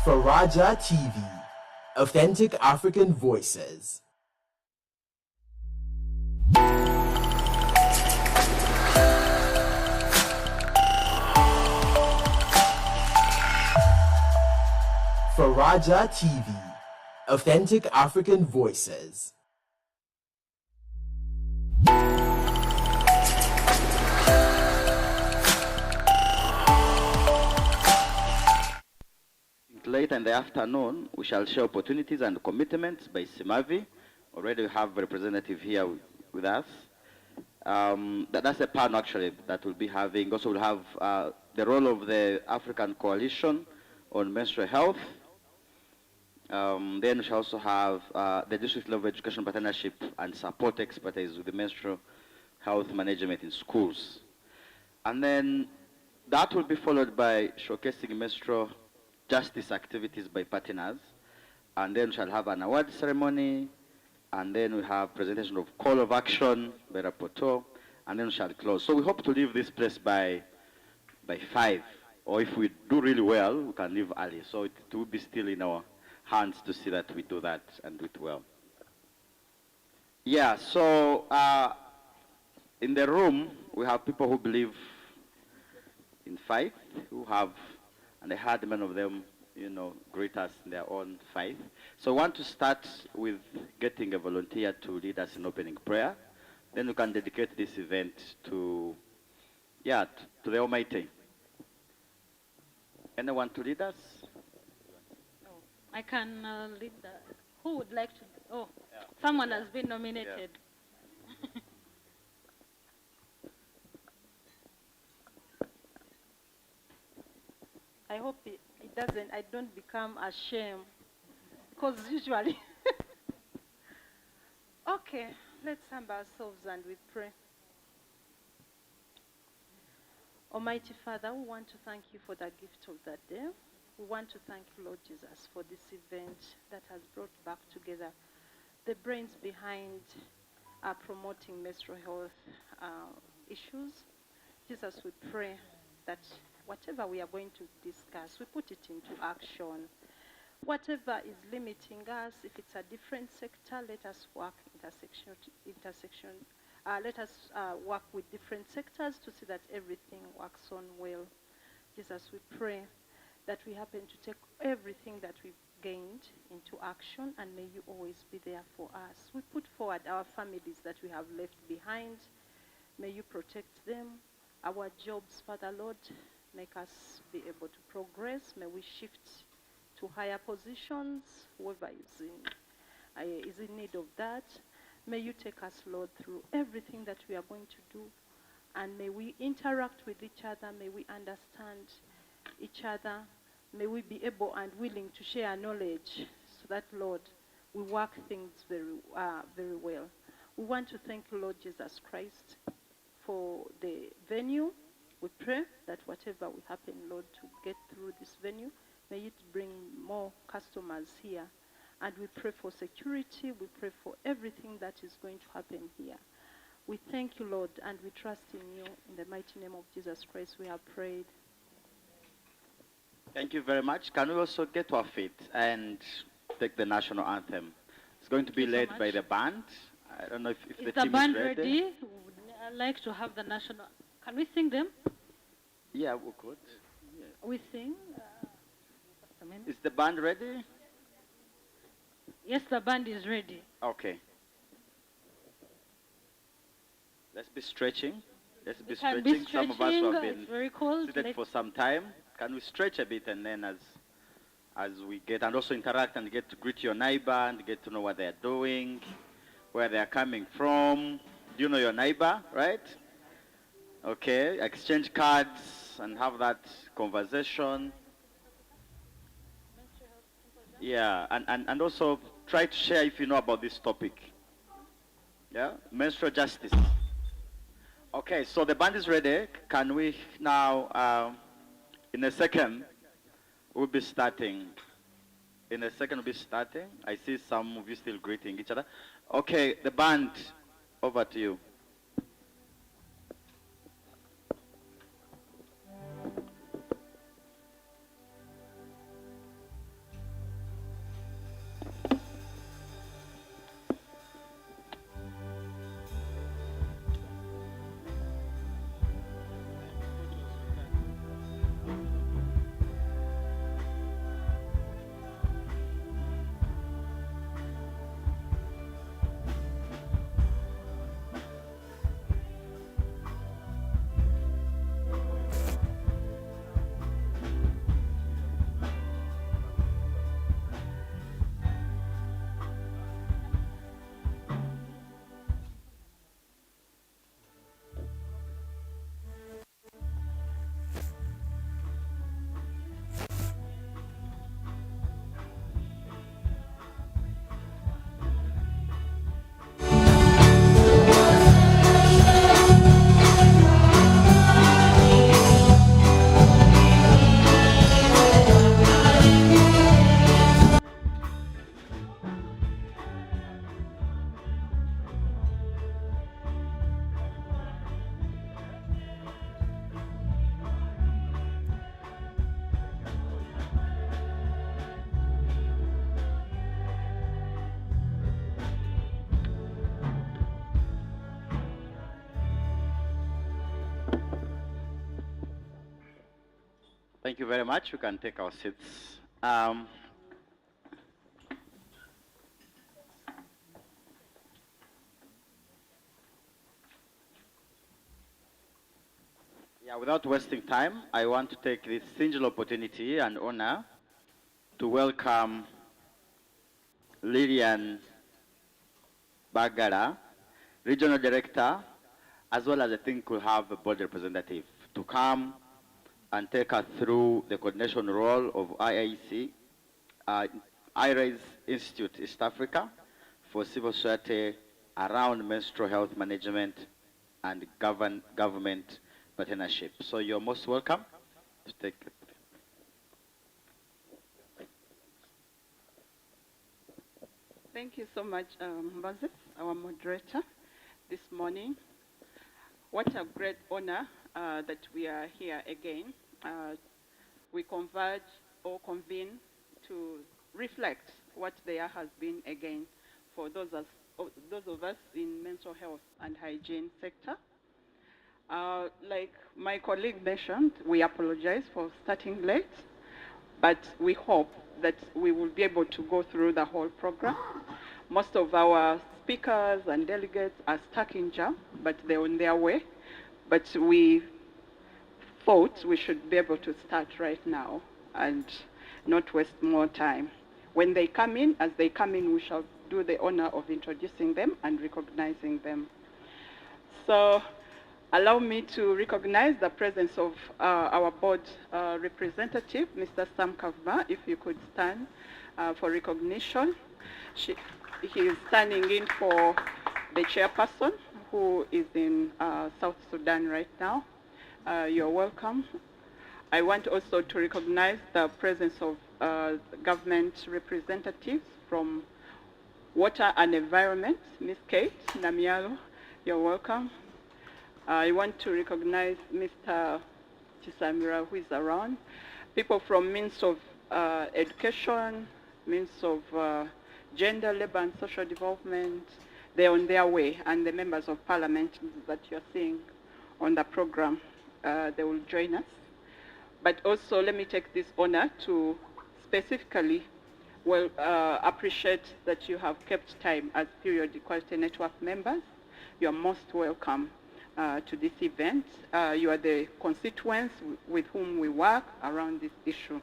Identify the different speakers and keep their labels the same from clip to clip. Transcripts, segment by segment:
Speaker 1: Faraja TV, authentic African voices. Faraja TV, authentic African voices.
Speaker 2: Later in the afternoon, we shall share opportunities and commitments by Simavi. Already we have a representative here with us. That's a panel actually that we'll be having. Also we'll have the role of the African Coalition on Menstrual Health. Then we shall also have the District Level Education Partnership and Support Expertise with the Menstrual Health Management in Schools. And then that will be followed by showcasing menstrual justice activities by partners, and then we shall have an award ceremony, and then we have presentation of call of action by rapporteur, and then we shall close. So we hope to leave this place by 5, or if we do really well, we can leave early. So it will be still in our hands to see that we do that and do it well. Yeah, so in the room, we have people who believe in faith, who have, and I heard many of them, greet us in their own faith. So I want to start with getting a volunteer to lead us in opening prayer. Then we can dedicate this event to the Almighty. Anyone to lead us?
Speaker 3: Oh, I can lead the, who would like to? Oh, yeah. Someone has been nominated. Yeah. I hope it doesn't, I don't become ashamed, because usually. Okay, let's humble ourselves and we pray. Almighty Father, we want to thank you for the gift of that day. We want to thank you, Lord Jesus, for this event that has brought back together the brains behind promoting menstrual health issues. Jesus, we pray that whatever we are going to discuss, we put it into action. Whatever is limiting us, if it's a different sector, let us work let us work with different sectors to see that everything works on well. Jesus, we pray that we happen to take everything that we've gained into action, and may you always be there for us. We put forward our families that we have left behind. May you protect them. Our jobs, Father Lord, make us be able to progress. May we shift to higher positions, whoever is in need of that. May you take us, Lord, through everything that we are going to do. And may we interact with each other. May we understand each other. May we be able and willing to share knowledge so that, Lord, we work things very well. We want to thank you, Lord Jesus Christ, for the venue. We pray that whatever will happen, Lord, to get through this venue, may it bring more customers here. And we pray for security. We pray for everything that is going to happen here. We thank you, Lord, and we trust in you. In the mighty name of Jesus Christ, we have prayed.
Speaker 2: Thank you very much. Can we also get to our feet and take the national anthem? It's going to be led by the band. I don't know if the team
Speaker 3: band
Speaker 2: is ready.
Speaker 3: Ready? I'd like to have the national. Can we sing them?
Speaker 2: Yeah, we could. Yeah.
Speaker 3: We sing.
Speaker 2: Is the band ready?
Speaker 3: Yes, the band is ready.
Speaker 2: Okay. Let's be stretching. Let's be stretching. Some of us who have been
Speaker 3: very cold.
Speaker 2: seated for some time. Can we stretch a bit, and then as we get, and also interact and get to greet your neighbor and get to know what they're doing, where they're coming from. Do you know your neighbor, right? Okay, exchange cards and have that conversation. Yeah, and also try to share if you know about this topic. Yeah, menstrual justice. Okay, so the band is ready. Can we now, in a second, we'll be starting. In a second, we'll be starting. I see some of you still greeting each other. Okay, the band, over to you. Thank you very much. We can take our seats. Yeah, without wasting time, I want to take this singular opportunity and honor to welcome Lilian Bagara, Regional Director, as well as I think we'll have a board representative to come and take us through the coordination role of IAC, IRAIS Institute East Africa for civil society around menstrual health management and government partnership. So you're most welcome to take it.
Speaker 4: Thank you so much, Moses, our moderator, this morning. What a great honor that we are here again. We converge or convene to reflect what the year has been again for those of us in mental health and hygiene sector. Like my colleague mentioned, we apologize for starting late, but we hope that we will be able to go through the whole program. Most of our speakers and delegates are stuck in jam, but they're on their way. But we thought we should be able to start right now and not waste more time. When they come in, as they come in, we shall do the honor of introducing them and recognizing them. So allow me to recognize the presence of our board representative, Mr. Sam Kavma, if you could stand for recognition. He is standing in for the chairperson who is in South Sudan right now. You're welcome. I want also to recognize the presence of government representatives from Water and Environment, Ms. Kate Namialo. You're welcome. I want to recognize Mr. Chisamira, who is around. People from Means of Education, Means of Gender, Labor and Social Development, they're on their way, and the members of parliament that you're seeing on the program, they will join us. But also, let me take this honor to specifically appreciate that you have kept time as Period Equality Network members. You are most welcome to this event. You are the constituents with whom we work around this issue.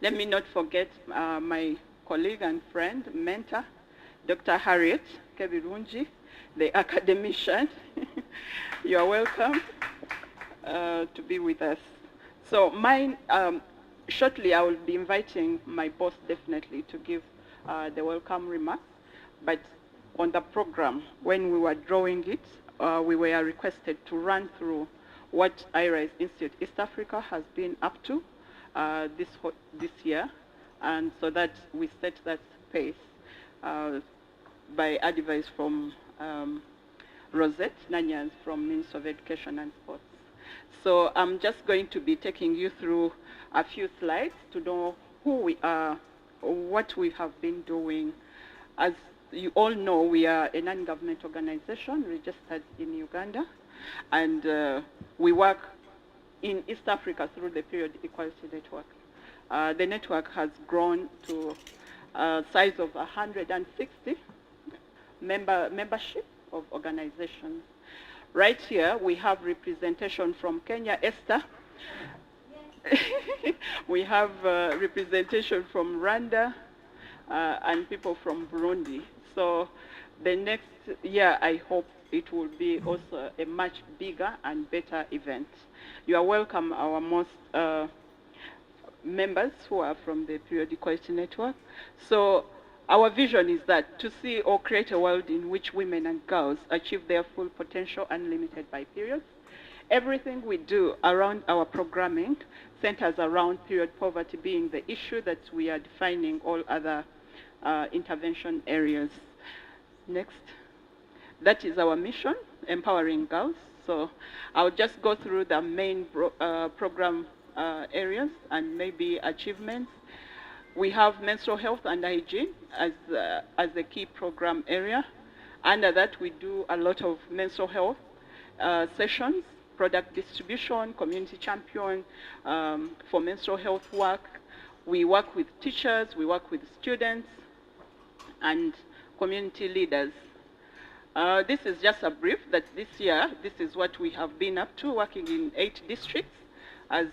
Speaker 4: Let me not forget my colleague and friend, mentor, Dr. Harriet Kebirunji, the academician. You are welcome to be with us. So shortly I will be inviting my boss definitely to give the welcome remarks, but on the program, when we were drawing it, we were requested to run through what IRAIS Institute East Africa has been up to this year, and so that we set that pace by advice from Rosette Nanyans from Means of Education and Sports. So I'm just going to be taking you through a few slides to know who we are, what we have been doing. As you all know, we are a non-government organization registered in Uganda, and we work in East Africa through the Period Equality Network. The network has grown to a size of 160 membership of organizations. Right here, we have representation from Kenya, Esther. We have representation from Rwanda and people from Burundi. So the next year, I hope it will be also a much bigger and better event. You are welcome, our most members who are from the Period Equality Network. So our vision is that to see or create a world in which women and girls achieve their full potential unlimited by periods. Everything we do around our programming centers around period poverty being the issue that we are defining all other intervention areas. Next. That is our mission, empowering girls. So I'll just go through the main program areas and maybe achievements. We have menstrual health and hygiene as a key program area. Under that, we do a lot of menstrual health sessions product distribution, community champion for menstrual health work. We work with teachers, we work with students, and community leaders. This is just a brief that this year, this is what we have been up to, working in 8 districts as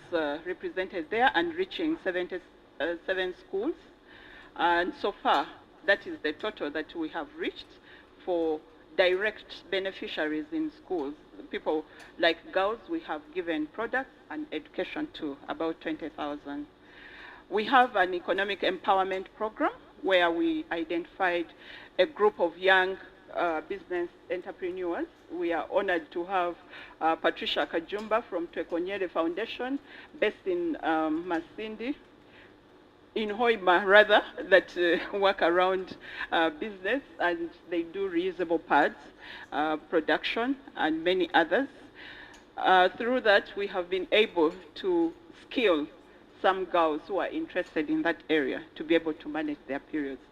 Speaker 4: represented there and reaching 77 schools. And so far, that is the total that we have reached for direct beneficiaries in schools. People like girls, we have given products and education to about 20,000. We have an economic empowerment program where we identified a group of young business entrepreneurs. We are honored to have Patricia Kajumba from Twekonyere Foundation, based in Masindi, in Hoima rather, that work around business, and they do reusable pads, production, and many others. Through that, we have been able to skill some girls who are interested in that area to be able to manage their periods.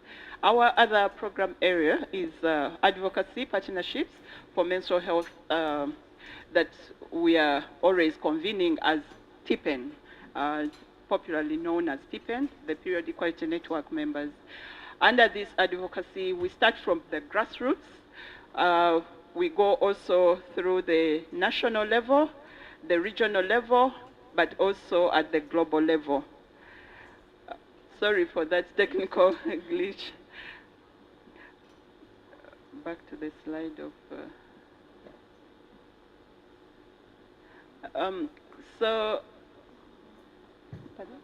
Speaker 4: Our other program area is advocacy partnerships for menstrual health that we are always convening as TIPEN, popularly known as TIPEN, the Period Equality Network members. Under this advocacy, we start from the grassroots. We go also through the national level, the regional level, but also at the global level. Sorry for that technical glitch. Back to the slide of... so... Pardon?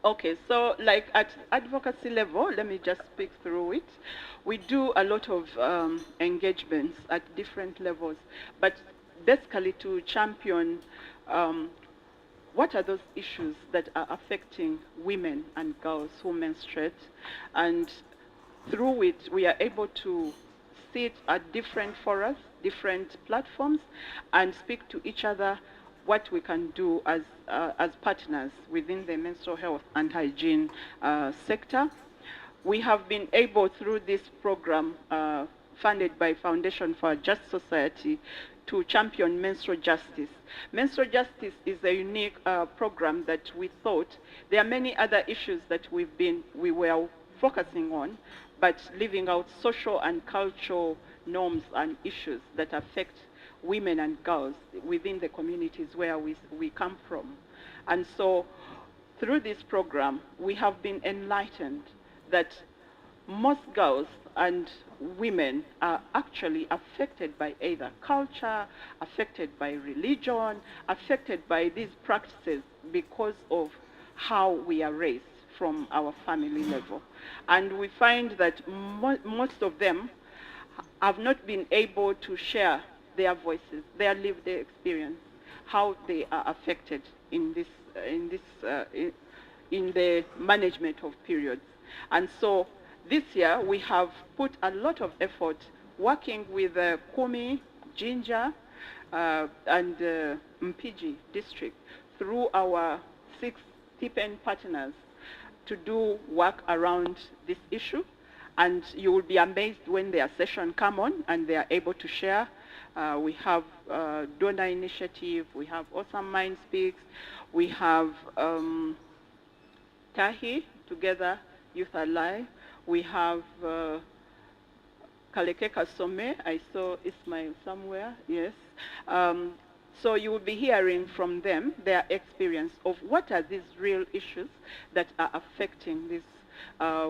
Speaker 4: Okay, so like at advocacy level, let me just speak through it. We do a lot of engagements at different levels, but basically to champion what are those issues that are affecting women and girls who menstruate, and through it we are able to sit at different forums, different platforms, and speak to each other what we can do as partners within the menstrual health and hygiene sector. We have been able, through this program funded by Foundation for a Just Society, to champion menstrual justice. Menstrual justice is a unique program that we thought there are many other issues that we were focusing on, but leaving out social and cultural norms and issues that affect women and girls within the communities where we come from. And so through this program, we have been enlightened that most girls and women are actually affected by either culture, affected by religion, affected by these practices because of how we are raised from our family level. And we find that most of them have not been able to share their voices, their lived experience, how they are affected in the management of periods. And so this year we have put a lot of effort working with Kumi, Jinja, and Mpiji district through our 6 TIPEN partners to do work around this issue. And you will be amazed when their session come on and they are able to share. We have Donor Initiative, we have Awesome Mind Speaks, we have Tahi, Together Youth Alive, we have Kaleke Kasome, I saw Ismail somewhere, yes. So you will be hearing from them their experience of what are these real issues that are affecting these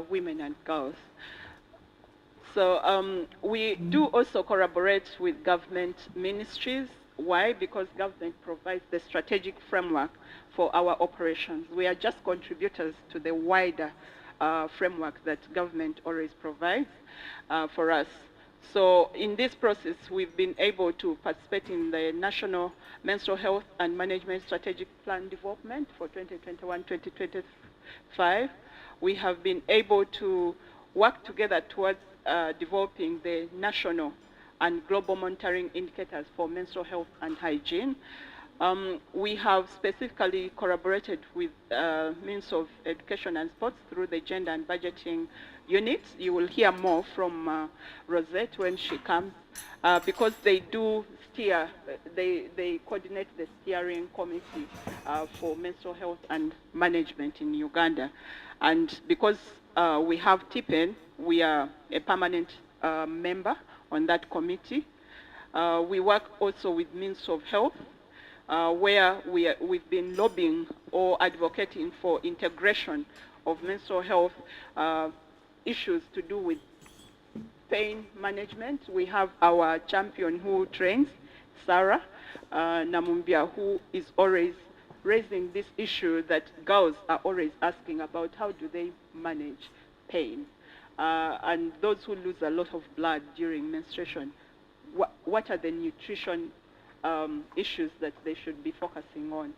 Speaker 4: women and girls. So we do also collaborate with government ministries. Why? Because government provides the strategic framework for our operations. We are just contributors to the wider framework that government always provides for us. So in this process, we've been able to participate in the National Menstrual Health and Management Strategic Plan Development for 2021-2025. We have been able to work together towards developing the national and global monitoring indicators for menstrual health and hygiene. We have specifically collaborated with Ministry of Education and Sports through the Gender and Budgeting unit. You will hear more from Rosette when she comes, because they do steer, they coordinate the steering committee for menstrual health and management in Uganda. And because we have TIPEN, we are a permanent member on that committee. We work also with Means of Health, where we've been lobbying or advocating for integration of menstrual health issues to do with pain management. We have our champion who trains, Sarah Namumbia, who is always raising this issue that girls are always asking about: how do they manage pain? And those who lose a lot of blood during menstruation, what are the nutrition issues that they should be focusing on?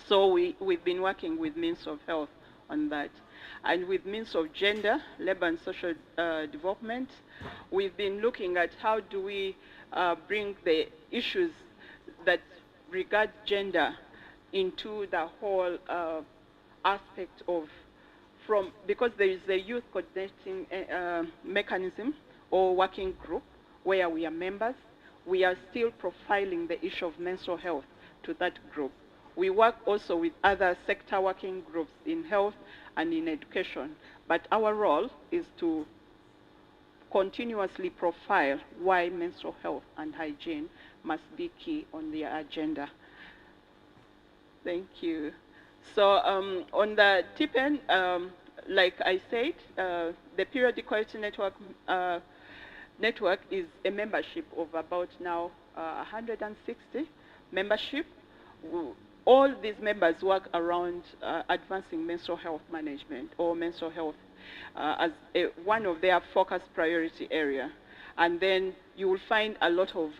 Speaker 4: So we've been working with Means of Health on that. And with Means of Gender, Labor and Social Development, we've been looking at how do we bring the issues that regard gender into the whole aspect of, because there is a youth coordinating mechanism or working group where we are members. We are still profiling the issue of menstrual health to that group. We work also with other sector working groups in health and in education, but our role is to continuously profile why menstrual health and hygiene must be key on the agenda. Thank you. So on the TIPEN, like I said, the Periodic Quality Network is a membership of about now 160 membership. All these members work around advancing menstrual health management or menstrual health as one of their focus priority area. And then you will find a lot of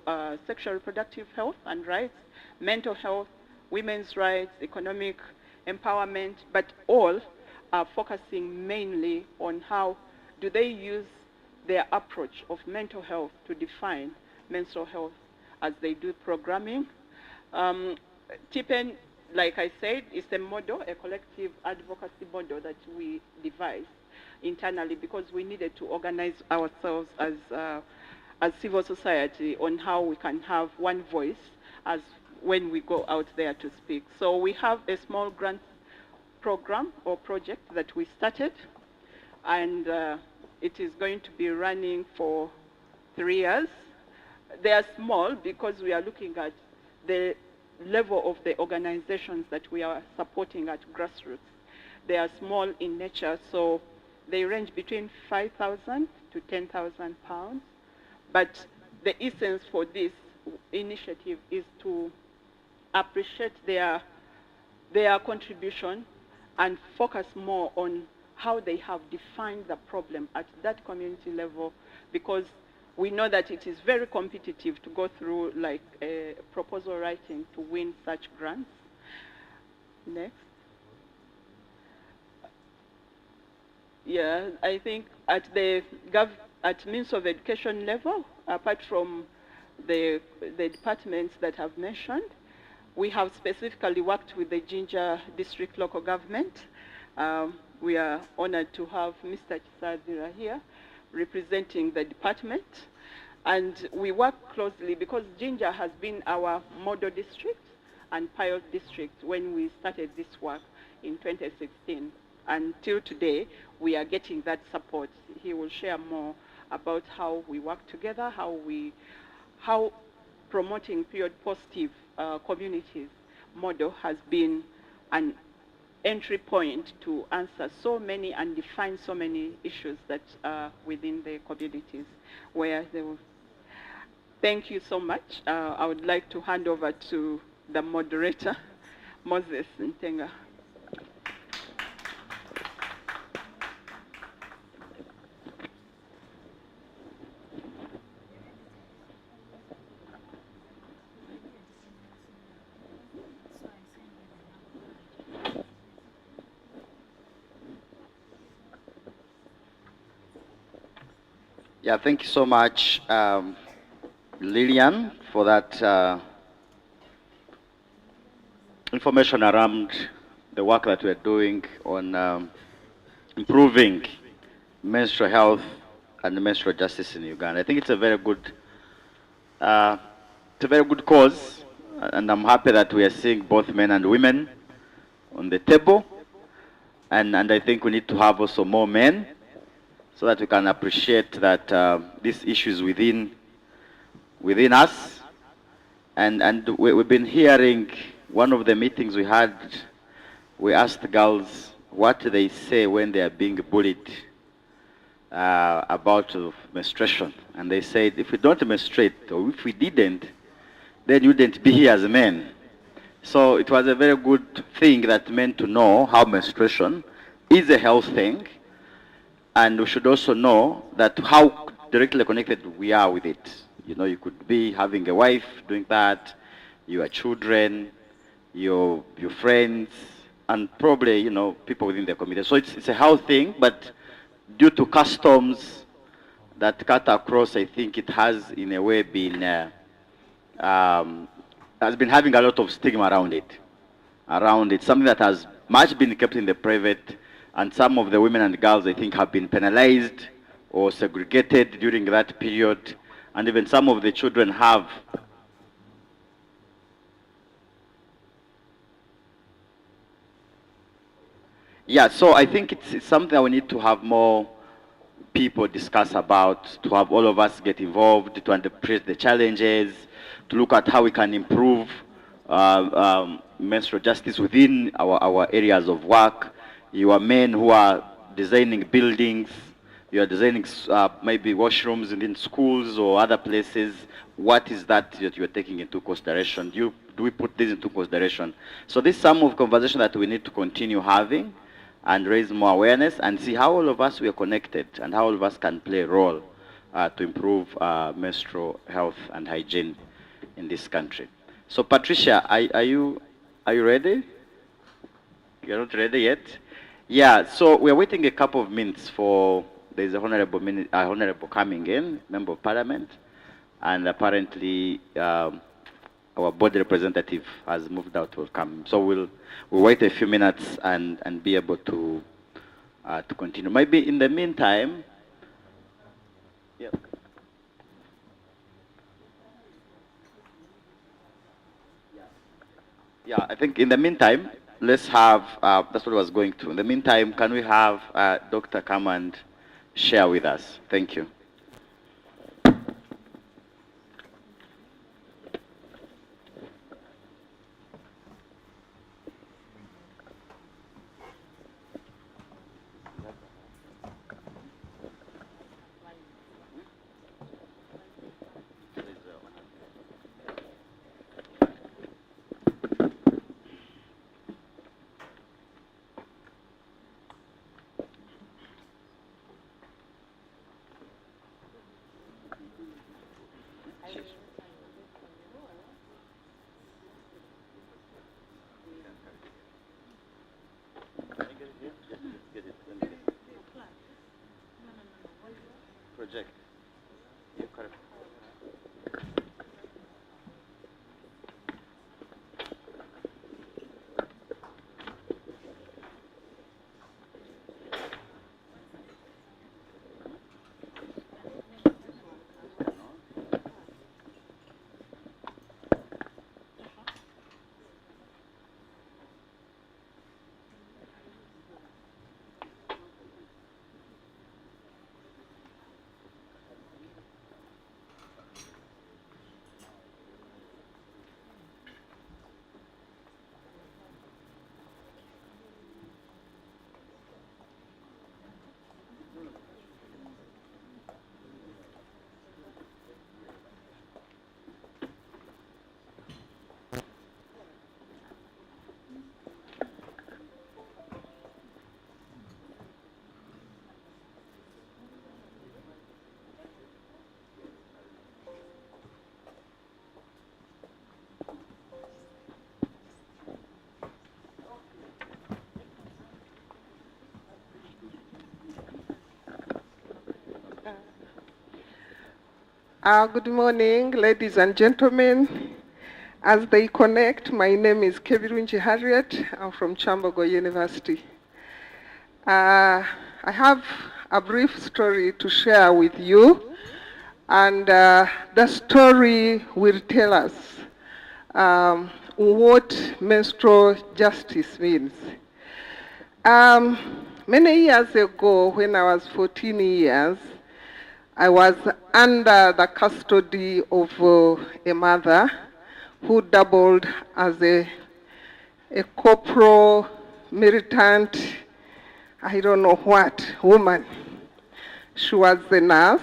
Speaker 4: sexual reproductive health and rights, mental health, women's rights, economic empowerment, but all are focusing mainly on how do they use their approach of mental health to define menstrual health as they do programming. TIPEN, like I said, is a model, a collective advocacy model that we devised internally because we needed to organize ourselves as civil society on how we can have one voice as when we go out there to speak. So we have a small grant program or project that we started, and it is going to be running for 3 years. They are small because we are looking at the level of the organizations that we are supporting at grassroots. They are small in nature, so they range between 5,000 to 10,000 pounds. But the essence for this initiative is to appreciate their contribution and focus more on how they have defined the problem at that community level, because we know that it is very competitive to go through like a proposal writing to win such grants. Next. Yeah, I think at the Means of Education level, apart from the departments that I've mentioned, we have specifically worked with the Jinja District Local Government. We are honored to have Mr. Chisadira here representing the department. And we work closely because Jinja has been our model district and pilot district when we started this work in 2016. Until today, we are getting that support. He will share more about how we work together, how promoting period positive communities model has been an entry point to answer so many and define so many issues that are within the communities where they will. Thank you so much. I would like to hand over to the moderator, Moses Ntenga.
Speaker 2: Yeah, thank you so much, Lillian, for that information around the work that we're doing on improving menstrual health and menstrual justice in Uganda. I think uh, it's a very good cause, and I'm happy that we are seeing both men and women on the table. And I think we need to have also more men so that we can appreciate that this issue is within us. And we've been hearing one of the meetings we had, we asked the girls what they say when they are being bullied about menstruation. And they said, if we don't menstruate, or if we didn't, then you wouldn't be here as men. So it was a very good thing that men to know how menstruation is a health thing, and we should also know that how directly connected we are with it. You know, you could be having a wife doing that, your children, your friends, and probably, you know, people within the community. So it's a health thing, but due to customs that cut across, I think it has in a way been um, has been having a lot of stigma around it. Something that has much been kept in the private, and some of the women and girls, I think, have been penalized or segregated during that period, and even some of the children have. Yeah, so I think it's something that we need to have more people discuss about, to have all of us get involved, to interpret the challenges, to look at how we can improve menstrual justice within our areas of work. You are men who are designing buildings, you are designing maybe washrooms in schools or other places. What is that you're taking into consideration? Do we put this into consideration? So this is some of conversation that we need to continue having and raise more awareness and see how all of us we are connected and how all of us can play a role to improve menstrual health and hygiene in this country. So Patricia, are you ready? You're not ready yet? Yeah, so we're waiting a couple of minutes for, there's a honorable coming in, member of parliament, and apparently our board representative has moved out, will come. So we'll wait a few minutes and be able to continue. Maybe in the meantime, yeah. Yeah, I think in the meantime, let's have, that's what I was going to. In the meantime, can we have Dr. come and share with us? Thank you. Project. Yeah, correct.
Speaker 5: Good morning, ladies and gentlemen. As they connect, my name is Kebirunji Harriet. I'm from Chambogo University. I have a brief story to share with you, and the story will tell us what menstrual justice means. Many years ago, when I was 14 years, I was under the custody of a mother who doubled as a corporal, militant, I don't know what, woman. She was a nurse,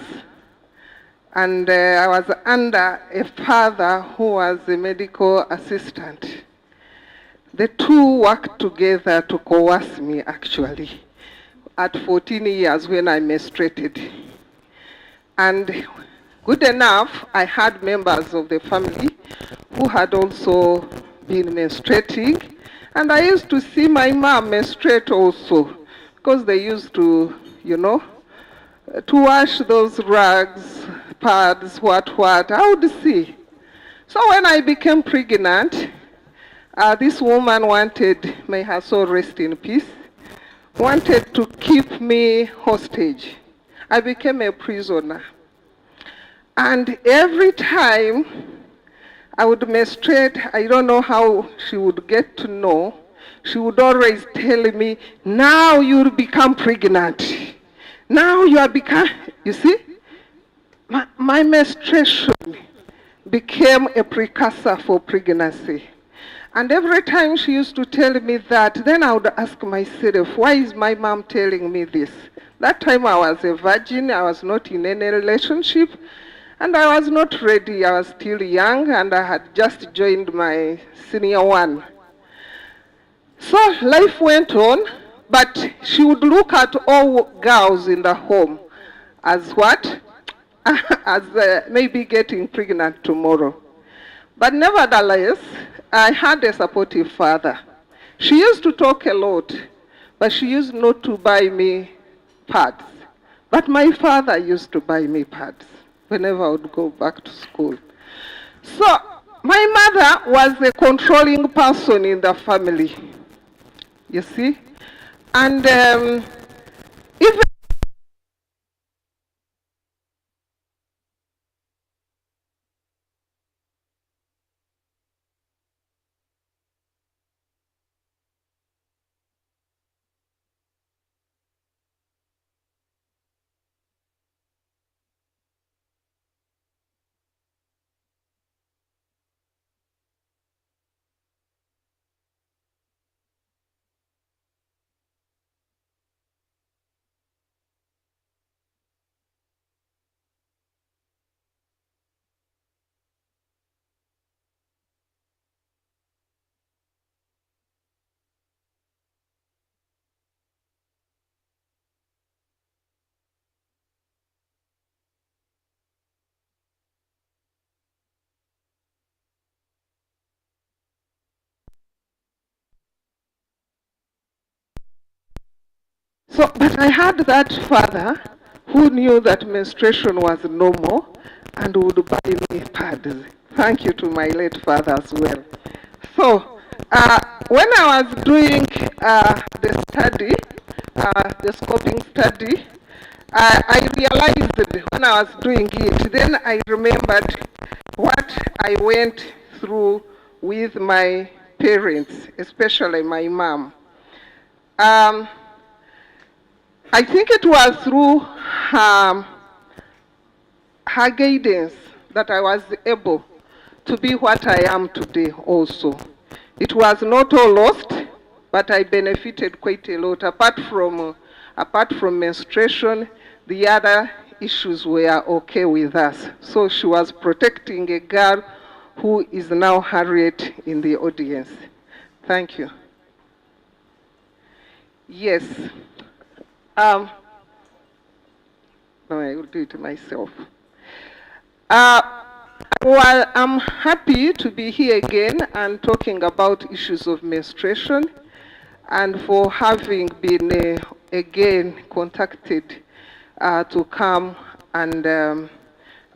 Speaker 5: and I was under a father who was a medical assistant. The two worked together to coerce me, actually, at 14 years when I menstruated. And good enough, I had members of the family who had also been menstruating. And I used to see my mom menstruate also, because they used to, to wash those rags, pads, what. I would see. So when I became pregnant, this woman wanted, may her soul rest in peace, wanted to keep me hostage. I became a prisoner. And every time I would menstruate, I don't know how she would get to know, she would always tell me, now you'll become pregnant. Now you are become, you see? My menstruation became a precursor for pregnancy. And every time she used to tell me that, then I would ask myself, why is my mom telling me this? That time I was a virgin, I was not in any relationship, and I was not ready. I was still young, and I had just joined my senior one. So life went on, but she would look at all girls in the home as what? As maybe getting pregnant tomorrow. But nevertheless, I had a supportive father. She used to talk a lot, but she used not to buy me pads. But my father used to buy me pads whenever I would go back to school. So my mother was the controlling person in the family, you see? And even so, but I had that father who knew that menstruation was normal and would buy me pads. Thank you to my late father as well. So, when I was doing the study, the scoping study, I realized when I was doing it, then I remembered what I went through with my parents, especially my mom. I think it was through her guidance that I was able to be what I am today also. It was not all lost, but I benefited quite a lot. Apart from menstruation, the other issues were okay with us. So she was protecting a girl who is now Harriet in the audience. Thank you. Yes. No, I will do it myself. Well, I'm happy to be here again and talking about issues of menstruation, and for having been again contacted to come and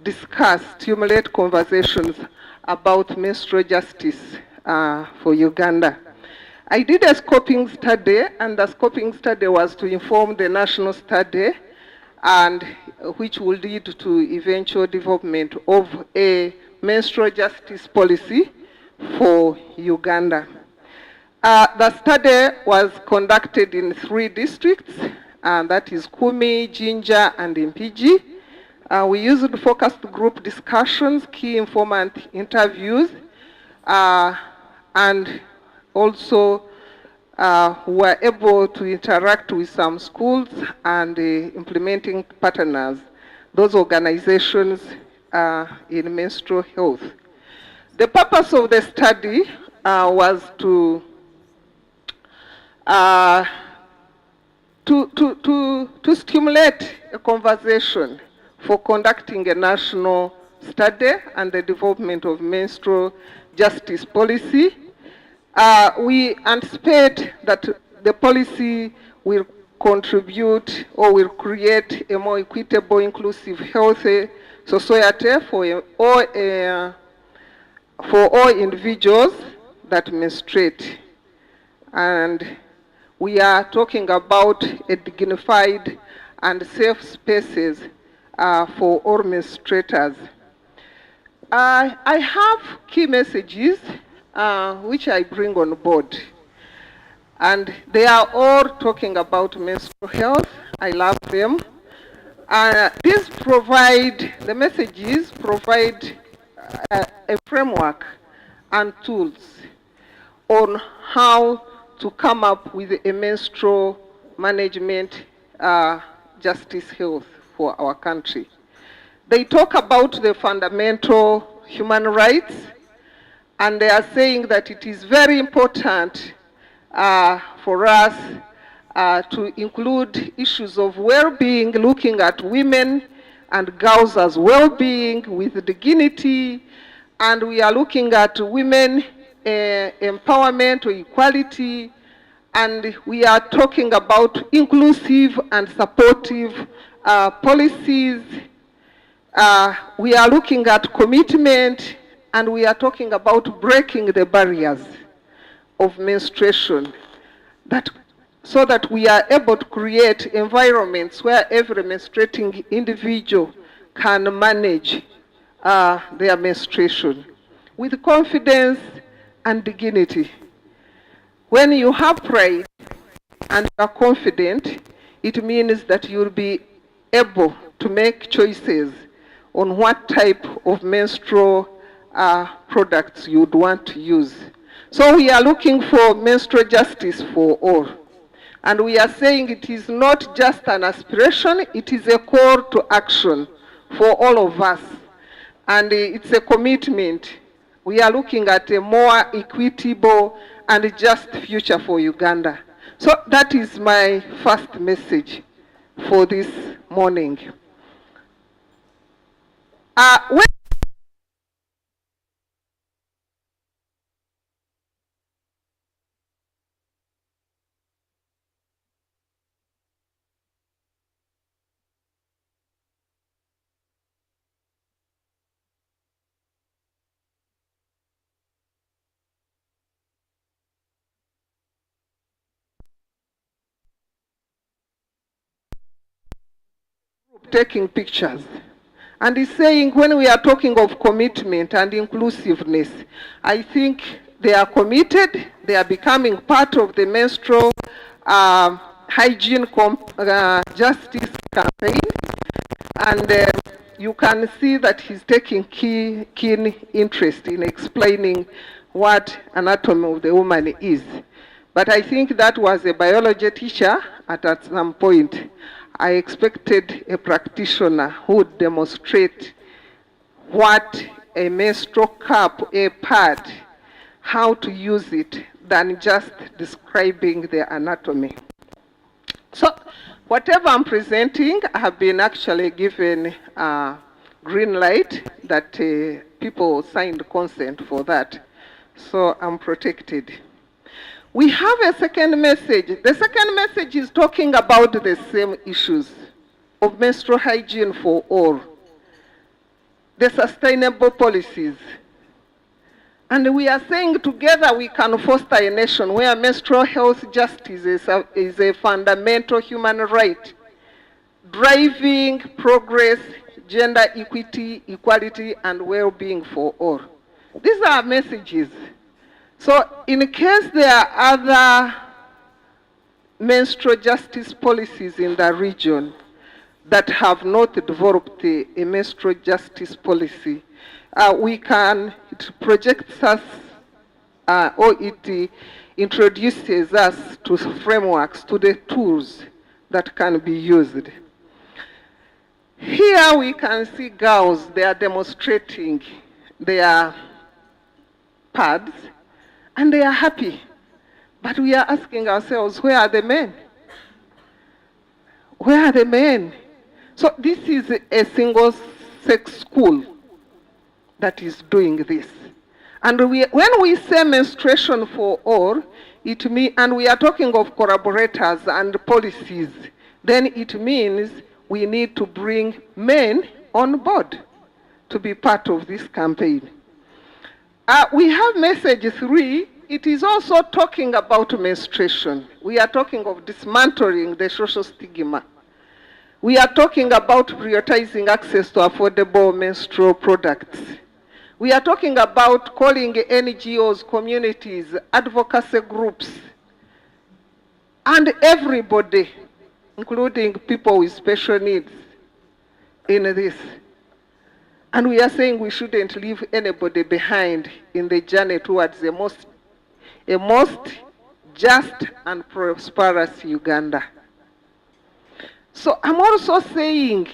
Speaker 5: discuss, stimulate conversations about menstrual justice for Uganda. I did a scoping study, and the scoping study was to inform the national study and which will lead to eventual development of a menstrual justice policy for Uganda. The study was conducted in 3 districts, and that is Kumi, Jinja, and Impigi. We used focused group discussions, key informant interviews, and also were able to interact with some schools and implementing partners, those organizations in menstrual health. The purpose of the study was to stimulate a conversation for conducting a national study and the development of menstrual justice policy. We anticipate that the policy will contribute or will create a more equitable, inclusive, healthy society for all individuals that menstruate. And we are talking about a dignified and safe spaces for all menstruators. I have key messages which I bring on board. And they are all talking about menstrual health. I love them. The messages provide a framework and tools on how to come up with a menstrual management justice health for our country. They talk about the fundamental human rights, and they are saying that it is very important for us to include issues of well-being, looking at women and girls as well-being with dignity, and we are looking at women empowerment or equality, and we are talking about inclusive and supportive policies. We are looking at commitment, and we are talking about breaking the barriers of menstruation, so that we are able to create environments where every menstruating individual can manage their menstruation with confidence and dignity. When you have pride and you are confident, it means that you'll be able to make choices on what type of menstrual products you'd want to use. So we are looking for menstrual justice for all. And we are saying it is not just an aspiration, it is a call to action for all of us. And it's a commitment. We are looking at a more equitable and just future for Uganda. So that is my first message for this morning. When taking pictures. And he's saying when we are talking of commitment and inclusiveness, I think they are committed, they are becoming part of the menstrual hygiene justice campaign. And you can see that he's taking keen interest in explaining what anatomy of the woman is. But I think that was a biology teacher at some point. I expected a practitioner who would demonstrate what a menstrual cup, a pad, how to use it, than just describing the anatomy. So whatever I'm presenting, I have been actually given green light that people signed consent for that. So I'm protected. We have a second message. The second message is talking about the same issues of menstrual hygiene for all, the sustainable policies. And we are saying together we can foster a nation where menstrual health justice is a fundamental human right driving progress, gender equity, equality, and well-being for all. These are messages. So in case there are other menstrual justice policies in the region that have not developed a menstrual justice policy, it projects us, or it introduces us to frameworks, to the tools that can be used. Here we can see girls, they are demonstrating their pads, and they are happy. But we are asking ourselves, where are the men? Where are the men? So this is a single-sex school that is doing this. And when we say menstruation for all, and we are talking of collaborators and policies, then it means we need to bring men on board to be part of this campaign. We have message 3. It is also talking about menstruation. We are talking of dismantling the social stigma. We are talking about prioritizing access to affordable menstrual products. We are talking about calling NGOs, communities, advocacy groups, and everybody, including people with special needs, in this. And we are saying we shouldn't leave anybody behind in the journey towards a most just and prosperous Uganda. So I'm also saying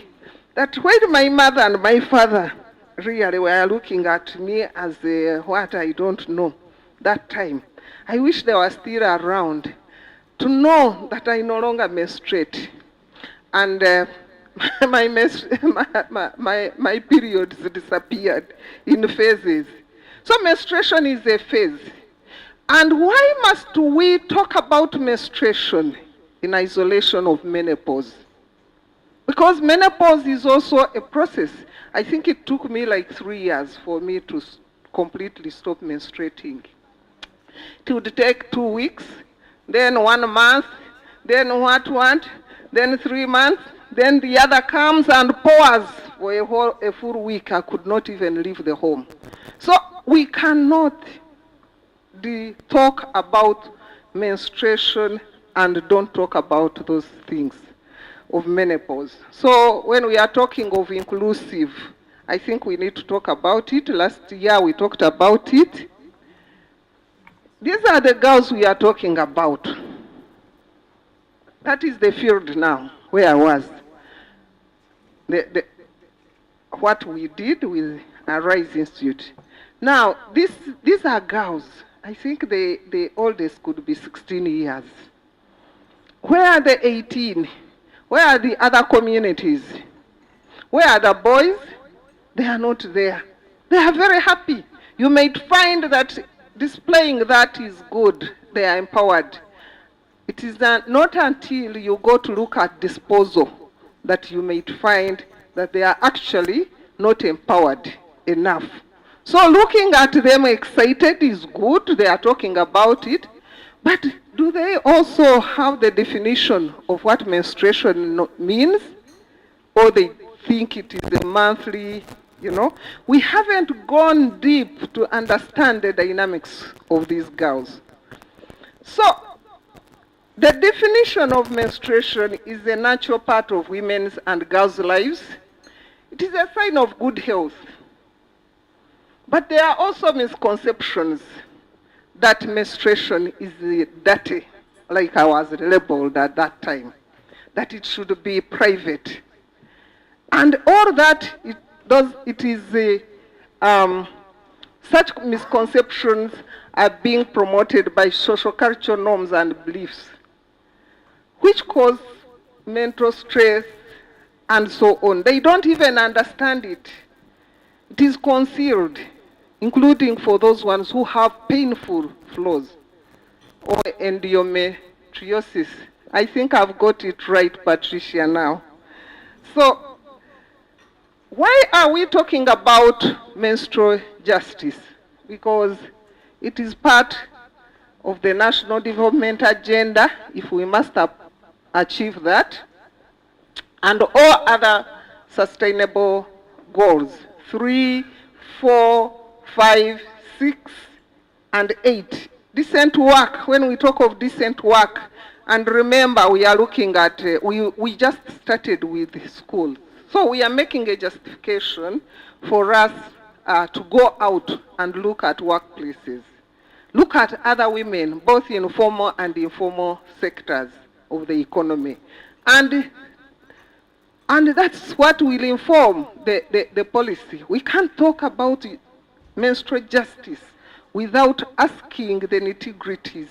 Speaker 5: that when my mother and my father really were looking at me as what I don't know that time, I wish they were still around to know that I no longer menstruate. And my periods disappeared in phases. So menstruation is a phase. And why must we talk about menstruation in isolation of menopause? Because menopause is also a process. I think it took me like 3 years for me to completely stop menstruating. It would take 2 weeks, then 1 month, then then 3 months, then the other comes and pours for a full week. I could not even leave the home. So we cannot talk about menstruation and don't talk about those things of menopause. So when we are talking of inclusive, I think we need to talk about it. Last year we talked about it. These are the girls we are talking about. That is the field now where I was. What we did with Arise Institute. Now, these are girls. I think the oldest could be 16 years. Where are the 18? Where are the other communities? Where are the boys? They are not there. They are very happy. You might find that displaying that is good. They are empowered. It is not until you go to look at disposal that you might find that they are actually not empowered enough. So looking at them excited is good. They are talking about it. But do they also have the definition of what menstruation means? Or they think it is a monthly, We haven't gone deep to understand the dynamics of these girls. So the definition of menstruation is a natural part of women's and girls' lives. It is a sign of good health. But there are also misconceptions that menstruation is dirty, like I was labeled at that time, that it should be private. And all that such misconceptions are being promoted by social cultural norms and beliefs, which cause mental stress and so on. They don't even understand it. It is concealed, including for those ones who have painful flows or endometriosis. I think I've got it right, Patricia, now. So why are we talking about menstrual justice? Because it is part of the National Development Agenda, if we must achieve that. and all other sustainable goals, 3, 4, 5, 6, and 8. Decent work, when we talk of decent work, and remember we are looking at, we just started with school. So we are making a justification for us to go out and look at workplaces. Look at other women, both in formal and informal sectors of the economy. And that's what will inform the policy. We can't talk about menstrual justice without asking the nitty-gritties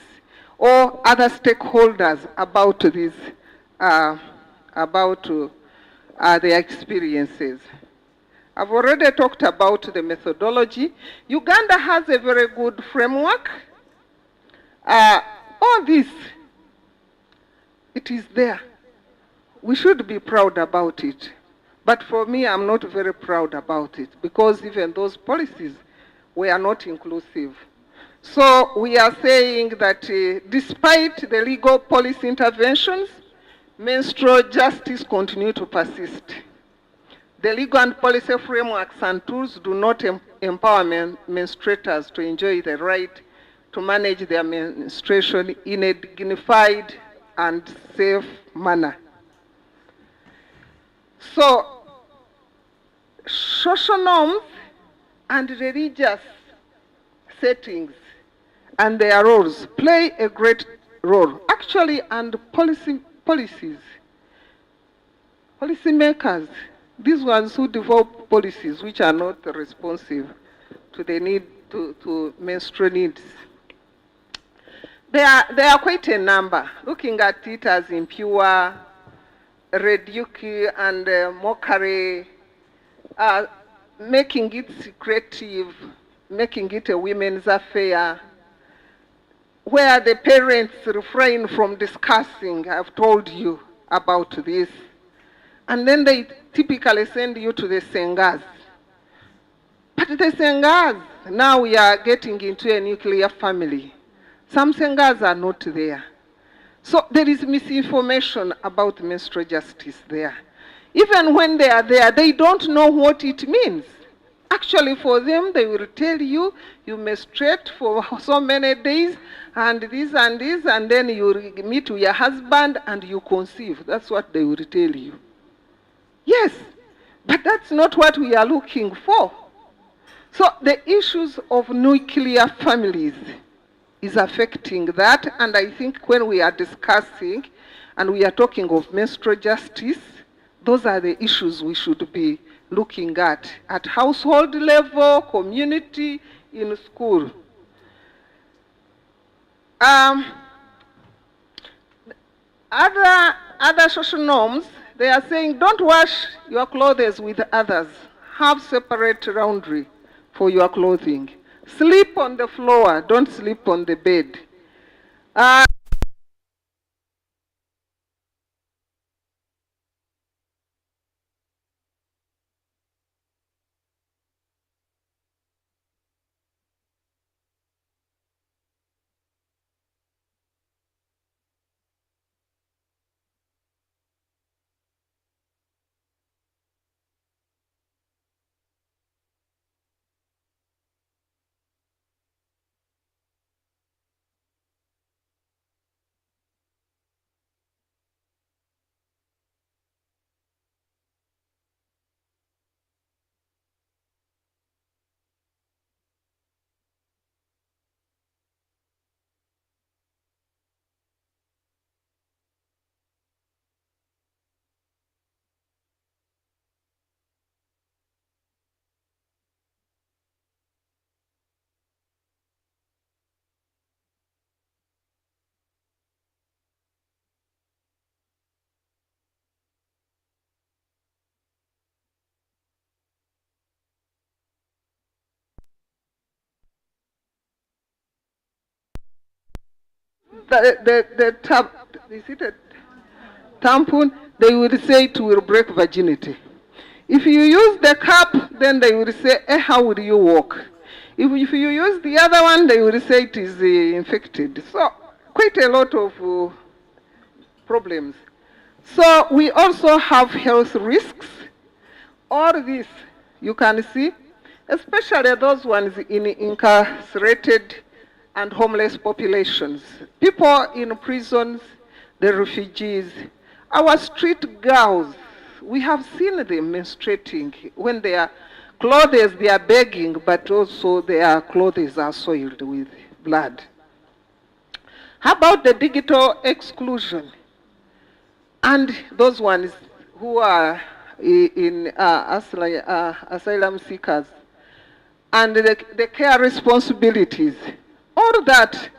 Speaker 5: or other stakeholders about this, their experiences. I've already talked about the methodology. Uganda has a very good framework. All this, it is there. We should be proud about it. But for me, I'm not very proud about it because even those policies were not inclusive. So we are saying that despite the legal policy interventions, menstrual justice continue to persist. The legal and policy frameworks and tools do not empower menstruators to enjoy the right to manage their menstruation in a dignified and safe manner. So, social norms and religious settings and their roles play a great role. Actually, and policies, policymakers, these ones who develop policies which are not responsive to the need to menstrual needs. There are quite a number. Looking at it as impure, reduce and mockery, making it secretive, making it a women's affair, where the parents refrain from discussing. I've told you about this. And then they typically send you to the Sengas. But the Sengas, now we are getting into a nuclear family. Some Sengas are not there. So there is misinformation about menstrual justice there. Even when they are there, they don't know what it means. Actually, for them, they will tell you, you menstruate for so many days, and this and this, and then you meet with your husband and you conceive. That's what they will tell you. Yes, but that's not what we are looking for. So the issues of nuclear families is affecting that, and I think when we are discussing and we are talking of menstrual justice, those are the issues we should be looking at household level, community, in school. Other social norms, they are saying don't wash your clothes with others. Have separate laundry for your clothing. Sleep on the floor, don't sleep on the bed. Is it a tampon? They will say it will break virginity. If you use the cup, then they will say, how will you walk? If you use the other one, they will say it is infected. So quite a lot of problems. So we also have health risks. All this you can see, especially those ones in incarcerated and homeless populations, people in prisons, the refugees, our street girls, we have seen them menstruating when they are clothes, they are begging, but also their clothes are soiled with blood. How about the digital exclusion? And those ones who are in asylum seekers and the care responsibilities, all that.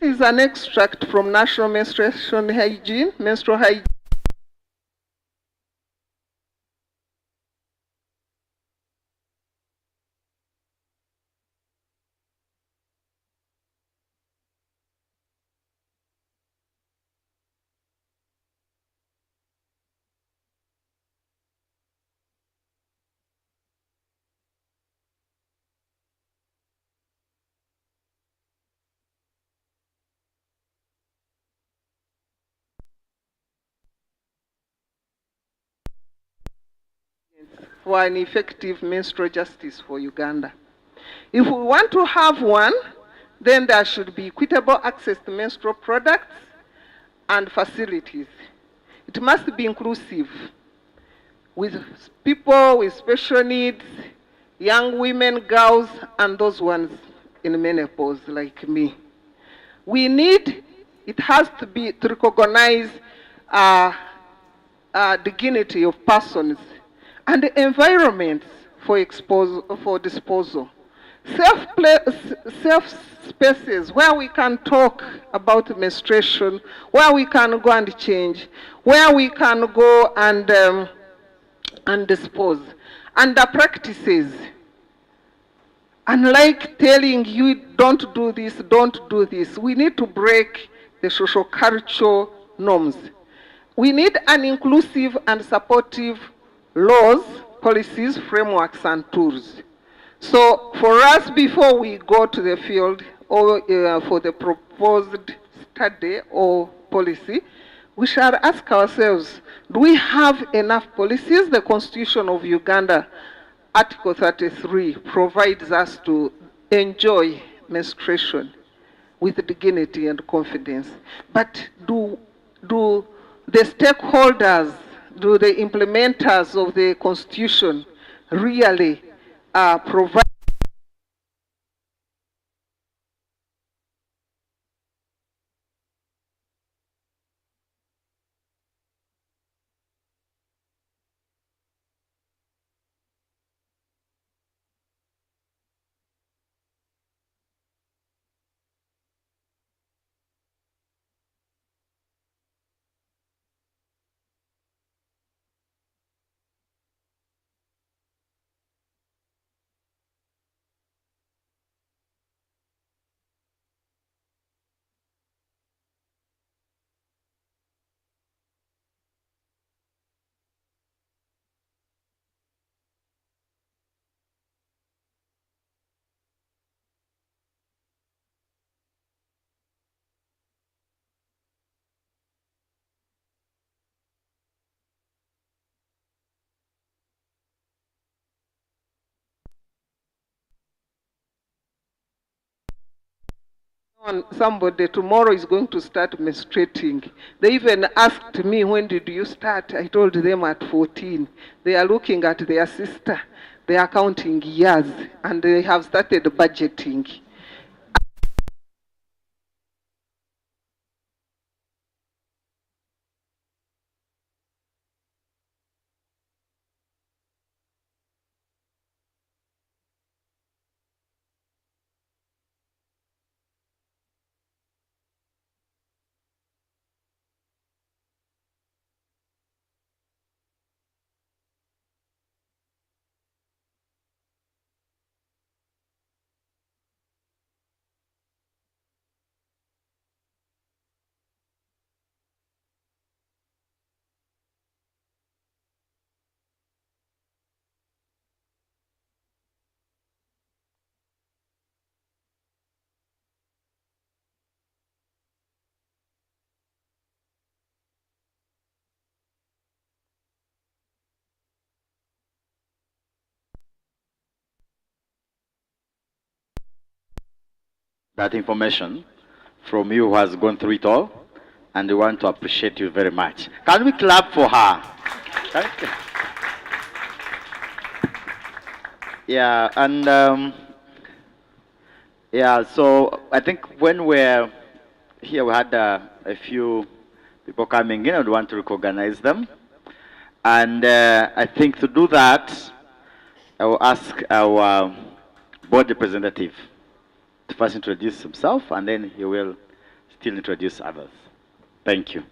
Speaker 5: This is an extract from National Menstrual Hygiene. For an effective menstrual justice for Uganda. If we want to have one, then there should be equitable access to menstrual products and facilities. It must be inclusive with people with special needs, young women, girls, and those ones in menopause like me. We need, it has to be to recognize uh, dignity of persons and the environments for disposal. Safe spaces where we can talk about menstruation, where we can go and change, where we can go and dispose. And the practices, unlike telling you don't do this, we need to break the social cultural norms. We need an inclusive and supportive laws, policies, frameworks, and tools. So for us, before we go to the field or for the proposed study or policy, we shall ask ourselves, do we have enough policies? The Constitution of Uganda, Article 33, provides us to enjoy menstruation with dignity and confidence. But do the stakeholders, do the implementers of the Constitution really provide somebody tomorrow is going to start menstruating. They even asked me, when did you start? I told them at 14. They are looking at their sister. They are counting years, and they have started budgeting.
Speaker 2: That information from you who has gone through it all, and we want to appreciate you very much. Can we clap for her? Thank you. Yeah, and yeah, so I think when we're here, we had a few people coming in, and we want to recognize them. And I think to do that, I will ask our board representative to first introduce himself, and then he will still introduce others. Thank you.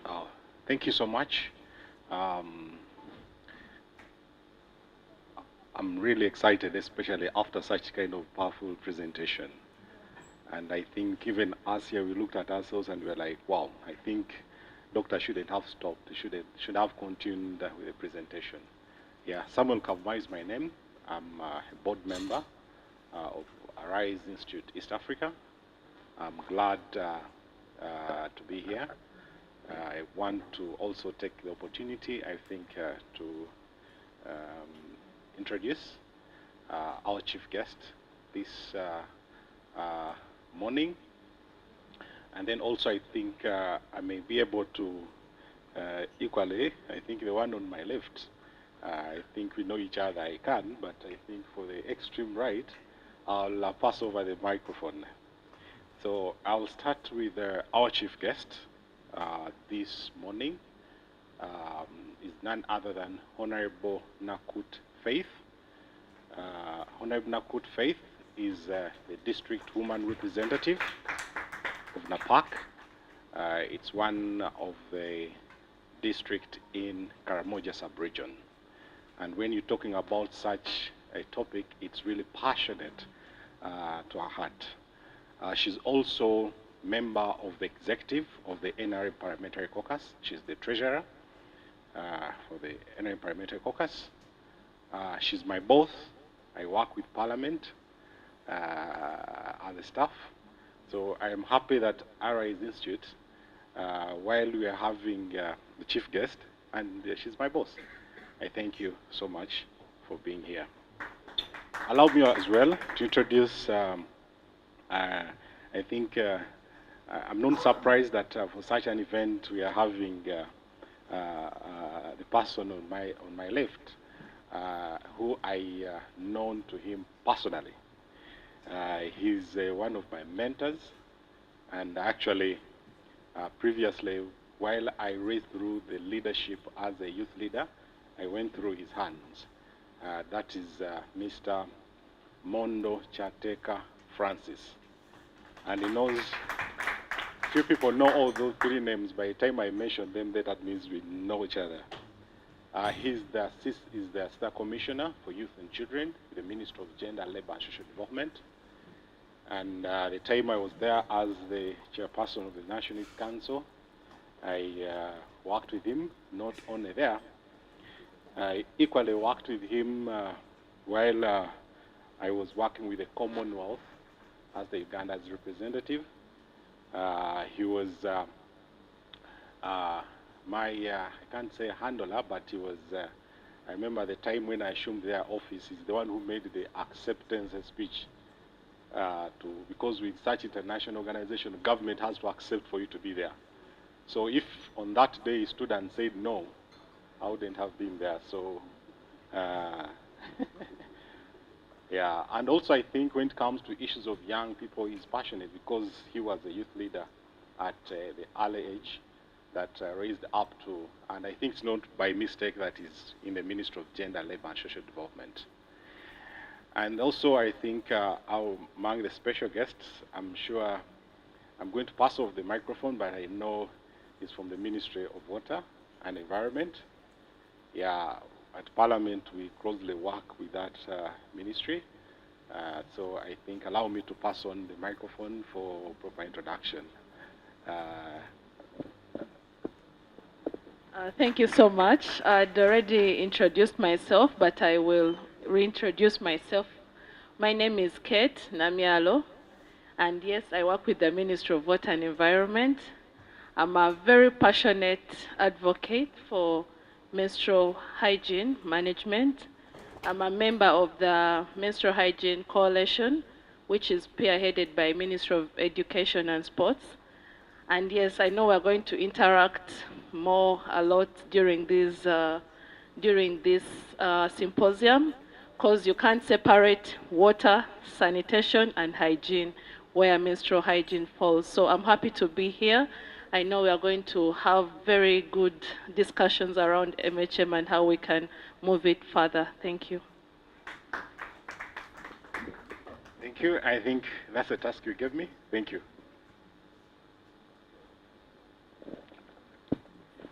Speaker 6: Oh, thank you so much. Um, I'm really excited, especially after such kind of powerful presentation. And I think even us here, we looked at ourselves and we were like, wow, I think doctor shouldn't have stopped. Should have continued with the presentation. Yeah, Samuel Kavuma is my name. I'm a board member of Arise Institute East Africa. I'm glad to be here. I want to also take the opportunity, I think, to introduce our chief guest this morning. And then also I think I may be able to equally, I think the one on my left, I think we know each other, I can, but I think for the extreme right, I'll pass over the microphone. So I'll start with our chief guest this morning. Is none other than Honorable Nakut Faith. Honorable Nakut Faith is the district woman representative of Napak. It's one of the district in Karamoja sub-region. And when you're talking about such a topic, it's really passionate to her heart. She's also member of the executive of the NRA Parliamentary Caucus. She's the treasurer for the NRA Parliamentary Caucus. She's my boss. I work with Parliament and the staff. So I am happy that Arise Institute, while we are having the chief guest, and she's my boss. I thank you so much for being here. Allow me as well to introduce, I think I'm not surprised that for such an event we are having the person on my left, who I known to him personally. He's one of my mentors, and actually previously, while I raced through the leadership as a youth leader, I went through his hands. That is Mr. Mondo Chateka Francis. And he knows, few people know all those three names. By the time I mention them, that means we know each other. He's the Assistant Commissioner for Youth and Children, the Ministry of Gender, Labor and Social Development. And the time I was there as the chairperson of the National Youth Council, I worked with him, not only there, I equally worked with him while I was working with the Commonwealth as the Uganda's representative. He was my, I can't say handler, but he was, I remember the time when I assumed their office, he's the one who made the acceptance speech. Because with such international organization, the government has to accept for you to be there. So if on that day he stood and said no, I wouldn't have been there. So, yeah. And also I think when it comes to issues of young people, he's passionate because he was a youth leader at the early age that raised up to, and I think it's not by mistake that he's in the Ministry of Gender, Labor and Social Development. And also, I think among the special guests, I'm sure I'm going to pass off the microphone, but I know he's from the Ministry of Water and Environment. Yeah, at Parliament, we closely work with that ministry. So I think allow me to pass on the microphone for proper introduction.
Speaker 7: Thank you so much. I'd already introduced myself, but I will reintroduce myself. My name is Kate Namialo, and yes, I work with the Ministry of Water and Environment. I'm a very passionate advocate for menstrual hygiene management. I'm a member of the Menstrual Hygiene Coalition, which is spearheaded by Ministry of Education and Sports. And yes, I know we're going to interact a lot during this symposium, because you can't separate water, sanitation, and hygiene, where menstrual hygiene falls. So I'm happy to be here. I know we are going to have very good discussions around MHM and how we can move it further. Thank you.
Speaker 6: Thank you. I think that's the task you gave me. Thank you.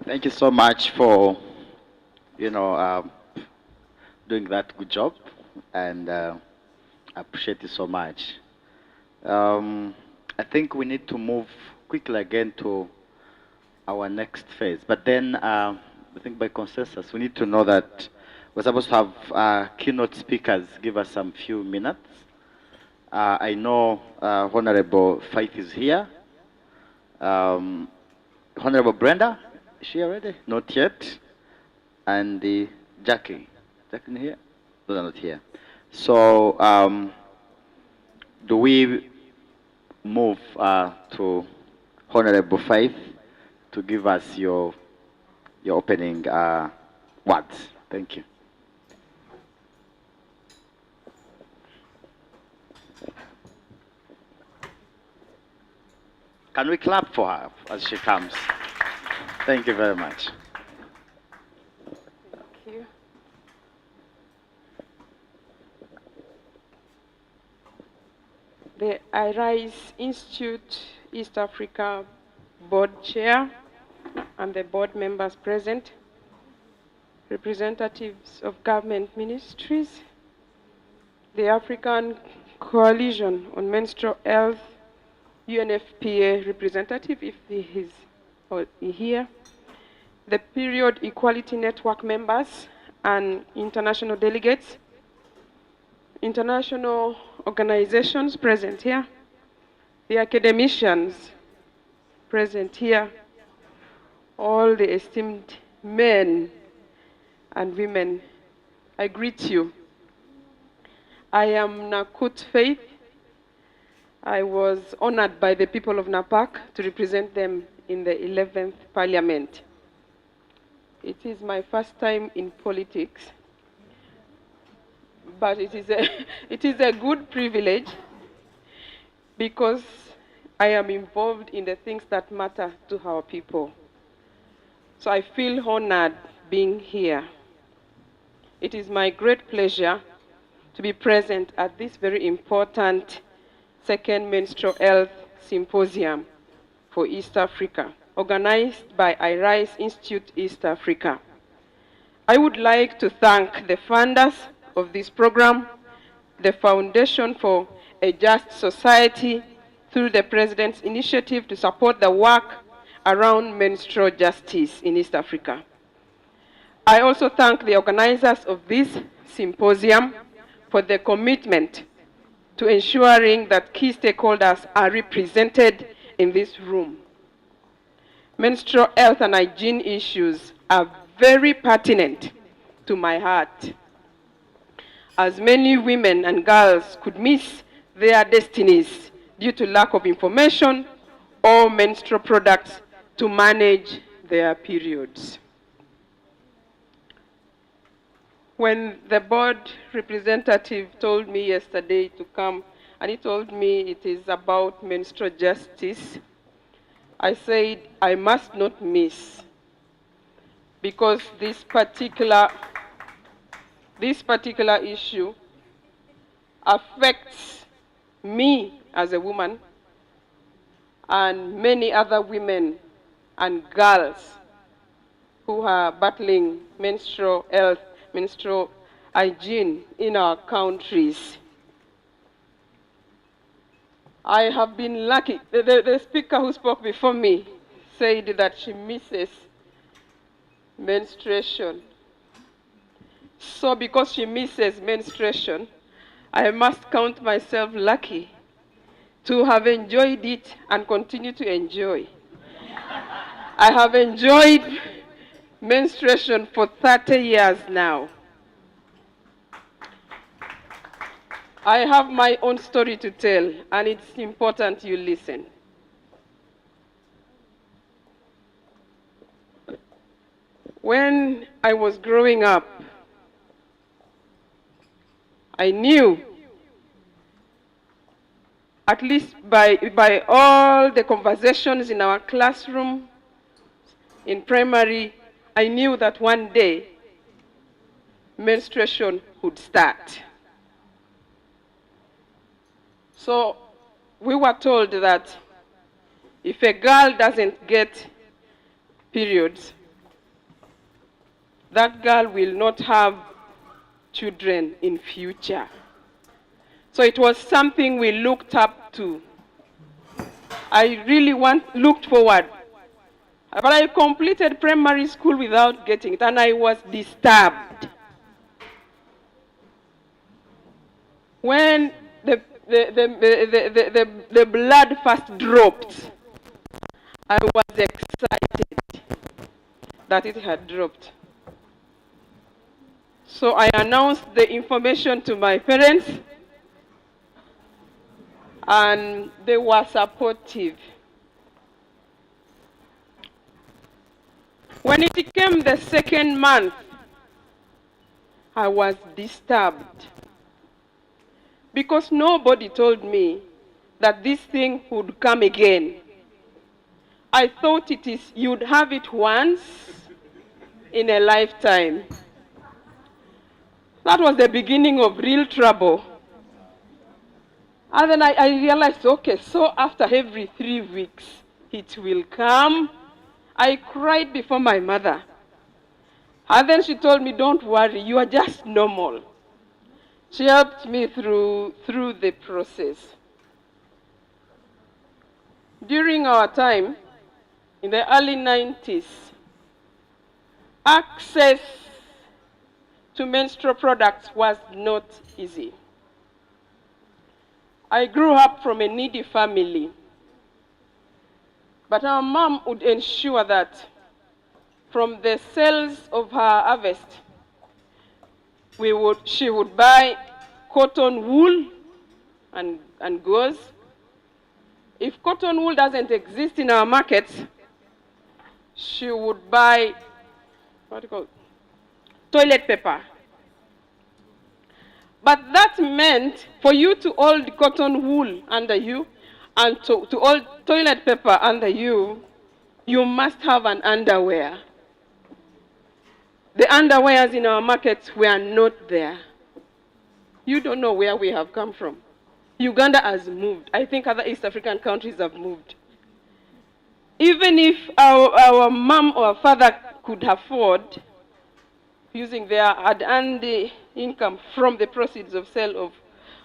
Speaker 2: Thank you so much for, doing that good job, and I appreciate it so much. I think we need to move quickly again to our next phase, but then I think by consensus we need to know that we're supposed to have keynote speakers give us some few minutes. I know Honorable Faith is here. Honorable Brenda, is she already? Not yet. And Jackie. Jackie here? No, they're not here. So, do we move to Honorable Faith to give us your opening words? Thank you. Can we clap for her as she comes? Thank you very much.
Speaker 8: Thank you. The IRISE Institute East Africa Board Chair and the board members present, representatives of government ministries, the African Coalition on Menstrual Health, UNFPA representative, if he is here, the Period Equality Network members and international delegates, international organizations present here, the academicians present here, all the esteemed men and women, I greet you. I am Nakut Faith. I was honored by the people of Napak to represent them in the 11th Parliament. It is my first time in politics, but it is a good privilege because I am involved in the things that matter to our people. So I feel honored being here. It is my great pleasure to be present at this very important second Menstrual Health Symposium for East Africa, organized by IRISE Institute East Africa. I would like to thank the funders of this program, the Foundation for a Just Society, through the President's initiative to support the work around menstrual justice in East Africa. I also thank the organizers of this symposium for the commitment to ensuring that key stakeholders are represented in this room. menstrual health and hygiene issues are very pertinent to my heart, as many women and girls could miss their destinies due to lack of information or menstrual products to manage their periods. When the board representative told me yesterday to come, and he told me it is about menstrual justice, I said I must not miss, because this particular issue affects me as a woman and many other women and girls who are battling menstrual health, menstrual hygiene in our countries. I have been lucky. The speaker who spoke before me said that she misses menstruation. So because she misses menstruation, I must count myself lucky to have enjoyed it and continue to enjoy. I have enjoyed menstruation for 30 years now. I have my own story to tell, and it's important you listen. When I was growing up, I knew, at least by all the conversations in our classroom, in primary, I knew that one day menstruation would start. So we were told that if a girl doesn't get periods, that girl will not have children in future. So it was something we looked up to. I really looked forward. But I completed primary school without getting it, and I was disturbed. When the blood first dropped, I was excited that it had dropped. So I announced the information to my parents, and they were supportive. When it came the second month, I was disturbed, because nobody told me that this thing would come again. I thought you'd have it once in a lifetime. That was the beginning of real trouble. And then I realized, okay, so after every 3 weeks, it will come. I cried before my mother. And then she told me, don't worry, you are just normal. She helped me through the process. During our time, in the early 90s, access to menstrual products was not easy. I grew up from a needy family, but our mom would ensure that from the sales of her harvest, she would buy cotton wool and gauze. If cotton wool doesn't exist in our markets, she would buy toilet paper. But that meant for you to hold cotton wool under you and to hold toilet paper under you, you must have an underwear. The underwears in our markets were not there. You don't know where we have come from. Uganda has moved. I think other East African countries have moved. Even if our mom or father could afford, using their hard-earned income from the proceeds of sale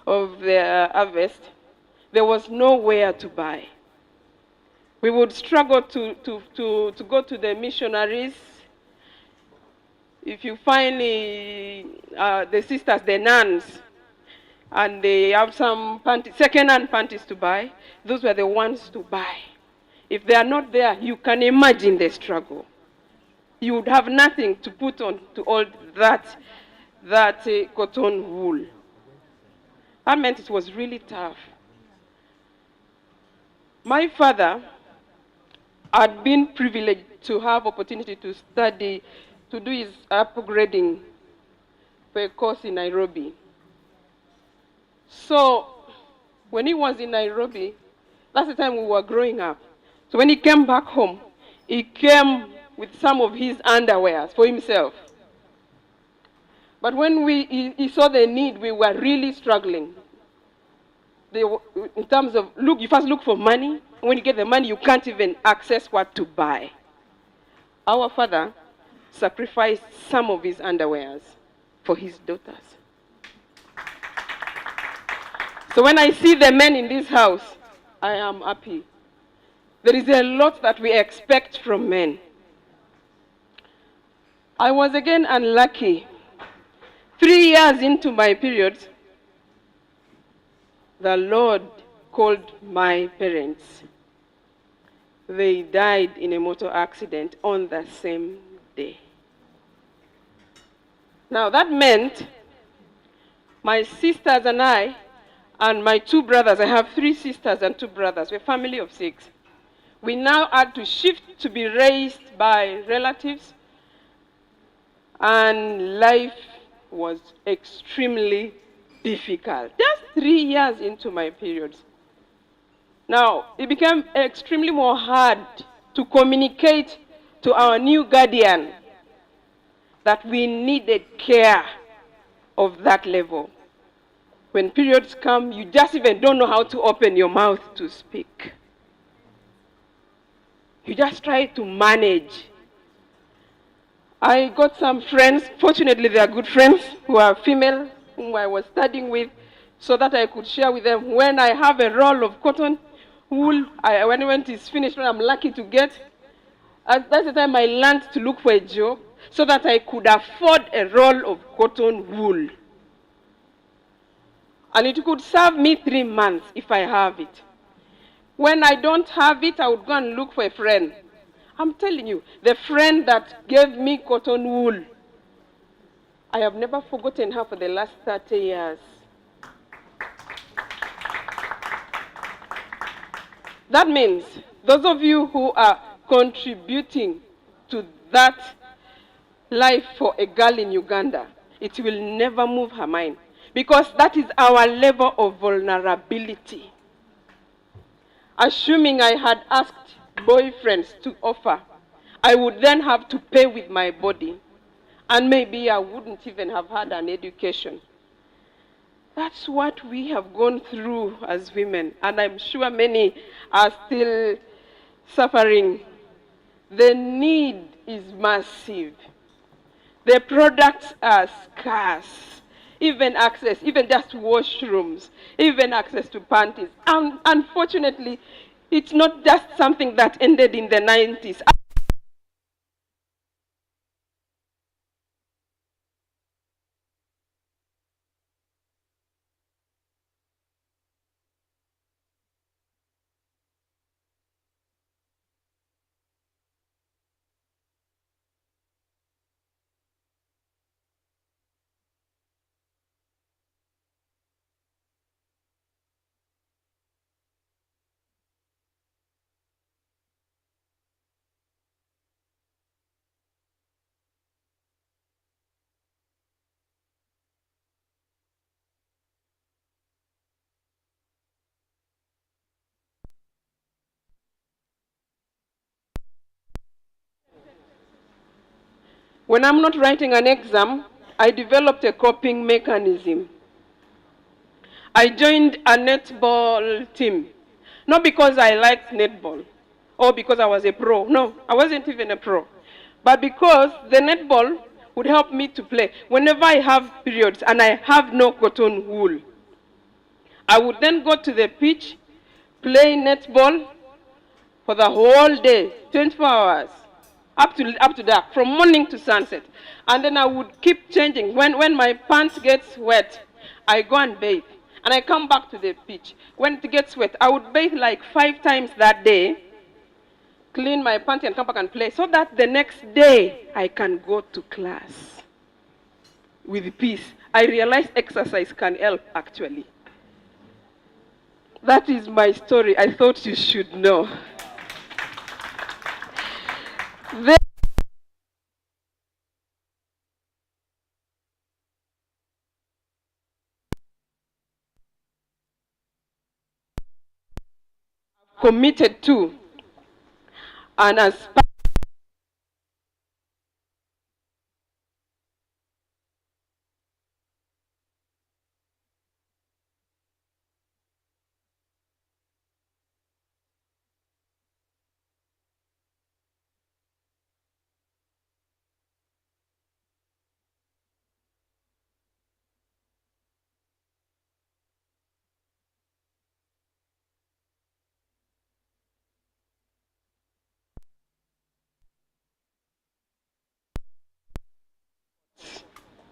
Speaker 8: of their harvest, there was nowhere to buy. We would struggle to go to the missionaries. If you find the sisters, the nuns, and they have some second-hand panties to buy, those were the ones to buy. If they are not there, you can imagine the struggle. You would have nothing to put on to all that cotton wool. That meant it was really tough. My father had been privileged to have opportunity to study, to do his upgrading for a course in Nairobi. So when he was in Nairobi, that's the time we were growing up. So when he came back home, he came with some of his underwears for himself. But when he saw the need, we were really struggling. In terms of, you first look for money. When you get the money, you can't even access what to buy. Our father sacrificed some of his underwears for his daughters. So when I see the men in this house, I am happy. There is a lot that we expect from men. I was again unlucky. 3 years into my period, the Lord called my parents. They died in a motor accident on the same day. Now that meant my sisters and I, and my 2 brothers, I have 3 sisters and 2 brothers, we're a family of 6. We now had to shift to be raised by relatives, and life was extremely difficult. Just 3 years into my periods. Now, it became extremely more hard to communicate to our new guardian that we needed care of that level. When periods come, you just even don't know how to open your mouth to speak. You just try to manage. I got some friends, fortunately they are good friends, who are female, whom I was studying with, so that I could share with them when I have a roll of cotton wool, when it is finished, when I'm lucky to get. That's the time I learned to look for a job, so that I could afford a roll of cotton wool. And it could serve me 3 months if I have it. When I don't have it, I would go and look for a friend. I'm telling you, the friend that gave me cotton wool, I have never forgotten her for the last 30 years. That means those of you who are contributing to that life for a girl in Uganda, it will never move her mind, because that is our level of vulnerability. Assuming I had asked boyfriends to offer, I would then have to pay with my body, and maybe I wouldn't even have had an education. That's what we have gone through as women, and I'm sure many are still suffering. The need is massive. The products are scarce. Even access, even just washrooms, even access to panties. And unfortunately, it's not just something that ended in the 90s. When I'm not writing an exam, I developed a coping mechanism. I joined a netball team. Not because I liked netball or because I was a pro. No, I wasn't even a pro. But because the netball would help me to play. Whenever I have periods and I have no cotton wool, I would then go to the pitch, play netball for the whole day, 24 hours, up to dark, from morning to sunset. And then I would keep changing. When my pants gets wet, I go and bathe. And I come back to the pitch. When it gets wet, I would bathe like 5 times that day. clean my panty and come back and play, so that the next day I can go to class with peace. I realized exercise can help, actually. That is my story. I thought you should know. Then committed to, and as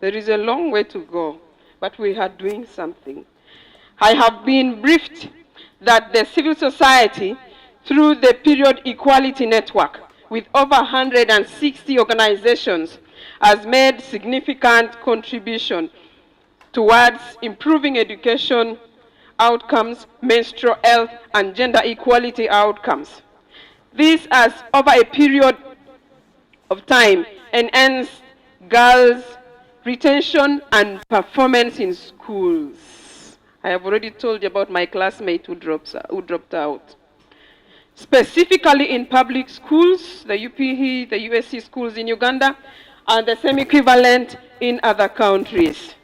Speaker 8: there is a long way to go, but we are doing something. I have been briefed that the civil society, through the Period Equality Network, with over 160 organizations, has made significant contribution towards improving education outcomes, menstrual health, and gender equality outcomes. This has, over a period of time, enhanced girls' retention and performance in schools. I have already told you about my classmate who dropped out. Specifically in public schools, the UPE, the USC schools in Uganda, and the same equivalent in other countries.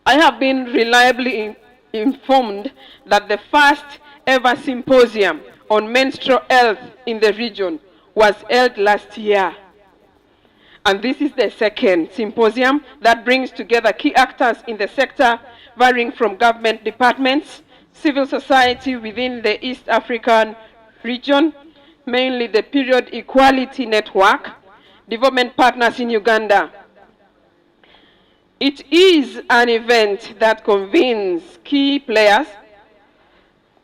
Speaker 8: I have been reliably informed that the first ever symposium on menstrual health in the region was held last year. And this is the second symposium that brings together key actors in the sector, varying from government departments, civil society within the East African region, mainly the Period Equality Network, development partners in Uganda. It is an event that convenes key players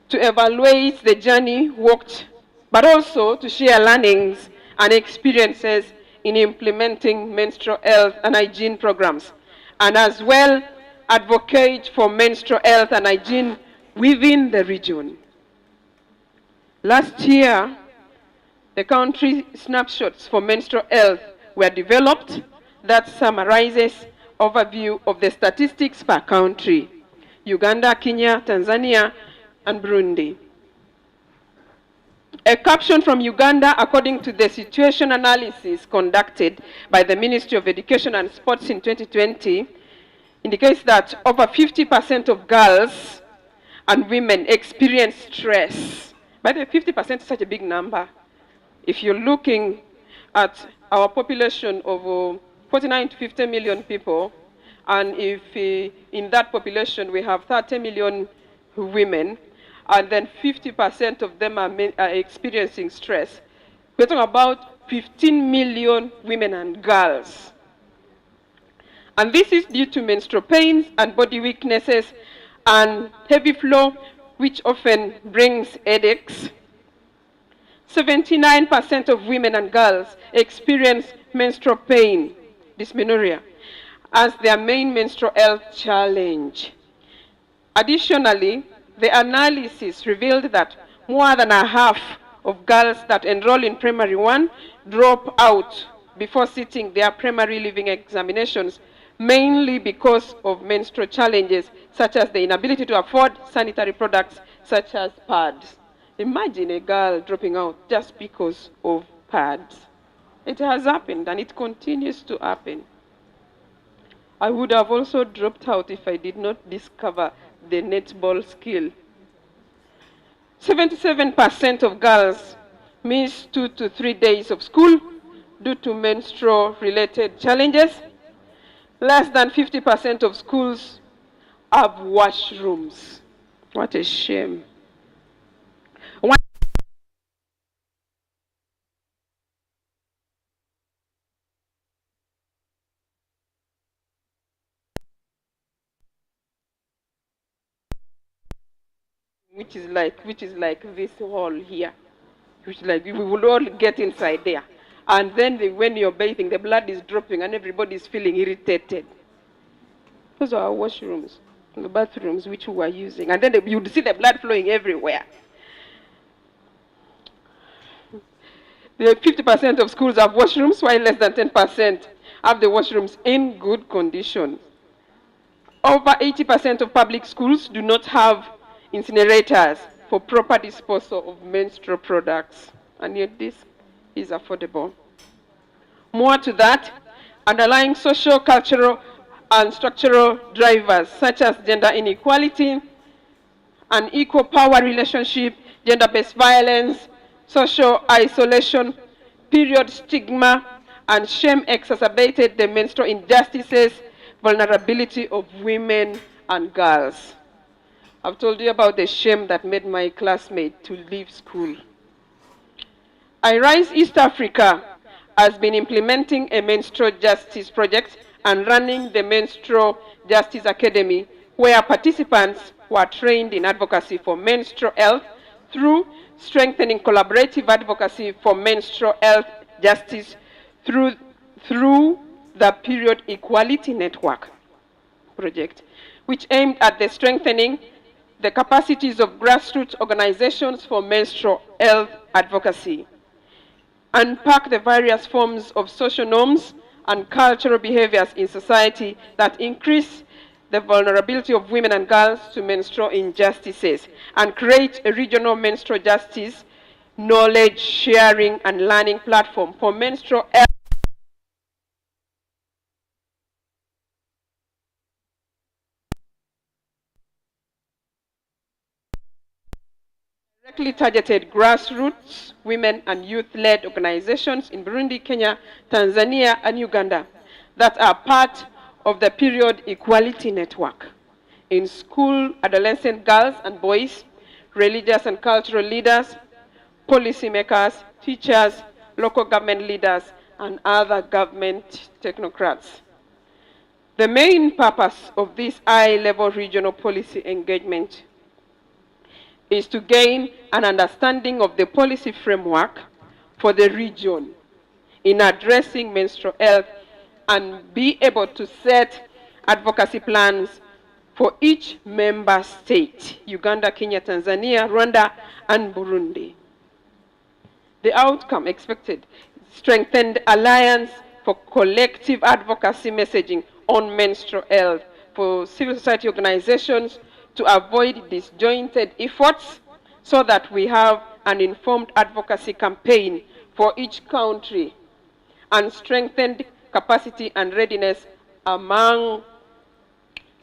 Speaker 8: to evaluate the journey walked, but also to share learnings and experiences in implementing menstrual health and hygiene programs, and as well advocate for menstrual health and hygiene within the region. Last year, the country snapshots for menstrual health were developed that summarizes overview of the statistics per country: Uganda, Kenya, Tanzania, and Burundi. A caption from Uganda, according to the situation analysis conducted by the Ministry of Education and Sports in 2020, indicates that over 50% of girls and women experience stress. By the way, 50% is such a big number. If you're looking at our population of 49 to 50 million people, and if in that population we have 30 million women, and then 50% of them are experiencing stress, we're talking about 15 million women and girls. And this is due to menstrual pains and body weaknesses and heavy flow, which often brings headaches. 79% of women and girls experience menstrual pain, dysmenorrhea, as their main menstrual health challenge. Additionally, the analysis revealed that more than a half of girls that enroll in primary one drop out before sitting their primary living examinations, mainly because of menstrual challenges, such as the inability to afford sanitary products such as pads. Imagine a girl dropping out just because of pads. It has happened and it continues to happen. I would have also dropped out if I did not discover the netball skill. 77% of girls miss 2 to 3 days of school due to menstrual-related challenges. Less than 50% of schools have washrooms. What a shame. Which is like this hall here. which like we will all get inside there. And then when you're bathing, the blood is dropping and everybody's feeling irritated. Those are our washrooms, the bathrooms which we were using. And then you'd see the blood flowing everywhere. The 50% of schools have washrooms, while less than 10% have the washrooms in good condition. Over 80% of public schools do not have incinerators for proper disposal of menstrual products, and yet this is affordable. More to that, underlying social, cultural, and structural drivers such as gender inequality, unequal power relationship, gender-based violence, social isolation, period stigma, and shame exacerbated the menstrual injustices, vulnerability of women and girls. I've told you about the shame that made my classmate to leave school. iRise East Africa has been implementing a menstrual justice project and running the Menstrual Justice Academy, where participants were trained in advocacy for menstrual health through strengthening collaborative advocacy for menstrual health justice through the Period Equality Network project, which aimed at the strengthening the capacities of grassroots organizations for menstrual health advocacy, unpack the various forms of social norms and cultural behaviors in society that increase the vulnerability of women and girls to menstrual injustices, and create a regional menstrual justice knowledge sharing and learning platform for menstrual health directly targeted grassroots, women and youth-led organizations in Burundi, Kenya, Tanzania, and Uganda that are part of the Period Equality Network. In school, adolescent girls and boys, religious and cultural leaders, policymakers, teachers, local government leaders, and other government technocrats. The main purpose of this high-level regional policy engagement is to gain an understanding of the policy framework for the region in addressing menstrual health and be able to set advocacy plans for each member state, Uganda, Kenya, Tanzania, Rwanda, and Burundi. The outcome expected: strengthened alliance for collective advocacy messaging on menstrual health for civil society organizations to avoid disjointed efforts, so that we have an informed advocacy campaign for each country, and strengthened capacity and readiness among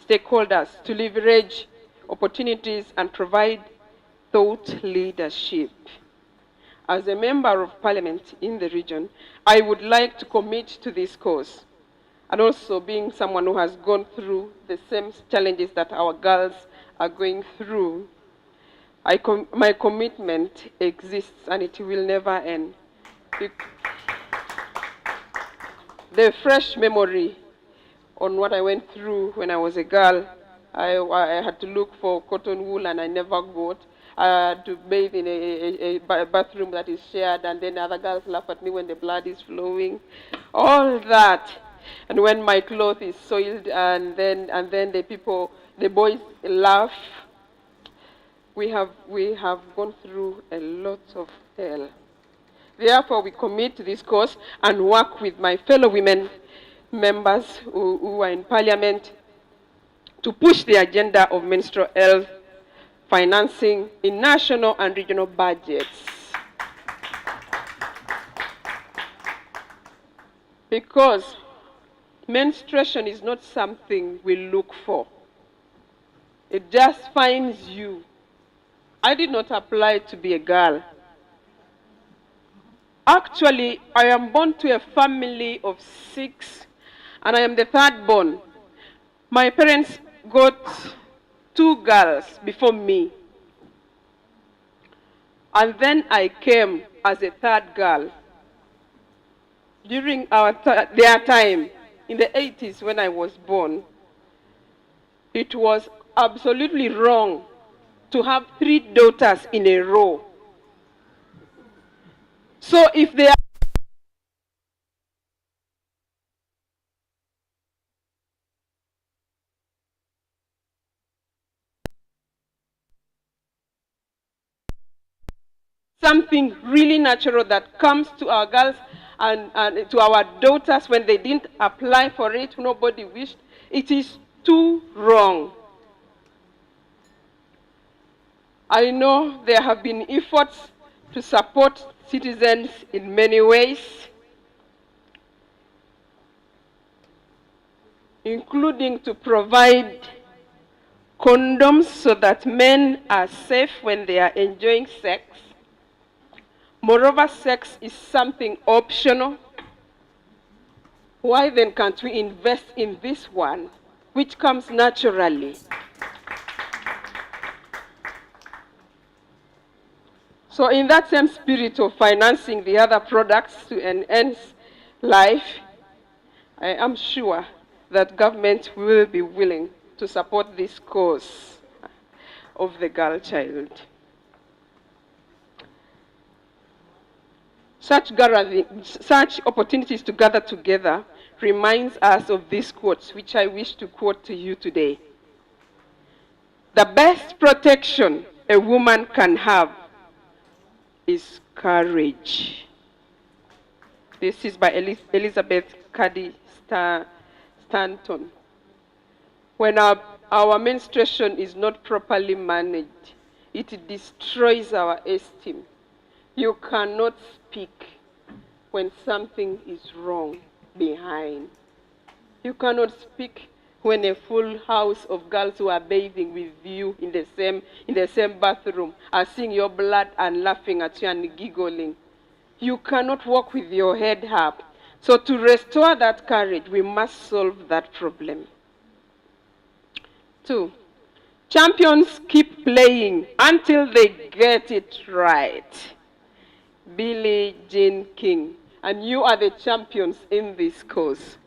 Speaker 8: stakeholders to leverage opportunities and provide thought leadership. As a member of parliament in the region, I would like to commit to this cause, and also being someone who has gone through the same challenges that our girls are going through, my commitment exists and it will never end. The fresh memory on what I went through when I was a girl, I had to look for cotton wool and I never got. I had to bathe in a bathroom that is shared, and then other girls laugh at me when the blood is flowing. All that. And when my cloth is soiled, and then the boys laugh. We have gone through a lot of hell. Therefore, we commit to this cause and work with my fellow women members who are in parliament to push the agenda of menstrual health financing in national and regional budgets. Because menstruation is not something we look for. It just finds you. I did not apply to be a girl. Actually, I am born to a family of 6, and I am the third born. My parents got 2 girls before me. And then I came as a third girl. During their time, in the 80s when I was born, it was absolutely wrong to have 3 daughters in a row. So if they are something really natural that comes to our girls and to our daughters when they didn't apply for it, nobody wished, it is too wrong. I know there have been efforts to support citizens in many ways, including to provide condoms so that men are safe when they are enjoying sex. Moreover, sex is something optional. Why then can't we invest in this one, which comes naturally? So in that same spirit of financing the other products to enhance life, I am sure that government will be willing to support this cause of the girl child. Such opportunities to gather together reminds us of these quotes, which I wish to quote to you today. The best protection a woman can have is courage. This is by Elizabeth Cady Stanton. When our menstruation is not properly managed, it destroys our esteem. You cannot speak when something is wrong behind. You cannot speak when a full house of girls who are bathing with you in the same bathroom are seeing your blood and laughing at you and giggling. You cannot walk with your head up. So to restore that courage, we must solve that problem. 2, champions keep playing until they get it right. Billie Jean King. And you are the champions in this cause.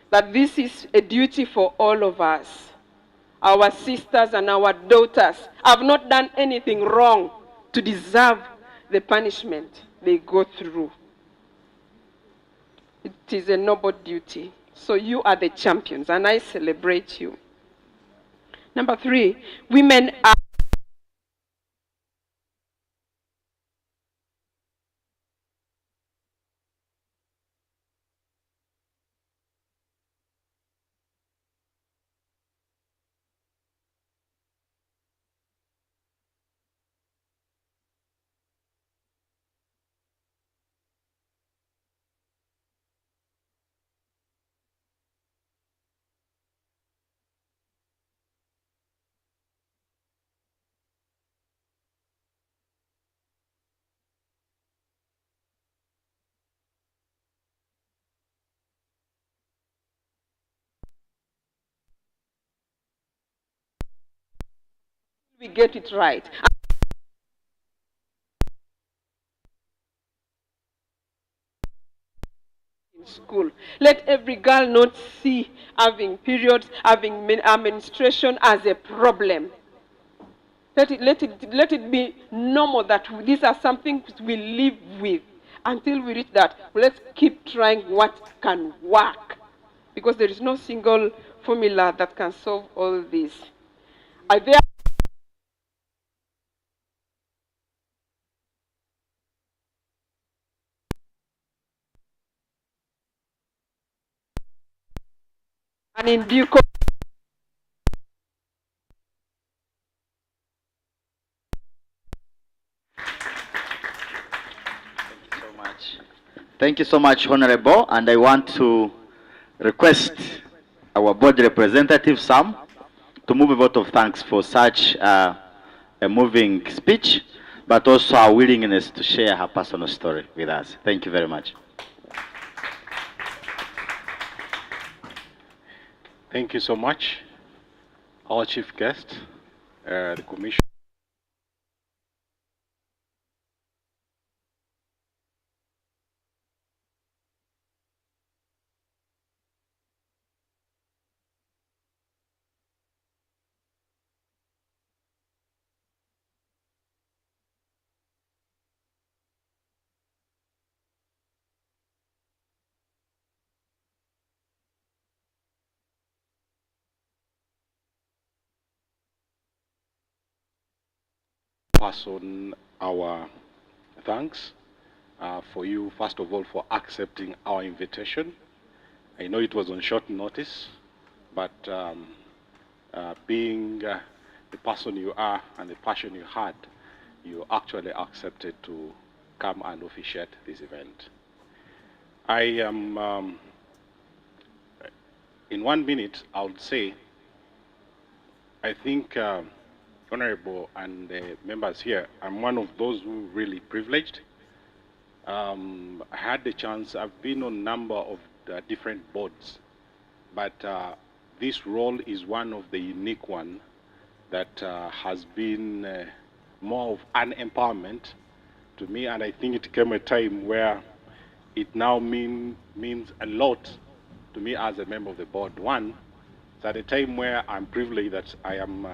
Speaker 8: That this is a duty for all of us. Our sisters and our daughters have not done anything wrong to deserve the punishment they go through. It is a noble duty. So you are the champions, and I celebrate you. Number 3, women are we get it right. In school, let every girl not see having periods, having menstruation as a problem. Let it be normal that these are something we live with. Until we reach that, let's keep trying what can work. Because there is no single formula that can solve all this. Are there and in due course,
Speaker 2: Thank you so much, Honorable. And I want to request our board representative, Sam, to move a vote of thanks for such a moving speech, but also our willingness to share her personal story with us. Thank you very much.
Speaker 6: Thank you so much, our chief guest. the commission. Pass on our thanks for you, first of all, for accepting our invitation. I know it was on short notice, but being the person you are and the passion you had, you actually accepted to come and officiate this event. I am, in 1 minute, I would say, I think, Honorable and the members here, I'm one of those who really privileged. I had the chance, I've been on a number of different boards, but this role is one of the unique one that has been more of an empowerment to me, and I think it came a time where it now means a lot to me as a member of the board. One, it's at a time where I'm privileged that I am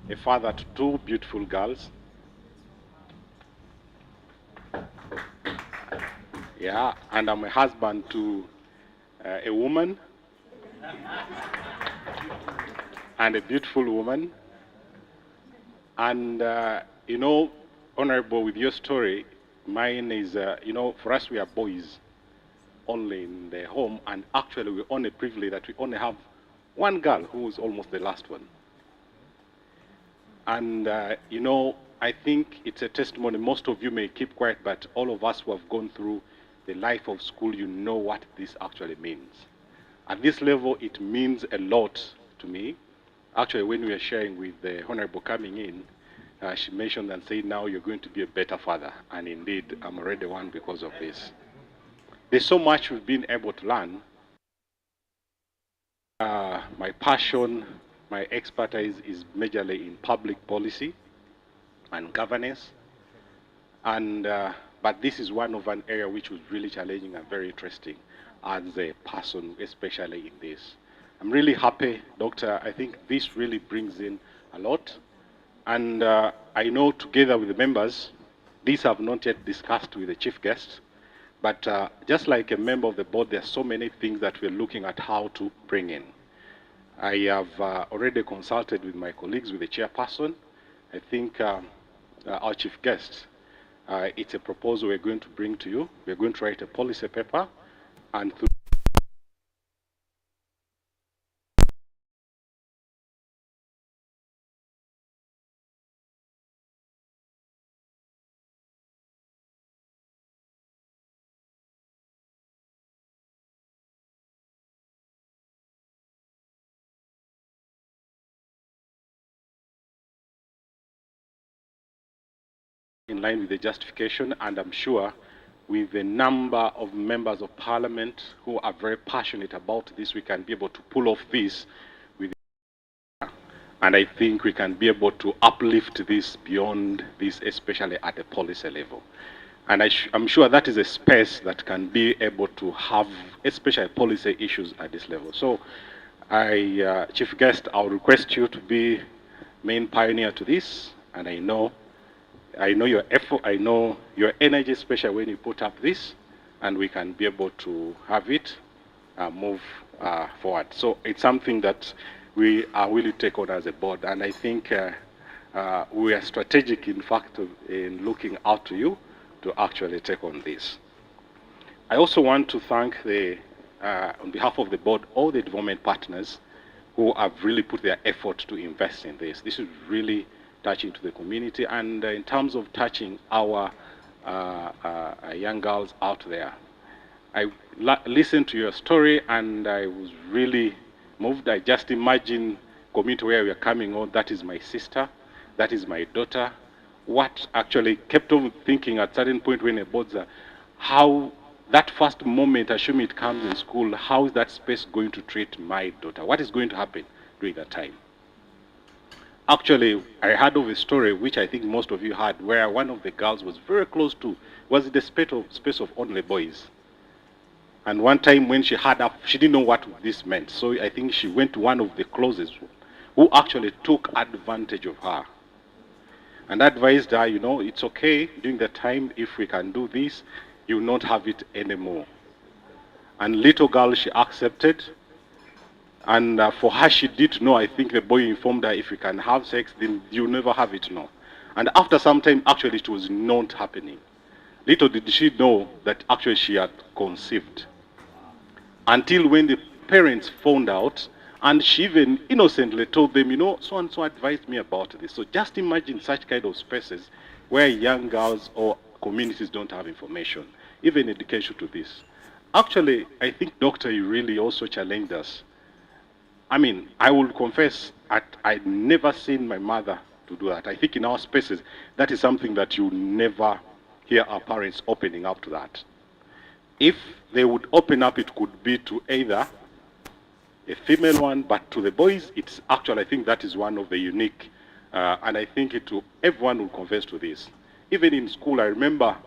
Speaker 6: a father to 2 beautiful girls. Yeah, and I'm a husband to a woman and a beautiful woman. And, you know, Honorable, with your story, mine is, you know, for us, we are boys only in the home, and actually we only privilege that we only have 1 girl who is almost the last one. And, you know, I think it's a testimony. Most of you may keep quiet, but all of us who have gone through the life of school, you know what this actually means. At this level, it means a lot to me. Actually, when we were sharing with the Honorable coming in, she mentioned and said, now you're going to be a better father. And indeed, I'm already one because of this. There's so much we've been able to learn. My passion, my expertise is majorly in public policy and governance. And, but this is one of an area which was really challenging and very interesting as a person, especially in this. I'm really happy, Doctor. I think this really brings in a lot. And I know together with the members, these have not yet discussed with the chief guest, but just like a member of the board, there are so many things that we're looking at how to bring in. I have already consulted with my colleagues, with the chairperson. I think our chief guest, it's a proposal we're going to bring to you. We're going to write a policy paper, and through in line with the justification, and I'm sure with the number of members of parliament who are very passionate about this, we can be able to pull off this with, and I think we can be able to uplift this beyond this, especially at the policy level. And I'm sure that is a space that can be able to have especially policy issues at this level. So Chief Guest, I'll request you to be main pioneer to this, and I know your effort, I know your energy, especially when you put up this, and we can be able to have it move forward. So it's something that we are willing to take on as a board, and I think we are strategic, in fact, in looking out to you to actually take on this. I also want to thank on behalf of the board, all the development partners who have really put their effort to invest in this. This is really touching to the community, and in terms of touching our young girls out there. I listened to your story and I was really moved. I just imagine community where we are coming on, that is my sister, that is my daughter. What actually kept on thinking at certain point when a board's how that first moment, assuming it comes in school, how is that space going to treat my daughter? What is going to happen during that time? Actually, I heard of a story which I think most of you heard, where one of the girls was very close to, was in the space of only boys. And one time when she had up, she didn't know what this meant. So I think she went to one of the closest who actually took advantage of her and advised her, you know, it's okay during the time, if we can do this, you will not have it anymore. And little girl, she accepted. And for her, she did know, I think the boy informed her, if you can have sex, then you'll never have it, no. And after some time, actually, it was not happening. Little did she know that actually she had conceived. Until when the parents found out, and she even innocently told them, you know, so and so advised me about this. So just imagine such kind of spaces where young girls or communities don't have information, even education to this. Actually, I think, Doctor, you really also challenged us. I mean, I will confess, I'd never seen my mother to do that. I think in our spaces, that is something that you never hear our parents opening up to that. If they would open up, it could be to either a female one, but to the boys, it's actually, I think that is one of the unique, and I think everyone will confess to this. Even in school, I remember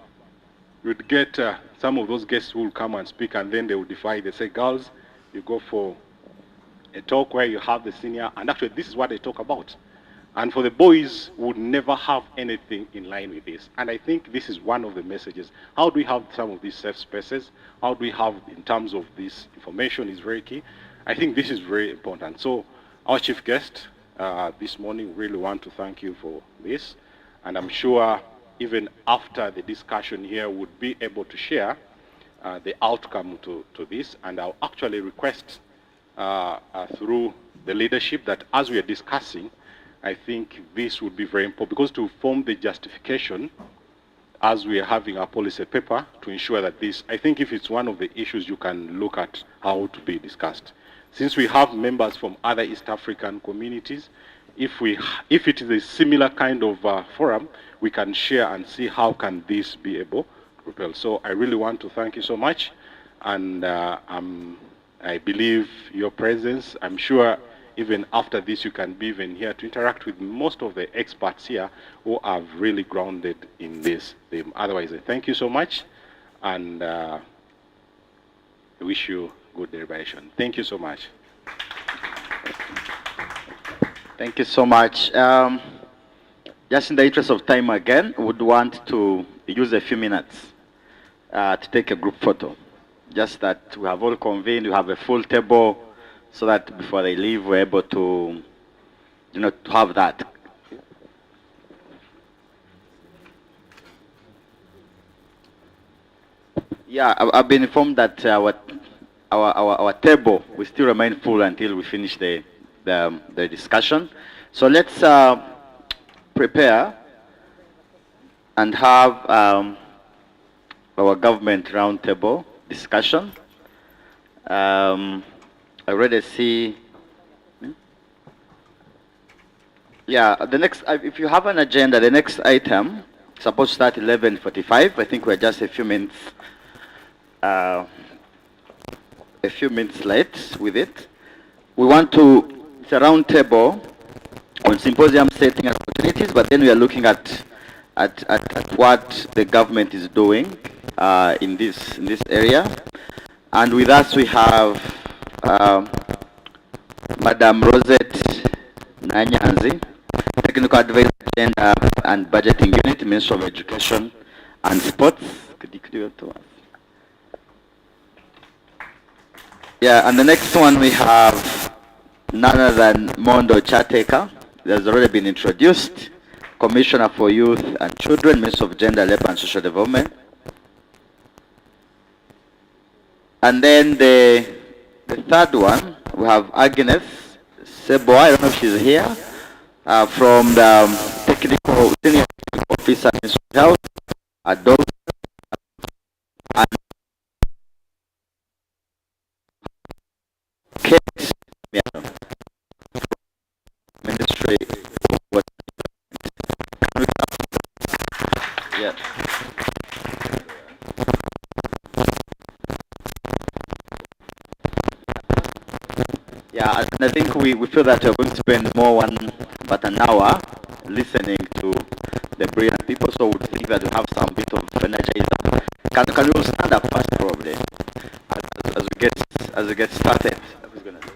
Speaker 6: you'd get some of those guests who will come and speak, and then they will divide. They say, girls, you go for a talk where you have the senior, and actually this is what they talk about. And for the boys, would never have anything in line with this. And I think this is one of the messages. How do we have some of these safe spaces? How do we have, in terms of this information, is very key. I think this is very important. So our chief guest this morning, really want to thank you for this. And I'm sure even after the discussion here, would be able to share the outcome to this. And I'll actually request through the leadership that as we are discussing, I think this would be very important, because to form the justification as we are having our policy paper to ensure that this, I think if it's one of the issues you can look at how to be discussed. Since we have members from other East African communities, if it is a similar kind of forum, we can share and see how can this be able to propel. So I really want to thank you so much, and I believe your presence. I'm sure even after this you can be even here to interact with most of the experts here who are really grounded in this theme. Otherwise, I thank you so much, and I wish you good deliberation. Thank you so much.
Speaker 2: Thank you so much. Just in the interest of time again, would want to use a few minutes to take a group photo. Just that we have all convened, we have a full table, so that before they leave, we're able to, to have that. Yeah, I've been informed that our table will still remain full until we finish the discussion. So let's prepare and have our government roundtable discussion. I already see. Yeah, the next, if you have an agenda, the next item is supposed to start 11:45. I think we're just a few minutes late with it. We want to, it's a round table on symposium setting and opportunities, but then we are looking at what the government is doing in this area. And with us we have Madam Rosette Nanyanzi, Technical Advisor, Agenda and Budgeting Unit, Ministry of Education and Sports. Could you do it to us? Yeah, and the next one we have none other than Mondo Chateka. It has already been introduced. Commissioner for Youth and Children, Minister of Gender, Labor and Social Development. And then the third one, we have Agnes Sebo, I don't know if she's here, from the Technical Senior Officer, Ministry of Health, Adult, and Kate, Ministry of Water. Yeah. Yeah, and I think we feel that we're going to spend more about an hour listening to the brilliant people, so we think that we have some bit of energy. Can we all stand up first, probably, as we get started? Who's gonna do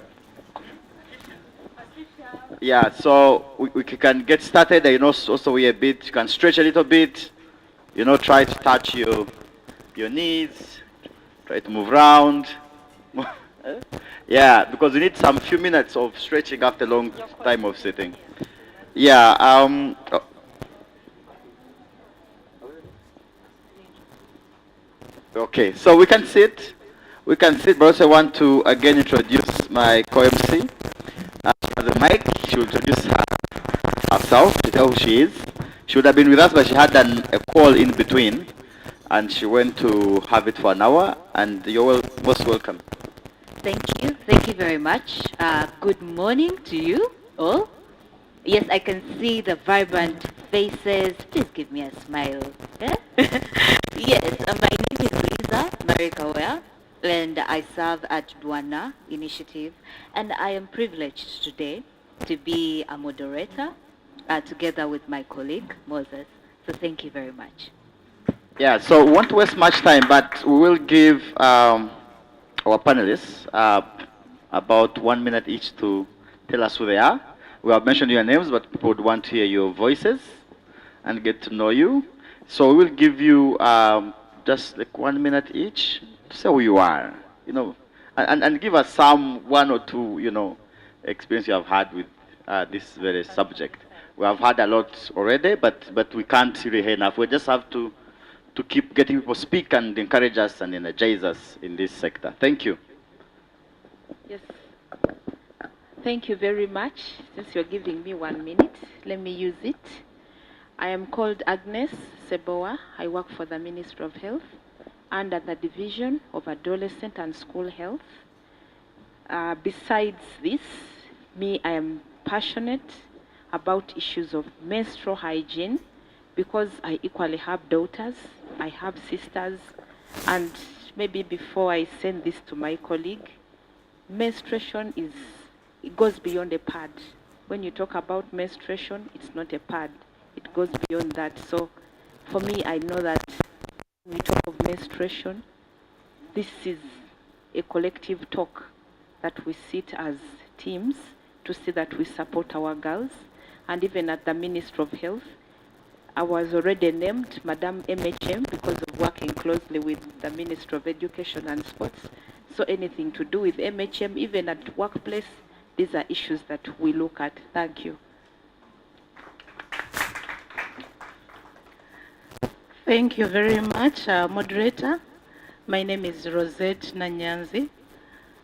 Speaker 2: that? Yeah, so we can get started. You know, also we a bit. You can stretch a little bit. You know, try to touch your knees. Try to move around. Yeah, because we need some few minutes of stretching after a long time of sitting. Yeah. Okay, so we can sit. We can sit, but also I want to again introduce my co-MC. The mic, she will introduce herself, to tell who she is. She would have been with us, but she had a call in between, and she went to have it for an hour, and you're most welcome.
Speaker 9: Thank you very much. Good morning to you all. Yes, I can see the vibrant faces. Please give me a smile. Eh? Yes, my name is Lisa Marikawea, and I serve at Dwana Initiative, and I am privileged today to be a moderator together with my colleague Moses. So thank you very much.
Speaker 2: Yeah, so we won't waste much time, but we will give our panelists about 1 minute each to tell us who they are. We have mentioned your names, but people would want to hear your voices and get to know you. So we will give you just like 1 minute each to say who you are, you know, and give us some one or two, you know, experience you have had with this very subject. We have had a lot already, but we can't really hear enough. We just have to keep getting people speak and encourage us and energize us in this sector. Thank you.
Speaker 7: Yes. Thank you very much. Since you're giving me 1 minute, let me use it. I am called Agnes Seboa. I work for the Ministry of Health under the Division of Adolescent and School Health. Besides this, I am passionate about issues of menstrual hygiene because I equally have daughters, I have sisters, and maybe before I send this to my colleague, menstruation it goes beyond a pad. When you talk about menstruation, it's not a pad. It goes beyond that. So for me, I know that when we talk of menstruation, this is a collective talk that we sit as teams to see that we support our girls. And even at the Ministry of Health, I was already named Madam MHM because of working closely with the Ministry of Education and Sports. So anything to do with MHM, even at workplace, these are issues that we look at. Thank you.
Speaker 3: Thank you very much, moderator. My name is Rosette Nanyanzi.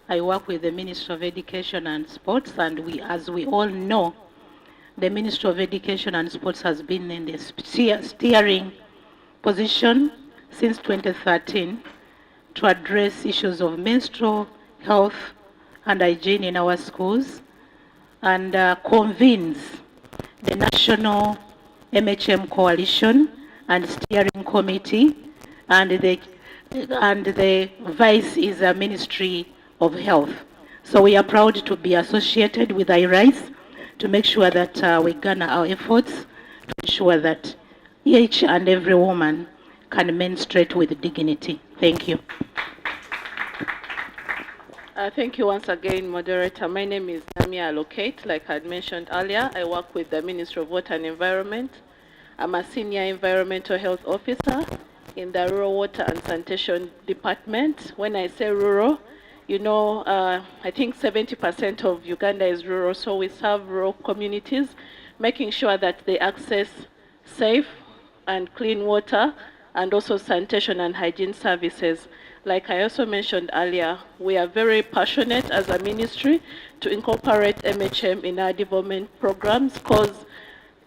Speaker 3: I work with the Ministry of Education and Sports, and as we all know, the Ministry of Education and Sports has been in the steering position since 2013 to address issues of menstrual health and hygiene in our schools, and convenes the National MHM Coalition and Steering Committee, and the vice is a Ministry of Health. So we are proud to be associated with IRISE to make sure that we garner our efforts to ensure that each and every woman can menstruate with dignity. Thank you.
Speaker 7: Thank you once again, moderator. My name is Namia Allocate. Like I had mentioned earlier, I work with the Ministry of Water and Environment. I'm a senior environmental health officer in the Rural Water and Sanitation Department. When I say rural, you know, I think 70% of Uganda is rural, so we serve rural communities, making sure that they access safe and clean water and also sanitation and hygiene services. Like I also mentioned earlier, we are very passionate as a ministry to incorporate MHM in our development programs because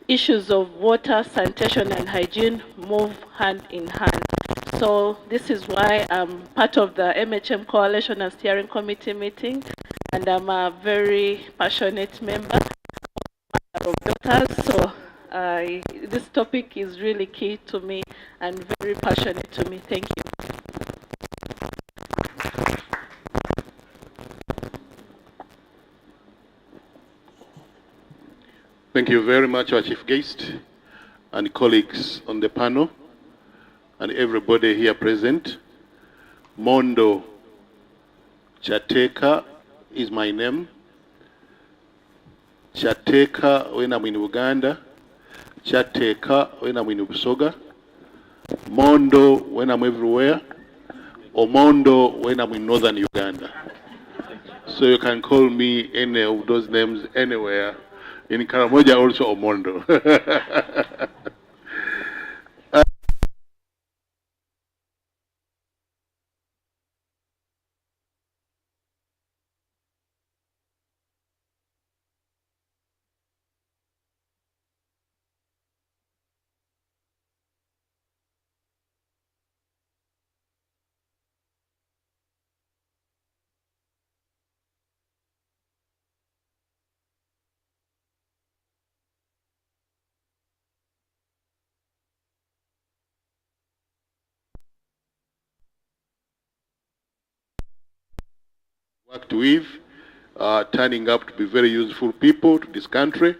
Speaker 7: issues of water, sanitation, and hygiene move hand in hand. So this is why I'm part of the MHM Coalition and Steering Committee meeting, and I'm a very passionate member of daughters. So this topic is really key to me and very passionate to me. Thank you.
Speaker 10: Thank you very much, our chief guest and colleagues on the panel and everybody here present. Mondo Chateka is my name. Chateka when I'm in Uganda. Chateka when I'm in Busoga. Mondo when I'm everywhere. Or Mondo when I'm in northern Uganda. So you can call me any of those names anywhere. In Karamoja also Omondo. Worked with, turning up to be very useful people to this country.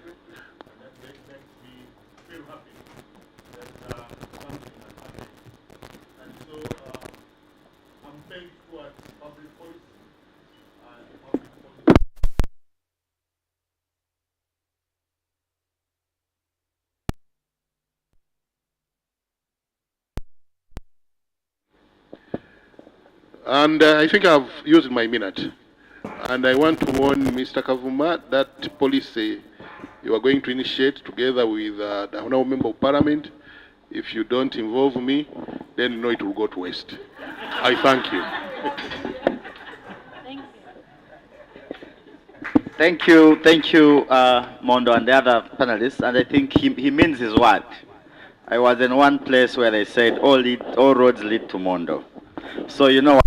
Speaker 10: And I think I've used my minute. And I want to warn Mr. Kavuma that policy you are going to initiate together with the Honorable Member of Parliament, if you don't involve me, then you know it will go to waste. I thank you.
Speaker 2: Thank you, Mondo and the other panelists. And I think he means his word. I was in one place where they said all roads lead to Mondo. So you know.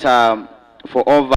Speaker 2: That for over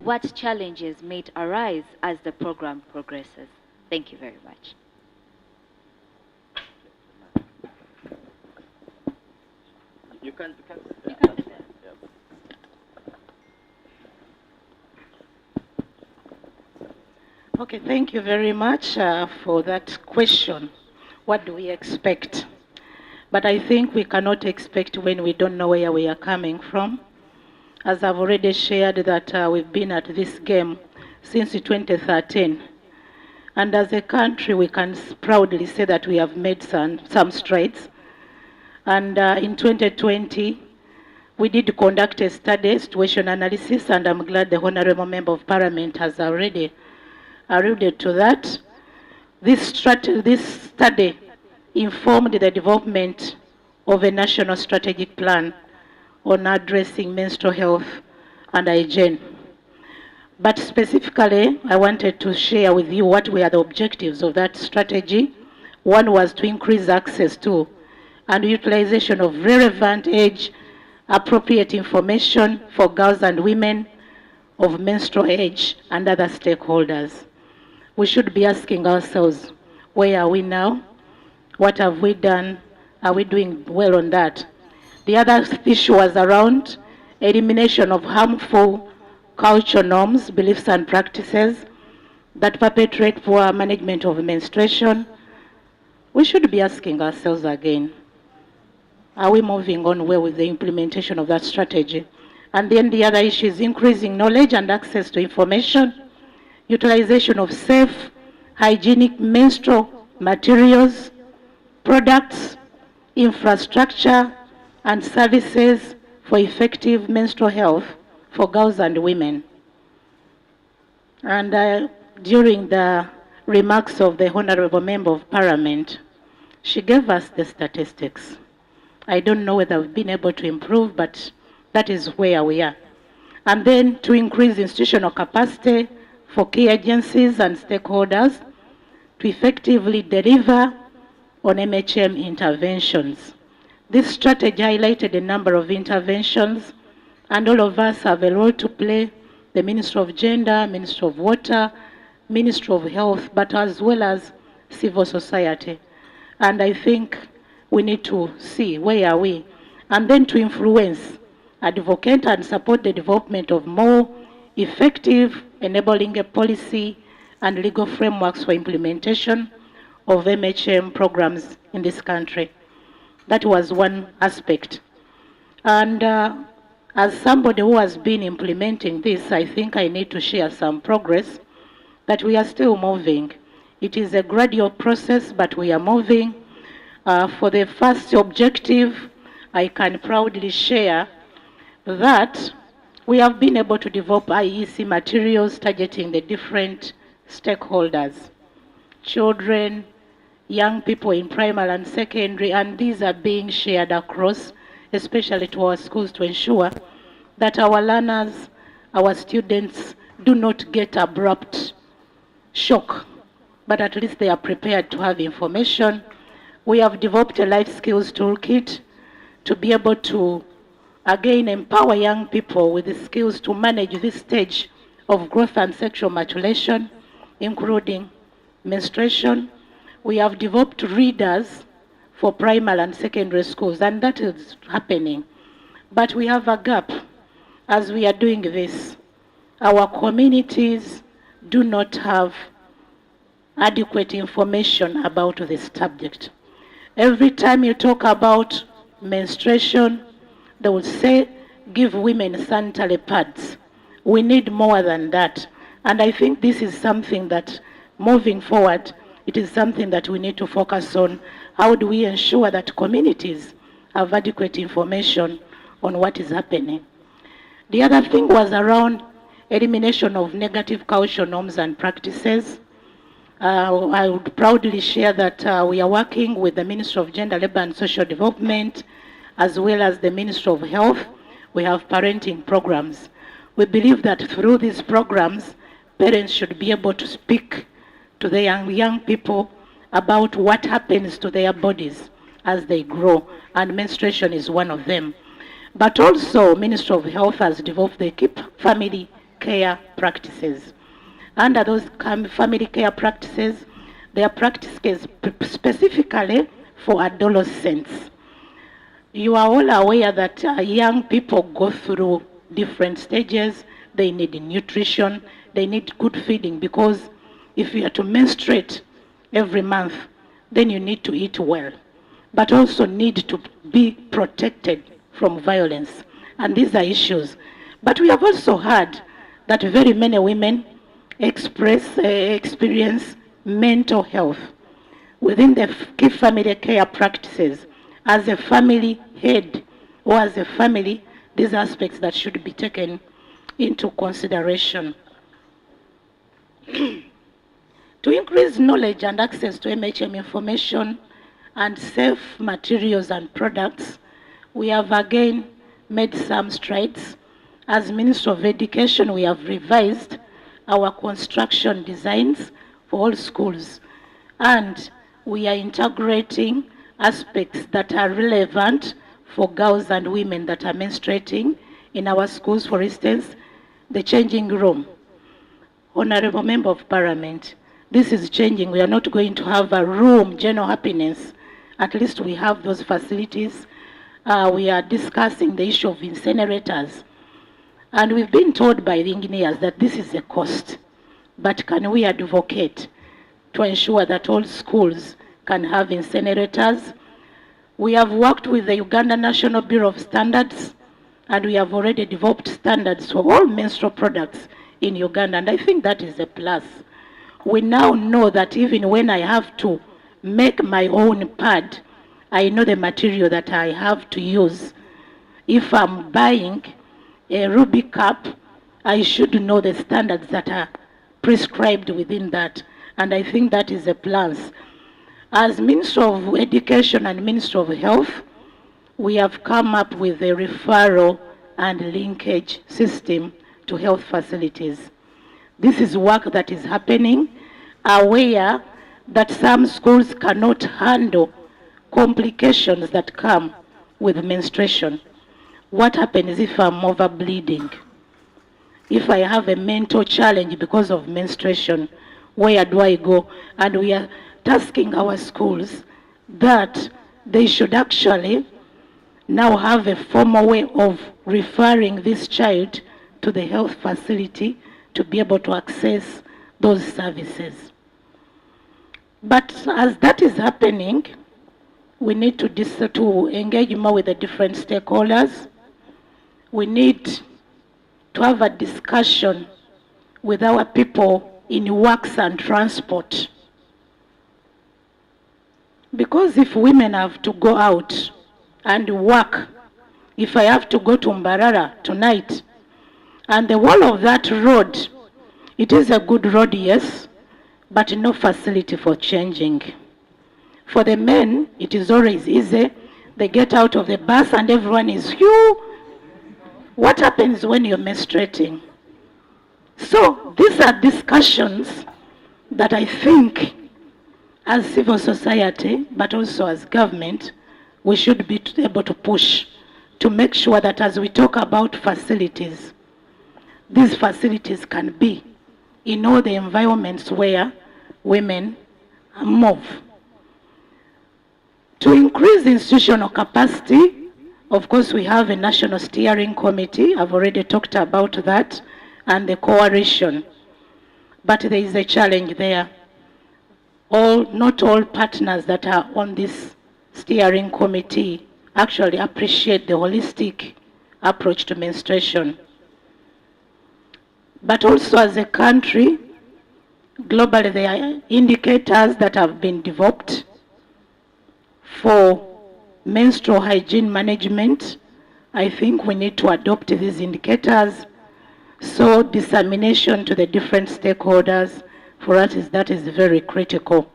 Speaker 9: What challenges may arise as the program progresses? Thank you very much.
Speaker 2: you can
Speaker 11: Okay, thank you very much for that question. What do we expect? But I think we cannot expect when we don't know where we are coming from. As I've already shared that we've been at this game since 2013. And as a country, we can proudly say that we have made some strides. And in 2020, we did conduct a study, situation analysis, and I'm glad the Honorable Member of Parliament has already alluded to that. This study informed the development of a national strategic plan on addressing menstrual health and hygiene. But specifically, I wanted to share with you what were the objectives of that strategy. One was to increase access to and utilization of relevant age-appropriate information for girls and women of menstrual age and other stakeholders. We should be asking ourselves, where are we now? What have we done? Are we doing well on that? The other issue was around elimination of harmful cultural norms, beliefs, and practices that perpetuate poor management of menstruation. We should be asking ourselves again, are we moving on well with the implementation of that strategy? And then the other issue is increasing knowledge and access to information, utilization of safe, hygienic menstrual materials, products, infrastructure, and services for effective menstrual health for girls and women. And during the remarks of the Honorable Member of Parliament, she gave us the statistics. I don't know whether we've been able to improve, but that is where we are. And then to increase institutional capacity for key agencies and stakeholders to effectively deliver on MHM interventions. This strategy highlighted a number of interventions, and all of us have a role to play: the Ministry of Gender, Ministry of Water, Ministry of Health, but as well as civil society. And I think we need to see where are we, and then to influence, advocate, and support the development of more effective enabling a policy and legal frameworks for implementation of MHM programs in this country. That was one aspect. And as somebody who has been implementing this, I think I need to share some progress that we are still moving. It is a gradual process, but we are moving. For the first objective, I can proudly share that we have been able to develop IEC materials targeting the different stakeholders: children, young people in primary and secondary, and these are being shared across, especially to our schools, to ensure that our learners, our students do not get abrupt shock, but at least they are prepared to have information. We have developed a life skills toolkit to be able to, again, empower young people with the skills to manage this stage of growth and sexual maturation, including menstruation. We have developed readers for primary and secondary schools, and that is happening. But we have a gap as we are doing this. Our communities do not have adequate information about this subject. Every time you talk about menstruation, they will say, give women sanitary pads. We need more than that. And I think this is something that, moving forward, it is something that we need to focus on. How do we ensure that communities have adequate information on what is happening? The other thing was around elimination of negative cultural norms and practices. I would proudly share that we are working with the Ministry of Gender, Labour and Social Development, as well as the Ministry of Health. We have parenting programs. We believe that through these programs, parents should be able to speak to the young people about what happens to their bodies as they grow, and menstruation is one of them. But also, Ministry of Health has developed the KEEP family care practices. Under those family care practices, there are practices specifically for adolescents. You are all aware that young people go through different stages. They need nutrition, they need good feeding, because if you are to menstruate every month, then you need to eat well, but also need to be protected from violence. And these are issues. But we have also heard that very many women experience mental health within the key family care practices. As a family head or as a family, these aspects that should be taken into consideration. To increase knowledge and access to MHM information and safe materials and products, we have again made some strides. As Minister of Education, we have revised our construction designs for all schools, and we are integrating aspects that are relevant for girls and women that are menstruating in our schools. For instance, the changing room. Honorable Member of Parliament, this is changing. We are not going to have a room, general happiness. At least we have those facilities. We are discussing the issue of incinerators. And we've been told by the engineers that this is a cost. But can we advocate to ensure that all schools can have incinerators? We have worked with the Uganda National Bureau of Standards, and we have already developed standards for all menstrual products in Uganda, and I think that is a plus. We now know that even when I have to make my own pad, I know the material that I have to use. If I'm buying a ruby cup, I should know the standards that are prescribed within that. And I think that is the plans. As Minister of Education and Minister of Health, we have come up with a referral and linkage system to health facilities. This is work that is happening, aware that some schools cannot handle complications that come with menstruation. What happens if I'm over bleeding? If I have a mental challenge because of menstruation, where do I go? And we are tasking our schools that they should actually now have a formal way of referring this child to the health facility to be able to access those services. But as that is happening, we need to engage more with the different stakeholders. We need to have a discussion with our people in works and transport. Because if women have to go out and work, if I have to go to Mbarara tonight, and the whole of that road, it is a good road, yes, but no facility for changing. For the men, it is always easy. They get out of the bus and everyone is, you. What happens when you're menstruating? So these are discussions that I think as civil society, but also as government, we should be able to push to make sure that as we talk about facilities, these facilities can be in all the environments where women move. To increase institutional capacity, of course, we have a national steering committee. I've already talked about that, and the coalition. But there is a challenge there. Not all partners that are on this steering committee actually appreciate the holistic approach to menstruation. But also as a country, globally there are indicators that have been developed for menstrual hygiene management. I think we need to adopt these indicators. So dissemination to the different stakeholders, for us, that is very critical.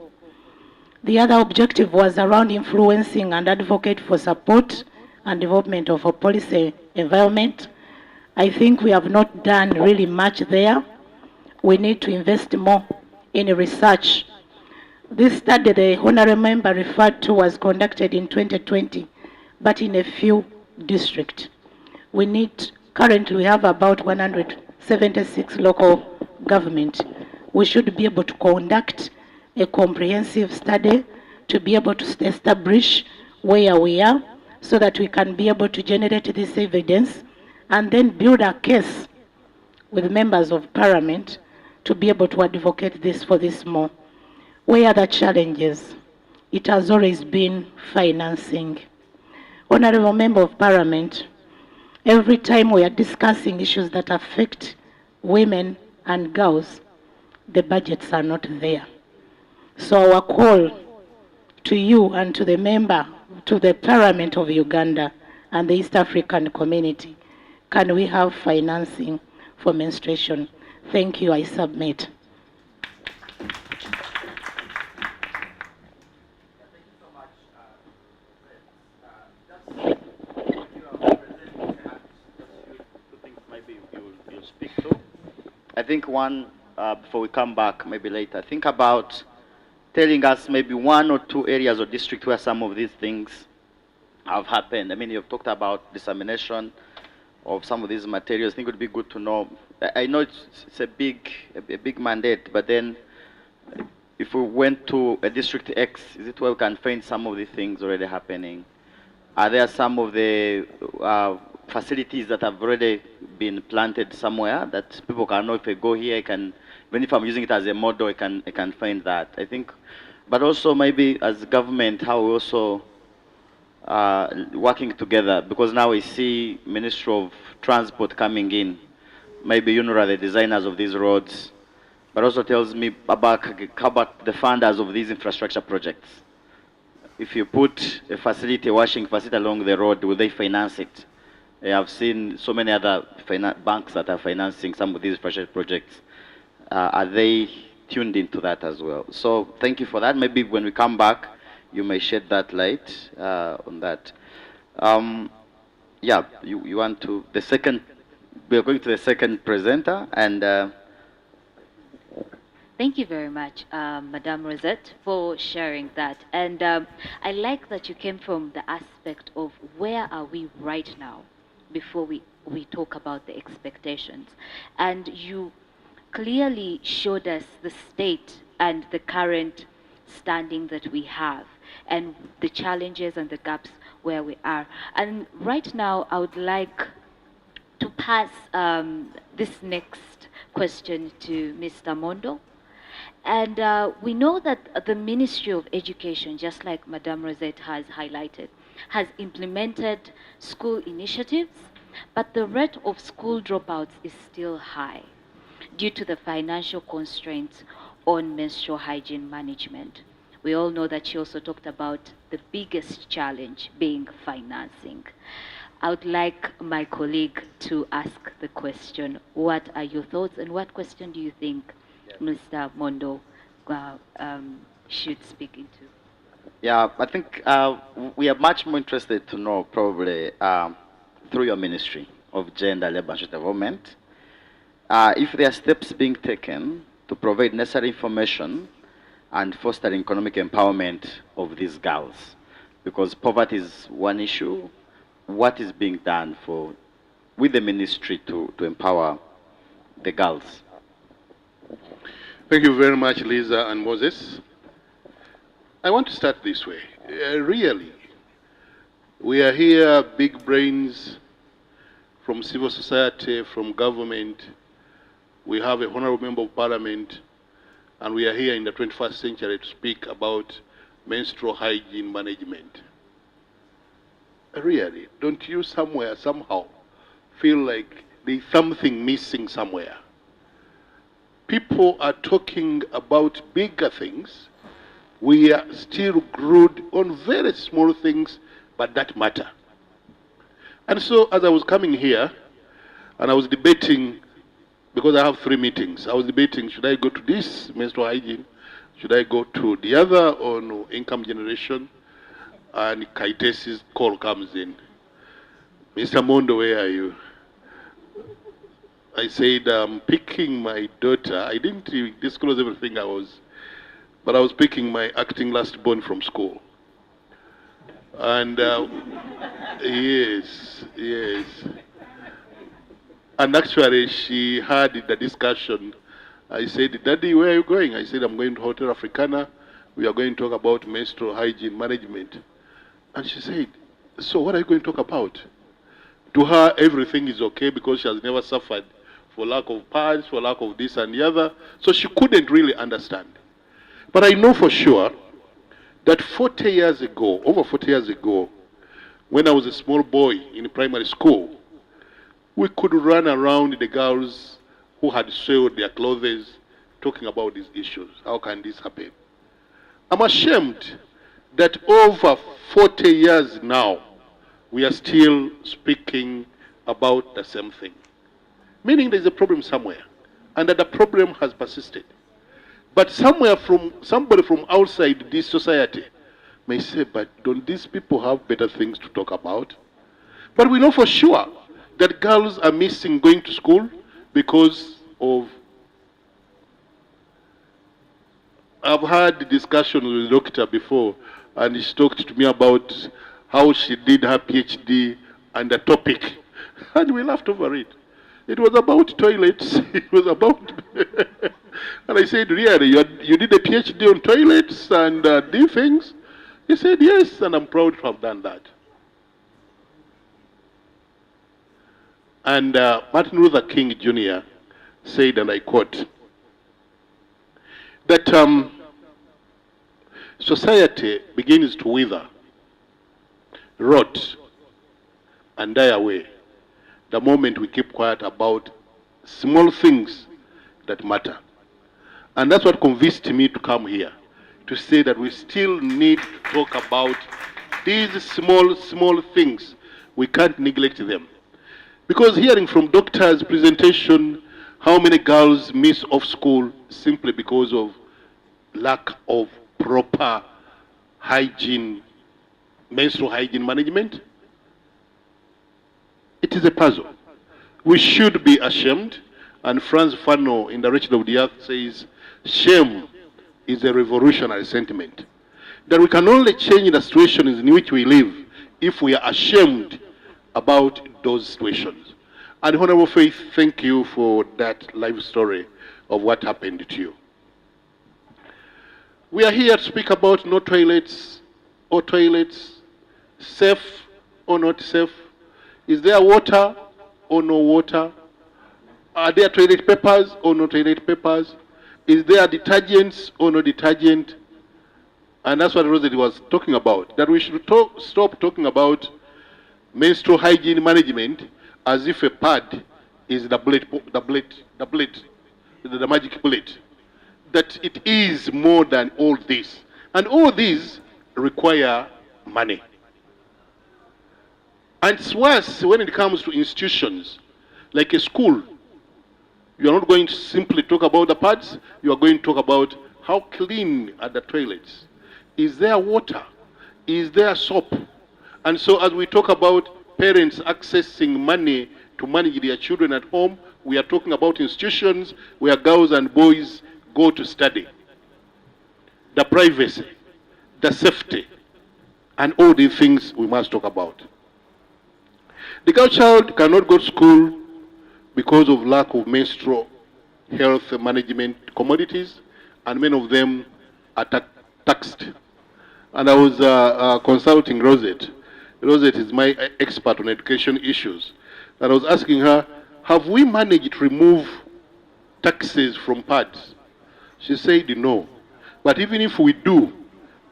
Speaker 11: The other objective was around influencing and advocate for support and development of a policy environment. I think we have not done really much there. We need to invest more in research. This study the honorable member referred to was conducted in 2020, but in a few districts. Currently we have about 176 local government. We should be able to conduct a comprehensive study to be able to establish where we are so that we can be able to generate this evidence and then build a case with members of parliament to be able to advocate this for this more. Where are the challenges? It has always been financing. Honorable Member of Parliament, every time we are discussing issues that affect women and girls, the budgets are not there. So our call to you and to the member, to the Parliament of Uganda and the East African community, can we have financing for menstruation? Thank you, I submit.
Speaker 2: I think one, before we come back, maybe later, think about telling us maybe one or two areas or districts where some of these things have happened. I mean, you've talked about dissemination of some of these materials. I think it would be good to know. I know it's a big mandate, but then if we went to a district X, is it where we can find some of these things already happening? Are there some of the facilities that have already been planted somewhere that people can know if I go here, I can, even if I'm using it as a model, I can find that. I think, but also maybe as government, how we also working together, because now we see Ministry of Transport coming in, maybe you know the designers of these roads, but also tells me about the funders of these infrastructure projects. if you put a facility, a washing facility along the road, will they finance it? I've seen so many other banks that are financing some of these projects. Are they tuned into that as well? So thank you for that. Maybe when we come back, you may shed that light on that. Yeah, you want to, the second, we're going to the second presenter, and
Speaker 9: Thank you very much, Madame Rosette, for sharing that. And I like that you came from the aspect of where are we right now before we talk about the expectations. And you clearly showed us the state and the current standing that we have and the challenges and the gaps where we are. And right now, I would like to pass this next question to Mr. Mondo. And we know that the Ministry of Education, just like Madame Rosette has highlighted, has implemented school initiatives, but the rate of school dropouts is still high due to the financial constraints on menstrual hygiene management. We all know that she also talked about the biggest challenge being financing. I would like my colleague to ask the question, what are your thoughts and what question do you think Mr. Mondo should speak into?
Speaker 2: yeah, I think we are much more interested to know probably through your Ministry of Gender, Labor and Social Development, if there are steps being taken to provide necessary information and foster economic empowerment of these girls. Because poverty is one issue. What is being done with the ministry to empower the girls?
Speaker 10: Thank you very much, Lisa and Moses. I want to start this way. Really, we are here, big brains from civil society, from government. We have a honorable member of parliament, and we are here in the 21st century to speak about menstrual hygiene management. Really, don't you somewhere, somehow, feel like there's something missing somewhere? People are talking about bigger things. We are still glued on very small things, but that matter. And so as I was coming here, and I was debating, because I have 3 meetings, I was debating, should I go to this, menstrual hygiene? Should I go to the other, or no, income generation? And Kaitesi's call comes in. Mr. Mondo, where are you? I said, I'm picking my daughter. I didn't disclose everything but I was picking my acting last born from school. And yes. And actually, she had the discussion. I said, Daddy, where are you going? I said, I'm going to Hotel Africana. We are going to talk about menstrual hygiene management. And she said, so what are you going to talk about? To her, everything is okay because she has never suffered for lack of pads, for lack of this and the other. So she couldn't really understand. But I know for sure that 40 years ago, over 40 years ago, when I was a small boy in primary school, we could run around the girls who had soiled their clothes talking about these issues. How can this happen? I'm ashamed that over 40 years now, we are still speaking about the same thing. Meaning there's a problem somewhere, and that the problem has persisted. But somebody from outside this society may say, but don't these people have better things to talk about? But we know for sure that girls are missing going to school because of... I've had the discussion with the doctor before, and she talked to me about how she did her PhD and the topic, and we laughed over it. It was about toilets. It was about... And I said, really, you did a PhD on toilets and these things? He said, yes, and I'm proud to have done that. And Martin Luther King Jr. said, and I quote, that society begins to wither, rot, and die away the moment we keep quiet about small things that matter. And that's what convinced me to come here. to say that we still need to talk about these small things. We can't neglect them. Because hearing from doctors' presentation how many girls miss off school simply because of lack of proper hygiene, menstrual hygiene management, it is a puzzle. We should be ashamed, and Franz Fanon in Direction of the Earth says, shame is a revolutionary sentiment. That we can only change the situations in which we live if we are ashamed about those situations. And Honorable Faith, thank you for that life story of what happened to you. We are here to speak about no toilets or toilets, safe or not safe. Is there water or no water? Are there toilet papers or no toilet papers? Is there detergents or no detergent? And that's what Rosalie was talking about, that we should stop talking about menstrual hygiene management as if a pad is the magic bullet. That it is more than all this. And all these require money. And it's worse when it comes to institutions, like a school. You are not going to simply talk about the pads, you are going to talk about how clean are the toilets. Is there water? Is there soap? And so as we talk about parents accessing money to manage their children at home, we are talking about institutions where girls and boys go to study. The privacy, the safety, and all these things we must talk about. The girl child cannot go to school because of lack of menstrual health management commodities, and many of them are taxed. And I was consulting Rosette. Rosette is my expert on education issues. And I was asking her, have we managed to remove taxes from pads? She said no. But even if we do,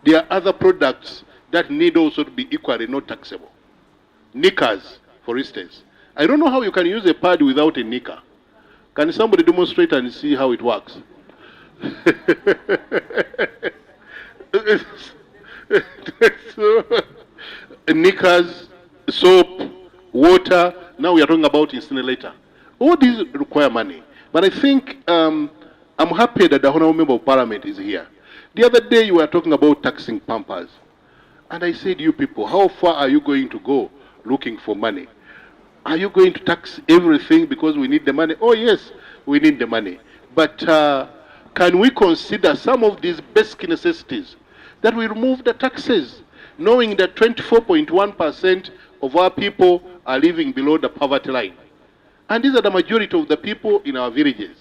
Speaker 10: there are other products that need also to be equally not taxable. Knickers, for instance. I don't know how you can use a pad without a knicker. Can somebody demonstrate and see how it works? So, knickers, soap, water, now we are talking about incinerator. All these require money. But I think I'm happy that the Honorable Member of Parliament is here. The other day you were talking about taxing Pampers. And I said, you people, how far are you going to go looking for money? Are you going to tax everything because we need the money? Oh yes, we need the money. But can we consider some of these basic necessities that we remove the taxes, knowing that 24.1% of our people are living below the poverty line? And these are the majority of the people in our villages.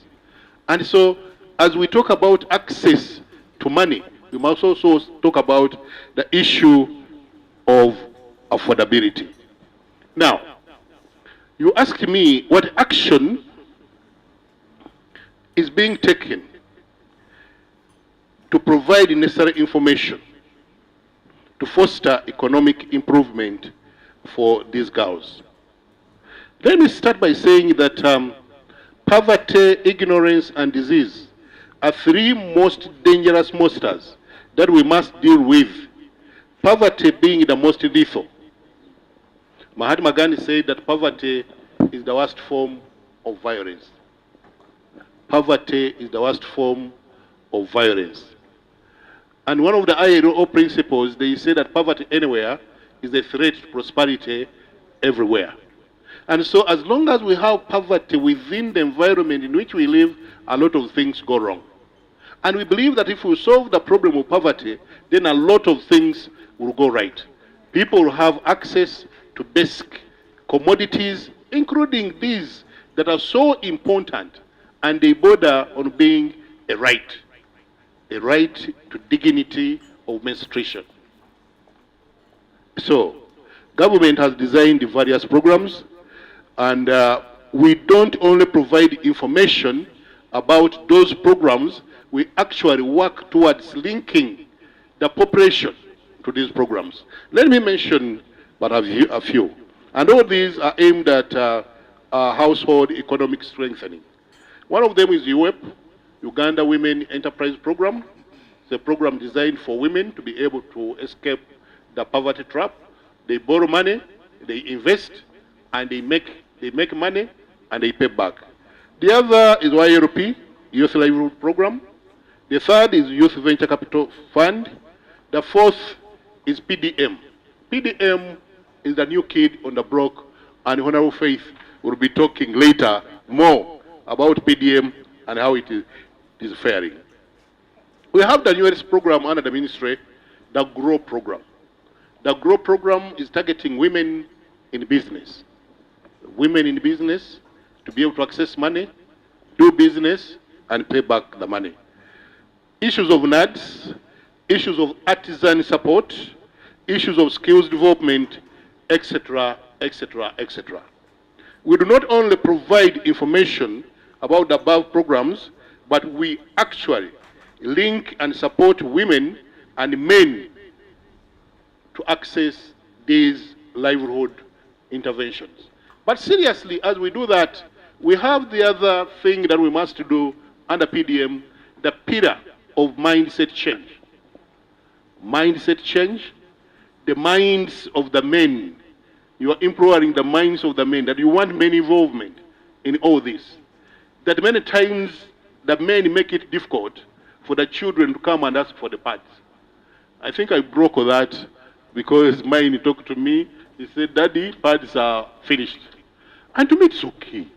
Speaker 10: And so, as we talk about access to money, we must also talk about the issue of affordability. Now, you asked me what action is being taken to provide the necessary information to foster economic improvement for these girls. Let me start by saying that poverty, ignorance, and disease are three most dangerous monsters that we must deal with, poverty being the most lethal. Mahatma Gandhi said that poverty is the worst form of violence. Poverty is the worst form of violence. And one of the ILO principles, they say that poverty anywhere is a threat to prosperity everywhere. And so as long as we have poverty within the environment in which we live, a lot of things go wrong. And we believe that if we solve the problem of poverty, then a lot of things will go right. People will have access to basic commodities, including these that are so important, and they border on being a right to dignity of menstruation. So, government has designed the various programs, and we don't only provide information about those programs, we actually work towards linking the population to these programs. Let me mention but a few. And all these are aimed at household economic strengthening. One of them is UWEP, Uganda Women Enterprise Program. It's a program designed for women to be able to escape the poverty trap. They borrow money, they invest, and they make money, and they pay back. The other is YLP, Youth Livelihood Program. The third is Youth Venture Capital Fund. The fourth is PDM. PDM is the new kid on the block, and Honorable Faith will be talking later more about PDM and how it is faring. We have the newest program under the ministry, the GROW program. The GROW program is targeting women in business. Women in business to be able to access money, do business, and pay back the money. Issues of NADS, issues of artisan support, issues of skills development, etc., etc., etc. We do not only provide information about the above programs, but we actually link and support women and men to access these livelihood interventions. But seriously, as we do that, we have the other thing that we must do under PDM, the pillar of mindset change. Mindset change, the minds of the men. You are empowering the minds of the men, that you want men involvement in all this. That many times the men make it difficult for the children to come and ask for the pads. I think I broke that because mine talked to me. He said, Daddy, pads are finished. And to me, it's okay.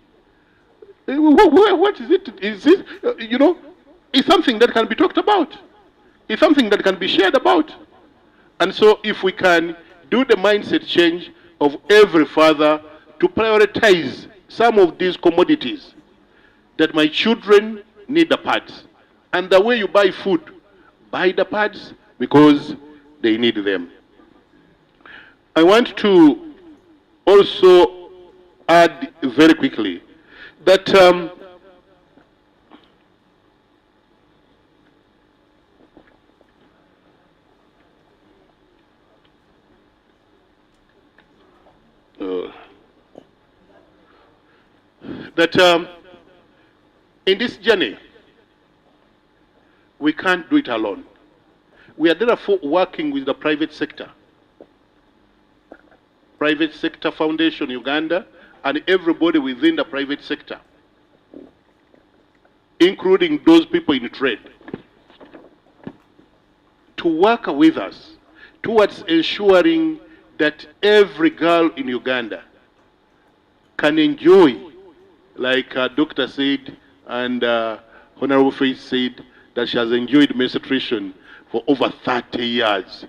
Speaker 10: What is it? Is it, it's something that can be talked about. It's something that can be shared about. And so if we can do the mindset change of every father to prioritize some of these commodities, that my children need the pads. And the way you buy food, buy the pads because they need them. I want to also add very quickly that in this journey, we can't do it alone. We are therefore working with the private sector. Private Sector Foundation Uganda, and everybody within the private sector, including those people in trade, to work with us towards ensuring that every girl in Uganda can enjoy, like Dr. said and Honorable Faith said, that she has enjoyed menstruation for over 30 years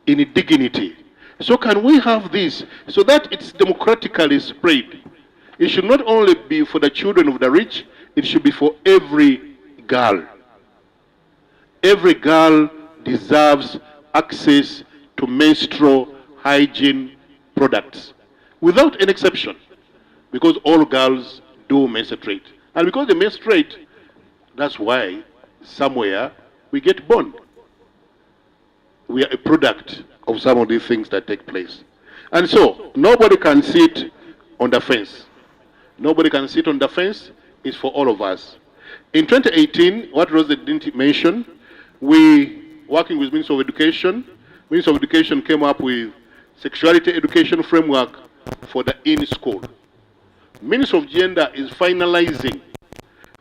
Speaker 10: in dignity. So can we have this so that it's democratically spread? It should not only be for the children of the rich, it should be for every girl. Every girl deserves access to menstrual hygiene products without an exception, because all girls do menstruate. And because they menstruate, that's why somewhere we get born. We are a product of some of these things that take place. And so, nobody can sit on the fence. Nobody can sit on the fence. It's for all of us. In 2018, what Rosa didn't mention, we, working with Minister of Education came up with sexuality education framework for the in-school. Minister of Gender is finalizing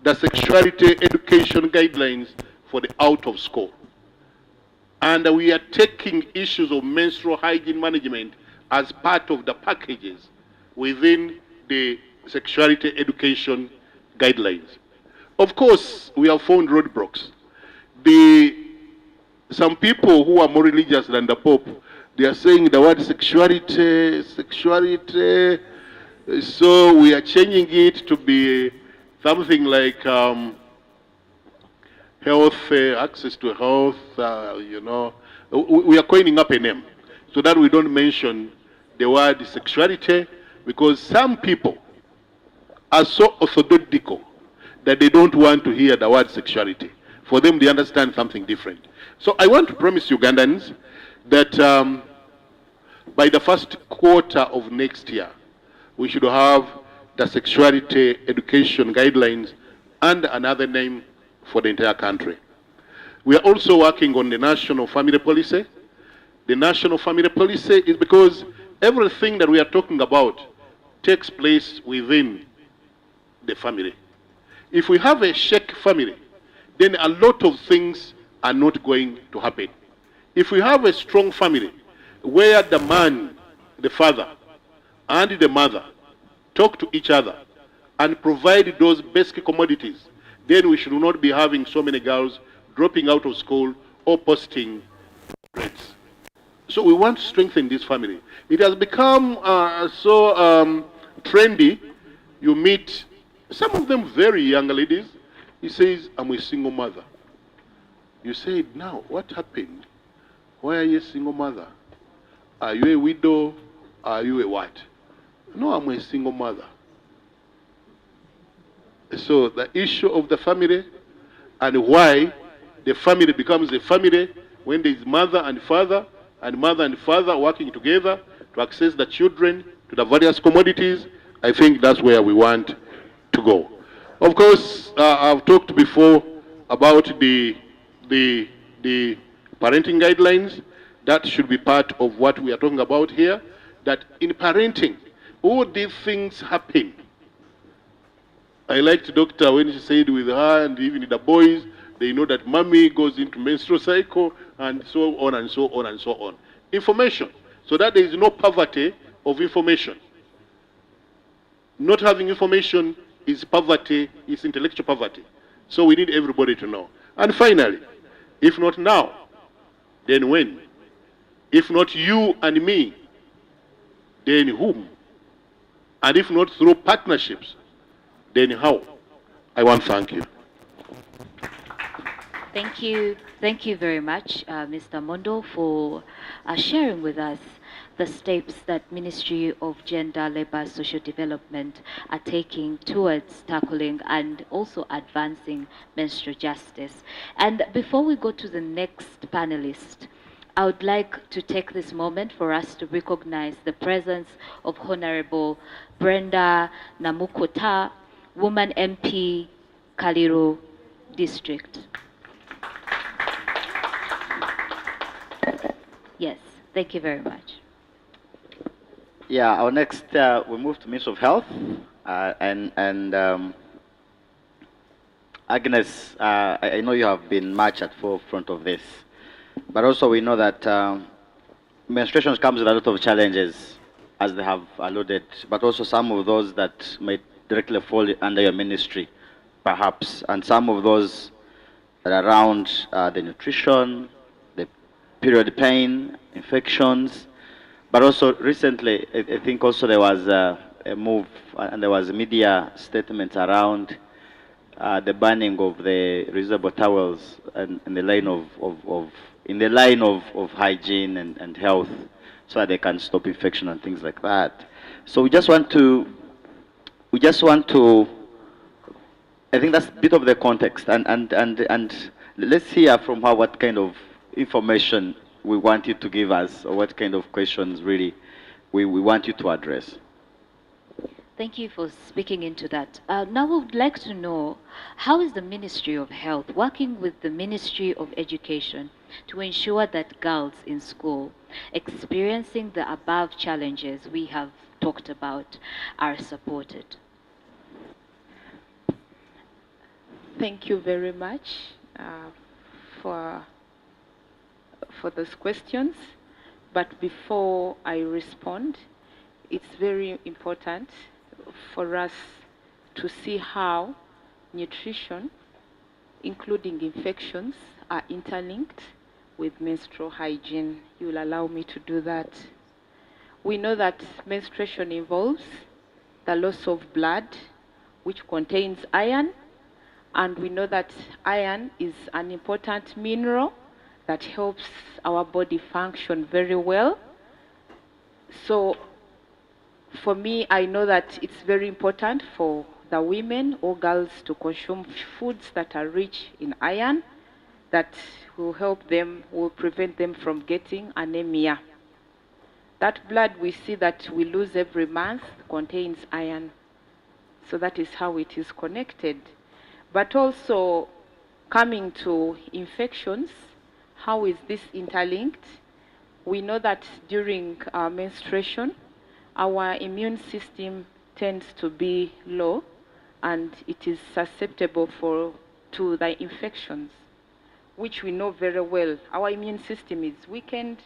Speaker 10: the sexuality education guidelines for the out-of-school. And we are taking issues of menstrual hygiene management as part of the packages within the sexuality education guidelines. Of course, we have found roadblocks. Some people who are more religious than the Pope, they are saying the word sexuality, so we are changing it to be something like health, access to health, we are coining up a name so that we don't mention the word sexuality, because some people are so orthodoxical that they don't want to hear the word sexuality. For them, they understand something different. So I want to promise Ugandans that by the first quarter of next year, we should have the sexuality education guidelines and another name for the entire country. We are also working on the national family policy. The national family policy is because everything that we are talking about takes place within the family. If we have a shake family, then a lot of things are not going to happen. If we have a strong family where the man, the father, and the mother talk to each other and provide those basic commodities, then we should not be having so many girls dropping out of school or posting grades. So we want to strengthen this family. It has become so trendy. You meet some of them very young ladies. He says, I'm a single mother. You say, now, what happened? Why are you a single mother? Are you a widow? Are you a what? No, I'm a single mother. So the issue of the family and why the family becomes a family when there is mother and father working together to access the children to the various commodities, I think that's where we want to go. Of course, I've talked before about the parenting guidelines. That should be part of what we are talking about here, that in parenting, all these things happen. I liked the doctor when she said with her and even the boys, they know that mommy goes into menstrual cycle and so on and so on and so on. Information, so that there is no poverty of information. Not having information is poverty, is intellectual poverty. So we need everybody to know. And finally, if not now, then when? If not you and me, then whom? And if not through partnerships, then how? I want to thank you.
Speaker 9: Thank you. Thank you very much, Mr. Mondo, for sharing with us the steps that Ministry of Gender, Labour, Social Development are taking towards tackling and also advancing menstrual justice. And before we go to the next panelist, I would like to take this moment for us to recognize the presence of Honorable Brenda Namukota, Woman MP, Kaliro District. Yes, thank you very much.
Speaker 2: Yeah, our next, we move to Minister of Health, Agnes, I know you have been much at forefront of this, but also we know that menstruation comes with a lot of challenges, as they have alluded, but also some of those that may directly fall under your ministry, perhaps, and some of those that are around the nutrition, the period pain, infections, but also recently, I think also there was a move and there was media statements around the banning of the reusable towels and in the line of hygiene and health, so that they can stop infection and things like that. So we just want to, I think that's a bit of the context, and let's hear from her what kind of information we want you to give us, or what kind of questions really we want you to address.
Speaker 9: Thank you for speaking into that. Now we would like to know, how is the Ministry of Health working with the Ministry of Education to ensure that girls in school experiencing the above challenges we have talked about are supported?
Speaker 8: Thank you very much for those questions. But before I respond, it's very important for us to see how nutrition, including infections, are interlinked with menstrual hygiene. You will allow me to do that. We know that menstruation involves the loss of blood, which contains iron, and we know that iron is an important mineral that helps our body function very well. So for me, I know that it's very important for the women or girls to consume foods that are rich in iron, that will help them, will prevent them from getting anemia. That blood we see that we lose every month contains iron. So that is how it is connected. But also,
Speaker 7: Coming to infections, how is this interlinked? We know that during menstruation, our immune system tends to be low and it is susceptible to the infections, which we know very well. Our immune system is weakened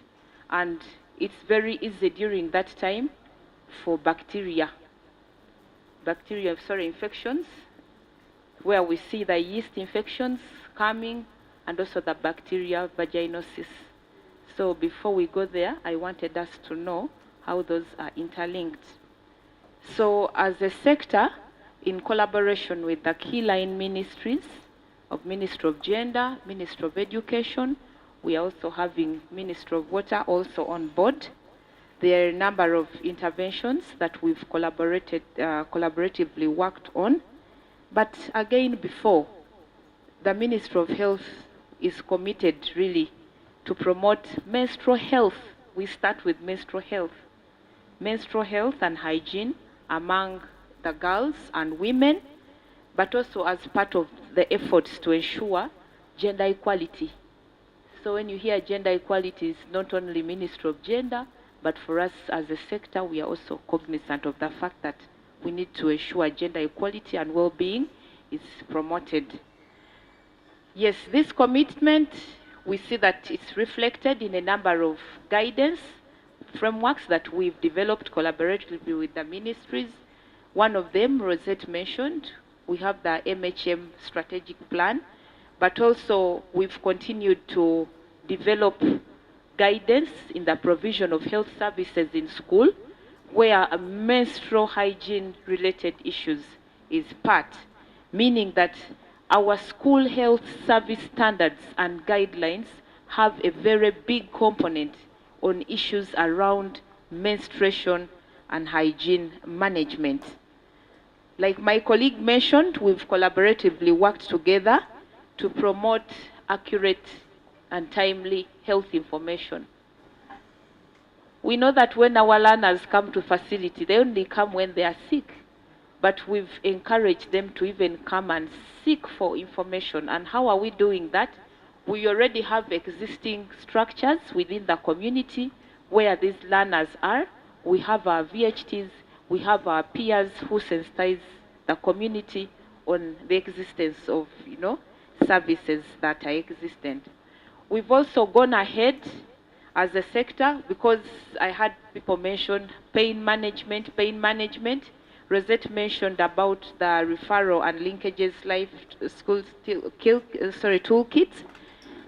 Speaker 7: and it's very easy during that time for infections, where we see the yeast infections coming and also the bacterial vaginosis. So before we go there, I wanted us to know how those are interlinked. So as a sector, in collaboration with the key line ministries of Ministry of Gender, Ministry of Education, we are also having Ministry of Water also on board. There are a number of interventions that we've collaboratively worked on. But again, before, the Ministry of Health is committed really to promote menstrual health. We start with menstrual health and hygiene among the girls and women, but also as part of the efforts to ensure gender equality. So when you hear gender equality, it's not only Ministry of Gender, but for us as a sector, we are also cognizant of the fact that we need to ensure gender equality and well-being is promoted. Yes, this commitment, we see that it's reflected in a number of guidance frameworks that we've developed collaboratively with the ministries. One of them, Rosette mentioned, we have the MHM strategic plan, but also we've continued to develop guidance in the provision of health services in school, where menstrual hygiene related issues is part, meaning that our school health service standards and guidelines have a very big component on issues around menstruation and hygiene management. Like my colleague mentioned, we've collaboratively worked together to promote accurate and timely health information. We know that when our learners come to facility, they only come when they are sick, but we've encouraged them to even come and seek for information. And how are we doing that? We already have existing structures within the community where these learners are. We have our VHTs, we have our peers who sensitize the community on the existence of, services that are existent. We've also gone ahead as a sector, because I had people mention pain management. Rosette mentioned about the referral and linkages life schools toolkits.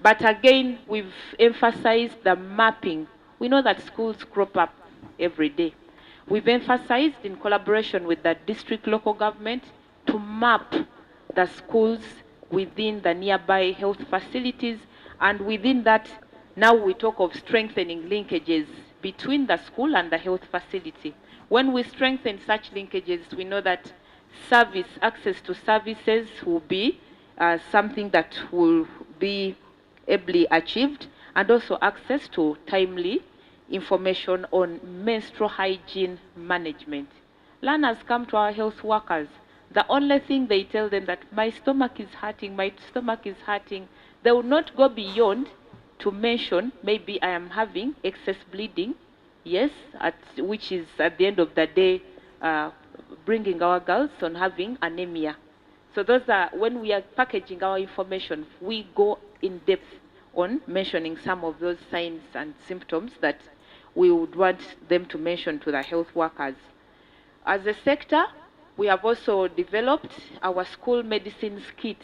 Speaker 7: But again, we've emphasized the mapping. We know that schools crop up every day. We've emphasized in collaboration with the district local government to map the schools within the nearby health facilities, and within that, now we talk of strengthening linkages between the school and the health facility. When we strengthen such linkages, we know that access to services will be something that will be ably achieved, and also access to timely information on menstrual hygiene management. Learners come to our health workers. The only thing they tell them that my stomach is hurting, they will not go beyond to mention maybe I am having excess bleeding, yes, which is at the end of the day bringing our girls on having anemia. So those are, when we are packaging our information, we go in depth on mentioning some of those signs and symptoms that we would want them to mention to the health workers. As a sector, we have also developed our school medicines kit.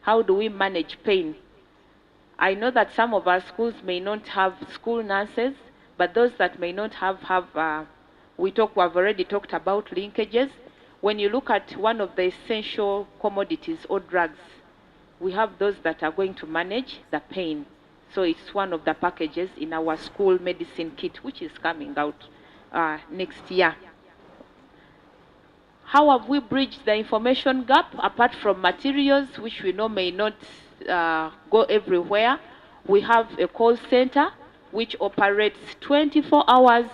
Speaker 7: How do we manage pain? I know that some of our schools may not have school nurses, but those that may not we've already talked about linkages. When you look at one of the essential commodities or drugs, we have those that are going to manage the pain. So it's one of the packages in our school medicine kit, which is coming out next year. How have we bridged the information gap apart from materials, which we know may not go everywhere? We have a call center which operates 24 hours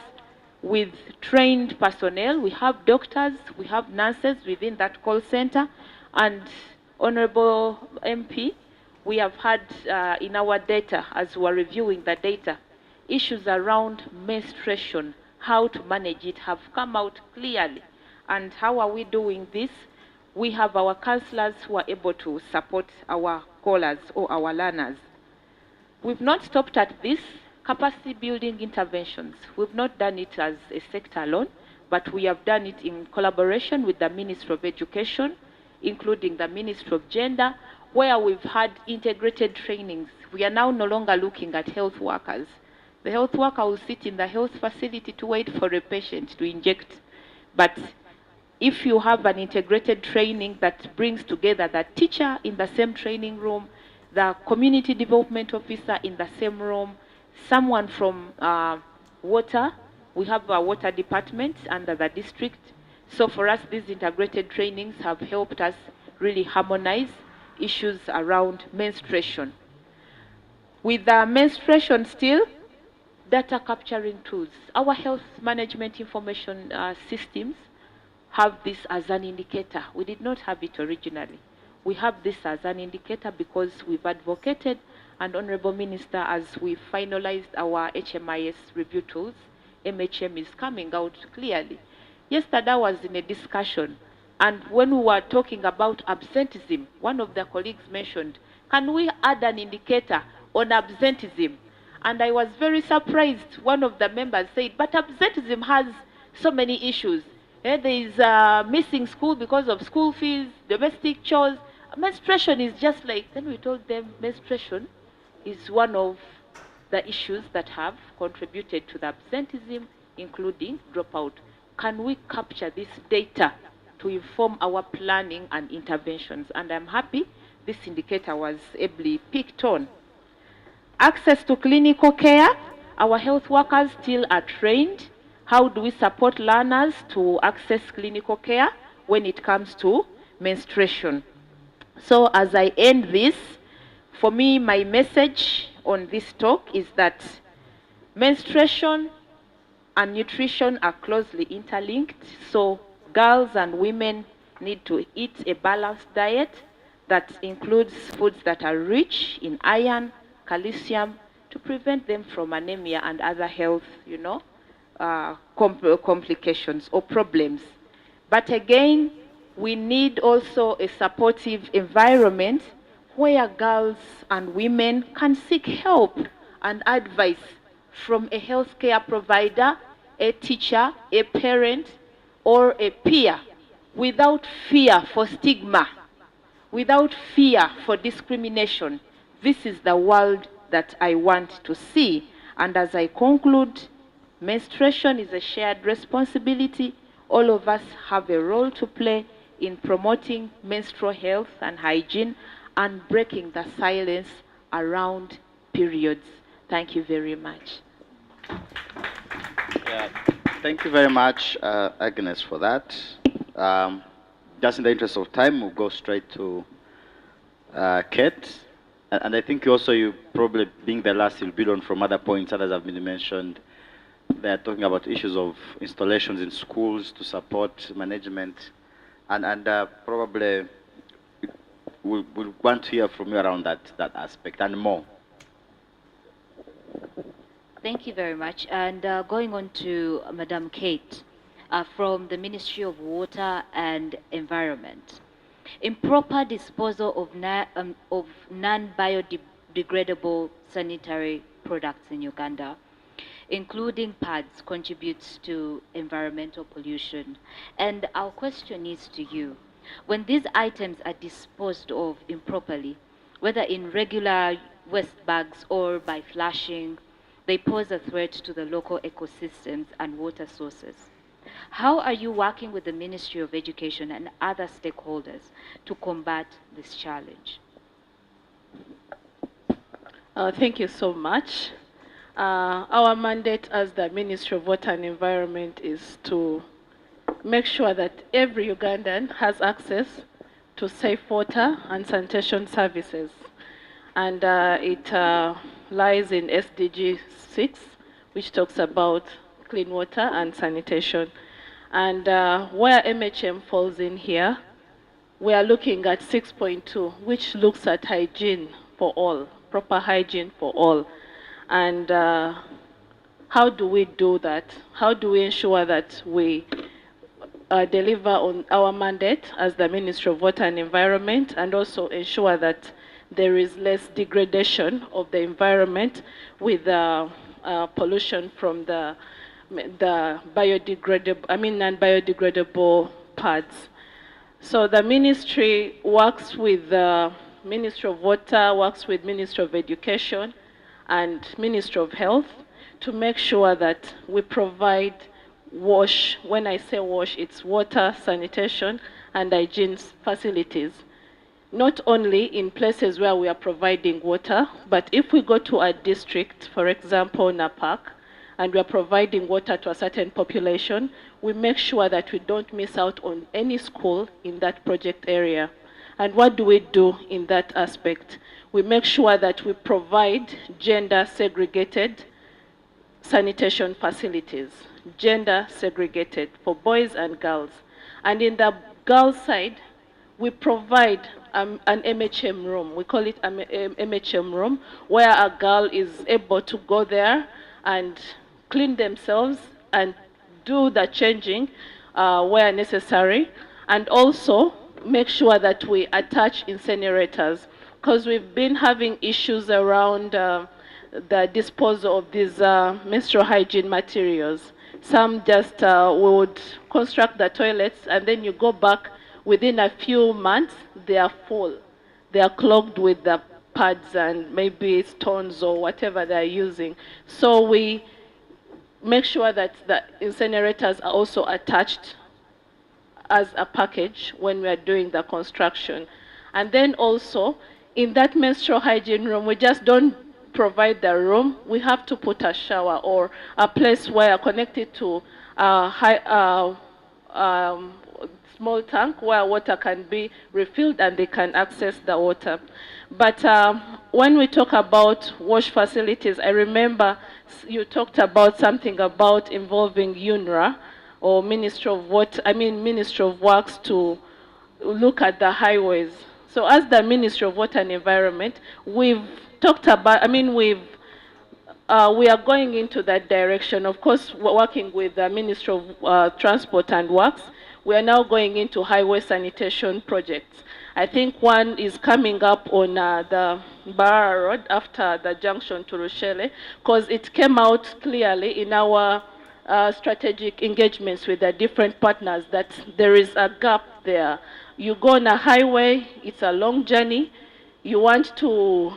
Speaker 7: with trained personnel. We have doctors, we have nurses within that call center, and Honorable MP, we have had in our data, as we are reviewing the data, issues around menstruation, how to manage it, have come out clearly. And how are we doing this? We have our counselors who are able to support our callers or our learners. We've not stopped at this capacity building interventions. We've not done it as a sector alone, but we have done it in collaboration with the Ministry of Education, including the Ministry of Gender, where we've had integrated trainings. We are now no longer looking at health workers. The health worker will sit in the health facility to wait for a patient to inject. But if you have an integrated training that brings together the teacher in the same training room, the community development officer in the same room, someone from water, we have a water department under the district. So for us, these integrated trainings have helped us really harmonize issues around menstruation. With the menstruation still, data capturing tools. Our health management information systems have this as an indicator. We did not have it originally. We have this as an indicator because we've advocated, and Honorable Minister, as we finalized our HMIS review tools, MHM is coming out clearly. Yesterday I was in a discussion, and when we were talking about absenteeism, one of the colleagues mentioned, can we add an indicator on absenteeism? And I was very surprised. One of the members said, but absenteeism has so many issues. There is missing school because of school fees, domestic chores. Menstruation is just like, then we told them menstruation is one of the issues that have contributed to the absenteeism, including dropout. Can we capture this data to inform our planning and interventions? And I'm happy this indicator was ably picked on. Access to clinical care, our health workers still are trained. How do we support learners to access clinical care when it comes to menstruation? So as I end this, for me, my message on this talk is that menstruation and nutrition are closely interlinked. So girls and women need to eat a balanced diet that includes foods that are rich in iron, calcium, to prevent them from anemia and other health, complications or problems. But again, we need also a supportive environment where girls and women can seek help and advice from a healthcare provider, a teacher, a parent, or a peer, without fear for stigma, without fear for discrimination. This is the world that I want to see. And as I conclude, menstruation is a shared responsibility. All of us have a role to play in promoting menstrual health and hygiene and breaking the silence around periods. Thank you very much.
Speaker 2: Yeah, thank you very much, Agnes, for that. Just in the interest of time, we'll go straight to Kate. And I think also you probably, being the last, you'll build on from other points that have been mentioned. They're talking about issues of installations in schools to support management. And probably we'll want to hear from you around that aspect and more.
Speaker 9: Thank you very much. And going on to Madam Kate from the Ministry of Water and Environment. Improper disposal of non-biodegradable sanitary products in Uganda, including pads, contributes to environmental pollution. And our question is to you, when these items are disposed of improperly, whether in regular waste bags or by flushing, they pose a threat to the local ecosystems and water sources. How are you working with the Ministry of Education and other stakeholders to combat this challenge?
Speaker 7: Thank you so much. Our mandate as the Ministry of Water and Environment is to make sure that every Ugandan has access to safe water and sanitation services. And it lies in SDG 6, which talks about clean water and sanitation. And where MHM falls in here we are looking at 6.2, which looks at hygiene for all, proper hygiene for all. And how do we do that? How do we ensure that we deliver on our mandate as the Ministry of Water and Environment, and also ensure that there is less degradation of the environment with pollution from the biodegradable, non-biodegradable pads. So the ministry works with the Ministry of Water, works with Ministry of Education and Ministry of Health to make sure that we provide wash. When I say wash, it's water, sanitation, and hygiene facilities. Not only in places where we are providing water, but if we go to a district, for example, Napak, and we are providing water to a certain population, we make sure that we don't miss out on any school in that project area. And what do we do in that aspect? We make sure that we provide gender segregated sanitation facilities, gender segregated for boys and girls. And in the girls' side, we provide an MHM room. We call it an MHM room, where a girl is able to go there and clean themselves and do the changing where necessary, and also make sure that we attach incinerators, because we've been having issues around the disposal of these menstrual hygiene materials. Some just would construct the toilets, and then you go back within a few months, they are full. They are clogged with the pads and maybe stones or whatever they're using. So we make sure that the incinerators are also attached as a package when we are doing the construction. And then also, in that menstrual hygiene room, we just don't provide the room. We have to put a shower or a place where connected to a small tank where water can be refilled and they can access the water. But when we talk about wash facilities, I remember you talked about something about involving UNRWA or Ministry of Ministry of Works to look at the highways. So as the Ministry of Water and Environment, we've talked about, we are going into that direction. Of course, we're working with the Ministry of Transport and Works. We are now going into highway sanitation projects. I think one is coming up on the Barra Road after the junction to Rochelle, because it came out clearly in our strategic engagements with the different partners that there is a gap there. You go on a highway, it's a long journey, you want to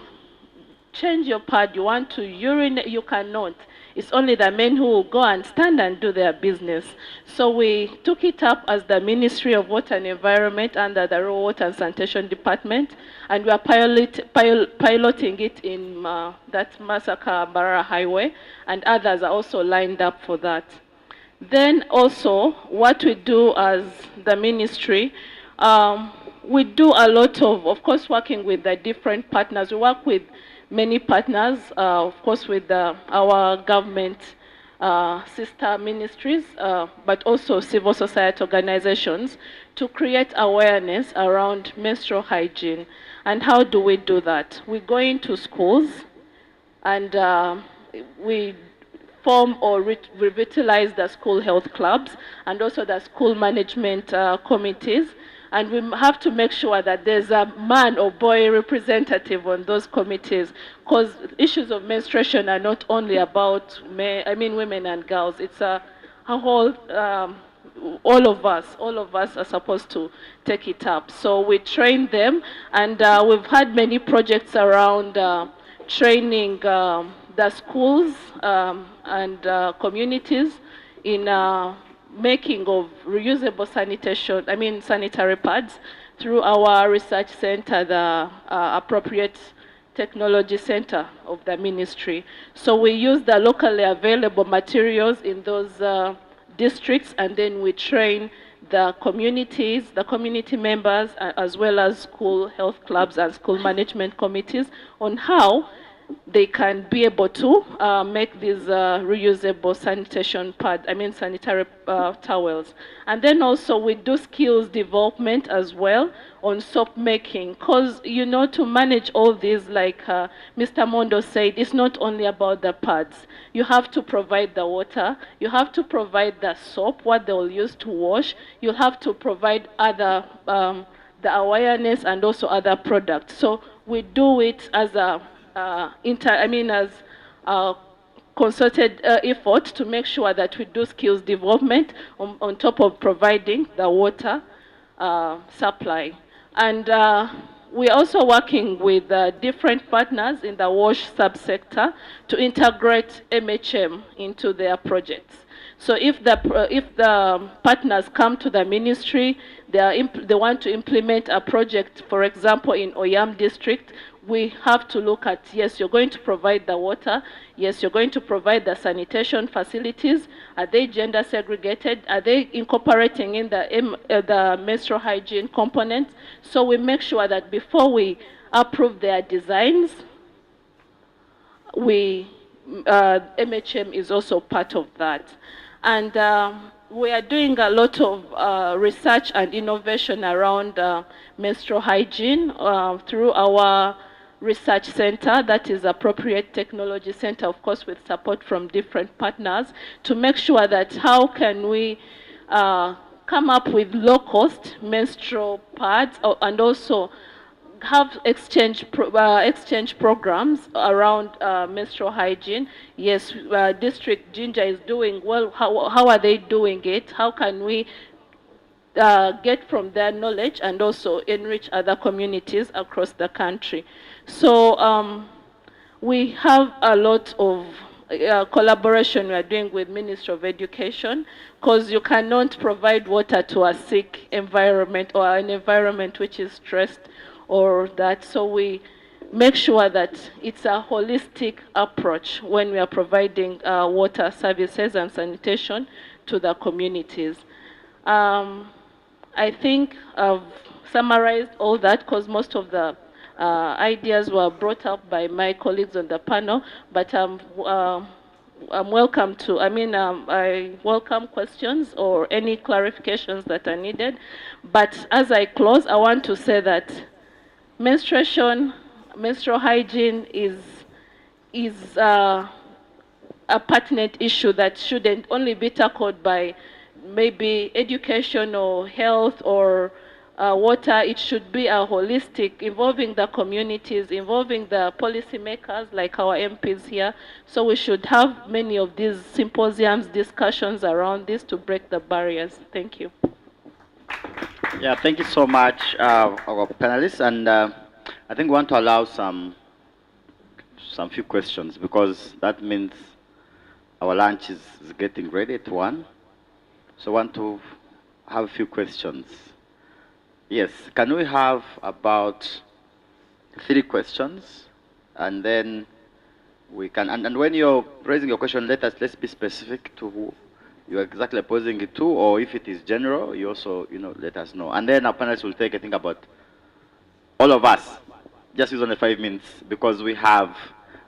Speaker 7: change your pad, you want to urinate, you cannot. It's only the men who will go and stand and do their business. So we took it up as the Ministry of Water and Environment under the Rural Water and Sanitation Department, and we are piloting it in that Masaka Barra Highway, and others are also lined up for that. Then also, what we do as the ministry, we do a lot of course, working with the different partners. We work with many partners, of course, with our government sister ministries, but also civil society organizations to create awareness around menstrual hygiene. And how do we do that? We go into schools and we form or revitalize the school health clubs and also the school management committees. And we have to make sure that there's a man or boy representative on those committees, because issues of menstruation are not only about women and girls. It's a whole, all of us are supposed to take it up. So we train them, and we've had many projects around training the schools and communities in making of reusable sanitary pads through our research center, the appropriate technology center of the ministry. So we use the locally available materials in those districts, and then we train the communities, the community members, as well as school health clubs and school management committees on how they can be able to make these reusable sanitation pads, sanitary towels. And then also we do skills development as well on soap making, because, to manage all these, like Mr. Mondo said, it's not only about the pads. You have to provide the water, you have to provide the soap, what they'll use to wash, you'll have to provide other, the awareness and also other products. So we do it as a as a concerted effort to make sure that we do skills development on top of providing the water supply. And we're also working with different partners in the wash subsector to integrate MHM into their projects. So if the partners come to the ministry, they want to implement a project, for example, in Oyam district, we have to look at, yes, you're going to provide the water, yes, you're going to provide the sanitation facilities. Are they gender segregated? Are they incorporating in the menstrual hygiene component? So we make sure that before we approve their designs, MHM is also part of that. And we are doing a lot of research and innovation around menstrual hygiene through our research center, that is Appropriate Technology Center, of course, with support from different partners, to make sure that how can we come up with low-cost menstrual pads and also have exchange programs around menstrual hygiene. Yes, District Ginger is doing well. How are they doing it? How can we get from their knowledge and also enrich other communities across the country? So we have a lot of collaboration we are doing with Ministry of Education, because you cannot provide water to a sick environment or an environment which is stressed or that. So we make sure that it's a holistic approach when we are providing water services and sanitation to the communities. I think I've summarized all that because most of the ideas were brought up by my colleagues on the panel, but I'm welcome to, I welcome questions or any clarifications that are needed. But as I close, I want to say that menstrual hygiene is a pertinent issue that shouldn't only be tackled by maybe education or health or water. It should be a holistic, involving the communities, involving the policymakers like our MPs here. So we should have many of these symposiums, discussions around this to break the barriers. Thank you.
Speaker 2: Yeah, thank you so much, our panelists. And I think we want to allow some few questions, because that means our lunch is getting ready at 1. So I want to have a few questions. Yes, can we have about 3 questions? And then we can, and when you're raising your question, let's be specific to who you're exactly posing it to, or if it is general, you also, let us know. And then our panelists will take, I think, about all of us, just use only 5 minutes, because we have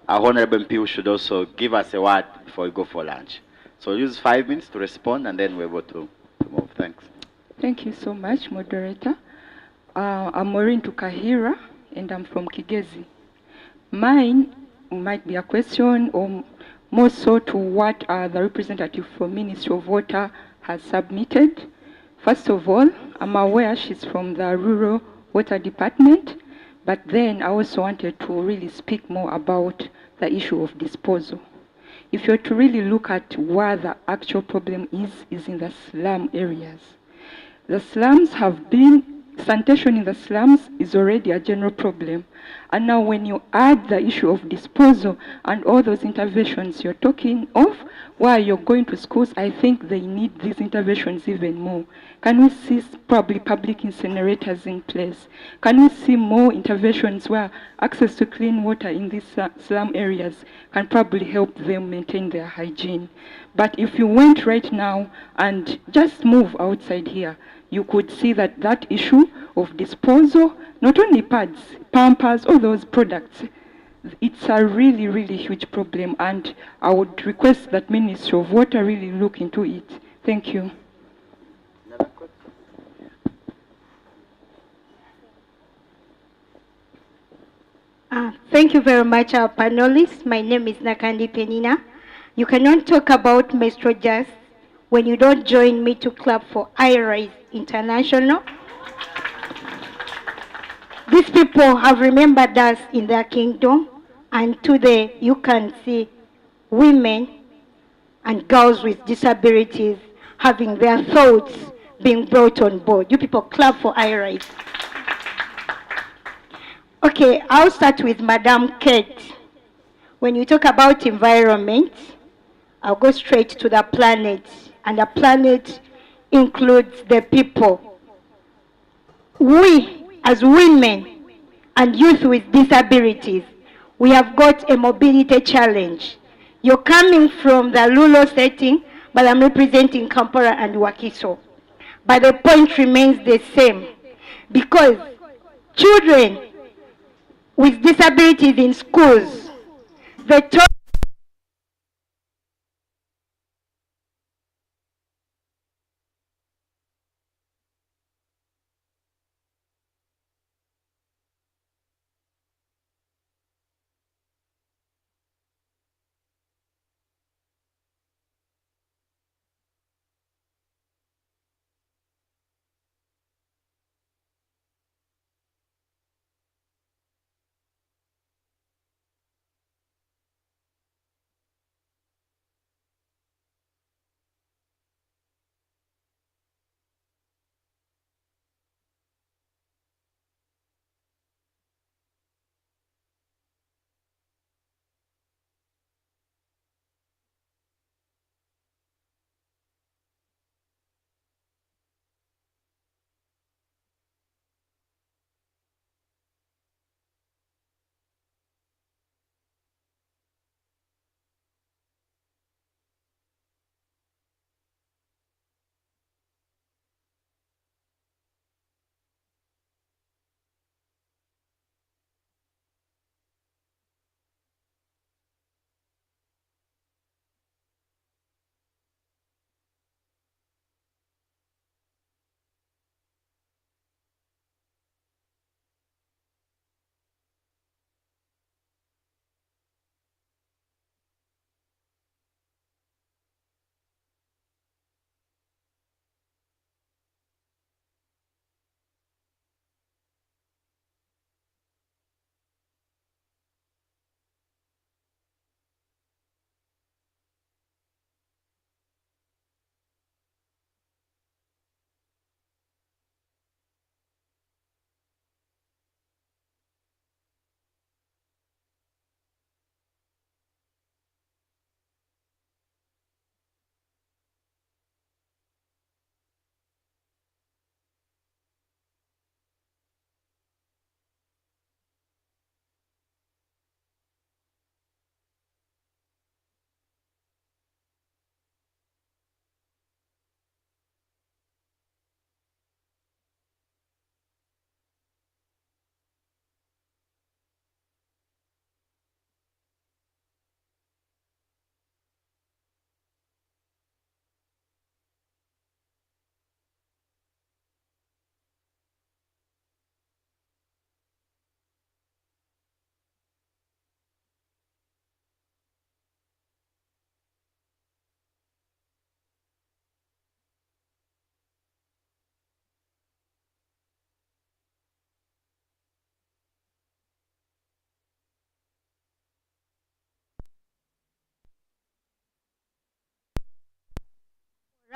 Speaker 2: our honorable MP who should also give us a word before we go for lunch. So use 5 minutes to respond, and then we're able to move. Thanks.
Speaker 12: Thank you so much, moderator. I'm Maureen Tukahira, and I'm from Kigezi. Mine might be a question, or more so to what the representative from Ministry of Water has submitted. First of all, I'm aware she's from the Rural Water Department, but then I also wanted to really speak more about the issue of disposal. If you're to really look at where the actual problem is in the slum areas. The slums have been, sanitation in the slums is already a general problem. And now when you add the issue of disposal and all those interventions you're talking of, while you're going to schools, I think they need these interventions even more. Can we see probably public incinerators in place? Can we see more interventions where access to clean water in these slum areas can probably help them maintain their hygiene? But if you went right now and just move outside here, you could see that that issue of disposal, not only pads, pampers, all those products, It's a really, really huge problem, and I would request that Ministry of Water really look into it. Thank you.
Speaker 13: Thank you very much, our panelists. My name is Nakandi Penina. You cannot talk about menstrual justice when you don't join me to clap for IRISE International. These people have remembered us in their kingdom, and today you can see women and girls with disabilities having their thoughts being brought on board. You people clap for IRISE. Okay, I'll start with Madam Kate. When you talk about environment, I'll go straight to the planet, and the planet includes the people. We, as women and youth with disabilities, we have got a mobility challenge. You're coming from the Lulo setting, but I'm representing Kampala and Wakiso. But the point remains the same, because children with disabilities in schools, the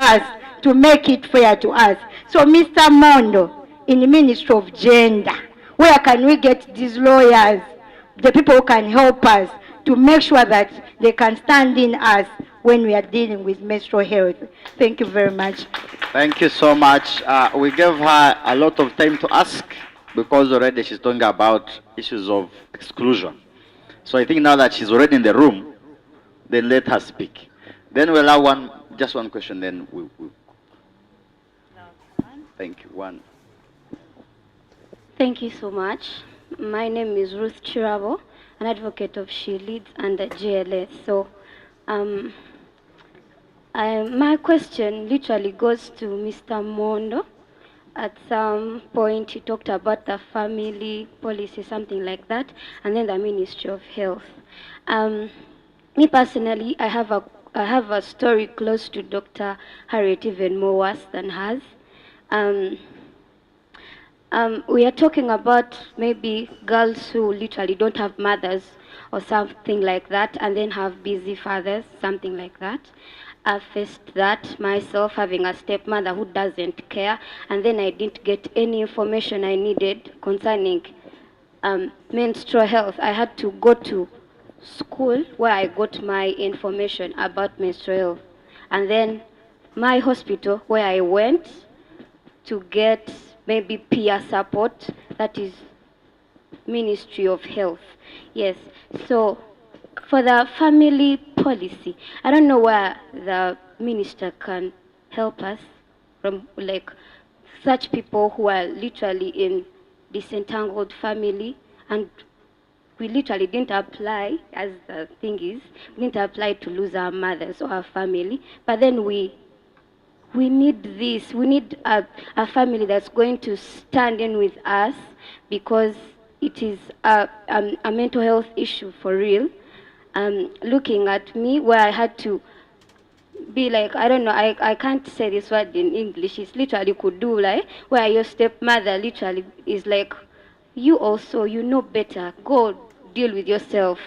Speaker 13: us to make it fair to us. So, Mr. Mondo, in the Ministry of Gender, where can we get these lawyers, the people who can help us to make sure that they can stand in us when we are dealing with menstrual health? Thank you very much.
Speaker 2: Thank you so much. We gave her a lot of time to ask because already she's talking about issues of exclusion. So I think now that she's already in the room, then let her speak. Then we'll allow just one question, then we. Thank you. One.
Speaker 14: Thank you so much. My name is Ruth Chirabo, an advocate of She Leads and the GLS. So my question literally goes to Mr. Mondo. At some point, he talked about the family policy, something like that, and then the Ministry of Health. Me personally, I have a story close to Dr. Harriet, even more worse than hers. We are talking about maybe girls who literally don't have mothers or something like that, and then have busy fathers, something like that. I've faced that myself, having a stepmother who doesn't care, and then I didn't get any information I needed concerning menstrual health. I had to go to school where I got my information about menstrual health, and then my hospital where I went to get maybe peer support, that is Ministry of Health. Yes, so for the family policy, I don't know where the minister can help us from, like, such people who are literally in disentangled family, and we literally didn't apply, as the thing is, we didn't apply to lose our mothers or our family, but then we need this. We need a family that's going to stand in with us, because it is a mental health issue for real. Looking at me, where I had to be like, I don't know, I can't say this word in English. It's literally could do, like, where your stepmother literally is like, you also, you know better, go deal with yourself.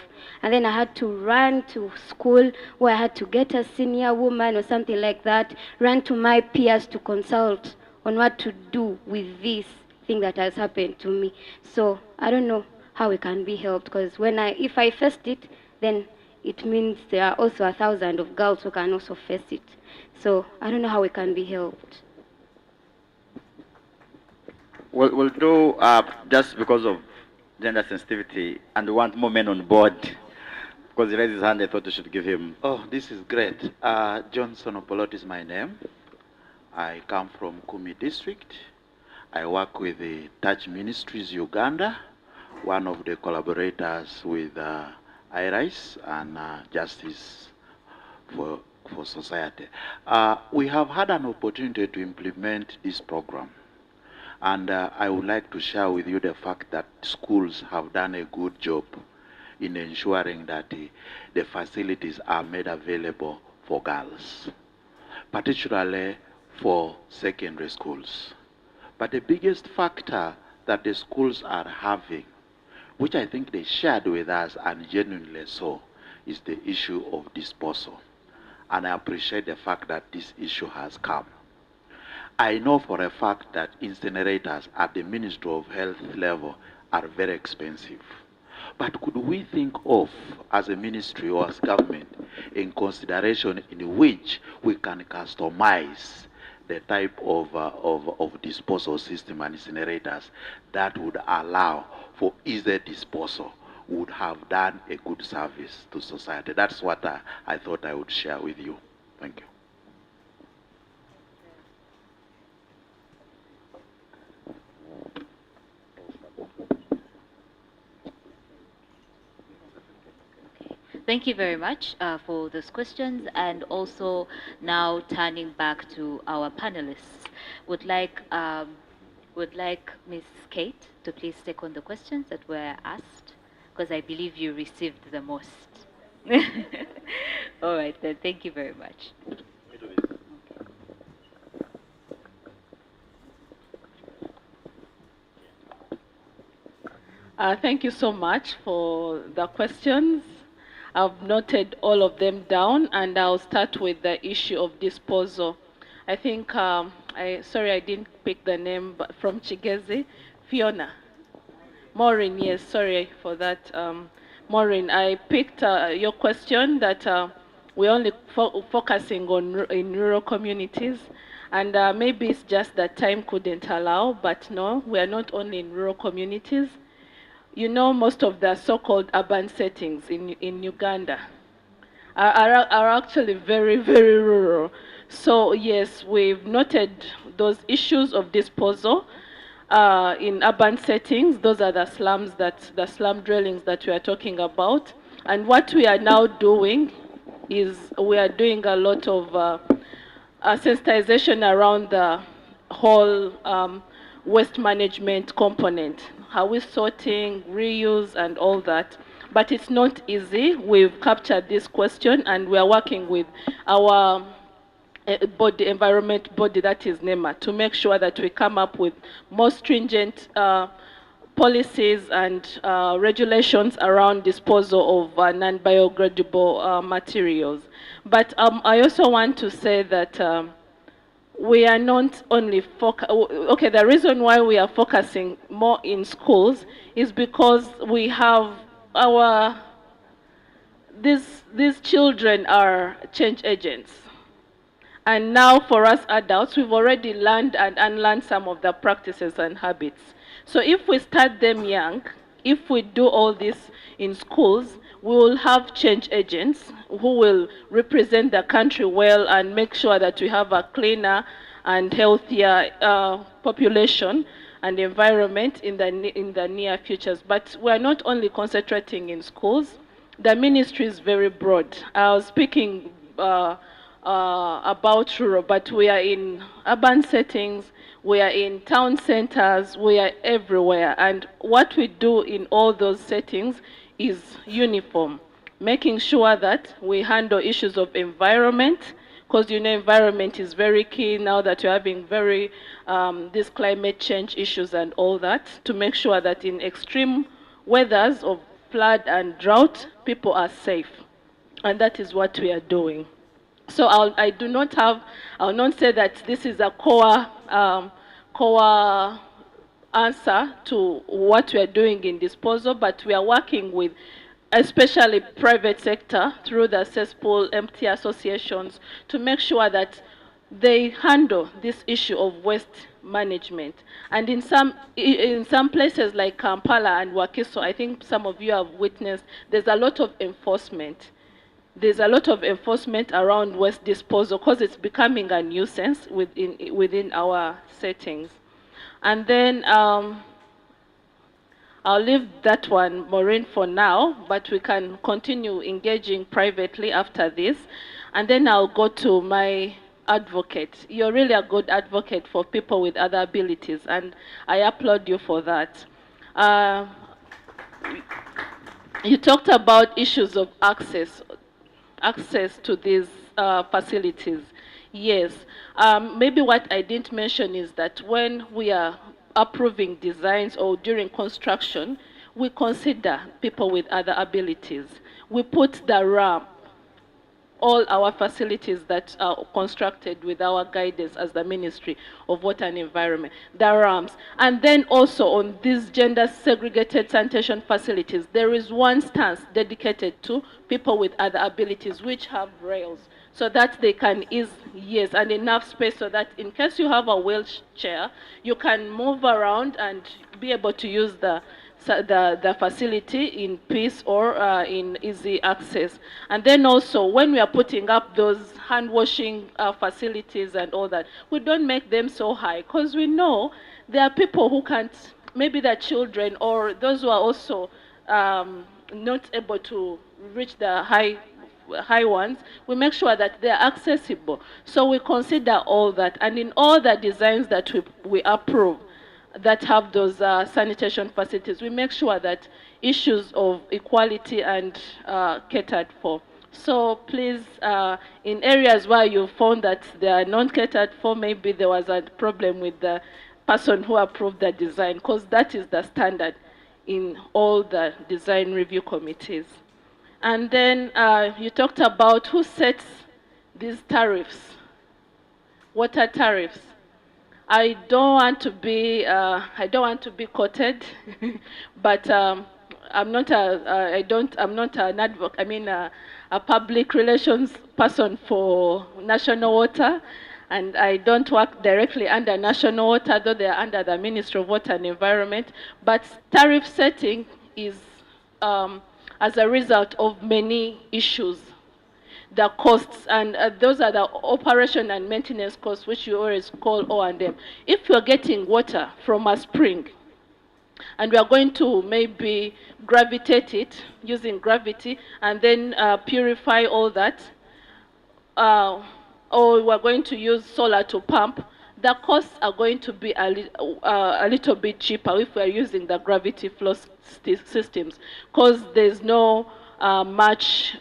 Speaker 14: And then I had to run to school where I had to get a senior woman or something like that, run to my peers to consult on what to do with this thing that has happened to me. So I don't know how it can be helped, because if I faced it, then it means there are also 1,000 of girls who can also face it. So I don't know how it can be helped.
Speaker 2: We'll do, just because of gender sensitivity, and we want more men on board. Because he raised his hand, I thought we should give him.
Speaker 15: Oh, this is great. Johnson Opolot is my name. I come from Kumi district. I work with the Touch Ministries Uganda, one of the collaborators with IRISE and Justice for Society. We have had an opportunity to implement this program. And I would like to share with you the fact that schools have done a good job in ensuring that the facilities are made available for girls, particularly for secondary schools. But the biggest factor that the schools are having, which I think they shared with us and genuinely so, is the issue of disposal. And I appreciate the fact that this issue has come. I know for a fact that incinerators at the Ministry of Health level are very expensive. But could we think of, as a ministry or as government, in consideration in which we can customize the type of disposal system and incinerators that would allow for easy disposal, would have done a good service to society? That's what I thought I would share with you. Thank you.
Speaker 9: Thank you very much for those questions, and also now turning back to our panelists. Would like Ms. Kate to please take on the questions that were asked, because I believe you received the most. All right, then. Thank you very much.
Speaker 7: Thank you so much for the questions. I've noted all of them down, and I'll start with the issue of disposal. I think, sorry I didn't pick the name, but from Chigezi, Fiona. Maureen, yes, sorry for that. Maureen, I picked your question that we're only focusing on in rural communities, and maybe it's just that time couldn't allow, but no, we're not only in rural communities. You know, most of the so-called urban settings in Uganda are actually very, very rural. So yes, we've noted those issues of disposal. in urban settings. Those are the the slum dwellings that we are talking about. And what we are now doing is we are doing a lot of sensitization around the whole waste management component. How we sorting, reuse, and all that. But it's not easy. We've captured this question, and we are working with our body, environment body, that is NEMA, to make sure that we come up with more stringent policies and regulations around disposal of non-biodegradable materials. But I also want to say that we are not only okay, the reason why we are focusing more in schools is because we have our, these children are change agents. And now for us adults, we've already learned and unlearned some of the practices and habits. So if we start them young, if we do all this in schools, we will have change agents who will represent the country well and make sure that we have a cleaner and healthier population and environment in the near futures. But we're not only concentrating in schools. The ministry is very broad. I was speaking about rural, but we are in urban settings, we are in town centers, we are everywhere. And what we do in all those settings is uniform, making sure that we handle issues of environment, because you know environment is very key now that you're having very these climate change issues and all that, to make sure that in extreme weathers of flood and drought, people are safe. And that is what we are doing. So I will not say that this is a core answer to what we are doing in disposal, but we are working with especially private sector through the cesspool empty associations to make sure that they handle this issue of waste management. And in some places like Kampala and Wakiso, I think some of you have witnessed, there's a lot of enforcement. There's a lot of enforcement around waste disposal because it's becoming a nuisance within our settings. And then I'll leave that one, Maureen, for now, but we can continue engaging privately after this. And then I'll go to my advocate. You're really a good advocate for people with other abilities, and I applaud you for that. You talked about issues of access to these facilities. Yes. Maybe what I didn't mention is that when we are approving designs or during construction, we consider people with other abilities. We put the ramp, all our facilities that are constructed with our guidance as the Ministry of Water and Environment, the ramps. And then also on these gender segregated sanitation facilities, there is one stance dedicated to people with other abilities which have rails, so that they can ease, yes, and enough space so that in case you have a wheelchair, you can move around and be able to use the facility in peace or in easy access. And then also when we are putting up those hand washing facilities and all that, we don't make them so high, because we know there are people who can't, maybe their children or those who are also not able to reach the high ones. We make sure that they are accessible. So we consider all that, and in all the designs that we approve that have those sanitation facilities, we make sure that issues of equality and catered for. So please, in areas where you found that they are not catered for, maybe there was a problem with the person who approved the design, because that is the standard in all the design review committees. And then you talked about who sets these tariffs, water tariffs. I don't want to be quoted, but I'm not an advocate. I mean, a public relations person for national water, and I don't work directly under national water, though they are under the Ministry of Water and Environment. But tariff setting is as a result of many issues. the costs, and those are the operation and maintenance costs, which you always call O&M. If you're getting water from a spring, and we are going to maybe gravitate it using gravity and then purify all that, or we're going to use solar to pump, the costs are going to be a little bit cheaper if we're using the gravity flow systems, because there's no much,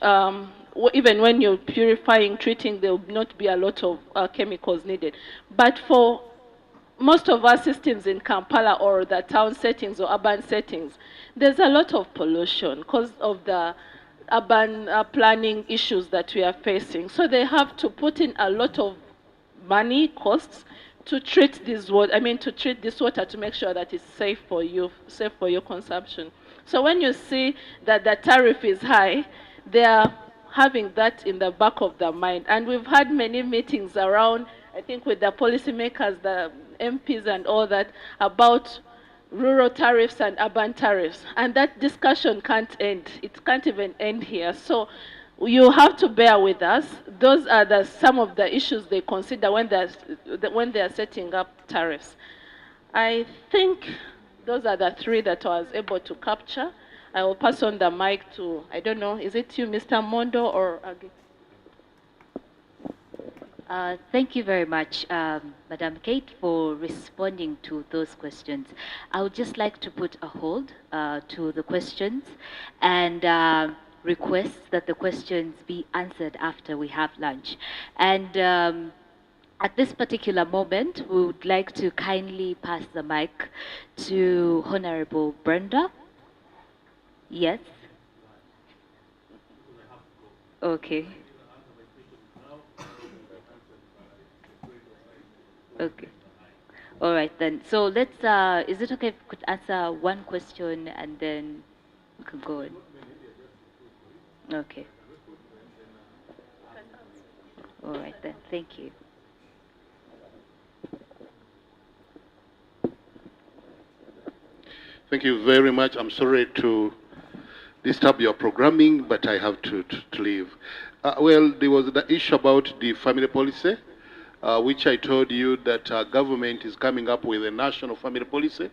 Speaker 7: even when you're purifying, treating, there will not be a lot of chemicals needed. But for most of our systems in Kampala or the town settings or urban settings, there's a lot of pollution because of the urban planning issues that we are facing. So they have to put in a lot of money, costs, to treat this water. I mean, to treat this water to make sure that it's safe for you, safe for your consumption. So when you see that the tariff is high, they are having that in the back of their mind. And we've had many meetings around, I think, with the policymakers, the MPs and all that, about rural tariffs and urban tariffs. And that discussion can't end. It can't even end here. So you have to bear with us. Those are some of the issues they consider when they're setting up tariffs. I think those are the three that I was able to capture. I will pass on the mic to, I don't know, is it you, Mr. Mondo, or Agi?
Speaker 9: Thank you very much, Madam Kate, for responding to those questions. I would just like to put a hold to the questions and request that the questions be answered after we have lunch. And at this particular moment, we would like to kindly pass the mic to Honorable Brenda. Yes? Okay. Okay. All right then. So let's, is it okay if we could answer one question and then we could go on? Okay. All right then. Thank you.
Speaker 10: Thank you very much. I'm sorry to disturb your programming, but I have to leave. Well, there was the issue about the family policy, which I told you that government is coming up with a national family policy.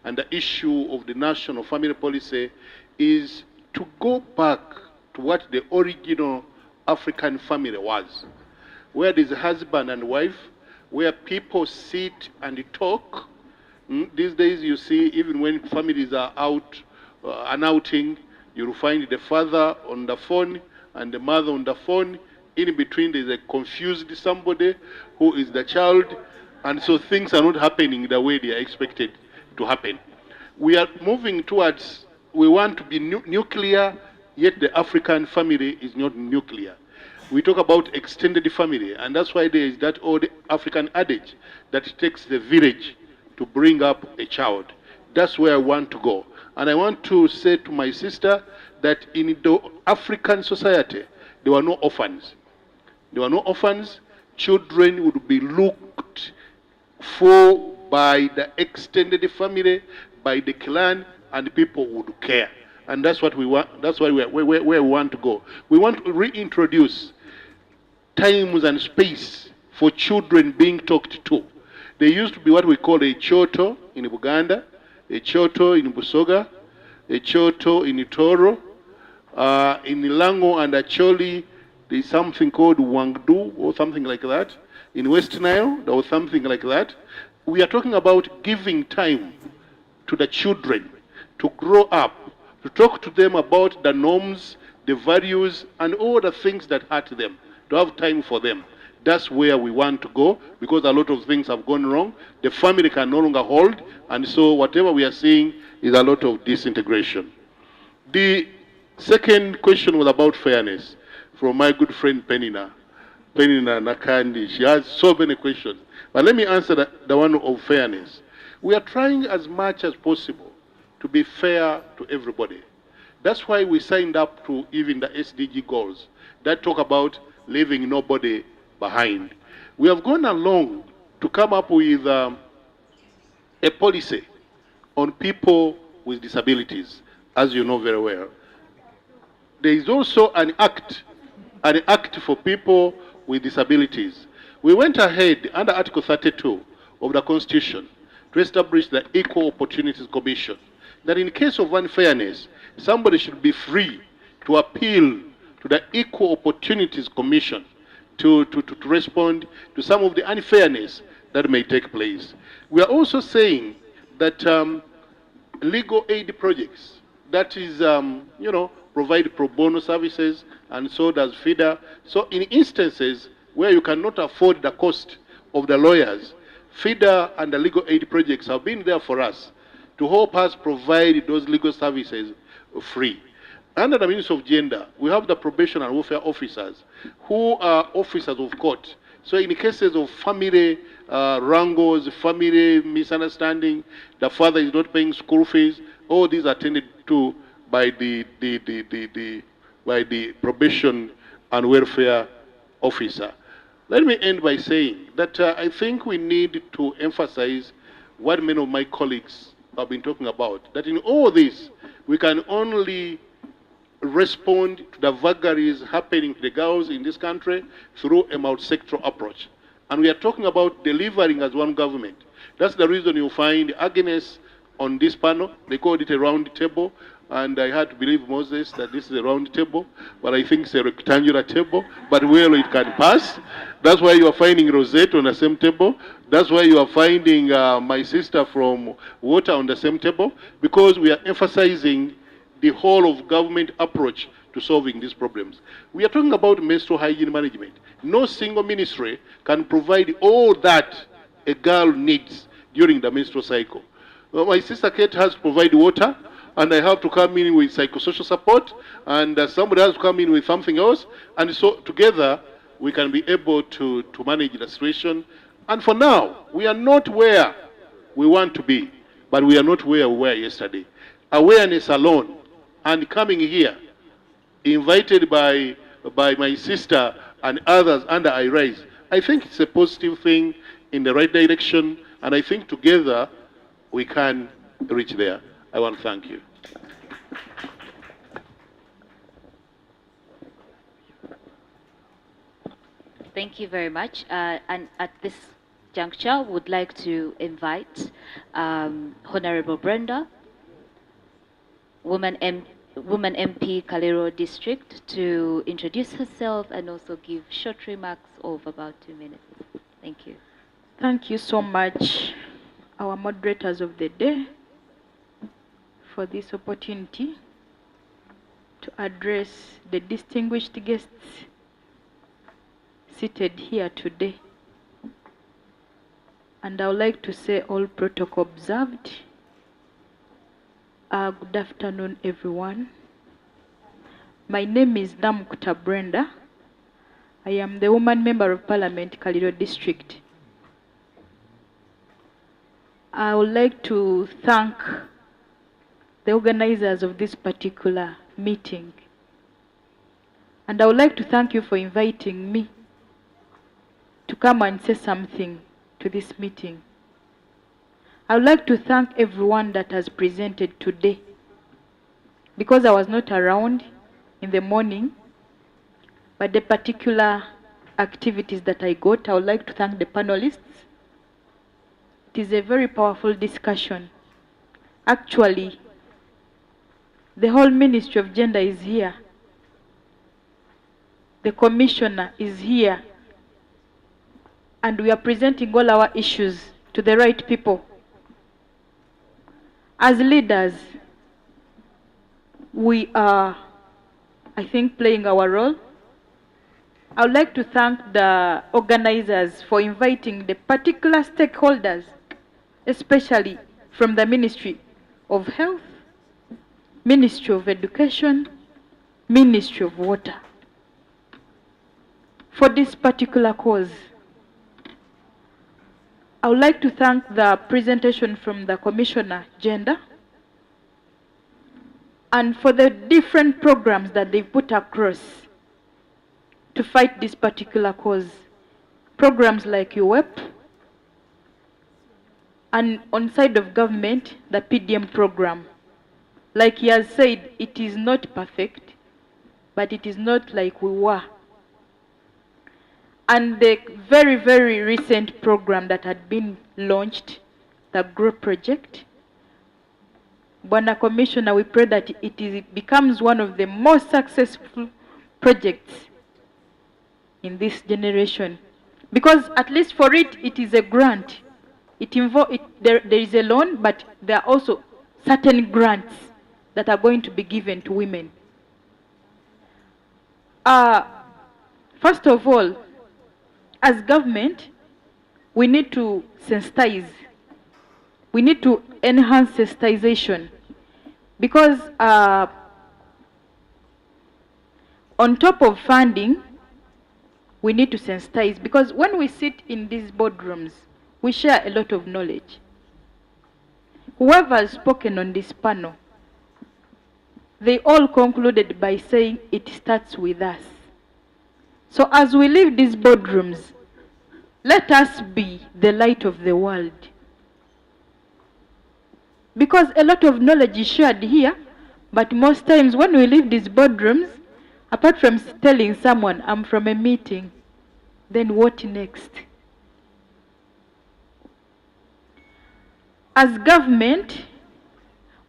Speaker 10: And the issue of the national family policy is to go back to what the original African family was, where there's a husband and wife, where people sit and talk. These days you see, even when families are out, an outing, you'll find the father on the phone and the mother on the phone. In between, there's a confused somebody who is the child, and so things are not happening the way they are expected to happen. We are moving towards, we want to be nuclear, yet the African family is not nuclear. We talk about extended family, and that's why there is that old African adage that it takes the village to bring up a child. That's where I want to go. And I want to say to my sister that in the African society, there were no orphans. There were no orphans. Children would be looked for by the extended family, by the clan, and people would care. And that's what we want. That's why where we want to go. We want to reintroduce times and space for children being talked to. There used to be what we call a choto in Uganda, a choto in Busoga, a choto in Itoro. In Lango and Acholi, there is something called Wangdu or something like that. In West Nile, there was something like that. We are talking about giving time to the children to grow up, to talk to them about the norms, the values, and all the things that hurt them, to have time for them. That's where we want to go, because a lot of things have gone wrong. The family can no longer hold, and so whatever we are seeing is a lot of disintegration. The second question was about fairness, from my good friend Penina Nakandi. She has so many questions. But let me answer the one of fairness. We are trying as much as possible to be fair to everybody. That's why we signed up to even the SDG goals that talk about leaving nobody behind. We have gone along to come up with a policy on people with disabilities, as you know very well. There is also an act an act for people with disabilities. We went ahead under Article 32 of the Constitution to establish the Equal Opportunities Commission, that in case of unfairness, somebody should be free to appeal to the Equal Opportunities Commission to respond to some of the unfairness that may take place. We are also saying that legal aid projects, that is, provide pro bono services, and so does FIDA. So in instances where you cannot afford the cost of the lawyers, FIDA and the legal aid projects have been there for us to help us provide those legal services free. Under the Ministry of Gender, we have the probation and welfare officers who are officers of court. So in cases of family wrangles, family misunderstanding, the father is not paying school fees, all these are attended to by the probation and welfare officer. Let me end by saying that I think we need to emphasize what many of my colleagues have been talking about, that in all this, we can only respond to the vagaries happening to the girls in this country through a multi-sectoral approach. And we are talking about delivering as one government. That's the reason you find Agnes on this panel. They called it a round table, and I had to believe Moses that this is a round table, but I think it's a rectangular table, but well, it can pass. That's why you are finding Rosette on the same table. That's why you are finding my sister from Water on the same table, because we are emphasizing the whole of government approach to solving these problems. We are talking about menstrual hygiene management. No single ministry can provide all that a girl needs during the menstrual cycle. Well, my sister Kate has to provide water, and I have to come in with psychosocial support, and somebody has to come in with something else, and so together we can be able to manage the situation. And for now, we are not where we want to be, but we are not where we were yesterday. Awareness alone, and coming here, invited by my sister and others under IRISE, I think it's a positive thing in the right direction, and I think together we can reach there. I want to thank you.
Speaker 9: Thank you very much. And at this juncture, would like to invite Honorable Brenda, Woman MP Kalero District, to introduce herself and also give short remarks of about 2 minutes. Thank you.
Speaker 16: Thank you so much, our moderators of the day, for this opportunity to address the distinguished guests seated here today. And I would like to say all protocol observed. Good afternoon, everyone. My name is Namukuta Brenda. I am the Woman Member of Parliament, Kaliro District. I would like to thank the organizers of this particular meeting. And I would like to thank you for inviting me to come and say something to this meeting. I would like to thank everyone that has presented today. Because I was not around in the morning, but the particular activities that I got, I would like to thank the panelists. It is a very powerful discussion. Actually, the whole Ministry of Gender is here. The Commissioner is here. And we are presenting all our issues to the right people. As leaders, we are, I think, playing our role. I would like to thank the organizers for inviting the particular stakeholders, especially from the Ministry of Health, Ministry of Education, Ministry of Water, for this particular cause. I would like to thank the presentation from the Commissioner Gender and for the different programs that they put across to fight this particular cause. Programs like UWEP, and on side of government, the PDM program. Like he has said, it is not perfect, but it is not like we were and the very, very recent program that had been launched, the GROW project. Bwana Commissioner, we pray that it becomes one of the most successful projects in this generation. Because at least for it, it is a grant. There is a loan, but there are also certain grants that are going to be given to women. First of all, as government, we need to sensitize. We need to enhance sensitization. Because on top of funding, we need to sensitize. Because when we sit in these boardrooms, we share a lot of knowledge. Whoever has spoken on this panel, they all concluded by saying it starts with us. So as we leave these boardrooms, let us be the light of the world. Because a lot of knowledge is shared here, but most times when we leave these boardrooms, apart from telling someone, I'm from a meeting, then what next? As government,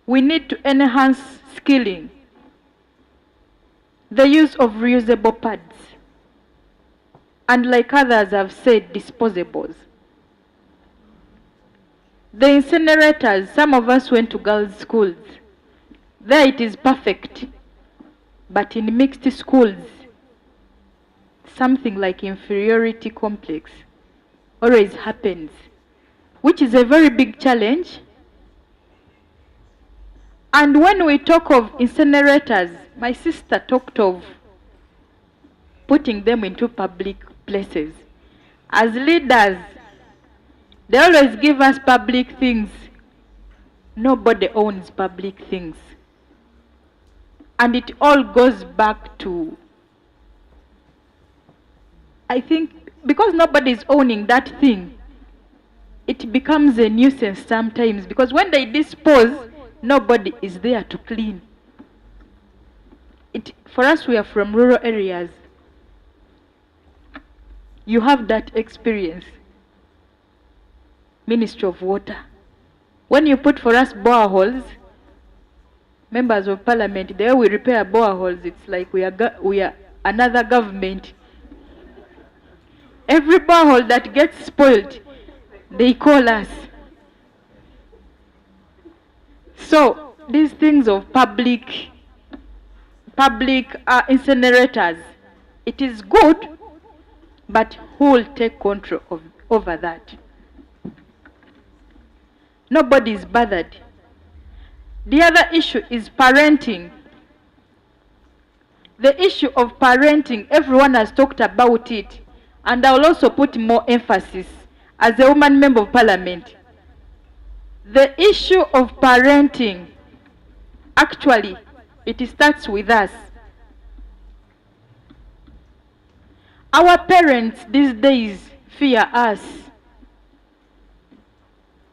Speaker 16: we need to enhance skilling, the use of reusable pads, and like others have said, disposables. The incinerators, some of us went to girls' schools. There it is perfect. But in mixed schools, something like inferiority complex always happens, which is a very big challenge. And when we talk of incinerators, my sister talked of putting them into public places. As leaders, they always give us public things. Nobody owns public things. And it all goes back to, I think, because nobody is owning that thing, it becomes a nuisance sometimes. Because when they dispose, nobody is there to clean. For us, we are from rural areas. You have that experience. Ministry of Water. When you put for us boreholes, members of parliament, the way we repair boreholes, it's like we are another government. Every borehole that gets spoiled, they call us. So these things of public incinerators, it is good, but who will take control over that? Nobody is bothered. The other issue is parenting. The issue of parenting, everyone has talked about it, and I will also put more emphasis as a woman member of parliament. The issue of parenting, actually, it starts with us. Our parents these days fear us.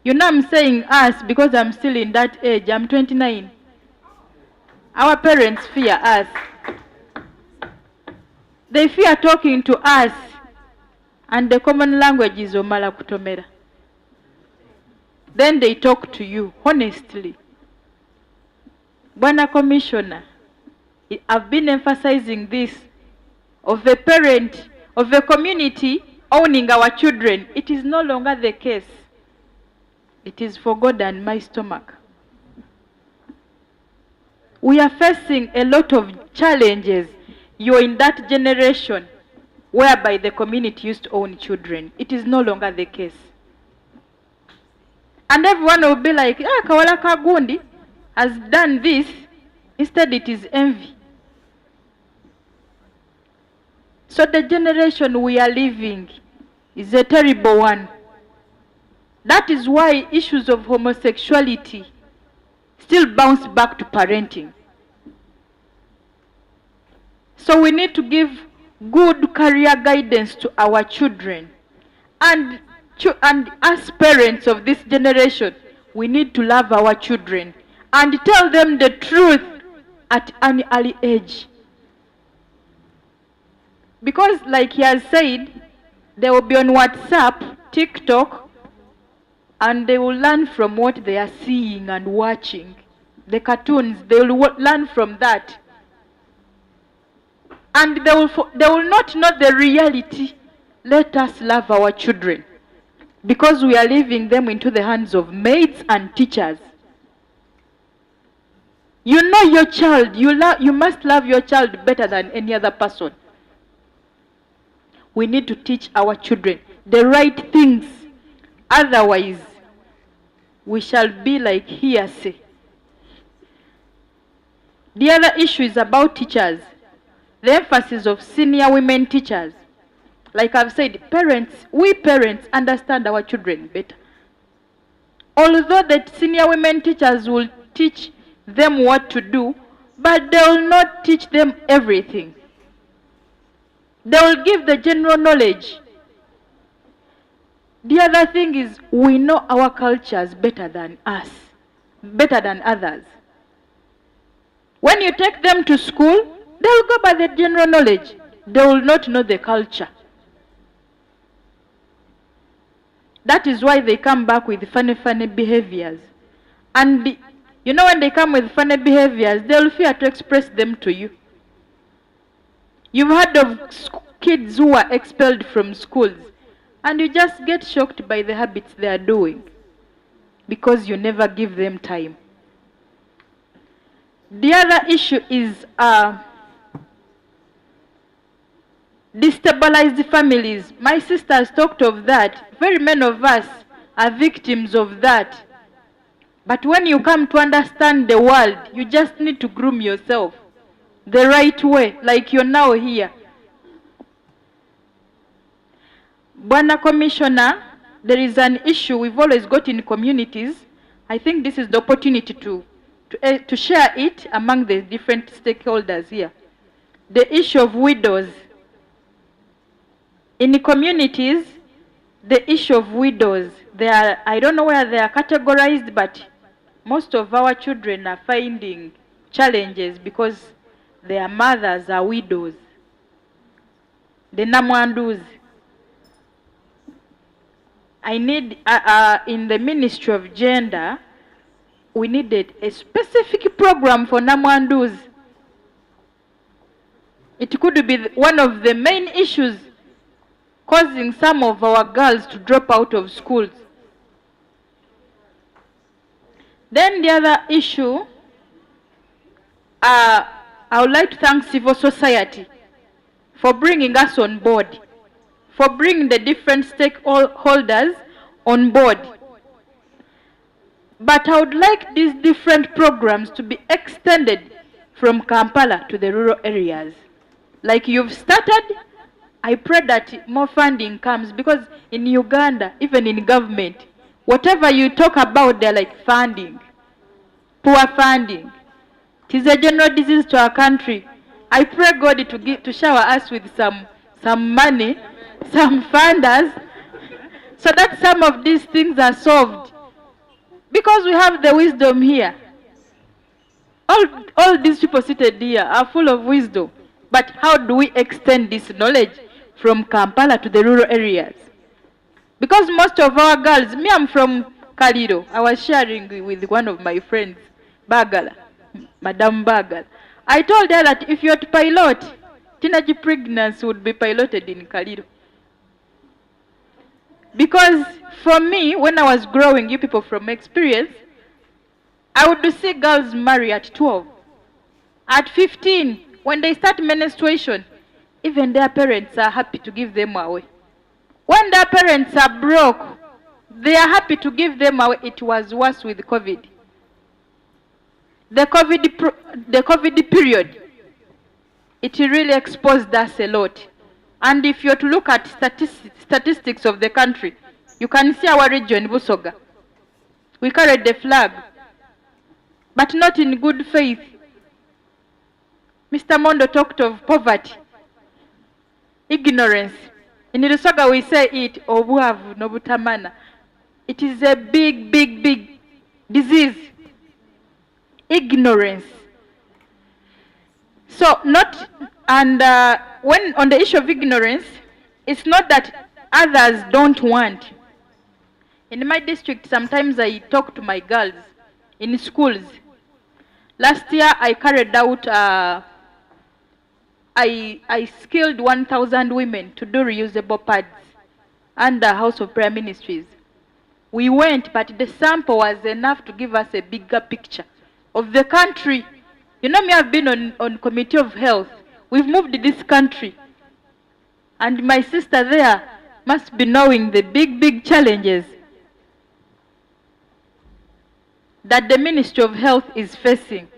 Speaker 16: You know, I'm saying us because I'm still in that age. I'm 29. Our parents fear us. They fear talking to us. And the common language is Omala Kutomera. Then they talk to you, honestly. Bwana Commissioner, I've been emphasizing this, of a parent, of a community owning our children. It is no longer the case. It is for God and my stomach. We are facing a lot of challenges. You're in that generation whereby the community used to own children. It is no longer the case. And everyone will be like, Kawala Kagundi has done this. Instead, it is envy. So the generation we are living is a terrible one. That is why issues of homosexuality still bounce back to parenting. So we need to give good career guidance to our children. And as parents of this generation, we need to love our children and tell them the truth at an early age. Because like he has said, They will be on WhatsApp, TikTok, and they will learn from what they are seeing and watching. The cartoons, they will learn from that. And they will not know the reality. Let us love our children, because we are leaving them into the hands of maids and teachers. You know your child. You must love your child better than any other person. We need to teach our children the right things. Otherwise, we shall be like hearsay. The other issue is about teachers. The emphasis of senior women teachers. Like I've said, we parents understand our children better. Although the senior women teachers will teach them what to do, but they will not teach them everything. They will give the general knowledge. The other thing is, we know our cultures better than us, better than others. When you take them to school, they will go by the general knowledge. They will not know the culture. That is why they come back with funny behaviors. And you know, when they come with funny behaviors, they will fear to express them to you. You've heard of kids who are expelled from schools, and you just get shocked by the habits they are doing because you never give them time. The other issue is destabilized families. My sister has talked of that. Very many of us are victims of that. But when you come to understand the world, you just need to groom yourself the right way, like you're now here. Bwana Commissioner, there is an issue we've always got in communities. I think this is the opportunity to share it among the different stakeholders here. The issue of widows. In the communities, the issue of widows, I don't know where they are categorized, but most of our children are finding challenges because their mothers are widows. The Namwandus. I need, in the Ministry of Gender, we needed a specific program for Namwandus. It could be one of the main issues causing some of our girls to drop out of schools. Then the other issue, I would like to thank civil society for bringing us on board, for bringing the different stakeholders on board. But I would like these different programs to be extended from Kampala to the rural areas. Like you've started, I pray that more funding comes, because in Uganda, even in government, whatever you talk about, they're like funding, poor funding. It is a general disease to our country. I pray God to shower us with some money, some funders, so that some of these things are solved. Because we have the wisdom here. All these people seated here are full of wisdom. But how do we extend this knowledge from Kampala to the rural areas? Because most of our girls, me, I'm from Kaliro. I was sharing with one of my friends, Bagala, Madam Bagala. I told her that if you're to pilot, teenage pregnancy would be piloted in Kaliro. Because for me, when I was growing, you people from experience, I would see girls marry at 12. At 15, when they start menstruation, even their parents are happy to give them away. When their parents are broke, they are happy to give them away. It was worse with COVID. The COVID period, it really exposed us a lot. And if you're to look at statistics of the country, you can see our region, Busoga. We carried the flag, but not in good faith. Mr. Mondo talked of poverty, ignorance. In Busoga we say it, obuavu nobutamana. It is a big disease. Ignorance. So when on the issue of ignorance, it's not that others don't want. In my district, sometimes I talk to my girls in schools. Last year, I carried out, I skilled 1,000 women to do reusable pads under House of Prayer Ministries. We went, but the sample was enough to give us a bigger picture of the country. You know me, I've been on Committee of Health. We've moved this country. And my sister there must be knowing the big challenges that the Ministry of Health is facing.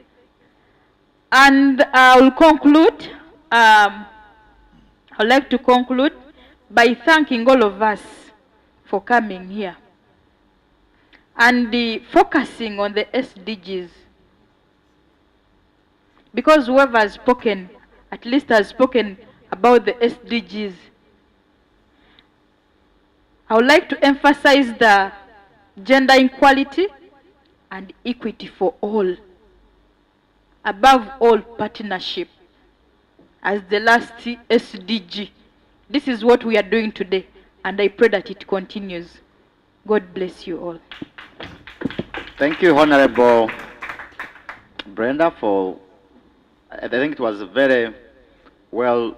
Speaker 16: And I'll conclude, I'd like to conclude by thanking all of us for coming here and focusing on the SDGs. Because whoever has spoken, at least has spoken about the SDGs. I would like to emphasize the gender equality and equity for all. Above all, partnership as the last SDG. This is what we are doing today, and I pray that it continues. God bless you all.
Speaker 2: Thank you, Honorable Brenda, for, I think it was very well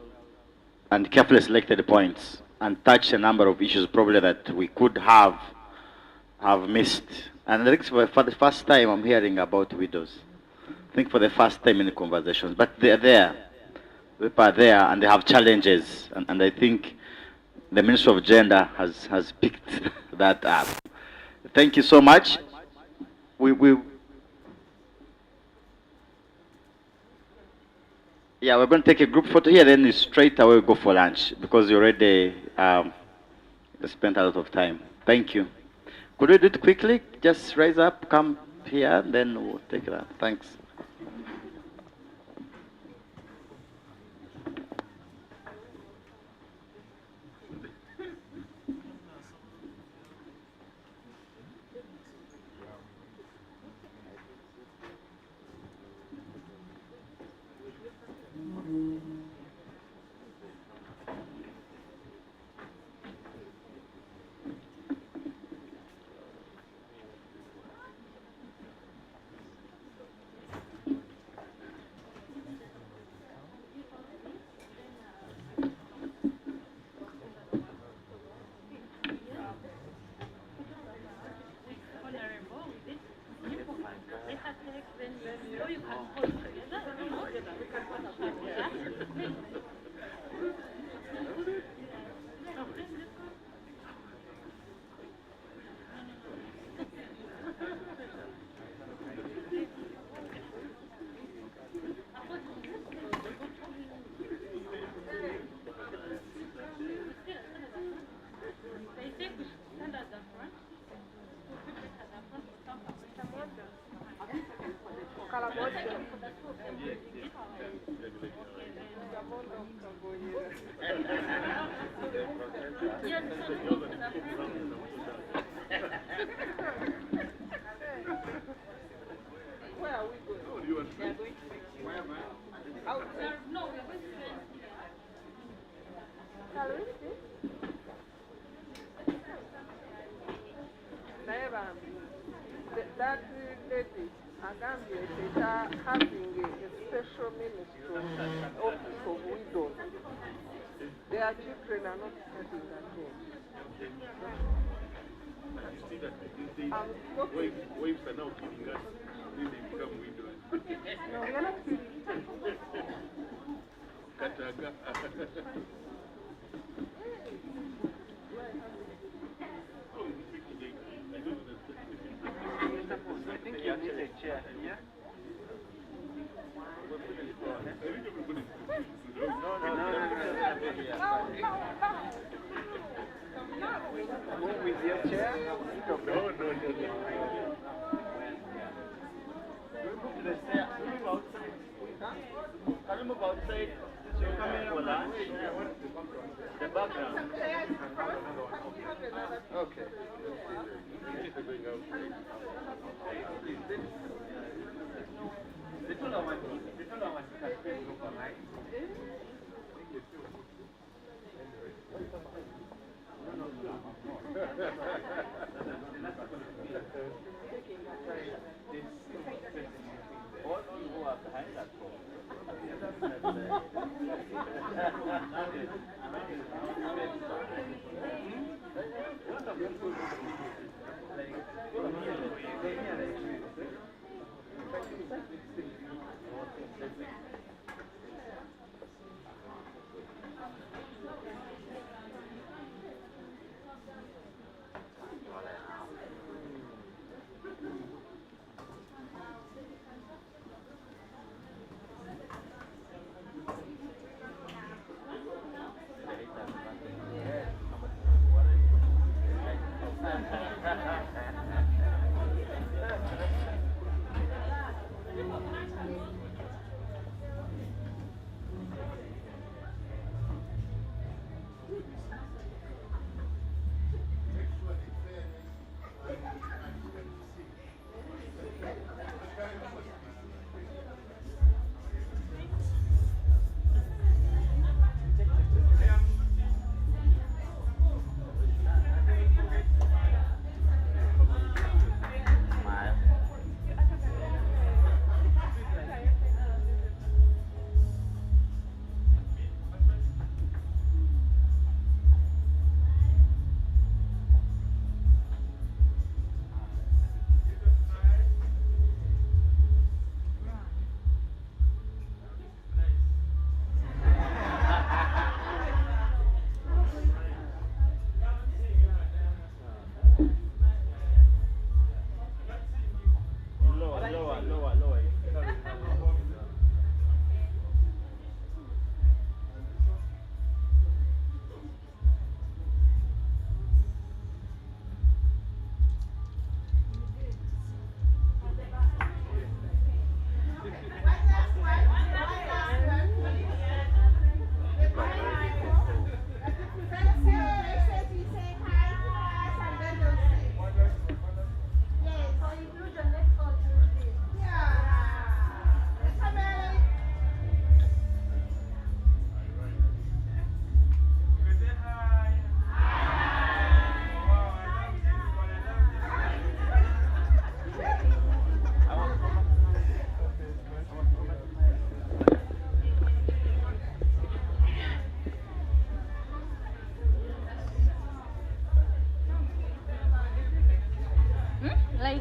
Speaker 2: and carefully selected points and touched a number of issues probably that we could have missed. And I think for the first time I'm hearing about widows. I think for the first time in the conversations, but they're there. People are there and they have challenges, and I think the Ministry of Gender has picked that up. Thank you so much. Yeah, we're going to take a group photo here, then straight away go for lunch because you already spent a lot of time. Thank you. Could we do it quickly? Just rise up, come here, then we'll take it out. Thanks.
Speaker 5: That lady, Agambia, is having a special ministry office of widows. Their children are not studying at home.
Speaker 10: Waves are now killing us. They become widows.
Speaker 5: No, we are not killing.
Speaker 10: Kataga.
Speaker 17: I think you need a chair here. Move with your chair.
Speaker 10: No.
Speaker 17: Move to the stair. Move outside. Can you move outside? So you're coming for lunch? The background.
Speaker 5: Okay.
Speaker 17: The taller one can stay over, right?
Speaker 16: Like,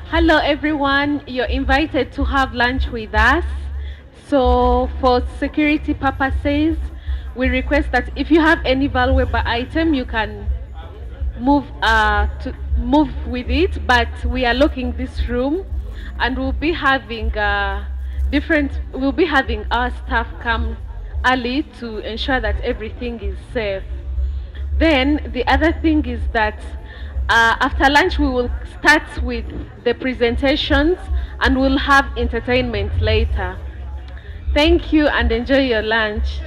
Speaker 16: hello everyone, you're invited to have lunch with us. So for security purposes, we request that if you have any valuable item, you can move with it, but we are locking this room and we'll be having our staff come early to ensure that everything is safe. Then the other thing is that after lunch we will start with the presentations and we'll have entertainment later. Thank you and enjoy your lunch.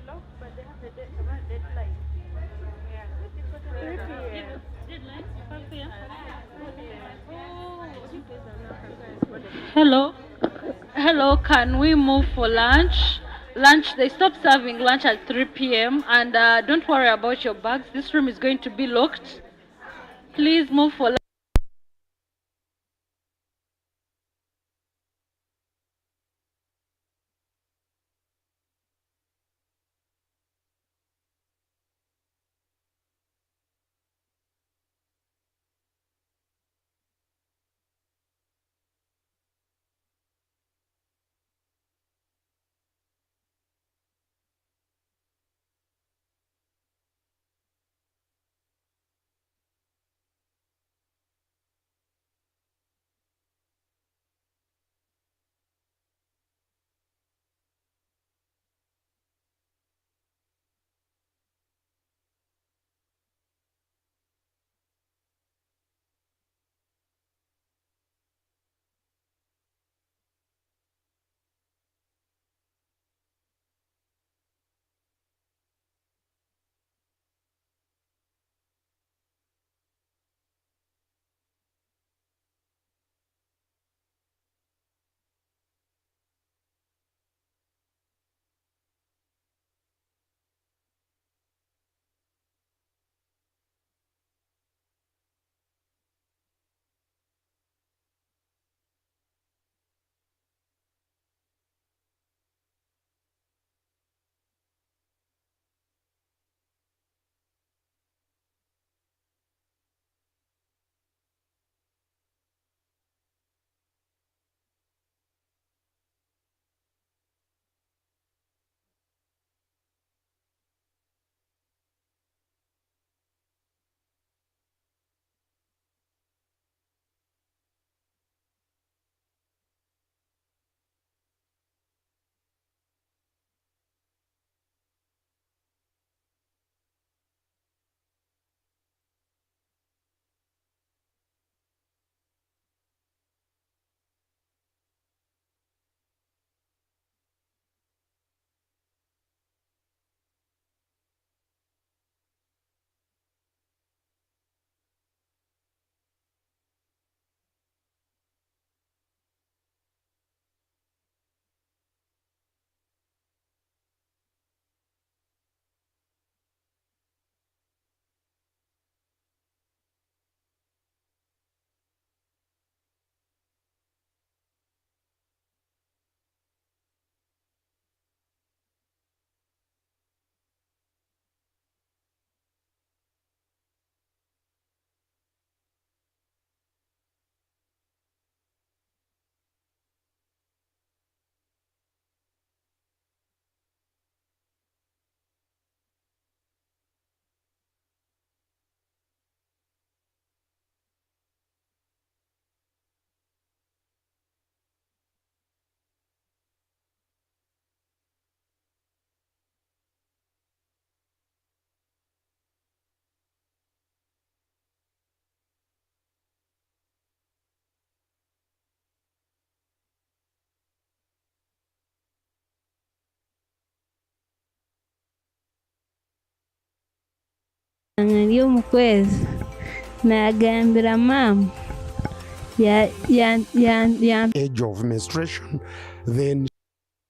Speaker 3: but they have a deadline. Yeah. 3 p.m.
Speaker 16: Hello. Hello, can we move for lunch? Lunch, they stop serving lunch at 3 p.m. And don't worry about your bags. This room is going to be locked. Please move for lunch.
Speaker 18: Ry'omukwezi nagambira maama
Speaker 19: age of menstruation, then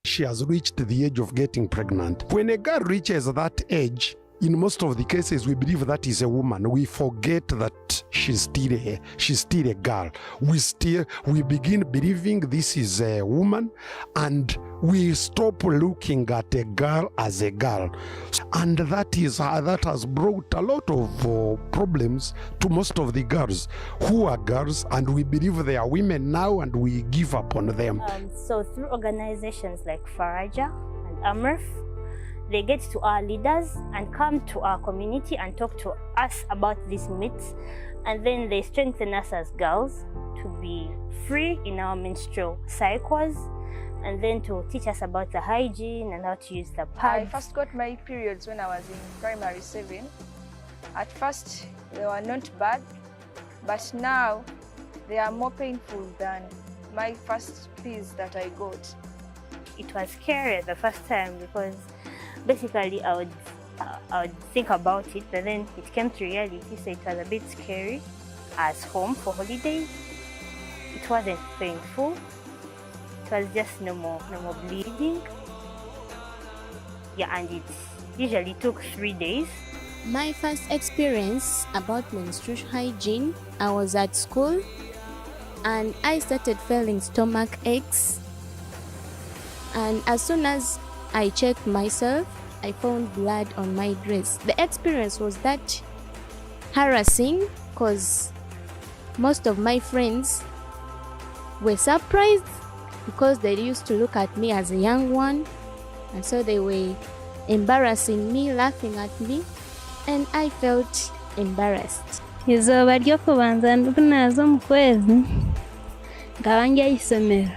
Speaker 19: she has reached the age of getting pregnant. When a girl reaches that age, in most of the cases, we believe that is a woman. We forget that she's still a girl. We begin believing this is a woman, and we stop looking at a girl as a girl, and that has brought a lot of problems to most of the girls who are girls, and we believe they are women now, and we give up on them.
Speaker 20: So through organizations like Faraja and AMREF, they get to our leaders and come to our community and talk to us about these myths, and then they strengthen us as girls to be free in our menstrual cycles, and then to teach us about the hygiene and how to use the pads.
Speaker 21: I first got my periods when I was in primary 7. At first, they were not bad, but now they are more painful than my first pills that I got.
Speaker 20: It was scary the first time because basically I would think about it, but then it came to reality, so it was a bit scary. I was home for holidays. It wasn't painful. It was just normal bleeding. Yeah, and it usually took 3 days.
Speaker 1: My first experience about menstrual hygiene, I was at school and I started feeling stomach aches. And as soon as I checked myself, I found blood on my dress. The experience was that harassing because most of my friends were surprised because they used to look at me as a young one, and so they were embarrassing me, laughing at me, and I felt embarrassed.
Speaker 18: Izooba ryo kubanza naza mu kwezi ngaba njya isomero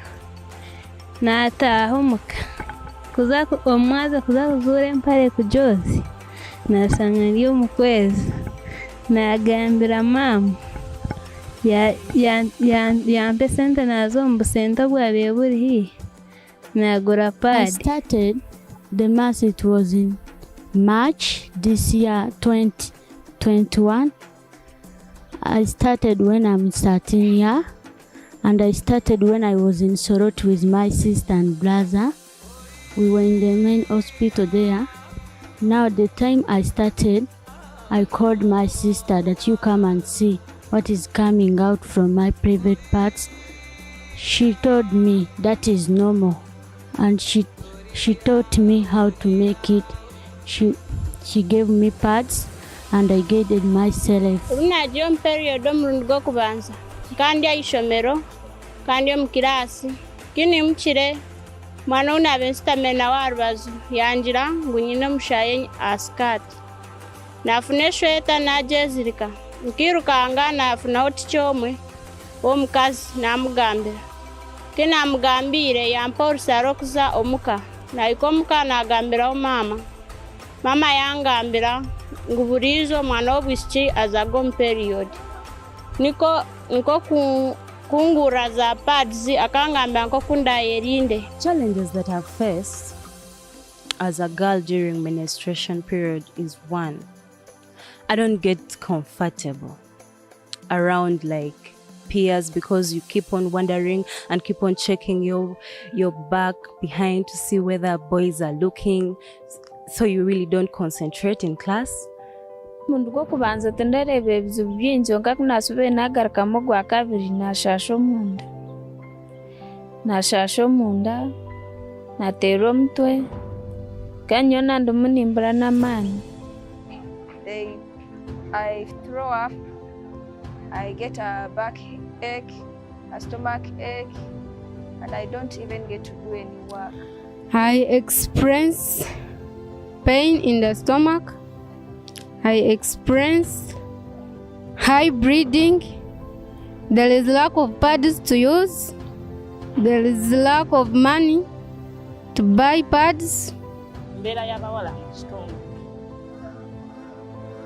Speaker 18: nataha omuka omwaza kuza kuzuura empare kujozi nasanga ndi omu kwezi nagambira maama yampe sente nazo omu busente bwabaire buri haihi nagura pad.
Speaker 1: I started the mass, it was in March this year 2021. I started when I'm 13 years, and I started when I was in Sorot with my sister and brother. We were in the main hospital there. Now the time I started, I called my sister that you come and see what is coming out from my private parts. She told me that is normal, and she taught me how to make it. She gave me pads and I guided myself.
Speaker 18: Nagiye mu period omurundi gwo kubanza kandi ayishomero kandi omu kirasi kini mukire mwana unabe nstamena warubazu yangira ngu nyine mushaye askati nafune shweta najezirika nkirukanga nafunaho tikyomwe omukazi namugambira kinamugambire yampa orusaro kuza omuka naiko omuka nagambiraho mama yangambira ngu buriizo omwana w'obwisiki azaga omu period niko kungura za pads akangambira nko kundayerinde.
Speaker 22: Challenges that I've faced as a girl during menstruation period is one, I don't get comfortable around like peers because you keep on wondering and keep on checking your back behind to see whether boys are looking, so you really don't concentrate in class.
Speaker 18: Mundu gwo kubanza tendereba ebizibu byingi nka kunasubire nagarukamu gwa kabiri nashasha omunda nateera omutwe kandi nyona ndimu nimbura n'amaani.
Speaker 21: I throw up, I get a backache, a stomach ache, and I don't even get to do any work.
Speaker 23: I experience pain in the stomach. I experience high bleeding. There is lack of pads to use. There is lack of money to buy pads.
Speaker 7: Mbera y'abawala mu kitundu.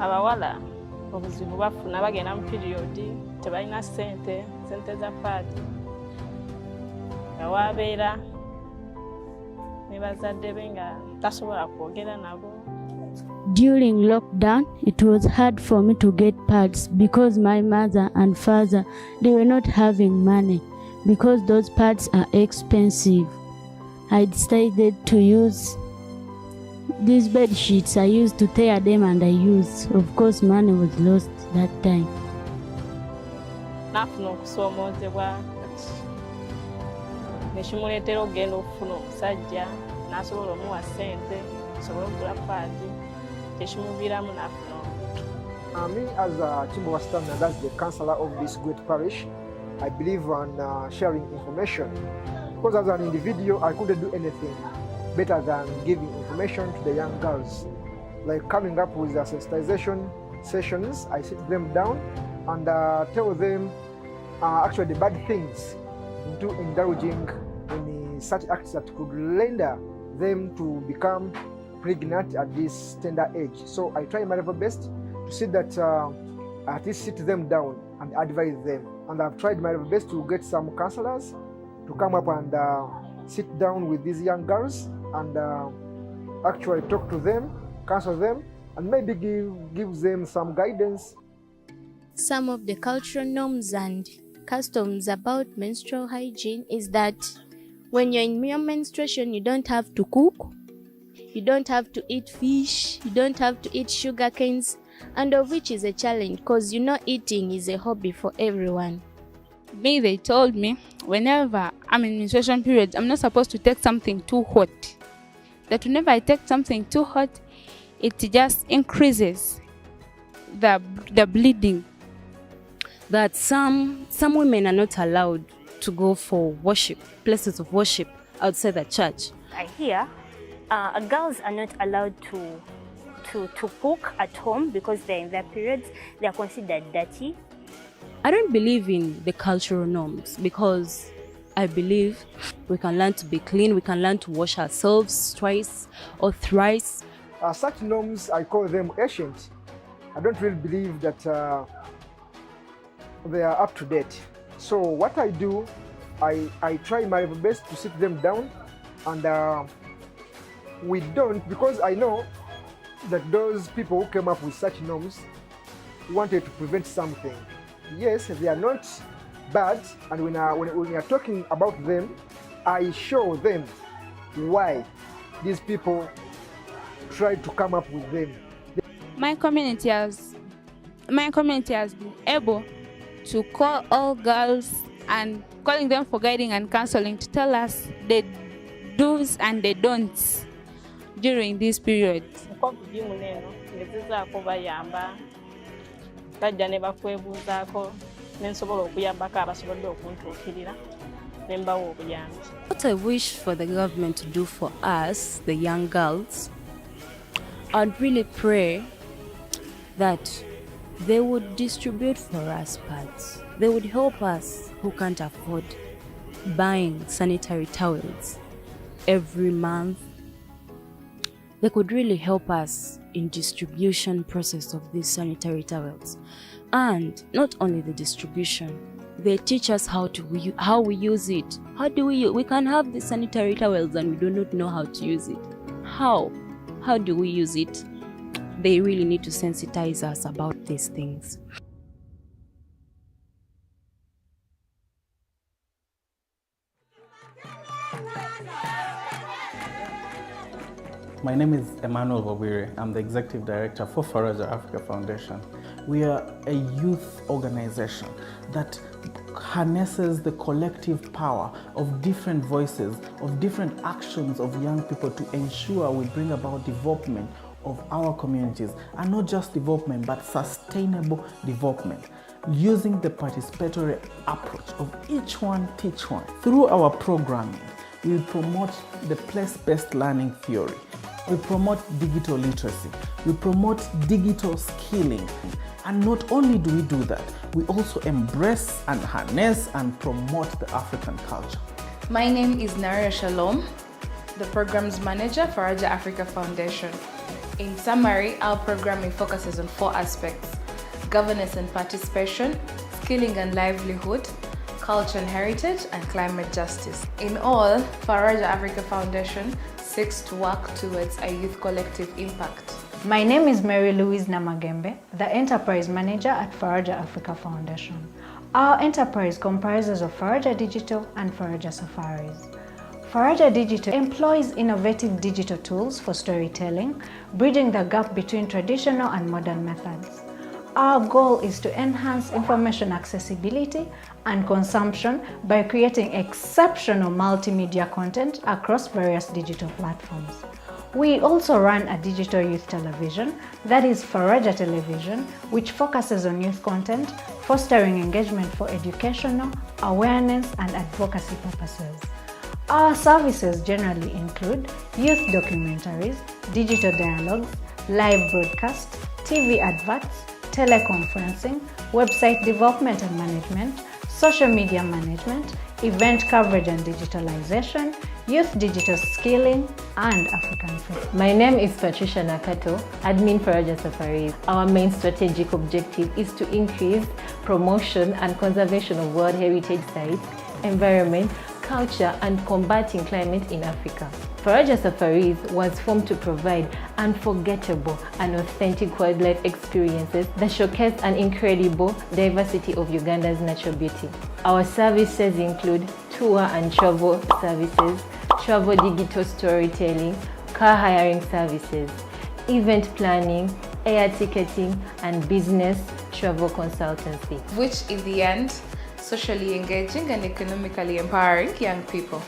Speaker 7: Abawala obuzibu bafuna bagenda mu period tebalina sente za paadi. Awabeera ne bazadde be nga tasobola kwogera nabo.
Speaker 1: During lockdown, it was hard for me to get pads because my mother and father, they were not having money because those pads are expensive. I decided to use these bed sheets. I used to tear them and I used. Of course, money was lost that time.
Speaker 7: Nafuna okusoomozebwa nekimuleetera okugenda okufuna omusajja n'asobola omuwa ssente asobole okugula paadi.
Speaker 24: Me as a Chimbowa Stamina, that's the councillor of this great parish, I believe on sharing information. Because as an individual, I couldn't do anything better than giving information to the young girls. Like coming up with sensitization sessions, I sit them down and tell them actually the bad things into indulging in such acts that could render them to become pregnant at this tender age. So I try my level best to see that at least sit them down and advise them. And I've tried my level best to get some counselors to come up and sit down with these young girls and actually talk to them, counsel them, and maybe give them some guidance.
Speaker 18: Some of the cultural norms and customs about menstrual hygiene is that when you're in your menstruation, you don't have to cook, you don't have to eat fish, you don't have to eat sugar canes, and of which is a challenge because eating is a hobby for everyone.
Speaker 4: Me, they told me whenever I'm in menstruation periods, I'm not supposed to take something too hot. That whenever I take something too hot, it just increases the bleeding.
Speaker 22: That some women are not allowed to go for worship, places of worship outside the church.
Speaker 20: I hear girls are not allowed to cook at home because they're in their periods. They are considered dirty.
Speaker 22: I don't believe in the cultural norms because I believe we can learn to be clean, we can learn to wash ourselves twice or thrice.
Speaker 24: Such norms, I call them ancient. I don't really believe that they are up to date. So what I do, I try my best to sit them down, and we don't, because I know that those people who came up with such norms wanted to prevent something. Yes, they are not bad, and when we are talking about them, I show them why these people tried to come up with them.
Speaker 4: My community has been able to call all girls and calling them for guiding and counseling to tell us the do's and the don'ts during this period.
Speaker 6: What
Speaker 22: I wish for the government to do for us, the young girls, I'd really pray that they would distribute for us pads. They would help us who can't afford buying sanitary towels every month. They could really help us in distribution process of these sanitary towels. And not only the distribution, they teach us how we use it. How do we can have the sanitary towels and we do not know how to use it. How do we use it? They really need to sensitize us about these things.
Speaker 8: My name is Emmanuel Wabire. I'm the Executive Director for Faraja Africa Foundation. We are a youth organization that harnesses the collective power of different voices, of different actions of young people to ensure we bring about development of our communities, and not just development, but sustainable development, using the participatory approach of each one teach one. Through our programming, we promote the place-based learning theory. We promote digital literacy. We promote digital skilling. And not only do we do that, we also embrace and harness and promote the African culture.
Speaker 11: My name is Naria Shalom, the Programs Manager for Faraja Africa Foundation. In summary, our programming focuses on 4 aspects: governance and participation, skilling and livelihood, culture and heritage, and climate justice. In all, Faraja Africa Foundation seeks to work towards a youth collective impact.
Speaker 25: My name is Mary Louise Namagembe, the Enterprise Manager at Faraja Africa Foundation. Our enterprise comprises of Faraja Digital and Faraja Safaris. Faraja Digital employs innovative digital tools for storytelling, bridging the gap between traditional and modern methods. Our goal is to enhance information accessibility and consumption by creating exceptional multimedia content across various digital platforms. We also run a digital youth television, that is Faraja Television, which focuses on youth content, fostering engagement for educational, awareness, and advocacy purposes. Our services generally include youth documentaries, digital dialogues, live broadcasts, TV adverts, teleconferencing, website development and management, social media management, event coverage and digitalization, youth digital skilling, and African food.
Speaker 26: My name is Patricia Nakato, admin for Faraja Safaris. Our main strategic objective is to increase promotion and conservation of World Heritage Sites, environment, culture, and combating climate in Africa. Faraja Safaris was formed to provide unforgettable and authentic wildlife experiences that showcase an incredible diversity of Uganda's natural beauty. Our services include tour and travel services, travel digital storytelling, car hiring services, event planning, air ticketing, and business travel consultancy.
Speaker 11: Which in the end, socially engaging and economically empowering young people.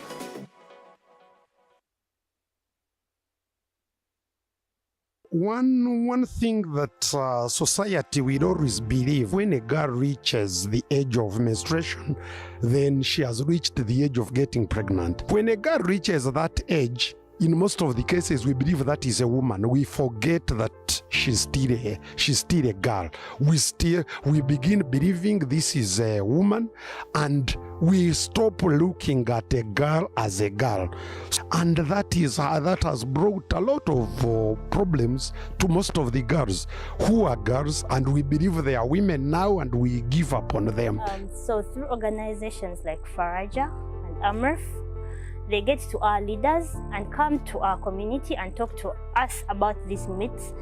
Speaker 19: One thing that society will always believe, when a girl reaches the age of menstruation, then she has reached the age of getting pregnant. When a girl reaches that age, in most of the cases, we believe that is a woman. We forget that she's still a girl. We begin believing this is a woman, and we stop looking at a girl as a girl, and that has brought a lot of problems to most of the girls who are girls, and we believe they are women now, and we give up on them.
Speaker 20: So through organizations like Faraja and Amref, they get to our leaders and come to our community and talk to us about these myths,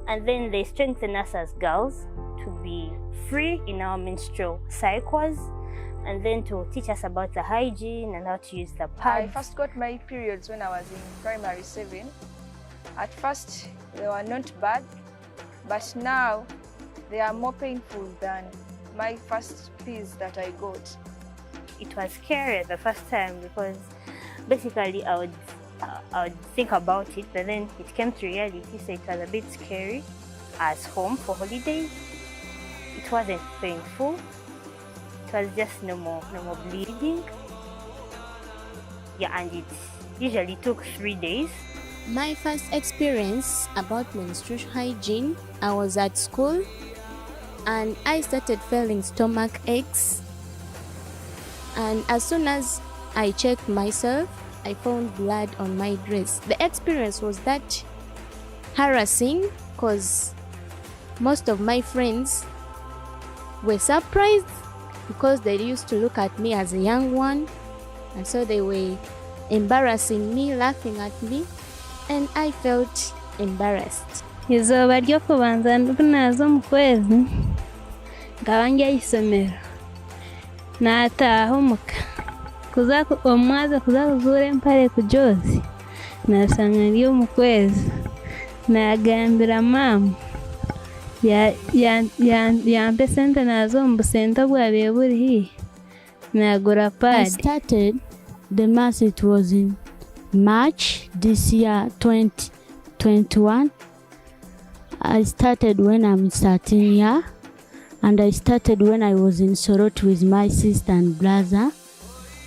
Speaker 20: and then they strengthen us as girls to be free in our menstrual cycles, and then to teach us about the hygiene and how to use the pads.
Speaker 21: I first got my periods when I was in primary 7. At first, they were not bad, but now they are more painful than my first piece that I got.
Speaker 20: It was scary the first time because basically I would think about it, but then it came to reality, so it was a bit scary. As home for holidays, it wasn't painful. It was just normal bleeding. Yeah, and it usually took 3 days.
Speaker 6: My first experience about menstrual hygiene, I was at school and I started feeling stomach aches. And as soon as I checked myself, I found blood on my dress. The experience was that harassing because most of my friends were surprised because they used to look at me as a young one, and so they were embarrassing me, laughing at me, and I felt embarrassed.
Speaker 23: Izooba ry'okubanza naaza omu kwezi nkaba ndi ahaisomero naataaha omuka omwaza kuza kuzuura empare kugyozi nasanga ndi omu kwezi nagambira maama yampe sente naaza omu busente bwabaire buri haihi nagura pad.
Speaker 1: I started the mass, it was in March this year 2021. I started when I'm 13 years, and I started when I was in Sorot with my sister and brother.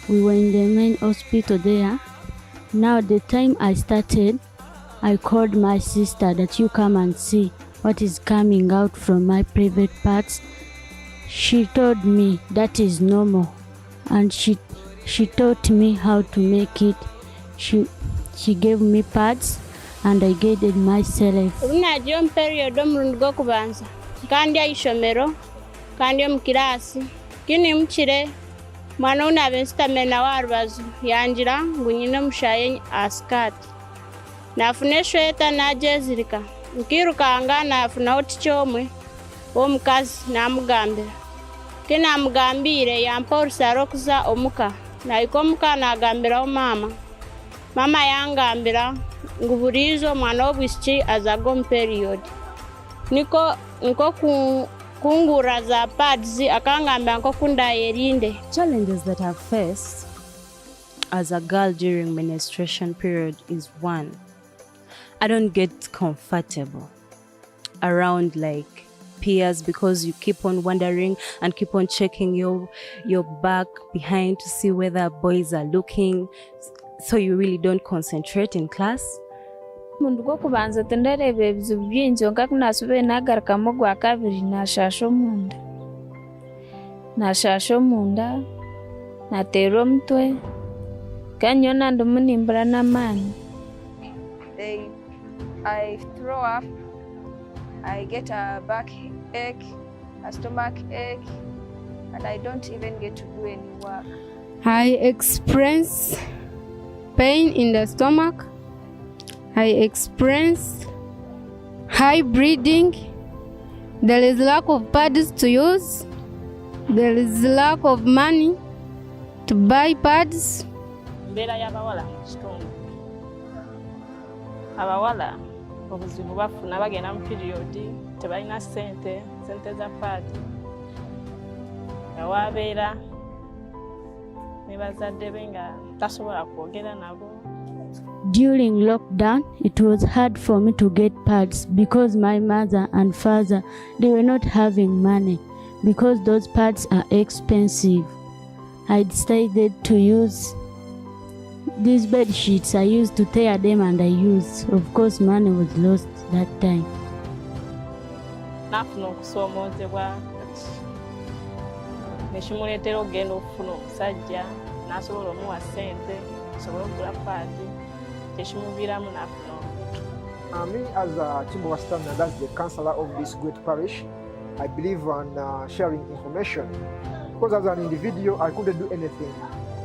Speaker 1: We were in the main hospital there. Now the time I started, I called my sister that you come and see what is coming out from my private parts. She told me that is normal, and she taught me how to make it. She gave me pads and I guided myself.
Speaker 18: Nagiye mu period omurundi gw'okubanza kandi aishomero kandi omu kirasi kini mukire mwana unabe nsitamena warubazu yangira ngu nyine omushaye asikati nafuna eshweta najezirika nkirukanga nafunaho tikyomwe omukazi namugambira kinamugambire yampa orusaro okuza omuka nahika omuka nagambiraho mama yangambira ngu buriizo omwana w'obwisiki azaga omu period niko kungura za pads akangambira nko kundayerinde.
Speaker 22: Challenges that I've faced as a girl during menstruation period is one, I don't get comfortable around like peers because you keep on wondering and keep on checking your back behind to see whether boys are looking, so you really don't concentrate in class.
Speaker 4: Mundu gw'okubanza tindareeba ebizibu bingi kyonka kunasubire nagarukamu gwa kabiri nashasha omunda nateera omutwe kandi nyona ndimu nimbura n'amaani.
Speaker 21: I throw up, I get a backache, a stomach ache, and I don't even get to do any work.
Speaker 23: I experience pain in the stomach. I experience high breeding. There is lack of pads to use. There is lack of money to buy pads.
Speaker 2: Mbeera y'abawala mu kitundu. Abawala obuzibu bafuna bagenda mu piriyodi tebalina sente za paadi. Awabeera ne bazadde be nga tasobola kwogera nabo.
Speaker 1: During lockdown, it was hard for me to get pads because my mother and father, they were not having money because those pads are expensive. I decided to use these bed sheets. I used to tear them and I used. Of course, money was lost that time.
Speaker 2: Nafuna okusoomoozebwa ne kimuleetera okugenda okufuna omusajja n'asobola omuwa ssente asobole okugula paadi tekimuviiramu n'afuna omuntu.
Speaker 24: Me as a Timber Stamina, that's the councillor of this great parish, I believe on sharing information. Because as an individual, I couldn't do anything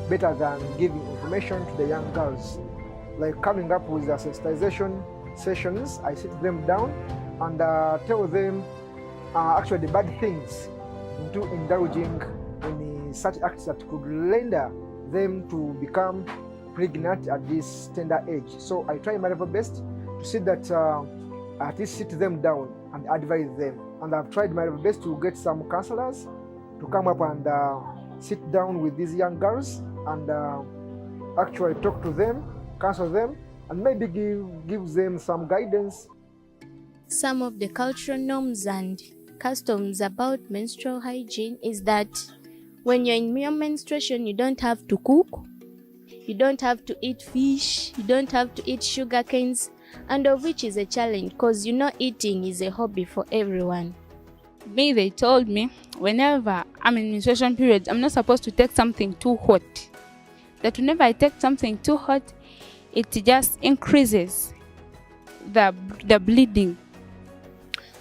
Speaker 24: better than giving information to the young girls. Like coming up with the sensitization sessions, I sit them down and tell them actually the bad things into indulging in such acts that could render them to become pregnant at this tender age. So I try my level best to see that at least sit them down and advise them. And I've tried my level best to get some counselors to come up and sit down with these young girls and actually talk to them, counsel them, and maybe give them some guidance.
Speaker 6: Some of the cultural norms and customs about menstrual hygiene is that when you're in your menstruation, you don't have to cook, you don't have to eat fish, you don't have to eat sugar canes, and of which is a challenge because eating is a hobby for everyone.
Speaker 4: Me, they told me whenever I'm in menstruation periods, I'm not supposed to take something too hot. That whenever I take something too hot, it just increases the bleeding.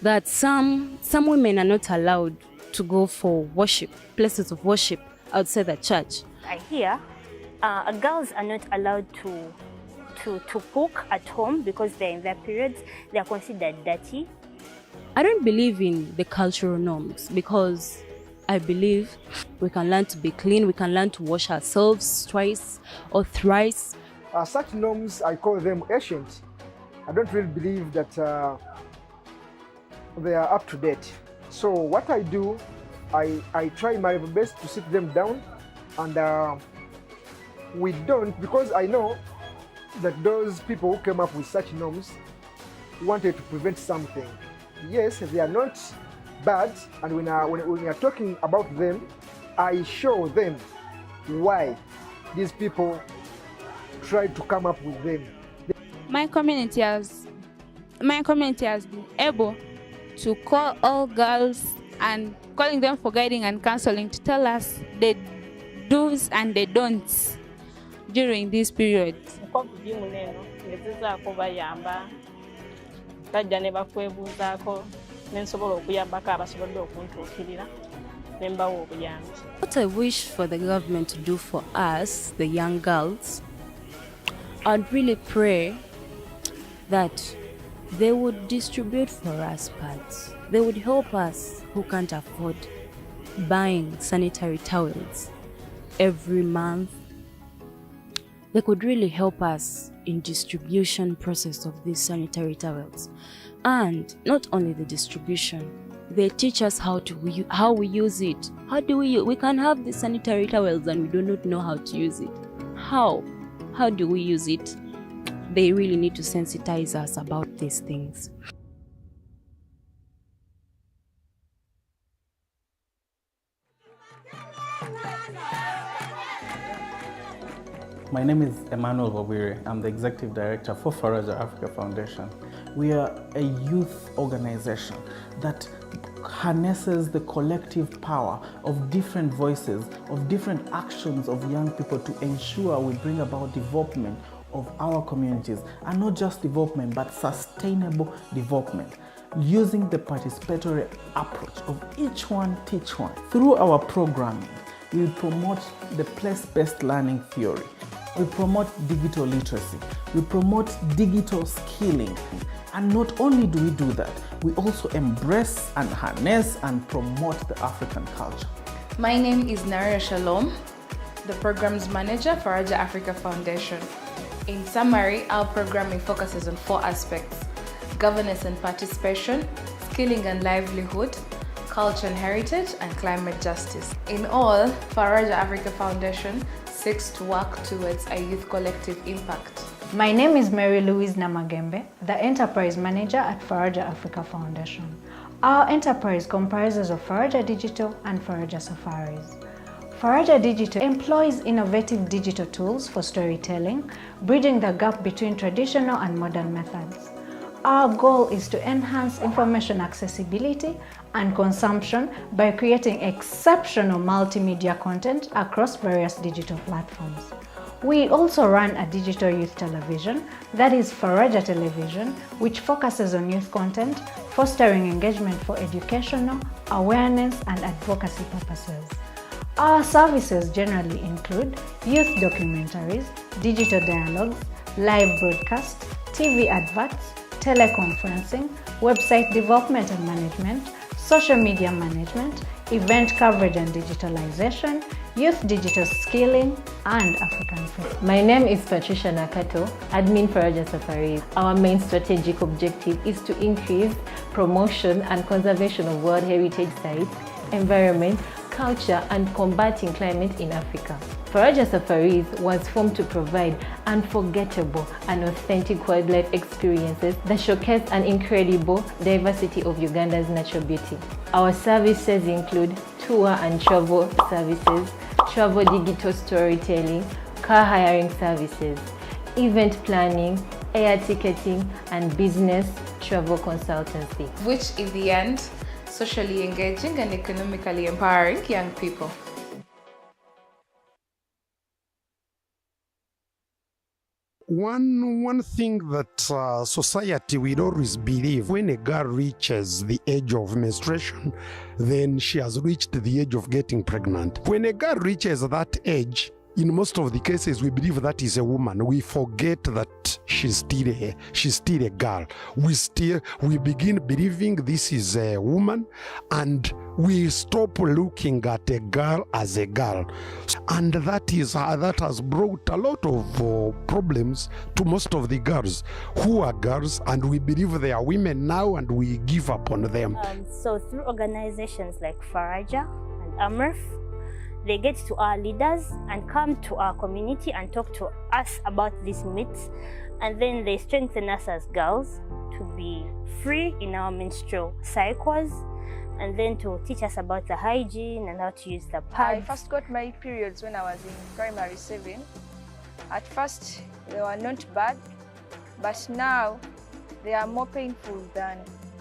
Speaker 22: That some women are not allowed to go for worship, places of worship outside the church.
Speaker 20: I hear girls are not allowed to cook at home because they're in their periods. They are considered dirty.
Speaker 22: I don't believe in the cultural norms because I believe we can learn to be clean, we can learn to wash ourselves twice or thrice.
Speaker 24: Such norms, I call them ancient. I don't really believe that they are up to date. So what I do, I try my best to sit them down and we don't, because I know that those people who came up with such norms wanted to prevent something. Yes, they are not bad, and when we are talking about them, I show them why these people tried to come up with them.
Speaker 4: My community has been able to call all girls and calling them for guiding and counseling to tell us the do's and the don'ts during this period.
Speaker 2: Bajja ne bakwebuuzaako ne nsobola okuyambako abasobodde okuntuukirira ne mbawa obuyambi.
Speaker 22: What I wish for the government to do for us, the young girls, I'd really pray that they would distribute for us pads. They would help us who can't afford buying sanitary towels every month. They could really help us in distribution process of these sanitary towels. And not only the distribution, they teach us how we use it. How do we can have the sanitary towels and we do not know how to use it. How do we use it? They really need to sensitize us about these things.
Speaker 8: My name is Emmanuel Wabwire. I'm the Executive Director for Faraja Africa Foundation. We are a youth organization that harnesses the collective power of different voices, of different actions of young people to ensure we bring about development of our communities, and not just development, but sustainable development, using the participatory approach of each one teach one. Through our programming, we promote the place-based learning theory, We promote digital literacy. We promote digital skilling. And not only do we do that, we also embrace and harness and promote the African culture.
Speaker 11: My name is Naria Shalom, the Programs Manager, Faraja Africa Foundation. In summary, our programming focuses on 4 aspects: governance and participation, skilling and livelihood, culture and heritage, and climate justice. In all, Faraja Africa Foundation seeks to work towards a youth collective impact.
Speaker 25: My name is Mary Louise Namagembe, the Enterprise Manager at Faraja Africa Foundation. Our enterprise comprises of Faraja Digital and Faraja Safaris. Faraja Digital employs innovative digital tools for storytelling, bridging the gap between traditional and modern methods. Our goal is to enhance information accessibility and consumption by creating exceptional multimedia content across various digital platforms. We also run a digital youth television, that is Faraja Television, which focuses on youth content, fostering engagement for educational, awareness, and advocacy purposes. Our services generally include youth documentaries, digital dialogues, live broadcasts, TV adverts, teleconferencing, website development and management, social media management, event coverage and digitalization, youth digital skilling, and African food.
Speaker 26: My name is Patricia Nakato, Admin Faraja Safaris. Our main strategic objective is to increase promotion and conservation of World Heritage Sites, environment, culture, and combating climate in Africa. Faraja Safaris was formed to provide unforgettable and authentic wildlife experiences that showcase an incredible diversity of Uganda's natural beauty. Our services include tour and travel services, travel digital storytelling, car hiring services, event planning, air ticketing, and business travel consultancy.
Speaker 11: Which in the end, socially engaging and economically empowering young people.
Speaker 19: One thing that society will always believe, when a girl reaches the age of menstruation, then she has reached the age of getting pregnant. When a girl reaches that age, in most of the cases, we believe that is a woman. We forget that she's still a girl. We begin believing this is a woman, and we stop looking at a girl as a girl. And that has brought a lot of problems to most of the girls who are girls, and we believe they are women now, and we give up on them.
Speaker 20: So through organizations like Faraja and Amref, they get to our leaders and come to our community and talk to us about these myths, and then they strengthen us as girls to be free in our menstrual cycles, and then to teach us about the hygiene and how to use the pads.
Speaker 21: I first got my periods when I was in primary 7. At first, they were not bad, but now they are more painful than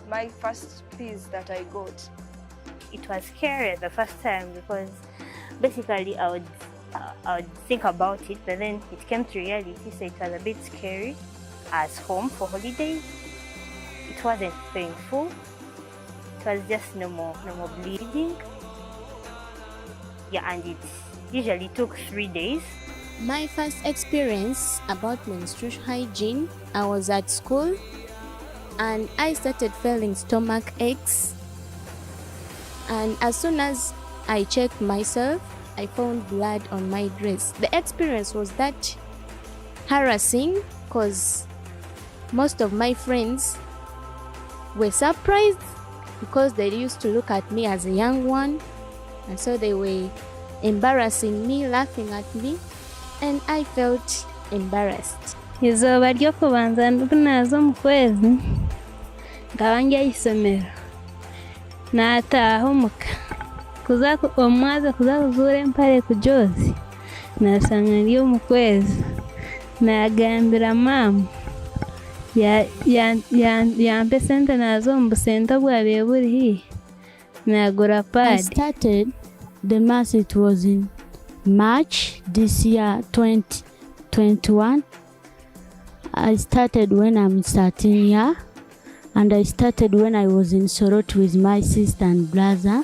Speaker 21: my first piece that I got.
Speaker 20: It was scary the first time because basically I would think about it, but then it came to reality, so it was a bit scary. As home for holidays, it wasn't painful. It was just normal bleeding. Yeah, and it usually took 3 days.
Speaker 6: My first experience about menstrual hygiene, I was at school and I started feeling stomach aches. And as soon as I checked myself, I found blood on my dress. The experience was that harassing because most of my friends were surprised because they used to look at me as a young one, and so they were embarrassing me, laughing at me, and I felt embarrassed.
Speaker 23: Izooba ry'okubanza naaza omu kwezi nkaba njya ahaisomero naataaha omuka omwaza kuza kuzuura empare kugyozi nasanga ndi omu kwezi nagambira maama yampe sente naaza omu busente bwabaire buri haihi nagura pad.
Speaker 1: I started the mass, it was in March this year 2021. I started when I'm 13 years, and I started when I was in Sorot with my sister and brother.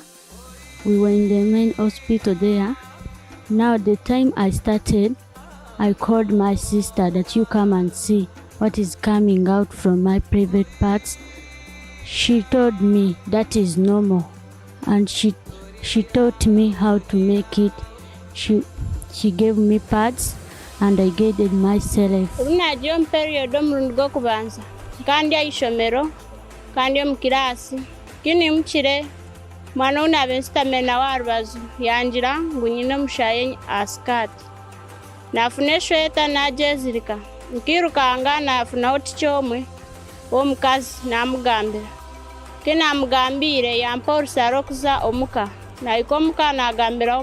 Speaker 1: We were in the main hospital there. Now the time I started, I called my sister that you come and see what is coming out from my private parts. She told me that is normal, and she taught me how to make it. She gave me pads and I guided myself.
Speaker 18: Unagiye period omurundi gw'okubanza kandi aishomero kandi omu kirasi kini mukire mwana unabe nsitamena warubazu yangira ngu nyine omushaye asikati nafuna eshweta najezirika nkirukanga nafunaho tikyomwe omukazi namugambira kinamugambire yampa orusaro kuza omuka naiko omuka nagambiraho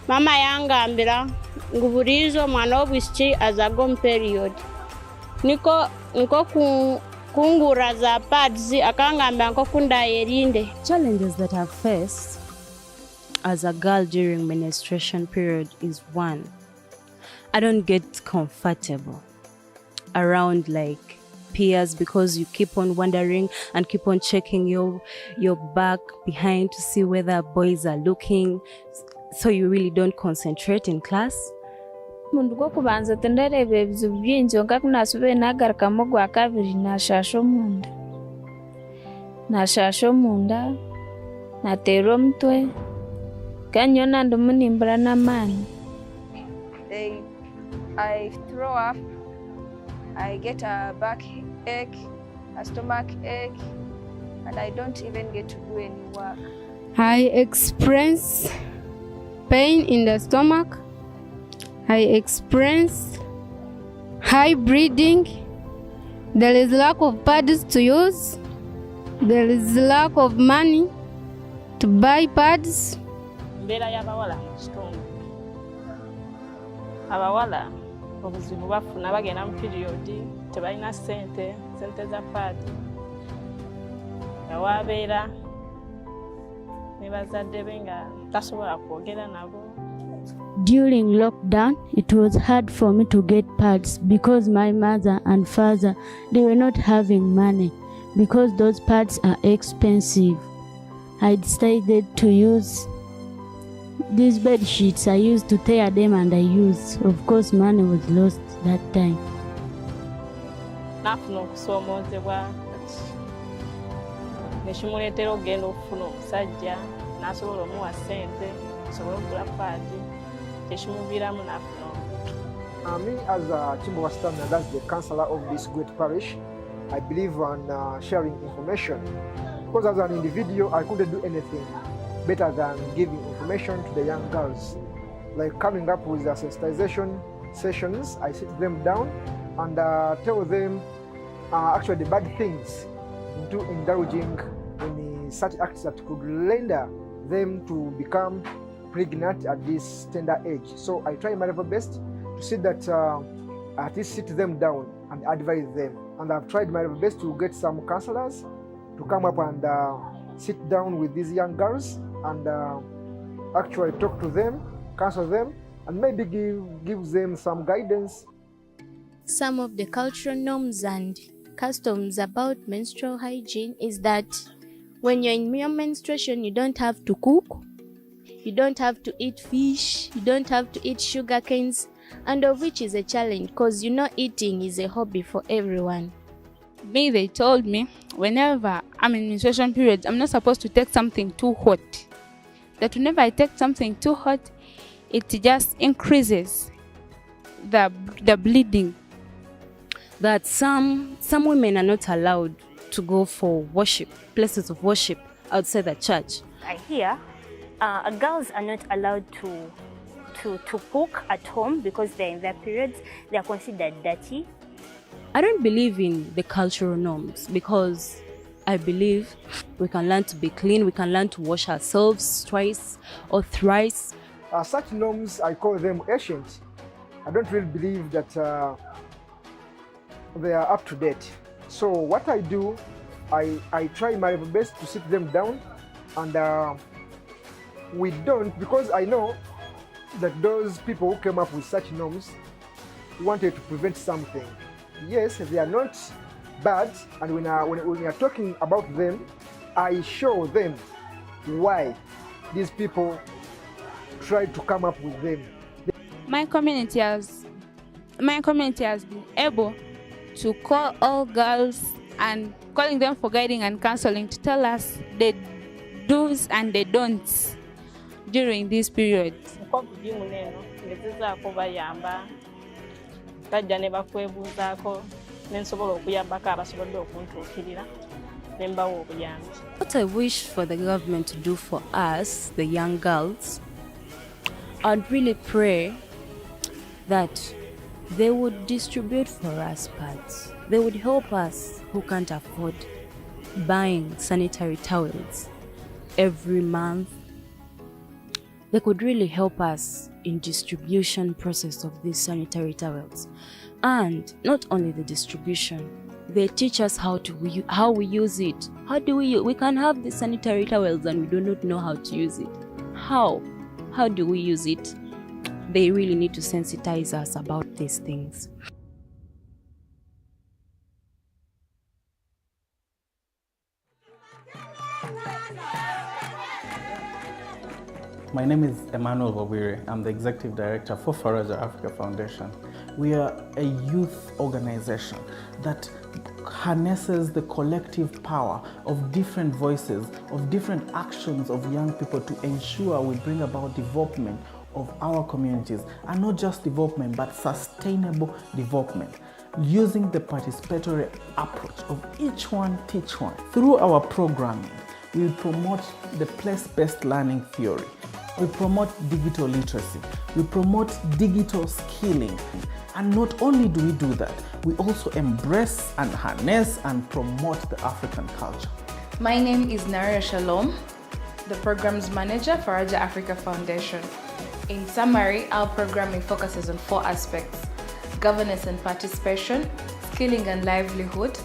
Speaker 18: mama yangambira ngu buriizo omwana w'obwisiki azaga omu period niko kungura za pads akangambira nko kundayerinde.
Speaker 22: Challenges that I've faced as a girl during menstruation period is one, I don't get comfortable around like peers because you keep on wondering and keep on checking your back behind to see whether boys are looking, so you really don't concentrate in class.
Speaker 4: Mundu gwokubanza tendereba ebizibu byingi onka kunasubire nagarukamu gwa kabiri nashasha omunda nateera omutwe kanyona ndimu nimbura n'amaani.
Speaker 21: I throw up, I get a backache, a stomach ache, and I don't even get to do any work.
Speaker 23: I experience pain in the stomach. I experience high bleeding. There is lack of pads to use. There is lack of money to buy pads.
Speaker 2: Mbera y'abawala mu kitundu. Abawala obuzibu bafuna bagenda mu period tebalina sente za paadi awabeera ne bazadde be nga tasobola kwogera nabo.
Speaker 1: During lockdown, it was hard for me to get pads because my mother and father, they were not having money because those pads are expensive. I decided to use these bed sheets. I used to tear them and I used. Of course, money was lost that time.
Speaker 2: Nafuna okusoomozebwa nekimuleetera okugenda okufuna omusajja n'asobola omuwa ssente asobola okugula paadi tekimuviiramu n'afuna
Speaker 24: Me as a Chimbo Wastamina, that's the councillor of this great parish, I believe on sharing information. Because as an individual, I couldn't do anything better than giving information to the young girls. Like coming up with the sensitization sessions, I sit them down and tell them actually the bad things into indulging in such acts that could render them to become pregnant at this tender age. So I try my level best to see that at least sit them down and advise them. And I've tried my level best to get some counselors to come up and sit down with these young girls and actually talk to them, counsel them, and maybe give them some guidance.
Speaker 6: Some of the cultural norms and customs about menstrual hygiene is that when you're in your menstruation, you don't have to cook, you don't have to eat fish, you don't have to eat sugar canes, and of which is a challenge because eating is a hobby for everyone.
Speaker 4: Me, they told me whenever I'm in menstruation periods, I'm not supposed to take something too hot. That whenever I take something too hot, it just increases the bleeding.
Speaker 22: That some women are not allowed to go for worship, places of worship outside the church.
Speaker 20: I hear girls are not allowed to cook at home because they're in their periods. They are considered dirty.
Speaker 22: I don't believe in the cultural norms because I believe we can learn to be clean, we can learn to wash ourselves twice or thrice.
Speaker 24: Such norms, I call them ancient. I don't really believe that they are up to date. So what I do, I try my best to sit them down, and we don't, because I know that those people who came up with such norms wanted to prevent something. Yes, they are not bad, and when we are talking about them, I show them why these people tried to come up with them.
Speaker 4: My my community has been able to call all girls and calling them for guiding and counseling to tell us the do's and the don'ts during this period.
Speaker 2: Bajja ne bakwebuuzaako ne nsobola okuyambako abasobodde okuntuukirira ne mbawa obuyambi.
Speaker 22: What I wish for the government to do for us, the young girls, I'd really pray that they would distribute for us pads. They would help us who can't afford buying sanitary towels every month. They could really help us in distribution process of these sanitary towels. And not only the distribution, they teach us how we use it. How do we can have the sanitary towels and we do not know how to use it. How do we use it? They really need to sensitize us about these things.
Speaker 8: My name is Emmanuel Wabire. I'm the Executive Director for Faraja Africa Foundation. We are a youth organization that harnesses the collective power of different voices, of different actions of young people to ensure we bring about development of our communities, and not just development, but sustainable development, using the participatory approach of each one teach one. Through our programming, we promote the place-based learning theory. We promote digital literacy. We promote digital skilling. And not only do we do that, we also embrace and harness and promote the African culture.
Speaker 11: My name is Naria Shalom, the Programs Manager for Faraja Africa Foundation. In summary, our programming focuses on 4 aspects: governance and participation, skilling and livelihood,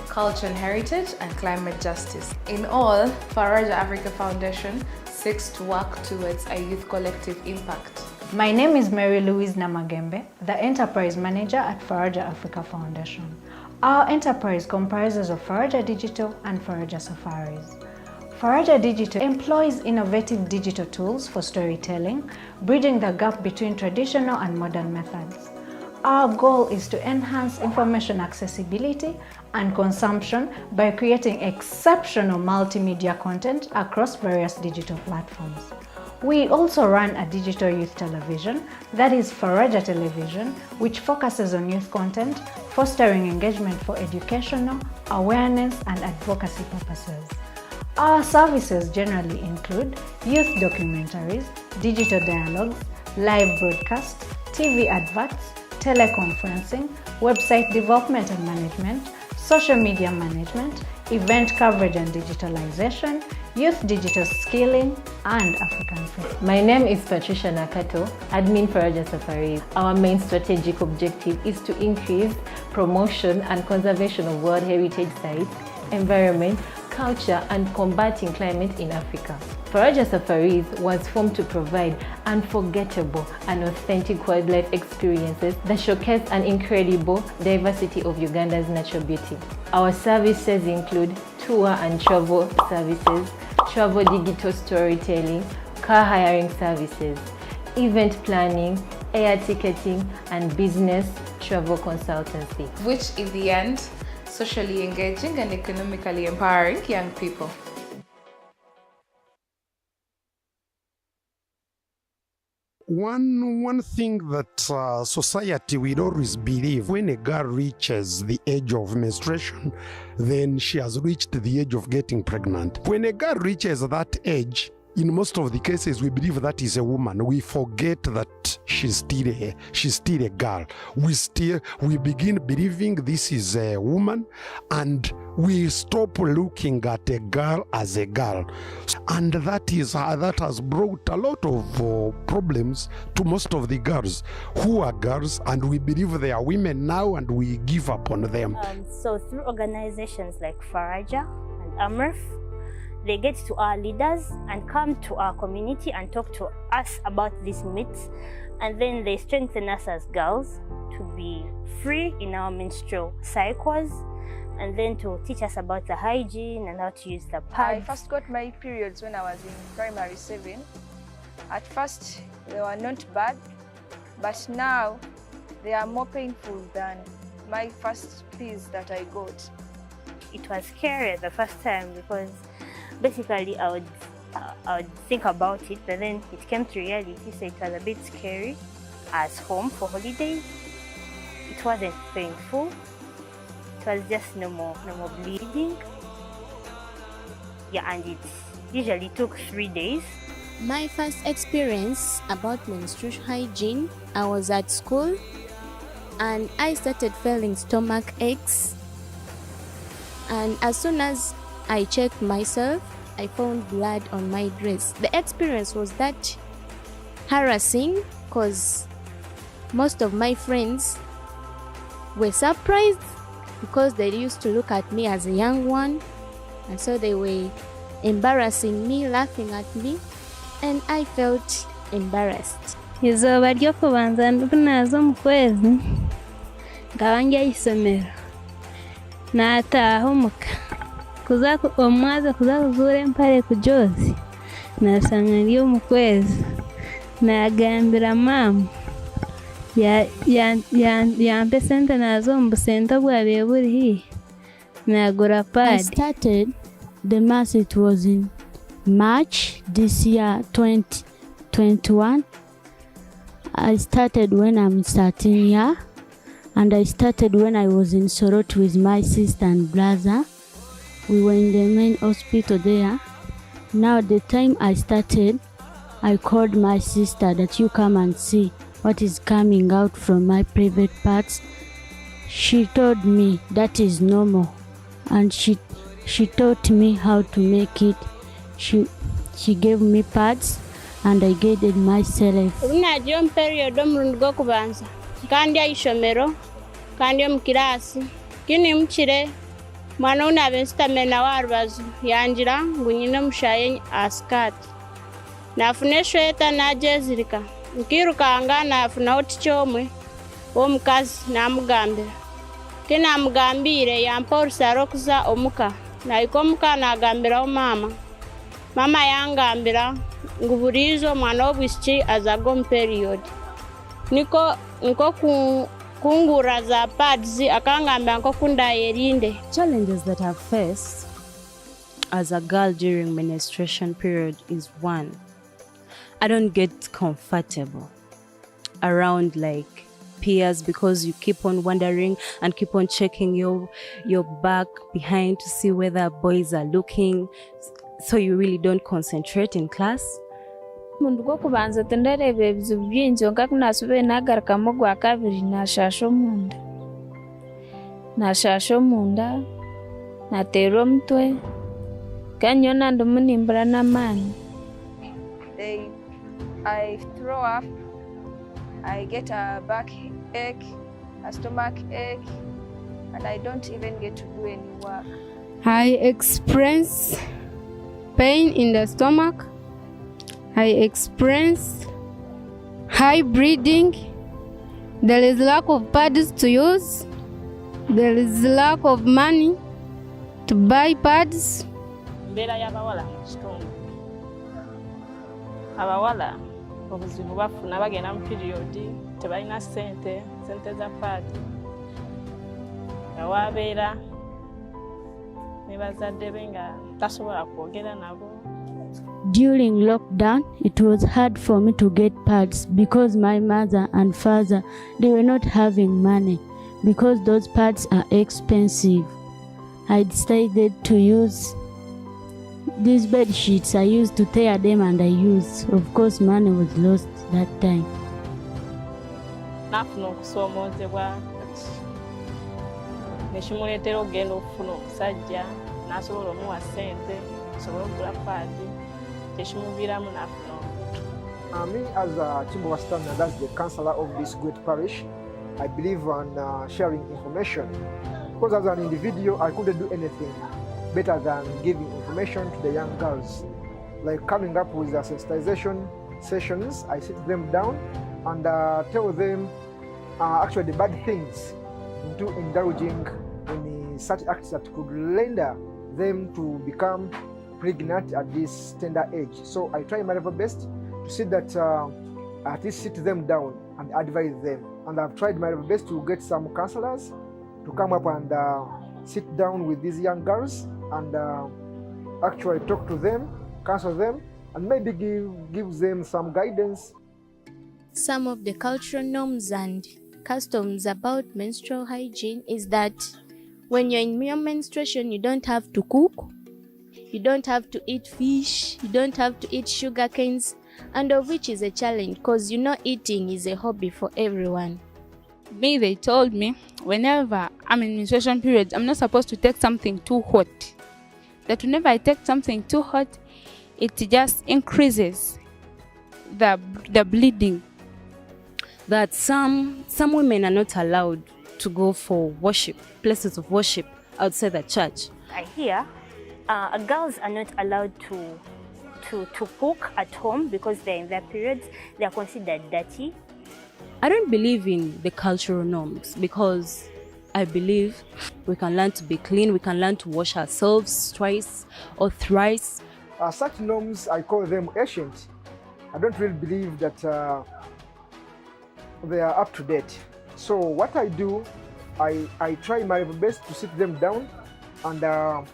Speaker 11: culture and heritage, and climate justice. In all, Faraja Africa Foundation seeks to work towards a youth collective impact.
Speaker 25: My name is Mary Louise Namagembe, the Enterprise Manager at Faraja Africa Foundation. Our enterprise comprises of Faraja Digital and Faraja Safaris. Faraja Digital employs innovative digital tools for storytelling, bridging the gap between traditional and modern methods. Our goal is to enhance information accessibility and consumption by creating exceptional multimedia content across various digital platforms. We also run a digital youth television, that is Faraja Television, which focuses on youth content, fostering engagement for educational, awareness, and advocacy purposes. Our services generally include youth documentaries, digital dialogues, live broadcasts, TV adverts, teleconferencing, website development and management, social media management, event coverage and digitalization, youth digital skilling, and African food.
Speaker 26: My name is Patricia Nakato, Admin Faraja Safaris. Our main strategic objective is to increase promotion and conservation of World Heritage Sites, environment, culture, and combating climate in Africa. Faraja Safaris was formed to provide unforgettable and authentic wildlife experiences that showcase an incredible diversity of Uganda's natural beauty. Our services include tour and travel services, travel digital storytelling, car hiring services, event planning, air ticketing, and business travel consultancy.
Speaker 11: Which in the end, socially engaging and economically empowering young people.
Speaker 19: One thing that society will always believe, when a girl reaches the age of menstruation, then she has reached the age of getting pregnant. When a girl reaches that age, in most of the cases, we believe that is a woman. We forget that she's still a girl. We begin believing this is a woman, and we stop looking at a girl as a girl. And that has brought a lot of problems to most of the girls who are girls, and we believe they are women now, and we give up on them.
Speaker 20: So through organizations like Faraja and Amref, they get to our leaders and come to our community and talk to us about these myths, and then they strengthen us as girls to be free in our menstrual cycles, and then to teach us about the hygiene and how to use the pads.
Speaker 21: I first got my periods when I was in primary 7. At first, they were not bad, but now they are more painful than my first pills that I got.
Speaker 20: It was scary the first time because basically I would think about it, but then it came to reality, so it was a bit scary. I was home for holidays. It wasn't painful. It was just normal bleeding. Yeah, and it usually took 3 days.
Speaker 6: My first experience about menstrual hygiene, I was at school and I started feeling stomach aches. And as soon as I checked myself, I found blood on my dress. The experience was that harassing because most of my friends were surprised because they used to look at me as a young one, and so they were embarrassing me, laughing at me, and I felt embarrassed.
Speaker 23: Izooba ryo kubanza naza mu kwezi ngaba njya isomero nataha umuka omwaza kuza kuzura empare ku Jozi nasanga ryo mu kwezi nagambira mama yampe sente nazo mu busente bwabiye buri hihi nagura padi.
Speaker 1: I started the mass, it was in March this year 2021. I started when I'm 13 years, and I started when I was in Sorot with my sister and brother. We were in the main hospital there. Now the time I started, I called my sister that you come and see what is coming out from my private parts. She told me that is normal, and she taught me how to make it. She gave me pads and I guided myself.
Speaker 18: Nagiye mu period omurundi gwo kubanza kandi ayishomero kandi mu kirasi kini mukire mwana unabe nstamena warubazu yangira ngo nyine mushaye askati nafune shweta najezirika nkirukanga nafuna otichomwe omukazi namugambira kinamugambire yamporsa rokuza omuka naiko muka nagambira mama yangambira nguburizo mwana obwisiki azago mu period niko kungura za pads akangambira nko kundayerinde.
Speaker 22: Challenges that I've faced as a girl during menstruation period is one, I don't get comfortable around like peers because you keep on wondering and keep on checking your back behind to see whether boys are looking, so you really don't concentrate in class.
Speaker 4: Mundu gwo kubanza tendereba ebizibu byingi onka kunasubire nagarukamu gwa kabiri nashasha omunda nateera omutwe kanyona ndimunimbura n'amaani.
Speaker 21: I throw up, I get a backache, a stomach ache, and I don't even get to do any work.
Speaker 23: I experience pain in the stomach. I experience high bleeding. There is lack of pads to use. There is lack of money to buy pads.
Speaker 2: Mbera y'abawala mu kitundu. Abawala obuzibu bafuna bagenda mu period tebalina sente za paadi awabeera ne bazadde be nga tasobola kwogera nabo.
Speaker 1: During lockdown, it was hard for me to get pads because my mother and father, they were not having money because those pads are expensive. I decided to use these bed sheets. I used to tear them and I used. Of course, money was lost that time.
Speaker 2: Nafuna okusoomozebwa nekimuleetera okugenda okufuna omusajja n'asobola omuwa ssente asobola okugula paadi tekimuviiramu n'afuna omuntu.
Speaker 24: Me as a Chimbo Wasitana, that's the councillor of this great parish, I believe on sharing information. Because as an individual, I couldn't do anything better than giving information to the young girls. Like coming up with the sensitization sessions, I sit them down and tell them actually the bad things into indulging in such acts that could render them to become pregnant at this tender age. So I try my level best to see that at least sit them down and advise them. And I've tried my best to get some counselors to come up and sit down with these young girls and actually talk to them, counsel them, and maybe give them some guidance.
Speaker 6: Some of the cultural norms and customs about menstrual hygiene is that when you're in your menstruation, you don't have to cook, you don't have to eat fish, you don't have to eat sugar canes, and of which is a challenge because eating is a hobby for everyone.
Speaker 4: They told me whenever I'm in menstruation periods, I'm not supposed to take something too hot. That whenever I take something too hot, it just increases the bleeding.
Speaker 22: That some women are not allowed to go for worship, places of worship outside the church.
Speaker 20: I hear girls are not allowed to cook at home because they're in their periods. They are considered dirty.
Speaker 22: I don't believe in the cultural norms because I believe we can learn to be clean, we can learn to wash ourselves twice or thrice.
Speaker 24: Such norms, I call them ancient. I don't really believe that they are up to date. So what I do, I try my best to sit them down, and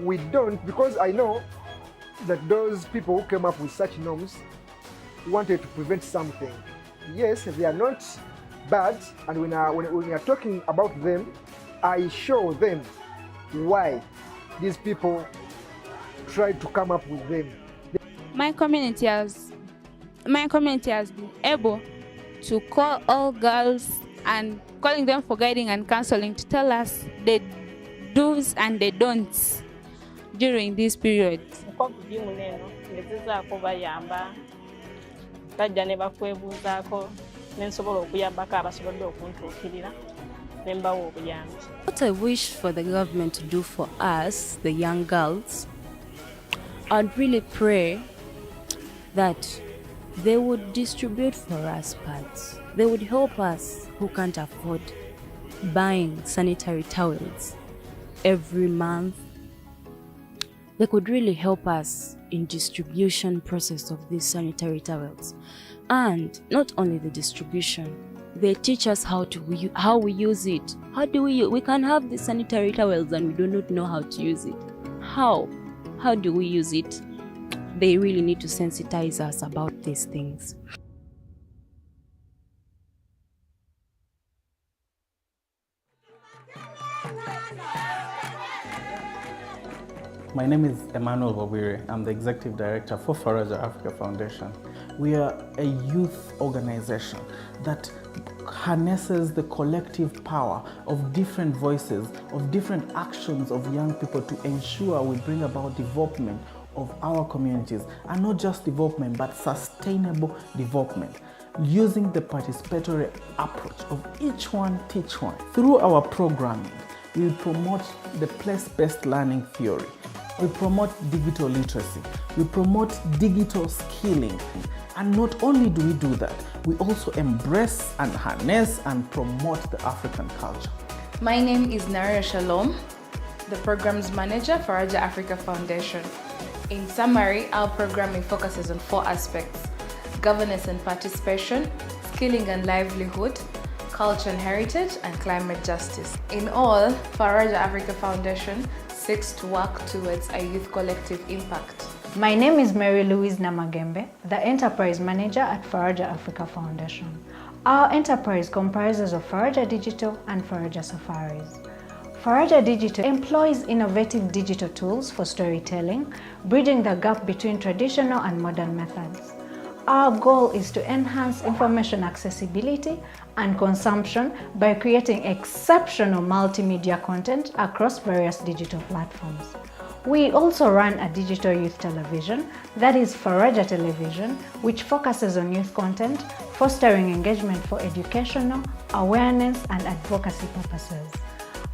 Speaker 24: we don't, because I know that those people who came up with such norms wanted to prevent something. Yes, they are not bad, and when we are talking about them, I show them why these people tried to come up with them.
Speaker 4: My community has been able to call all girls and calling them for guiding and counseling to tell us the do's and the don'ts during this period.
Speaker 22: What I wish for the government to do for us, the young girls, I'd really pray that they would distribute for us pads. They would help us who can't afford buying sanitary towels every month. They could really help us in distribution process of these sanitary towels. And not only the distribution, they teach us how we use it. How do we can have the sanitary towels and we do not know how to use it. How do we use it? They really need to sensitize us about these things.
Speaker 8: My name is Emmanuel Wabire. I'm the Executive Director for Faraja Africa Foundation. We are a youth organization that harnesses the collective power of different voices, of different actions of young people to ensure we bring about development of our communities, and not just development but sustainable development, using the participatory approach of each one teach one. Through our programming, we promote the place-based learning theory. We promote digital literacy. We promote digital skilling. And not only do we do that, we also embrace and harness and promote the African culture.
Speaker 11: My name is Naria Shalom, the Programs Manager for Faraja Africa Foundation. In summary, our programming focuses on 4 aspects: governance and participation, skilling and livelihood, culture and heritage, and climate justice. In all, Faraja Africa Foundation seeks to work towards a youth collective impact.
Speaker 25: My name is Mary Louise Namagembe, the Enterprise Manager at Faraja Africa Foundation. Our enterprise comprises of Faraja Digital and Faraja Safaris. Faraja Digital employs innovative digital tools for storytelling, bridging the gap between traditional and modern methods. Our goal is to enhance information accessibility and consumption by creating exceptional multimedia content across various digital platforms. We also run a digital youth television, that is Faraja Television, which focuses on youth content, fostering engagement for educational, awareness, and advocacy purposes.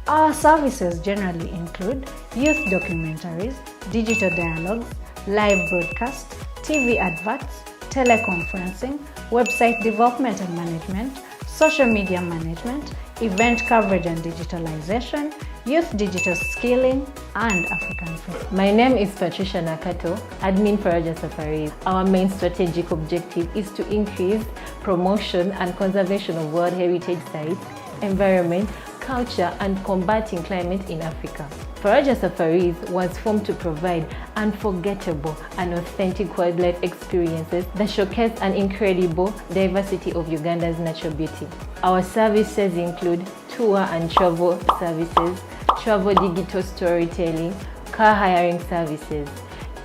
Speaker 25: Our services generally include youth documentaries, digital dialogues, live broadcasts, TV adverts, teleconferencing, website development and management, social media management, event coverage and digitalization, youth digital skilling, and African Fest.
Speaker 26: My name is Patricia Nakato, admin Faraja Safaris. Our main strategic objective is to increase promotion and conservation of World Heritage Sites, environment, culture, and combating climate in Africa. Faraja Safaris was formed to provide unforgettable and authentic wildlife experiences that showcase an incredible diversity of Uganda's natural beauty. Our services include tour and travel services, travel digital storytelling, car hiring services,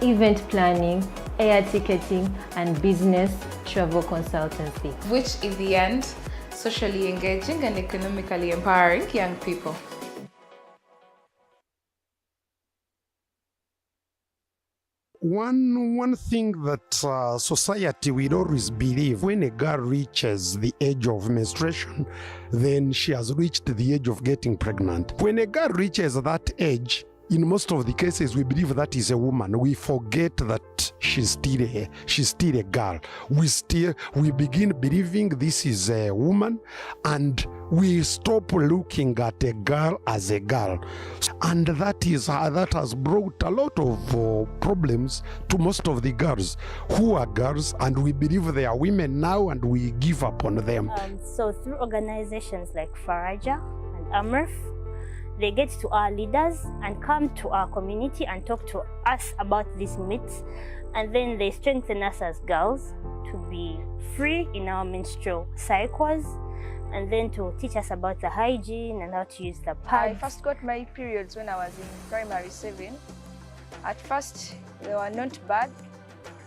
Speaker 26: event planning, air ticketing, and business travel consultancy.
Speaker 11: Which in the end, socially engaging and economically empowering young people.
Speaker 19: One thing that society will always believe, when a girl reaches the age of menstruation, then she has reached the age of getting pregnant. When a girl reaches that age, in most of the cases, we believe that is a woman. We forget that she's still a girl. We begin believing this is a woman, and we stop looking at a girl as a girl. And that has brought a lot of problems to most of the girls who are girls, and we believe they are women now, and we give up on them.
Speaker 20: So through organizations like Faraja and Amref, they get to our leaders and come to our community and talk to us about these myths, and then they strengthen us as girls to be free in our menstrual cycles, and then to teach us about the hygiene and how to use the pads.
Speaker 21: I first got my periods when I was in primary 7. At first, they were not bad,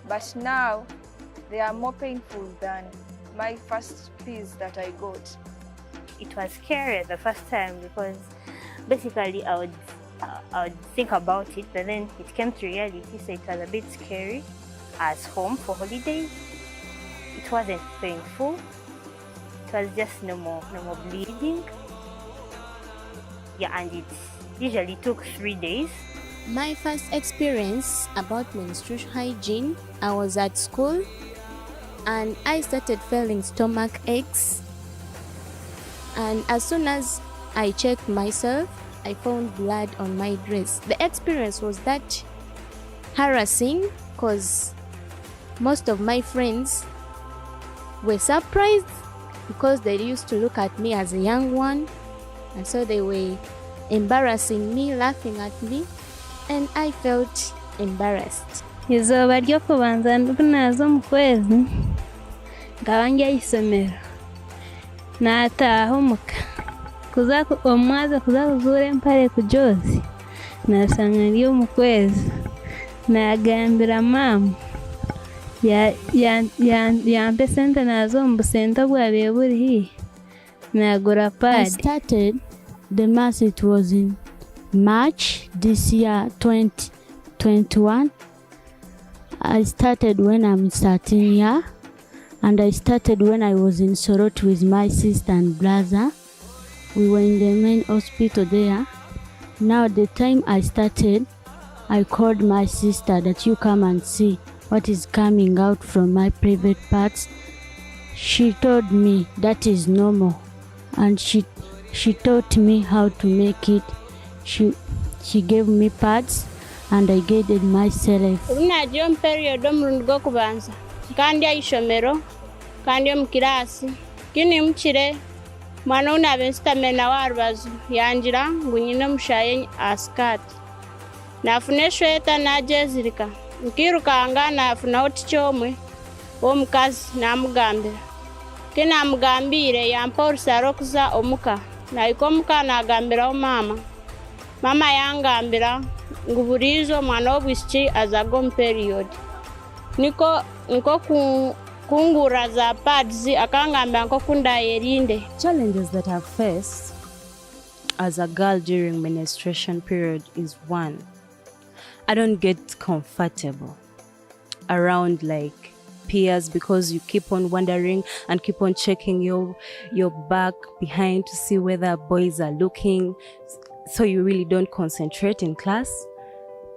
Speaker 21: but now they are more painful than my first pills that I got.
Speaker 20: It was scary the first time because basically I would think about it, but then it came to reality, so it was a bit scary. As home for holidays, it wasn't painful. It was just normal bleeding. Yeah, and it usually took 3 days.
Speaker 6: My first experience about menstrual hygiene, I was at school and I started feeling stomach aches. And as soon as I checked myself, I found blood on my dress. The experience was that harassing because most of my friends were surprised because they used to look at me as a young one, and so they were embarrassing me, laughing at me, and I felt embarrassed.
Speaker 23: Izooba ry'okubanza naaza omu kwezi nkaba ndi ahaisomero naataaha omuka omwaza kuza kuzuura empare kujozi nasanga ndi omu kwezi nagambira maama yampe sente naaza omu busente bwabaire buri haihi nagura pad.
Speaker 1: I started the mass, it was in March this year 2021. I started when I'm 13 years, and I started when I was in Sorot with my sister and brother. We were in the main hospital there. Now the time I started, I called my sister that you come and see what is coming out from my private parts. She told me that is normal, and she taught me how to make it. She gave me pads and I guided myself.
Speaker 18: Nagiye mu period omurundi gw'okubanza kandi aishomero kandi omu kirasi kini mukire mwana unabe nsitamena warubazu yangira ngu nyine omushaye asikati nafuna eshweta najezirika nkirukanga nafunaho tikyomwe w'omukazi namugambira kinamugambire yampa orusaro kuza omuka nahika omuka nagambiraho mama yangambira ngu buriizo omwana w'obwisiki azaga omu period niko kungura za pads akangambira nko ndayerinde.
Speaker 22: Challenges that I've faced as a girl during menstruation period is one, I don't get comfortable around like peers because you keep on wondering and keep on checking your back behind to see whether boys are looking, so you really don't concentrate in class.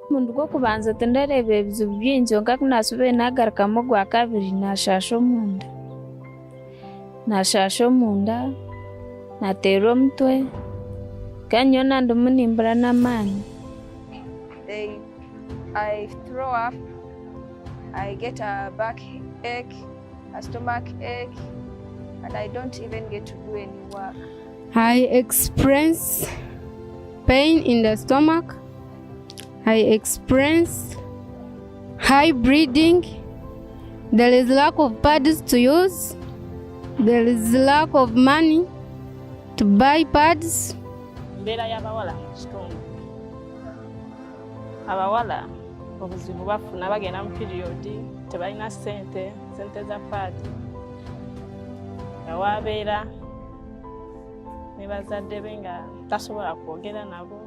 Speaker 23: Mundu gw'okubanza tindareeba ebizibu bingi kyonka kunasubire nagarukamu gwa kabiri nashasha omunda nateera omutwe kandi nyowe nandimu nimbura n'amaani
Speaker 21: I throw up, I get a backache, a stomach ache, and I don't even get to do any work.
Speaker 23: I experience pain in the stomach. I experience high bleeding. There is lack of pads to use. There is lack of money to buy pads.
Speaker 2: Mbeera y'abawala mu kitundu. Abawala obuzibu bafuna bagenda mu piriyodi tebalina sente za paadi. Awabeera ne bazadde be nga tasobola kwogera nabo.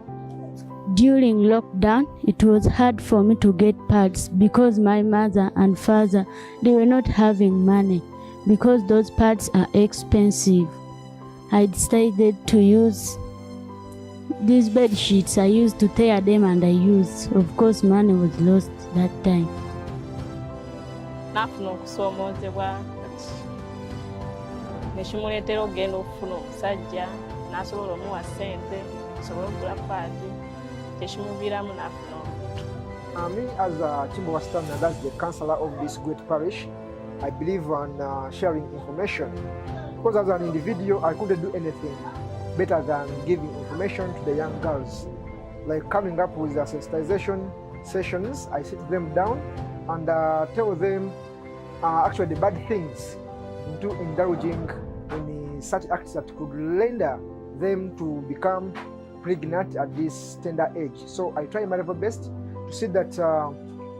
Speaker 1: During lockdown, it was hard for me to get pads because my mother and father, they were not having money because those pads are expensive. I decided to use these bed sheets. I used to tear them and I used. Of course, money was lost that time.
Speaker 2: Nafuna okusoomoozebwa ne kimuleetera okugenda okufuna omusajja n'asobola omuwa ssente asobole okugula paadi tekimuviiramu n'afuna omuntu.
Speaker 24: Me as a Timbo Stamina, that's the councillor of this great parish, I believe on sharing information. Because as an individual, I couldn't do anything better than giving information to the young girls. Like coming up with the sensitization sessions, I sit them down and tell them actually the bad things into indulging in such acts that could render them to become pregnant at this tender age. So I try my level best to see that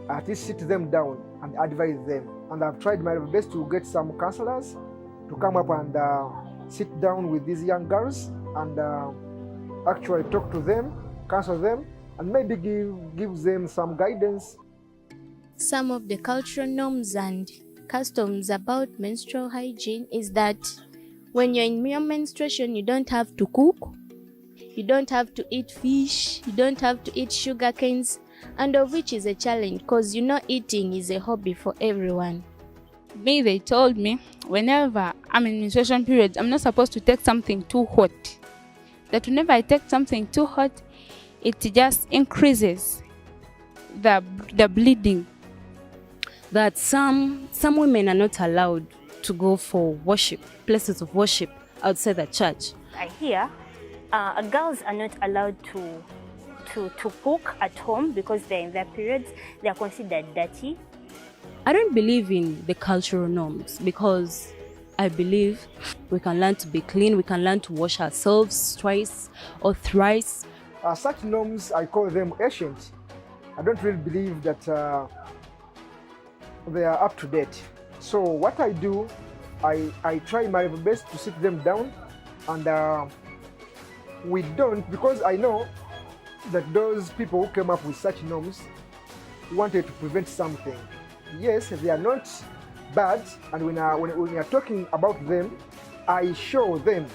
Speaker 24: at least sit them down and advise them. And I've tried my level best to get some counselors to come up and sit down with these young girls and actually talk to them, counsel them, and maybe give them some guidance.
Speaker 6: Some of the cultural norms and customs about menstrual hygiene is that when you're in your menstruation, you don't have to cook, you don't have to eat fish, you don't have to eat sugar canes, and of which is a challenge because you know eating is a hobby for everyone.
Speaker 4: Me, they told me whenever I'm in menstruation periods, I'm not supposed to take something too hot. That whenever I take something too hot, it just increases the bleeding.
Speaker 22: That some women are not allowed to go for worship, places of worship outside the church.
Speaker 20: I hear girls are not allowed to cook at home because they're in their periods. They are considered dirty.
Speaker 22: I don't believe in the cultural norms because I believe we can learn to be clean, we can learn to wash ourselves twice or thrice.
Speaker 24: Such norms, I call them ancient. I don't really believe that they are up to date. So what I do, I try my best to sit them down, and we don't, because I know that those people who came up with such norms wanted to prevent something. Yes, they are not bad, and when we are talking about them, I show them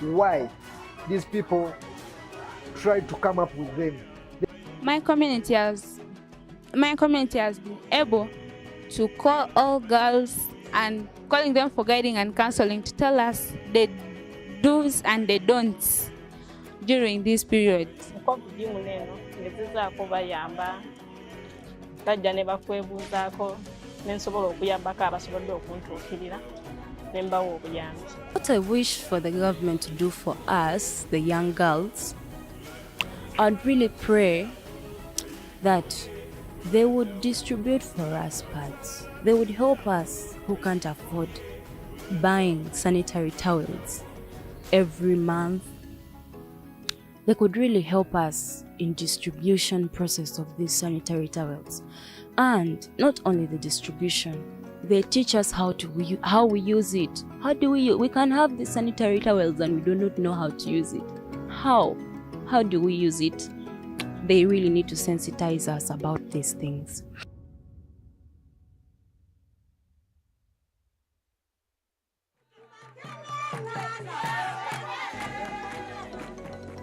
Speaker 24: why these people tried to come up with them.
Speaker 4: My community has been able to call all girls and calling them for guiding and counseling to tell us the do's and the don'ts during this period.
Speaker 2: Bajja ne bakwebuuzaako ne nsobola okuyambako abasobodde okuntuukirira ne mbawa obuyambi.
Speaker 22: What I wish for the government to do for us, the young girls, I'd really pray that they would distribute for us pads. They would help us who can't afford buying sanitary towels every month. They could really help us in distribution process of these sanitary towels. And not only the distribution, they teach us how we use it. How do we can have the sanitary towels and we do not know how to use it. How do we use it? They really need to sensitize us about these things.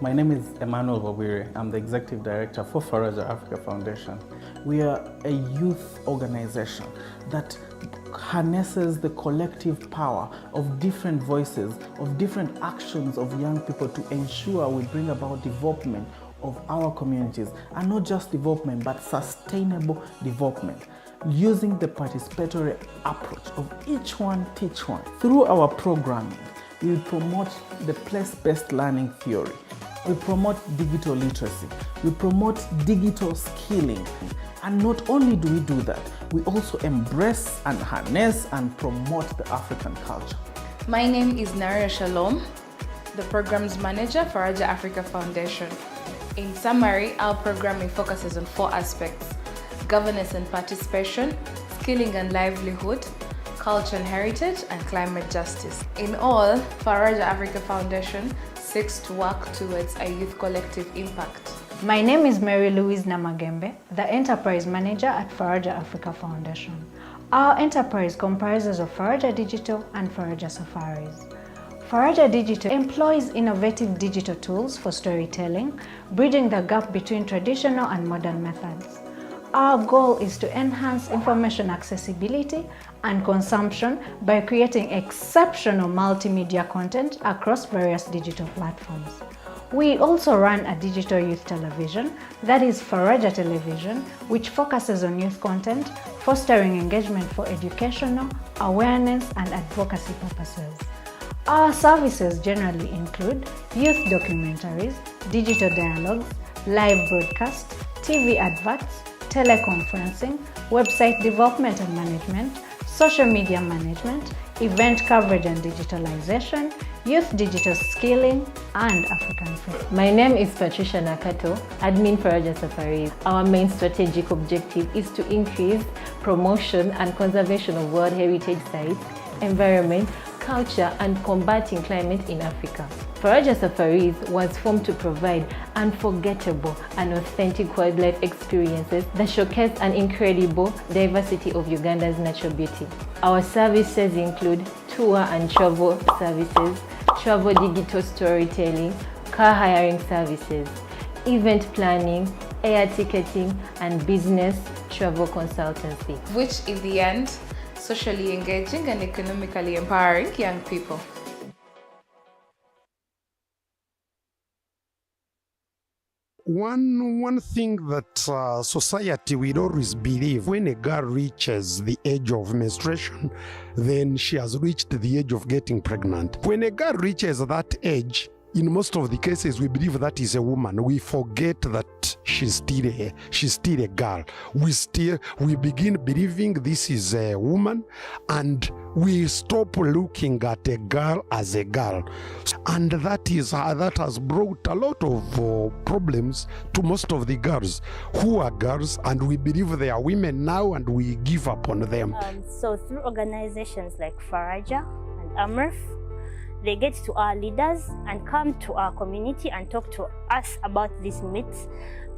Speaker 8: My name is Emmanuel Wabwire. I'm the Executive Director for Faraja Africa Foundation. We are a youth organization that harnesses the collective power of different voices, of different actions of young people to ensure we bring about development of our communities, and not just development but sustainable development, using the participatory approach of each one teach one. Through our programming, we promote the place-based learning theory. We promote digital literacy. We promote digital skilling. And not only do we do that, we also embrace and harness and promote the African culture.
Speaker 11: My name is Naria Shalom, the Programs Manager for Faraja Africa Foundation. In summary, our programming focuses on 4 aspects: governance and participation, skilling and livelihood, culture and heritage, and climate justice. In all, Faraja Africa Foundation seeks to work towards a youth collective impact.
Speaker 25: My name is Mary Louise Namagembe, the Enterprise Manager at Faraja Africa Foundation. Our enterprise comprises of Faraja Digital and Faraja Safaris. Faraja Digital employs innovative digital tools for storytelling, bridging the gap between traditional and modern methods. Our goal is to enhance information accessibility and consumption by creating exceptional multimedia content across various digital platforms. We also run a digital youth television, that is Faraja Television, which focuses on youth content, fostering engagement for educational, awareness, and advocacy purposes. Our services generally include youth documentaries, digital dialogues, live broadcast, TV adverts, teleconferencing, website development and management, social media management, event coverage and digitalization, youth digital skilling, and African food.
Speaker 26: My name is Patricia Nakato, Admin Faraja Safaris. Our main strategic objective is to increase promotion and conservation of World Heritage Sites, environment, culture, and combating climate in Africa. Faraja Safaris was formed to provide unforgettable and authentic wildlife experiences that showcase an incredible diversity of Uganda's natural beauty. Our services include tour and travel services, travel digital storytelling, car hiring services, event planning, air ticketing, and business travel consultancy.
Speaker 11: Which in the end, socially engaging and economically empowering young people.
Speaker 19: One thing that society will always believe, when a girl reaches the age of menstruation, then she has reached the age of getting pregnant. When a girl reaches that age, in most of the cases, we believe that is a woman. We forget that she's still a girl. We begin believing this is a woman, and we stop looking at a girl as a girl. And that has brought a lot of problems to most of the girls who are girls, and we believe they are women now, and we give up on them.
Speaker 20: So through organizations like Faraja and Amref, they get to our leaders and come to our community and talk to us about these myths,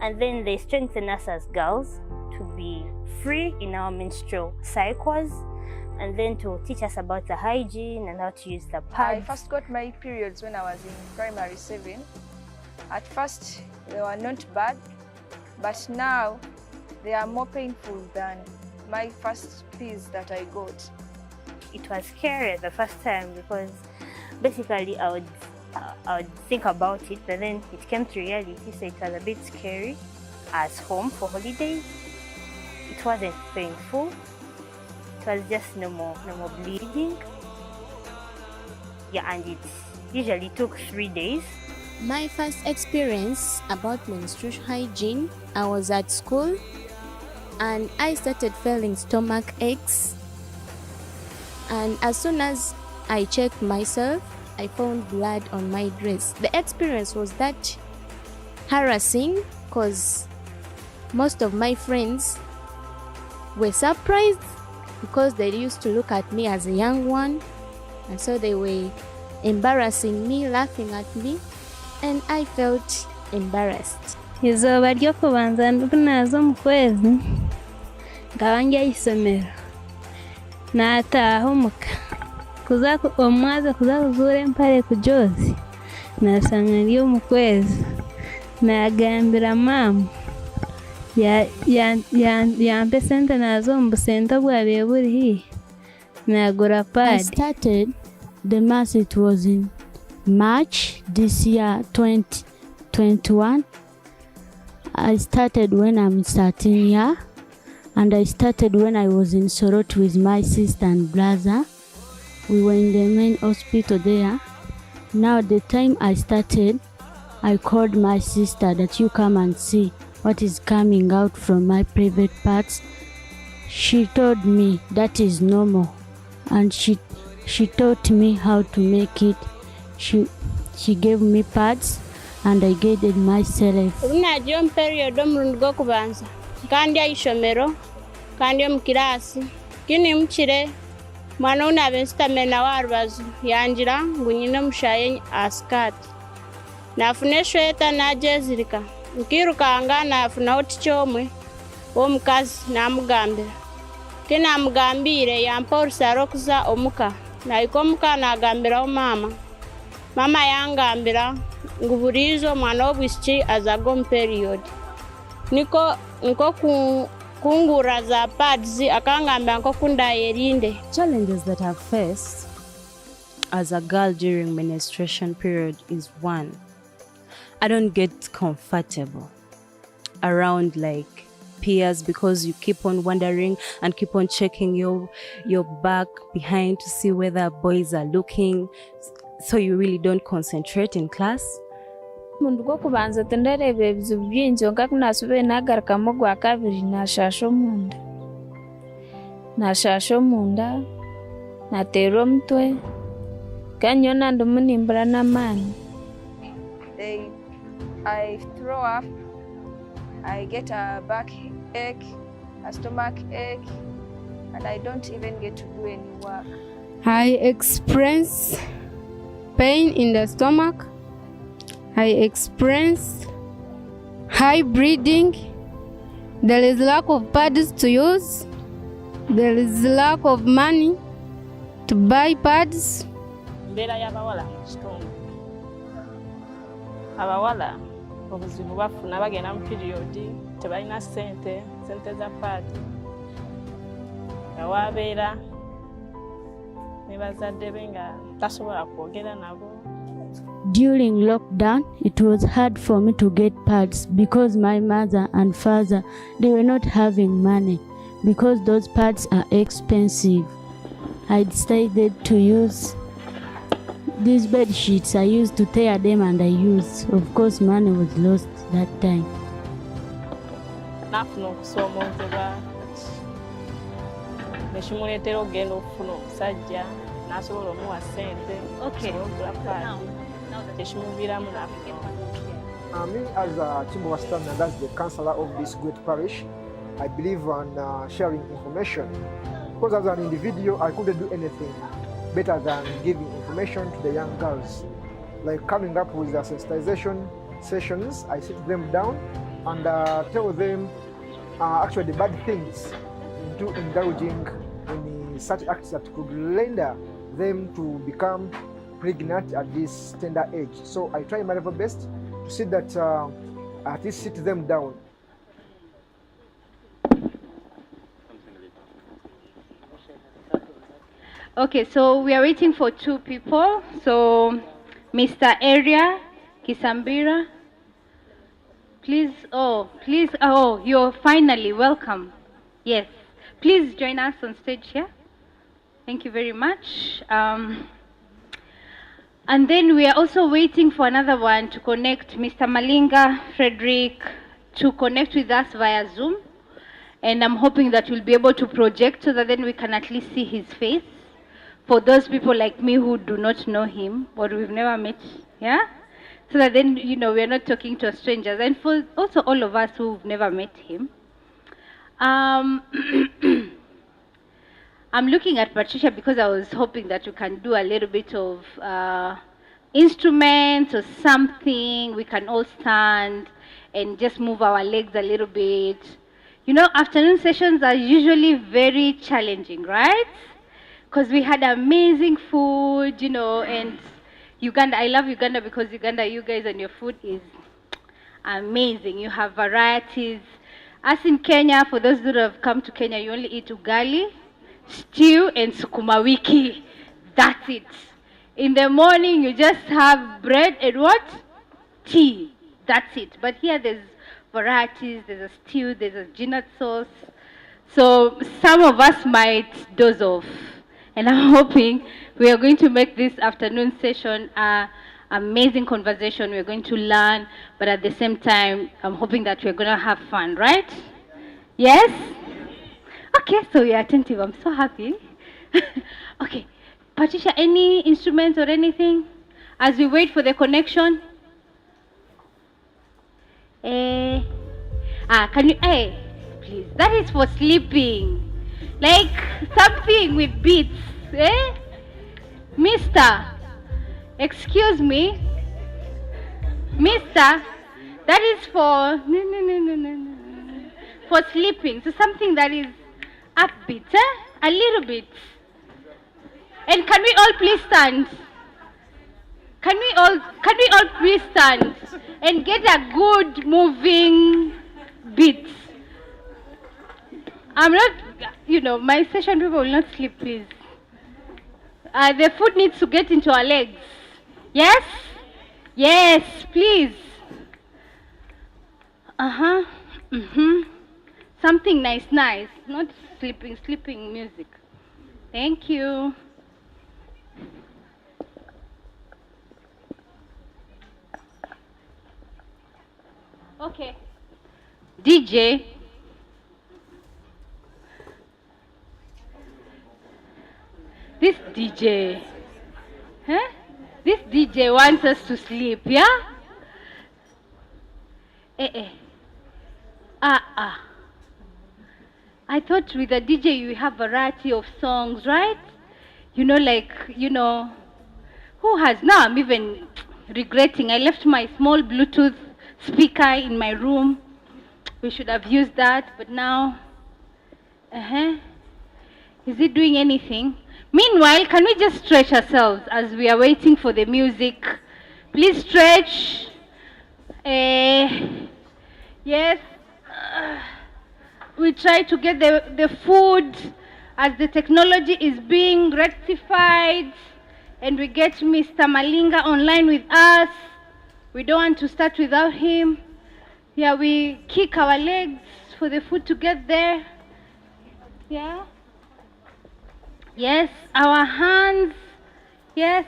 Speaker 20: and then they strengthen us as girls to be free in our menstrual cycles, and then to teach us about the hygiene and how to use the pads.
Speaker 21: I first got my periods when I was in primary 7. At first, they were not bad, but now they are more painful than my first piece that I got.
Speaker 20: It was scary the first time because basically I would think about it, but then it came to reality, so it was a bit scary. As home for holidays, it wasn't painful. It was just normal bleeding. Yeah, and it usually took 3 days.
Speaker 6: My first experience about menstrual hygiene, I was at school and I started feeling stomach aches. And as soon as I checked myself, I found blood on my dress. The experience was that harassing because most of my friends were surprised because they used to look at me as a young one, and so they were embarrassing me, laughing at me, and I felt embarrassed.
Speaker 23: Izooba ryokubanza nazo mu kwezi ngaba njya isomero nataha umuka omwaza kuza kuzura empare ku Jozi nasanga ryo mu kwezi nagambira mama yampe sente nazo mu busente bwabe buri hi nagura pad.
Speaker 1: I started the mass, it was in March this year 2021. I started when I'm 13 years, and I started when I was in Sorot with my sister and brother. We were in the main hospital there. Now the time I started, I called my sister that you come and see what is coming out from my private parts. She told me that is normal, and she taught me how to make it. She gave me pads and I guided myself.
Speaker 18: Runajyo period omrundi gwokubanza kandi aishomero kandi omukirasi kini mukire mwana unabe sitamena warubazu yanjira ngu nyine omushaye asikati nafuna eshweta najezirika nkirukanga nafunaho tikyomwe omukazi namugambira kinamugambire yampa orusaro kuza omuka naiko omuka nagambiraho mama yangambira ngu buriizo mwana w'obwisiki azaga omu period niko kungura za pads akangambira nko kundayerinde.
Speaker 22: Challenges that I've faced as a girl during menstruation period is one, I don't get comfortable around like peers because you keep on wondering and keep on checking your back behind to see whether boys are looking, so you really don't concentrate in class.
Speaker 21: Mundu gwo kubanza tendereba ebizibu byingi nka kunasubire nagarukamu gwa kabiri nashasha omunda nateera omutwe kanyona ndimu nimbura n'amaani. I throw up, I get a backache, a stomach ache, and I don't even get to do any work.
Speaker 23: I experience pain in the stomach. I experience high bleeding. There is lack of pads to use. There is lack of money to buy pads.
Speaker 2: Mbeera y'abawala mu kitundu. Abawala obuzibu bafuna bagenda mu period tebalina sente za paadi. Awabeera ne bazadde be nga tasobola kwogera nabo.
Speaker 1: During lockdown, it was hard for me to get pads because my mother and father, they were not having money because those pads are expensive. I decided to use these bed sheets. I used to tear them and I used. Of course, money was lost that time.
Speaker 2: Nafuna okusoomozebwa nekimuleetera okugenda okufuna omusajja n'asobola omuwa ssente okugula paadi.
Speaker 24: Me as a Timbo Wastam, and that's the counselor of this great parish, I believe on sharing information. Because as an individual, I couldn't do anything better than giving information to the young girls. Like coming up with the sensitization sessions, I sit them down and tell them actually the bad things into indulging in such acts that could render them to become pregnant at this tender age. So I try my level best to see that at least sit them down.
Speaker 9: Okay, so we are waiting for two people. So Mr. Area Kisambira, please, you're finally welcome. Yes, please join us on stage here. Thank you very much. And then we are also waiting for another one to connect, Mr. Malinga Frederick, to connect with us via Zoom. And I'm hoping that we'll be able to project so that then we can at least see his face. For those people like me who do not know him or we've never met, yeah? So that then, you know, we're not talking to strangers. And for also all of us who've never met him. I'm looking at Patricia because I was hoping that we can do a little bit of instruments or something. We can all stand and just move our legs a little bit. You know, afternoon sessions are usually very challenging, right? Because we had amazing food, you know, and Uganda, I love Uganda because Uganda, you guys and your food is amazing. You have varieties. As in Kenya, for those that have come to Kenya, you only eat ugali, stew, and sukuma wiki. That's it. In the morning, you just have bread and what? Tea. That's it. But here there's varieties. There's a stew, there's a peanut sauce. So some of us might doze off. And I'm hoping we are going to make this afternoon session amazing conversation. We're going to learn, but at the same time, I'm hoping that we're going to have fun, right? Yes? Okay, so you're attentive. I'm so happy. Okay. Patricia, any instruments or anything as we wait for the connection? Can you, please, that is for sleeping. Like something with beats, Mister, excuse me. Mister, that is for, no. For sleeping. So something that is upbeat, a little bit. And can we all please stand? Can we all please stand and get a good moving beat? I'm not, my session people will not sleep, please. The food needs to get into our legs. Yes? Yes, please. Something nice, not sleeping music. Thank you. Okay. DJ. This DJ. This DJ wants us to sleep, yeah? I thought with a DJ you have variety of songs, right? Who has, now I'm even regretting. I left my small Bluetooth speaker in my room. We should have used that, but now, is it doing anything? Meanwhile, can we just stretch ourselves as we are waiting for the music? Please stretch. Yes. We try to get the food as the technology is being rectified, and we get Mr. Malinga online with us. We don't want to start without him. Yeah, we kick our legs for the food to get there. Yeah. Yes, our hands. Yes.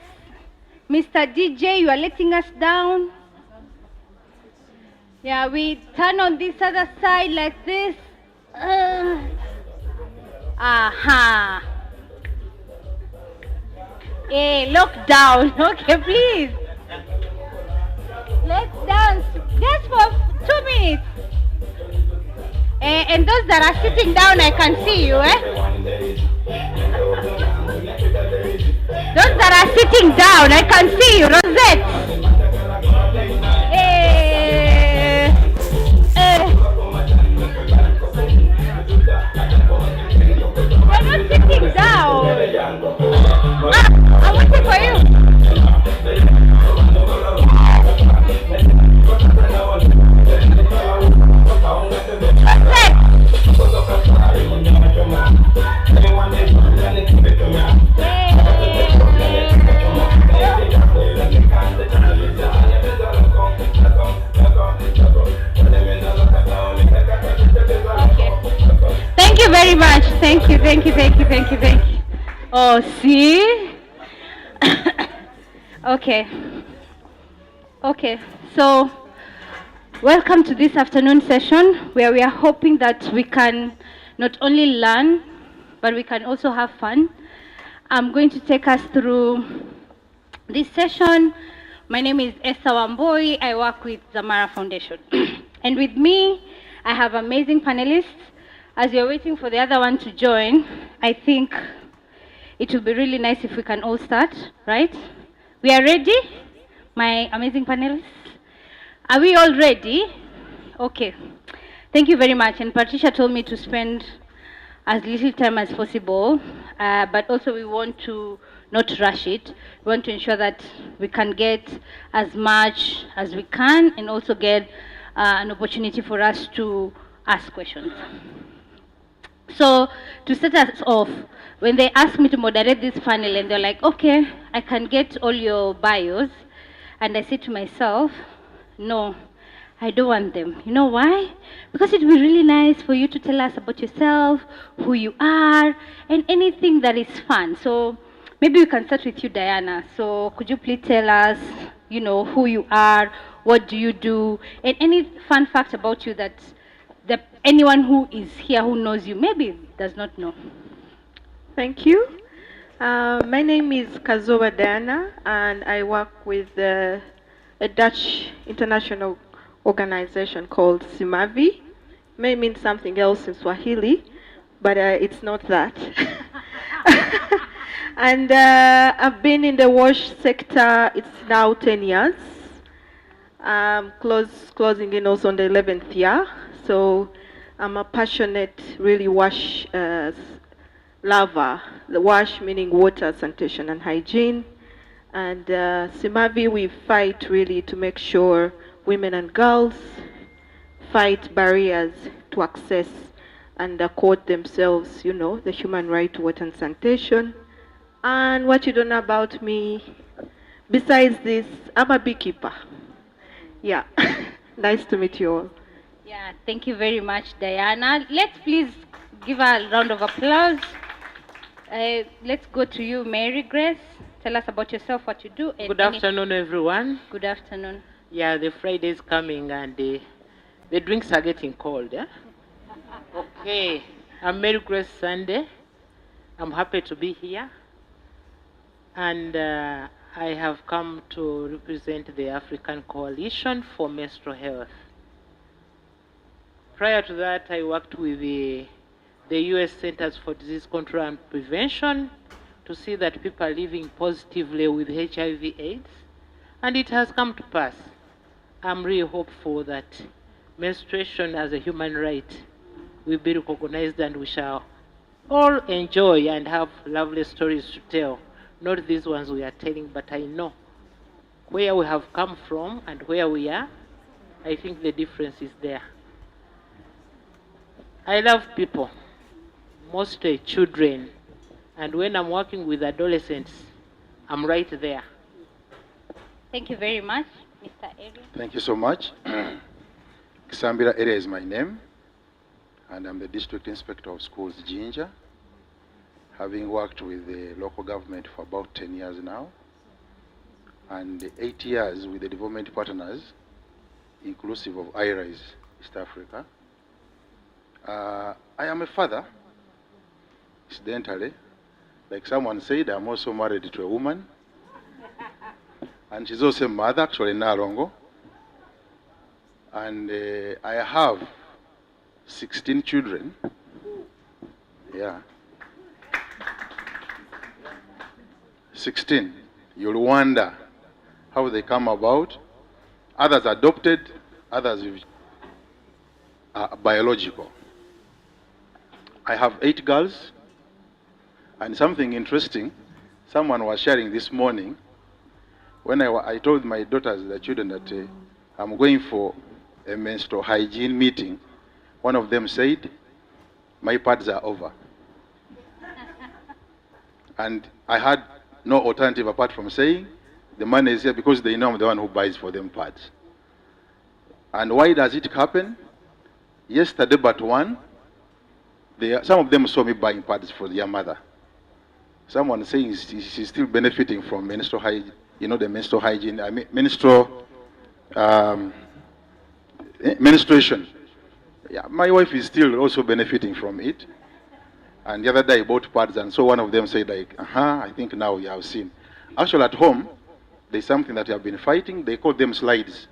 Speaker 9: Mr. DJ, you are letting us down. Yeah, we turn on this other side like this. Lock down. Okay, please. Let's dance just for 2 minutes. And those that are sitting down, I can see you, Those that are sitting down, I can see you, Rosette. We're not sitting down. I'm waiting for you. Thank you very much. Thank you. Oh, see? Okay. So, welcome to this afternoon session where we are hoping that we can not only learn, but we can also have fun. I'm going to take us through this session. My name is Esther Wamboi. I work with Zamara Foundation. And with me, I have amazing panelists. As you're waiting for the other one to join, I think it would be really nice if we can all start, right? We are ready? My amazing panelists? Are we all ready? Okay. Thank you very much. And Patricia told me to spend as little time as possible, but also we want to not rush it. We want to ensure that we can get as much as we can and also get an opportunity for us to ask questions. So to start us off, when they asked me to moderate this panel and they're like, okay, I can get all your bios. And I said to myself, no, I don't want them. You know why? Because it would be really nice for you to tell us about yourself, who you are, and anything that is fun. So maybe we can start with you, Diana. So could you please tell us, you know, who you are, what do you do, and any fun fact about you that anyone who is here who knows you maybe does not know.
Speaker 5: Thank you. My name is Kazova Diana, and I work with a Dutch international organization called Simavi. May mean something else in Swahili, but it's not that. And I've been in the wash sector, it's now 10 years. Closing in also on the 11th year. So I'm a passionate, really wash lover. The wash meaning water, sanitation and hygiene. And Simavi, we fight really to make sure women and girls fight barriers to access and accord themselves, you know, the human right to water and sanitation. And what you don't know about me, besides this, I'm a beekeeper. Yeah, nice to meet you all.
Speaker 9: Yeah, thank you very much, Diana. Let's please give her a round of applause. Let's go to you, Mary Grace. Tell us about yourself, what you do. And
Speaker 10: Good afternoon, everyone.
Speaker 9: Good afternoon.
Speaker 10: Yeah, the Friday is coming and the drinks are getting cold. Yeah? Okay, I'm Mary Grace Sunday. I'm happy to be here. And I have come to represent the African Coalition for Menstrual Health. Prior to that, I worked with the U.S. Centers for Disease Control and Prevention to see that people are living positively with HIV/AIDS, and it has come to pass. I'm really hopeful that menstruation as a human right will be recognized and we shall all enjoy and have lovely stories to tell. Not these ones we are telling, but I know where we have come from and where we are. I think the difference is there. I love people, mostly children, and when I'm working with adolescents, I'm right there.
Speaker 9: Thank you very much, Mr. Eri.
Speaker 12: Thank you so much. Kisambira Eri is my name, and I'm the District Inspector of Schools, Jinja, having worked with the local government for about 10 years now, and 8 years with the development partners, inclusive of IRIS, East Africa. I am a father, incidentally. Like someone said, I'm also married to a woman. And she's also a mother, actually, in Narongo. And I have 16 children. Yeah. 16. You'll wonder how they come about. Others adopted, others biological. I have 8 girls, and something interesting, someone was sharing this morning, when I told my daughters, the children, that I'm going for a menstrual hygiene meeting, one of them said, my pads are over. And I had no alternative apart from saying, the money is here because they know I'm the one who buys for them pads. And why does it happen? Yesterday but one, some of them saw me buying pads for their mother. Someone saying she's still benefiting from menstrual hygiene, you know, the menstrual hygiene, I mean, menstruation. Yeah, my wife is still also benefiting from it. And the other day I bought pads, and so one of them said, like, I think now you have seen. Actually at home, there's something that you have been fighting, they call them slides.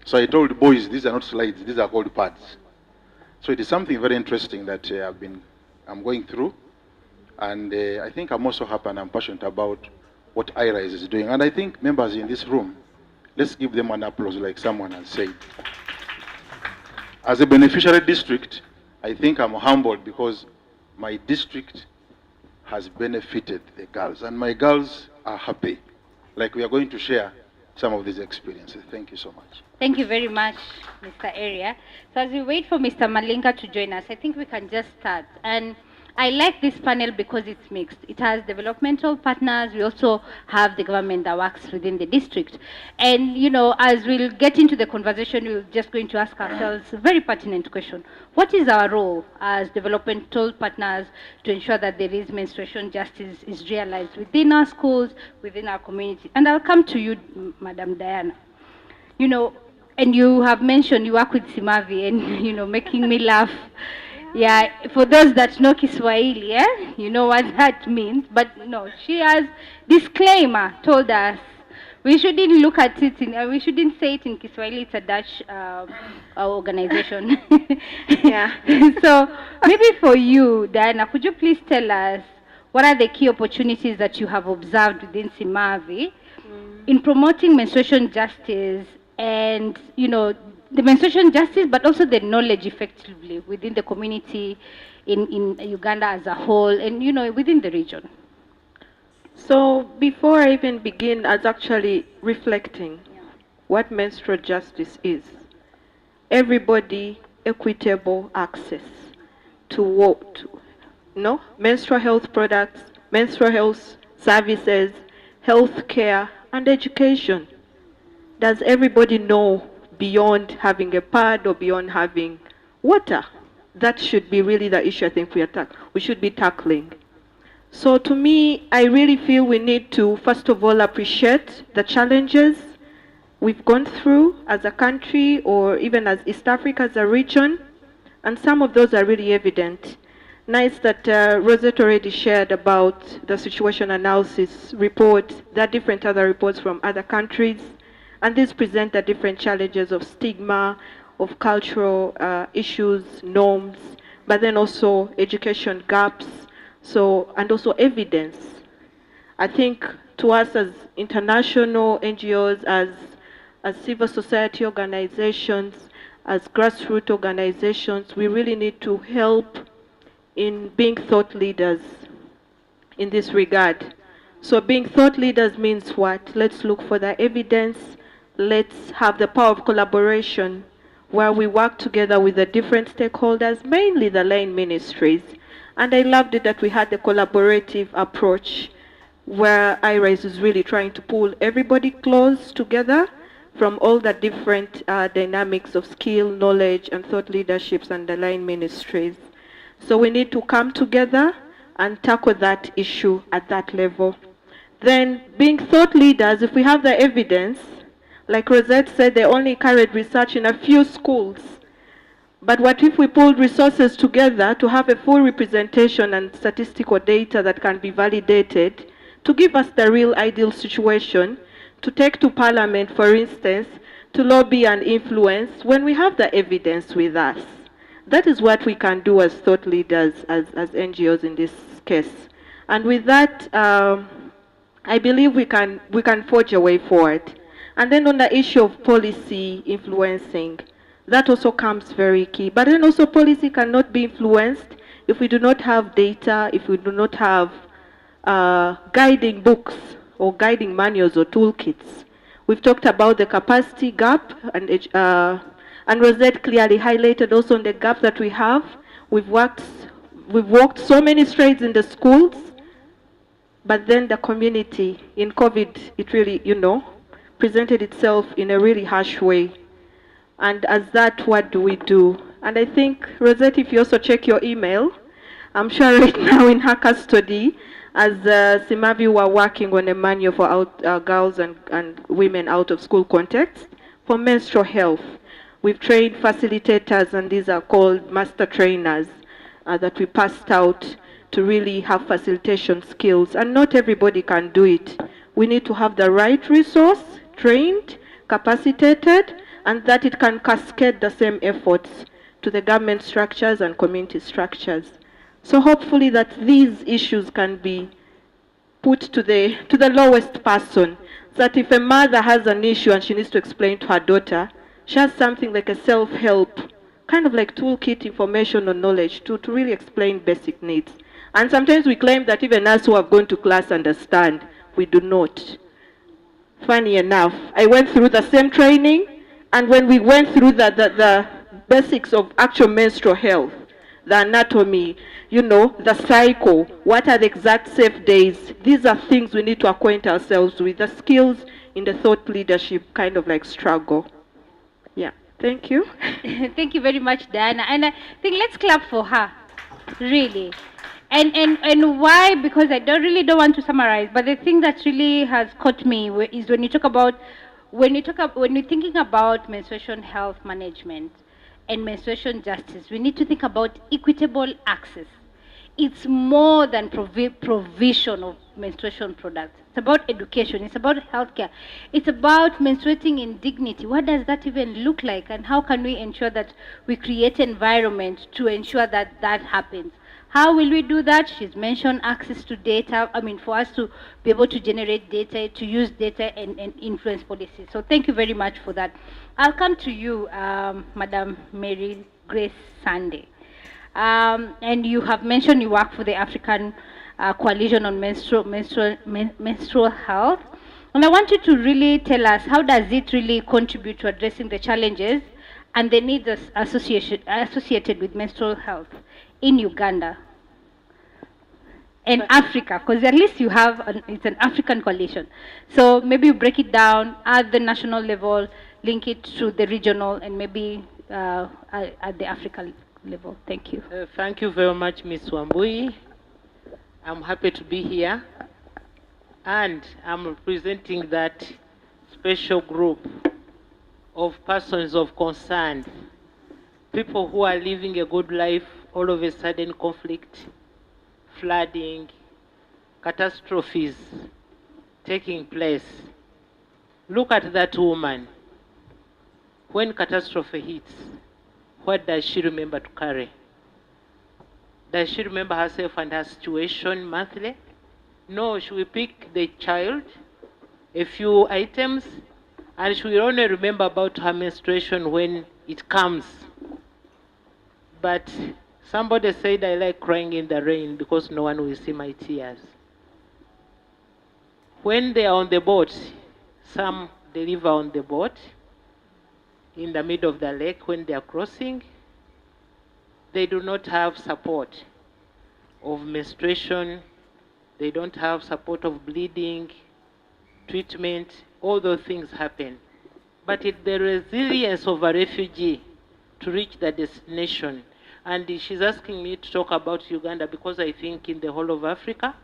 Speaker 12: So I told the boys, these are not slides, these are called pads. So it is something very interesting that I'm going through, and I think I'm also happy and I'm passionate about what IRIS is doing. And I think members in this room, let's give them an applause like someone has said. As a beneficiary district, I think I'm humbled because my district has benefited the girls, and my girls are happy. Like we are going to share some of these experiences. Thank you so much.
Speaker 9: Thank you very much, Mr. Area. So as we wait for Mr. Malinga to join us, I think we can just start. And I like this panel because it's mixed. It has developmental partners. We also have the government that works within the district. And, you know, as we'll get into the conversation, we're just going to ask ourselves a very pertinent question. What is our role as developmental partners to ensure that there is menstruation justice is realized within our schools, within our community? And I'll come to you, Madam Diana. You know, and you have mentioned you work with Simavi and, you know, making me laugh. Yeah, for those that know Kiswahili, you know what that means. But no, she has disclaimer told us we shouldn't look at it in, we shouldn't say it in Kiswahili. It's a Dutch organization. Yeah. So maybe for you, Diana, could you please tell us what are the key opportunities that you have observed within Simavi in promoting menstruation justice and, you know, the menstruation justice, but also the knowledge effectively within the community in Uganda as a whole and, you know, within the region?
Speaker 5: So before I even begin, I was actually reflecting what menstrual justice is. Everybody equitable access to what? No? Menstrual health products, menstrual health services, health care, and education. Does everybody know beyond having a pad or beyond having water? That should be really the issue I think we should be tackling. So to me, I really feel we need to, first of all, appreciate the challenges we've gone through as a country or even as East Africa as a region, and some of those are really evident. Nice that Rosette already shared about the situation analysis report. There are different other reports from other countries, and these present the different challenges of stigma, of cultural issues, norms, but then also education gaps, so, and also evidence. I think to us as international NGOs, as civil society organizations, as grassroots organizations, we really need to help in being thought leaders in this regard. So being thought leaders means what? Let's look for the evidence. Let's have the power of collaboration where we work together with the different stakeholders, mainly the line ministries. And I loved it that we had the collaborative approach where IRISE is really trying to pull everybody close together from all the different dynamics of skill, knowledge, and thought leaderships and the line ministries. So we need to come together and tackle that issue at that level. Then being thought leaders, if we have the evidence, like Rosette said, they only carried research in a few schools. But what if we pulled resources together to have a full representation and statistical data that can be validated to give us the real ideal situation, to take to Parliament, for instance, to lobby and influence when we have the evidence with us? That is what we can do as thought leaders, as NGOs in this case. And with that, I believe we can forge a way forward. And then on the issue of policy influencing, that also comes very key. But then also policy cannot be influenced if we do not have data, if we do not have guiding books or guiding manuals or toolkits. We've talked about the capacity gap, and Rosette clearly highlighted also on the gap that we have. We've walked so many strides in the schools, but then the community in COVID, it really, you know, presented itself in a really harsh way. And as that, what do we do? And I think, Rosette, if you also check your email, I'm sure right now in her custody, as Simavi were working on a manual for girls and women out of school context for menstrual health. We've trained facilitators, and these are called master trainers that we passed out to really have facilitation skills. And not everybody can do it. We need to have the right resource, trained, capacitated, and that it can cascade the same efforts to the government structures and community structures. So hopefully that these issues can be put to the lowest person, so that if a mother has an issue and she needs to explain to her daughter, she has something like a self-help, kind of like toolkit information or knowledge to really explain basic needs. And sometimes we claim that even us who have gone to class understand. We do not. Funny enough, I went through the same training, and when we went through the basics of actual menstrual health, the anatomy, you know, the cycle, what are the exact safe days. These are things we need to acquaint ourselves with, the skills in the thought leadership kind of like struggle. Yeah, thank you.
Speaker 9: Thank you very much, Diana. And I think let's clap for her, really. And why? Because I don't want to summarize, but the thing that really has caught me is when you talk about when you're thinking about menstruation health management and menstruation justice, we need to think about equitable access. It's more than provision of menstruation products. It's about education. It's about healthcare. It's about menstruating in dignity. What does that even look like? And how can we ensure that we create environment to ensure that that happens? How will we do that? She's mentioned access to data. I mean, for us to be able to generate data, to use data and influence policies. So thank you very much for that. I'll come to you, Madam Mary Grace Sunday. And you have mentioned you work for the African Coalition on Menstrual Health. And I want you to really tell us, how does it really contribute to addressing the challenges and the needs associated with menstrual health in Uganda and Africa? Because at least you have, it's an African coalition. So maybe you break it down at the national level, link it to the regional, and maybe at the African level. Thank you.
Speaker 10: Thank you very much, Ms. Wambui. I'm happy to be here. And I'm representing that special group of persons of concern, people who are living a good life, all of a sudden conflict, flooding, catastrophes taking place. Look at that woman. When catastrophe hits, what does she remember to carry? Does she remember herself and her situation monthly? No, she will pick the child, a few items, and she will only remember about her menstruation when it comes. But somebody said, I like crying in the rain because no one will see my tears. When they are on the boat, some deliver on the boat, in the middle of the lake when they are crossing. They do not have support of menstruation. They don't have support of bleeding, treatment. All those things happen. But it's the resilience of a refugee to reach the destination. And she's asking me to talk about Uganda because I think in the whole of Africa,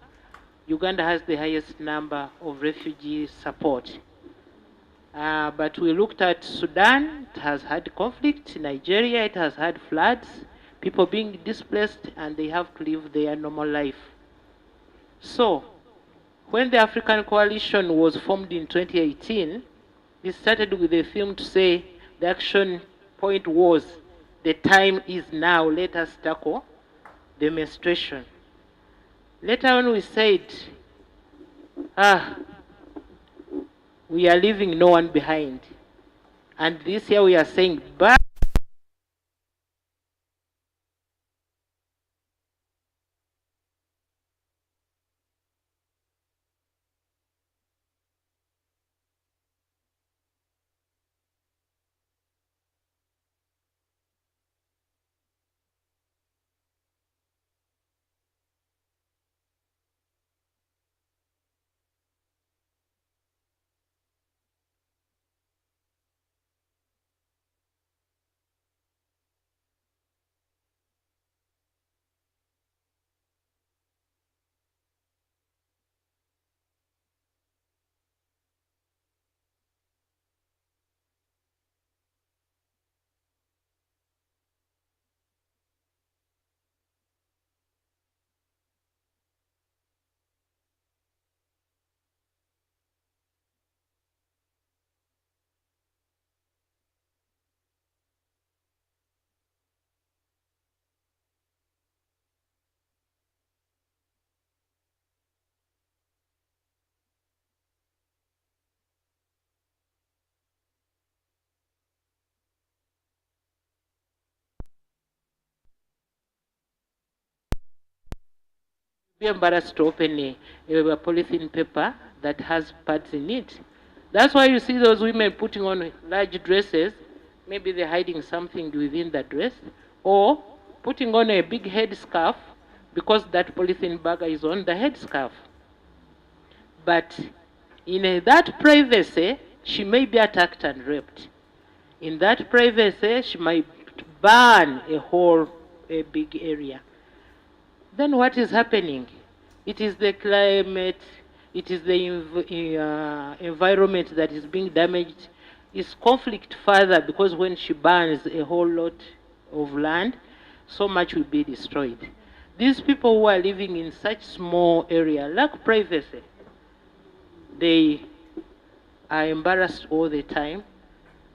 Speaker 10: Uganda has the highest number of refugee support. But we looked at Sudan, it has had conflict. Nigeria, it has had floods, people being displaced, and they have to live their normal life. So, when the African Coalition was formed in 2018, it started with a theme to say the action point was, the time is now, let us tackle the menstruation. Later on we said, we are leaving no one behind. And this year we are saying, but be embarrassed to open a polythene paper that has pads in it. That's why you see those women putting on large dresses. Maybe they're hiding something within the dress, or putting on a big headscarf because that polythene bag is on the headscarf. But in that privacy, she may be attacked and raped. In that privacy, she might burn a big area. Then what is happening? It is the climate, it is the environment that is being damaged. It's conflict further because when she burns a whole lot of land, so much will be destroyed. These people who are living in such small area lack privacy. They are embarrassed all the time,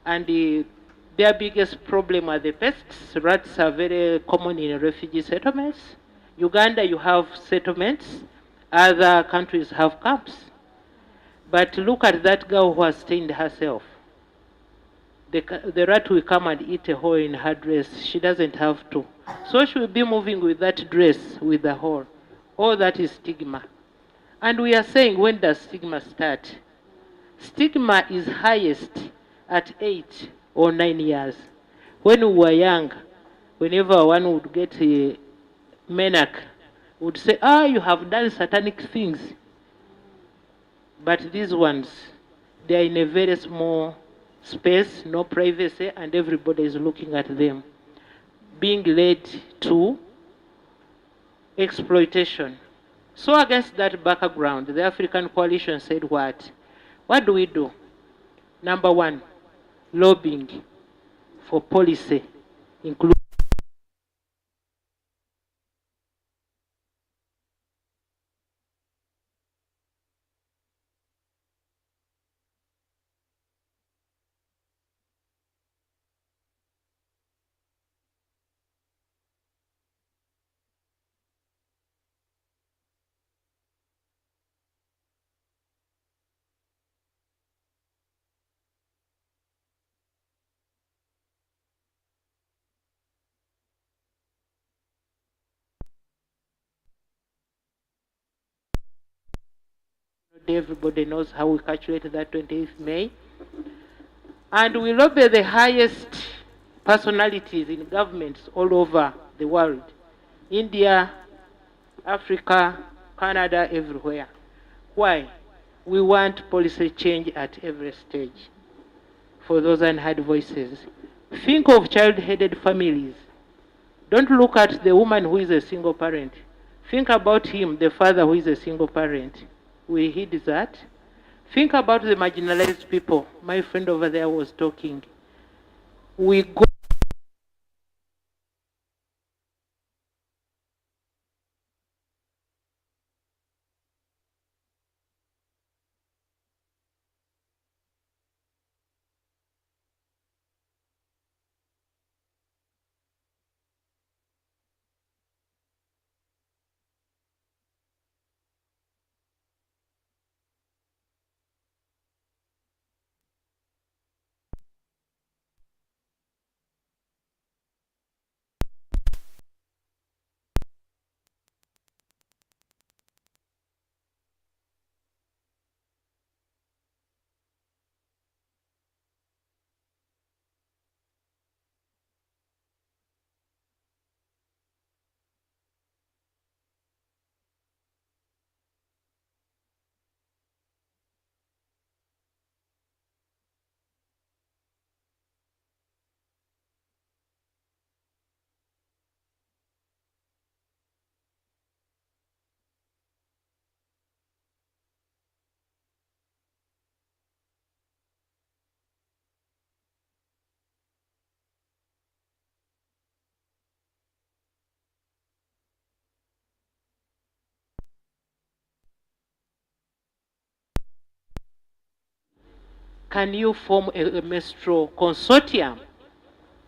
Speaker 10: and their biggest problem are the pests. Rats are very common in refugee settlements. Uganda, you have settlements. Other countries have camps. But look at that girl who has stained herself. The rat will come and eat a hole in her dress. She doesn't have to. So she will be moving with that dress with the hole. All that is stigma. And we are saying, when does stigma start? Stigma is highest at 8 or 9 years. When we were young, whenever one would get a menac, would say, you have done satanic things. But these ones, they are in a very small space, no privacy, and everybody is looking at them, being led to exploitation. So against that background, the African coalition said what? What do we do? Number one, lobbying for policy, including everybody knows how we calculate that 28th May. And we lobby the highest personalities in governments all over the world. India, Africa, Canada, everywhere. Why? We want policy change at every stage. For those unheard voices, think of child-headed families. Don't look at the woman who is a single parent. Think about him, the father who is a single parent. We heed that. Think about the marginalized people. My friend over there was talking. We go can you form a menstrual consortium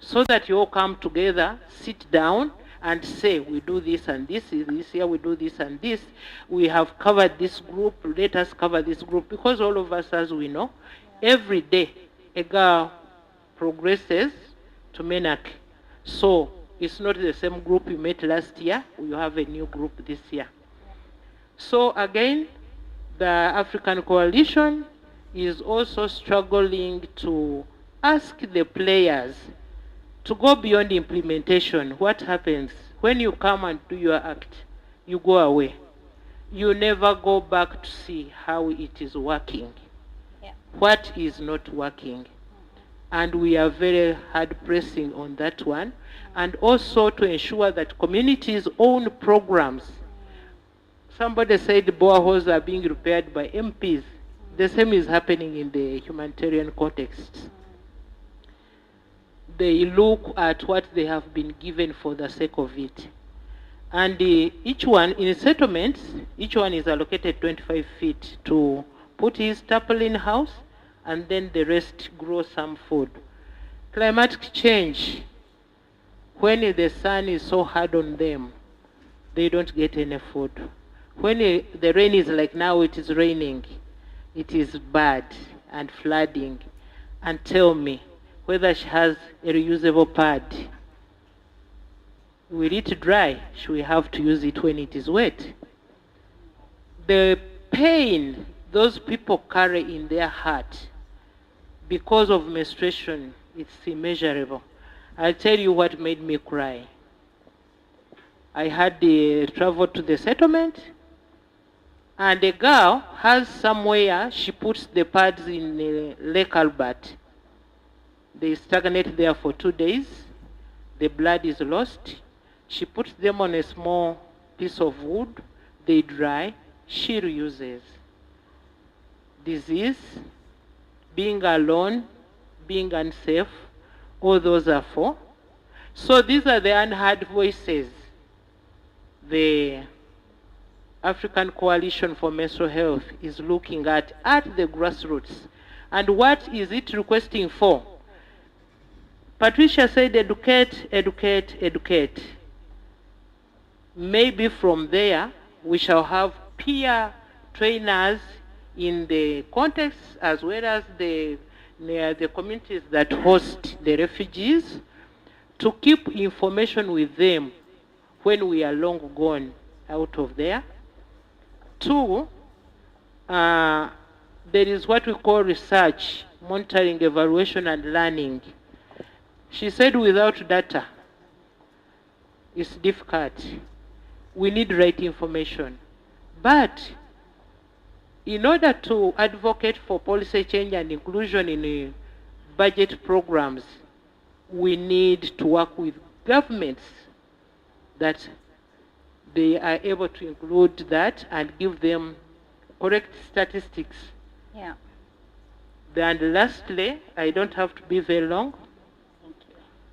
Speaker 10: so that you all come together, sit down, and say, we do this and this year we do this and this. We have covered this group, let us cover this group. Because all of us, as we know, every day a girl progresses to menarche. So it's not the same group you met last year, you have a new group this year. So again, the African Coalition is also struggling to ask the players To go beyond implementation, what happens? When you come and do your act, you go away. You never go back to see how it is working.
Speaker 9: Yeah.
Speaker 10: What is not working? And we are very hard pressing on that one. And also to ensure that communities own programs. Somebody said boreholes are being repaired by MPs. The same is happening in the humanitarian context. They look at what they have been given for the sake of it. And each one, in settlements, each one is allocated 25 feet to put his tarpaulin house, and then the rest grow some food. Climatic change, when the sun is so hard on them, they don't get any food. When the rain is like now, it is raining, it is bad and flooding. And tell me whether she has a reusable pad. Will it dry? Should we have to use it when it is wet? The pain those people carry in their heart because of menstruation, it's immeasurable. I'll tell you what made me cry. I had to travel to the settlement, and the girl has somewhere she puts the pads in Lake Albert. They stagnate there for 2 days. The blood is lost. She puts them on a small piece of wood. They dry. She reuses. Disease, being alone, being unsafe, all those are for. So these are the unheard voices. The African Coalition for Menstrual Health is looking at the grassroots. And what is it requesting for? Patricia said educate, educate, educate. Maybe from there we shall have peer trainers in the context as well as the communities that host the refugees, to keep information with them when we are long gone out of there. Two, there is what we call research, monitoring, evaluation, and learning. She said without data, it's difficult. We need right information. But in order to advocate for policy change and inclusion in budget programs, we need to work with governments that they are able to include that and give them correct statistics.
Speaker 9: Yeah.
Speaker 10: And lastly, I don't have to be very long.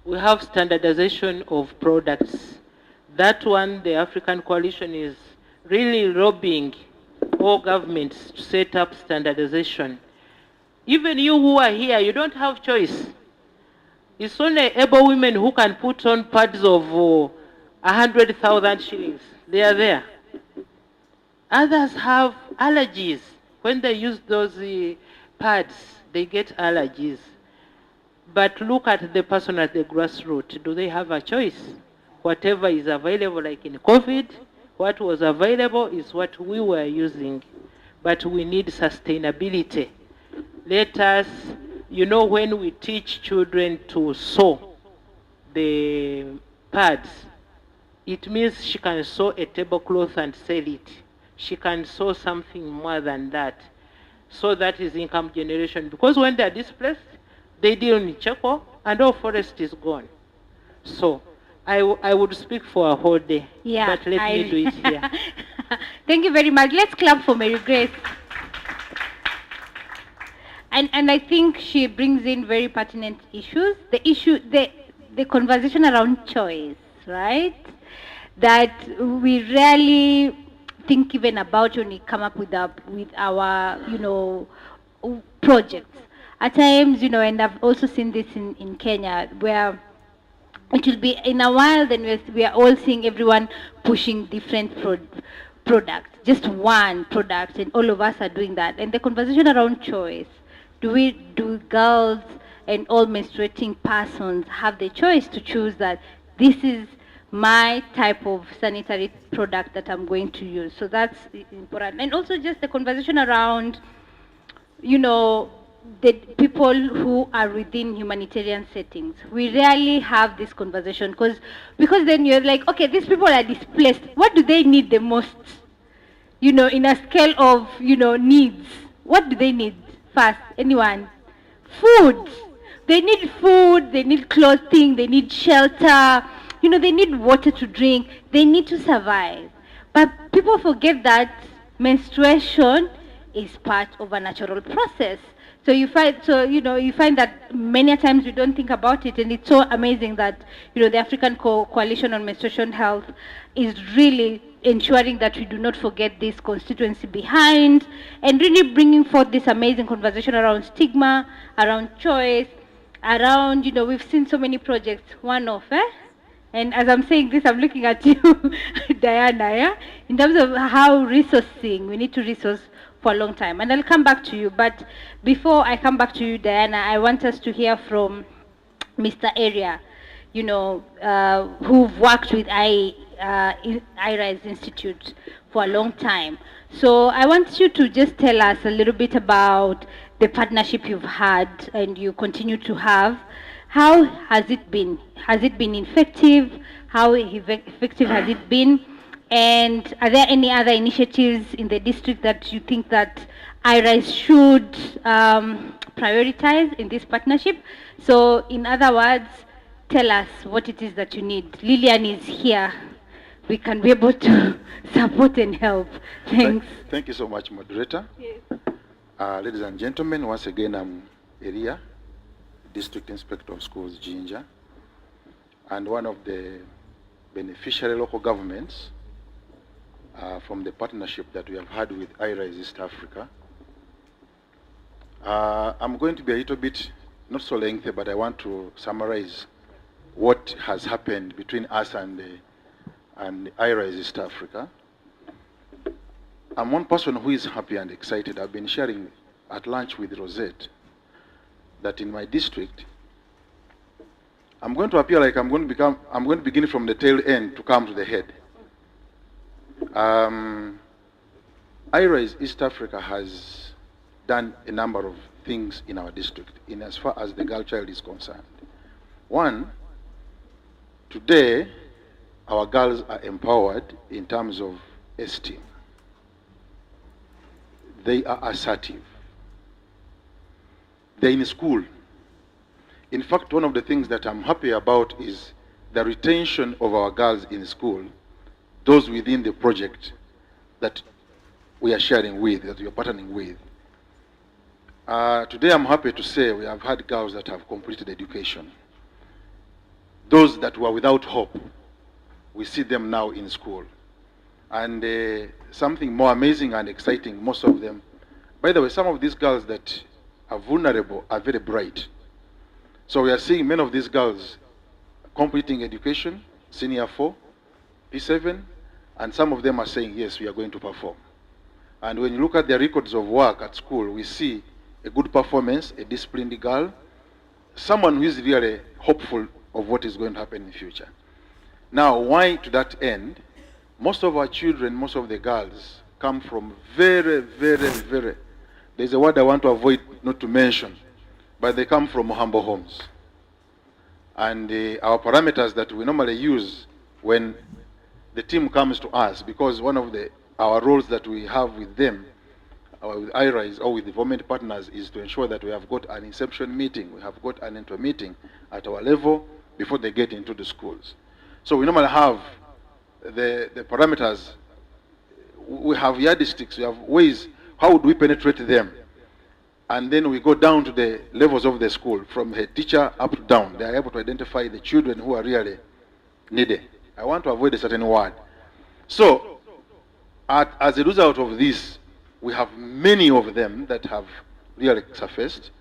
Speaker 10: We have standardization of products. That one, the African Coalition is really lobbying all governments to set up standardization. Even you who are here, you don't have choice. It's only able women who can put on pads of 100,000 shillings. They are there. Others have allergies. When they use those pads, they get allergies. But look at the person at the grassroots. Do they have a choice? Whatever is available, like in COVID, what was available is what we were using. But we need sustainability. Let us, when we teach children to sew the pads, it means she can sew a tablecloth and sell it. She can sew something more than that. So that is income generation. Because when they are displaced, they deal in charcoal and all forest is gone. So I would speak for a whole day, but let me do it here.
Speaker 9: Thank you very much. Let's clap for Mary Grace. And I think she brings in very pertinent issues. The conversation around choice, right? That we rarely think even about when we come up with our projects. At times, and I've also seen this in Kenya, where it will be in a while, then we are all seeing everyone pushing different products, just one product, and all of us are doing that. And the conversation around choice, do girls and all menstruating persons have the choice to choose that this is my type of sanitary product that I'm going to use? So that's important. And also just the conversation around, the people who are within humanitarian settings. We rarely have this conversation because then you're like, okay, these people are displaced. What do they need the most? You know, in a scale of, you know, needs. What do they need first? Anyone? Food. They need food, they need clothing, they need shelter, you know, they need water to drink, they need to survive. But people forget that menstruation is part of a natural process. So you find that many times we don't think about it, and it's so amazing that, you know, the African Coalition on Menstruation Health is really ensuring that we do not forget this constituency behind, and really bringing forth this amazing conversation around stigma, around choice, around, you know, we've seen so many projects, and as I'm saying this, I'm looking at you, Diana, yeah? In terms of how resourcing, we need to resource for a long time. And I'll come back to you. But before I come back to you, Diana, I want us to hear from Mr. Area, you know, who've worked with IRISE Institute for a long time. So I want you to just tell us a little bit about the partnership you've had and you continue to have. How has it been? Has it been effective? How effective has it been? And are there any other initiatives in the district that you think that IRISE should prioritize in this partnership? So in other words, tell us what it is that you need. Lillian is here. We can be able to support and help. Thanks.
Speaker 12: Thank you so much, moderator.
Speaker 9: Yes.
Speaker 12: Ladies and gentlemen, once again, I'm Eria, District Inspector of Schools, Jinja, and one of the beneficiary local governments from the partnership that we have had with IRISE East Africa. I'm going to be a little bit, not so lengthy, but I want to summarize what has happened between us and IRISE East Africa. I'm one person who is happy and excited. I've been sharing at lunch with Rosette that in my district, I'm going to appear like I'm going to begin from the tail end to come to the head. IRISE East Africa has done a number of things in our district in as far as the girl child is concerned. One, today, our girls are empowered in terms of esteem. They are assertive. They're in school. In fact, one of the things that I'm happy about is the retention of our girls in school, those within the project that we are sharing with, that we are partnering with. Today I'm happy to say we have had girls that have completed education. Those that were without hope, we see them now in school. And something more amazing and exciting, most of them, by the way, some of these girls that are vulnerable are very bright. So we are seeing many of these girls completing education, senior 4, P7, and some of them are saying, yes, we are going to perform. And when you look at their records of work at school, we see a good performance, a disciplined girl, someone who is really hopeful of what is going to happen in the future. Now, why to that end? Most of our children, most of the girls, come from very, there's a word I want to avoid not to mention, but they come from humble homes. And our parameters that we normally use when the team comes to us, because one of our roles that we have with them, with IRISE or with development partners, is to ensure that we have got an inception meeting, we have got an intro meeting at our level before they get into the schools. So we normally have the parameters, we have yardsticks, we have ways, how would we penetrate them? And then we go down to the levels of the school, from head teacher up to down. They are able to identify the children who are really needed. I want to avoid a certain word. So, as a result of this, we have many of them that have really surfaced.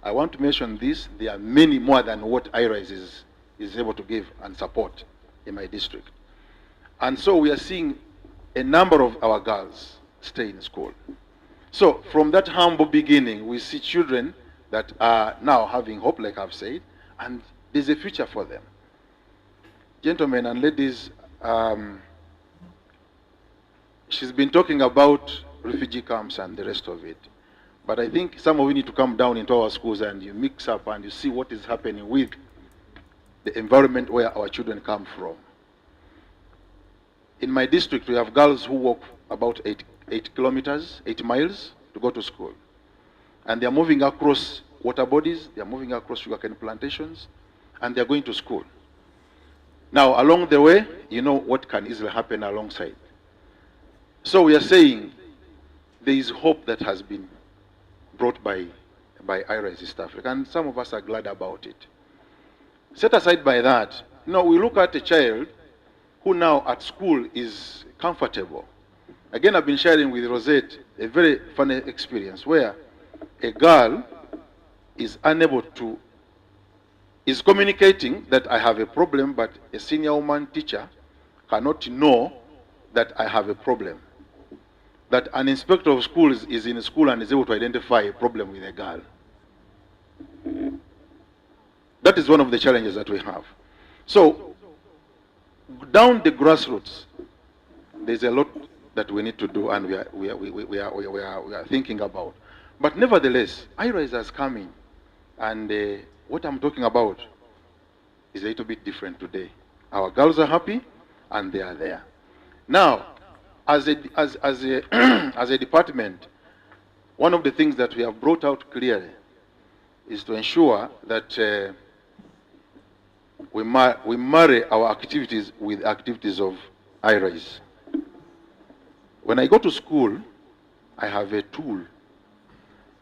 Speaker 12: I want to mention this. There are many more than what IRISE is able to give and support in my district. And so we are seeing a number of our girls stay in school. So from that humble beginning, we see children that are now having hope, like I've said, and there's a future for them. Gentlemen and ladies, she's been talking about refugee camps and the rest of it. But I think some of you need to come down into our schools and you mix up and you see what is happening with the environment where our children come from. In my district, we have girls who walk about 8 kilometers, 8 miles to go to school. And they are moving across water bodies, they are moving across sugarcane plantations, and they are going to school. Now, along the way, you know what can easily happen alongside. So we are saying there is hope that has been brought by IRISE East Africa, and some of us are glad about it. Set aside by that, we look at a child who now at school is comfortable. Again, I've been sharing with Rosette a very funny experience where a girl is communicating that I have a problem, but a senior woman teacher cannot know that I have a problem. That an inspector of schools is in school and is able to identify a problem with a girl. That is one of the challenges that we have. So, down the grassroots, there's a lot that we need to do and we are thinking about. But nevertheless, IRISE has come in, and what I'm talking about is a little bit different today. Our girls are happy, and they are there. Now, as a as a department, one of the things that we have brought out clearly is to ensure that we marry our activities with activities of IRISE. When I go to school, I have a tool,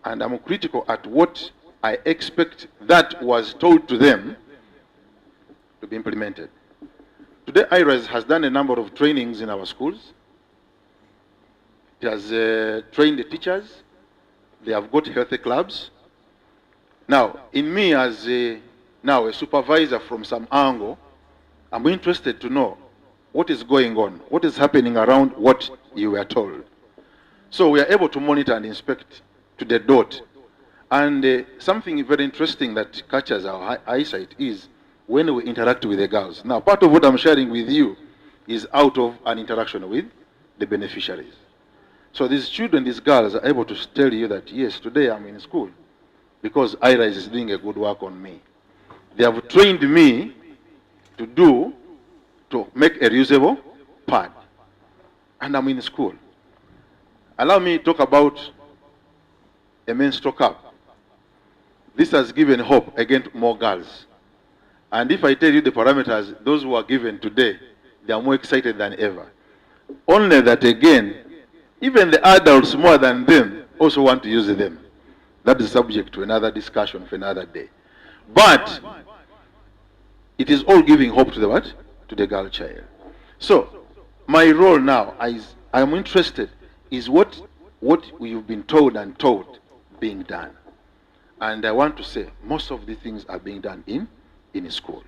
Speaker 12: and I'm critical at what I expect that was told to them to be implemented. Today, IRISE has done a number of trainings in our schools. It has trained the teachers. They have got healthy clubs. Now, in me as a supervisor from some angle, I'm interested to know what is going on, what is happening around what you were told. So we are able to monitor and inspect to the dot. And something very interesting that catches our eyesight is when we interact with the girls. Now, part of what I'm sharing with you is out of an interaction with the beneficiaries. So these children, these girls are able to tell you that, yes, today I'm in school because IRISE is doing a good work on me. They have trained me to make a reusable pad. And I'm in school. Allow me to talk about a menstrual cup. This has given hope again to more girls. And if I tell you the parameters, those who are given today, they are more excited than ever. Only that again, even the adults more than them also want to use them. That is subject to another discussion for another day. But it is all giving hope to the what? To the girl child. So my role now is I'm interested is what we've been told and taught being done. And I want to say most of the things are being done in school.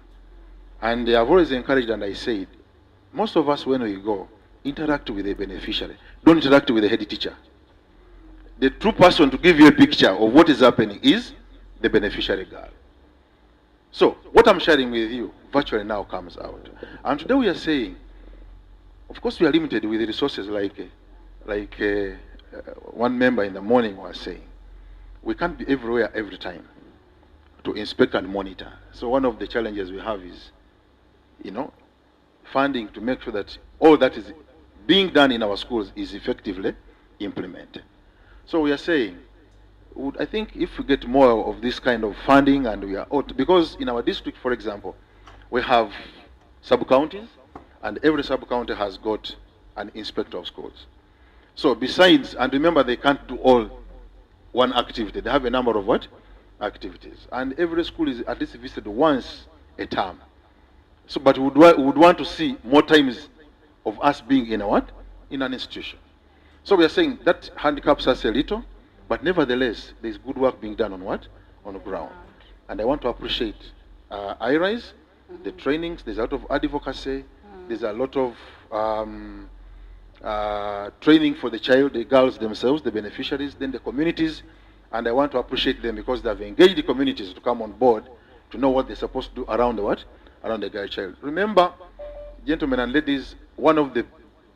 Speaker 12: And I've always encouraged and I said, most of us when we go, interact with the beneficiary. Don't interact with the head teacher. The true person to give you a picture of what is happening is the beneficiary girl. So what I'm sharing with you virtually now comes out. And today we are saying, of course we are limited with the resources like one member in the morning was saying. We can't be everywhere every time to inspect and monitor. So one of the challenges we have is, funding to make sure that all that is being done in our schools is effectively implemented. So we are saying, I think if we get more of this kind of funding and we are out, because in our district, for example, we have sub-counties and every sub-county has got an inspector of schools. So besides, and remember they can't do all one activity, they have a number of what? Activities. And every school is at least visited once a term. So, but we would want to see more times of us being in a what? In an institution. So we are saying that handicaps us a little, but nevertheless, there's good work being done on what? On the ground. And I want to appreciate IRISE, the trainings, there's a lot of advocacy, there's a lot of training for the child, the girls themselves, the beneficiaries, then the communities, and I want to appreciate them because they've engaged the communities to come on board to know what they're supposed to do around the what? Around the girl child. Remember, gentlemen and ladies,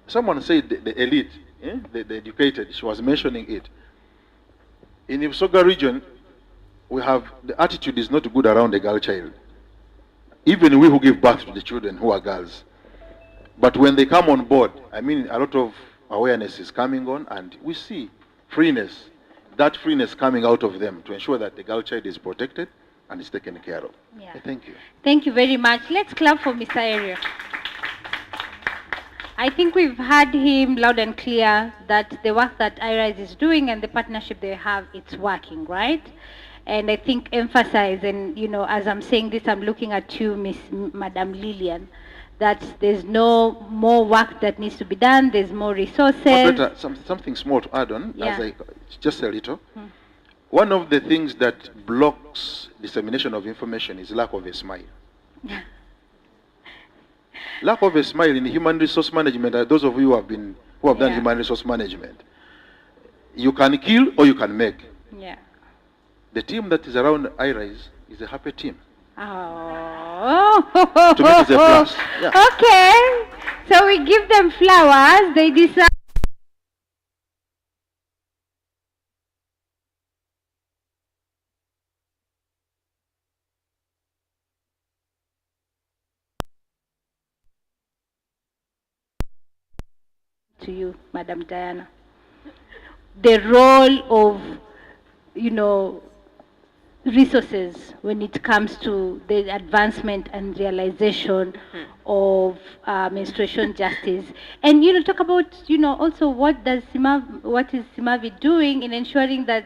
Speaker 12: someone said the elite, the educated, she was mentioning it. In the Busoga region, we have, the attitude is not good around the girl child. Even we who give birth to the children who are girls. But when they come on board, I mean, a lot of awareness is coming on, and we see freeness, that freeness coming out of them to ensure that the girl child is protected and is taken care of.
Speaker 9: Yeah.
Speaker 12: Thank you.
Speaker 9: Thank you very much. Let's clap for Mr. Ariel. I think we've heard him loud and clear that the work that IRISE is doing and the partnership they have, it's working, right? And I think emphasize, and you know, as I'm saying this, I'm looking at you, Madam Lillian, that there's no more work that needs to be done, there's more resources.
Speaker 12: Moderator, something small to add on,
Speaker 9: Yeah.
Speaker 12: just a little. One of the things that blocks dissemination of information is lack of a smile. Lack of a smile in human resource management, those of you who have done human resource management, you can kill or you can make.
Speaker 9: Yeah.
Speaker 12: The team that is around IRISE is a happy team.
Speaker 9: Oh.
Speaker 12: To me, it's a plus. Yeah.
Speaker 9: Okay. So we give them flowers. They decide. To you, Madam Diana. The role of, you know, resources when it comes to the advancement and realization of menstruation justice, and you know, talk about, you know, also what is Simavi doing in ensuring that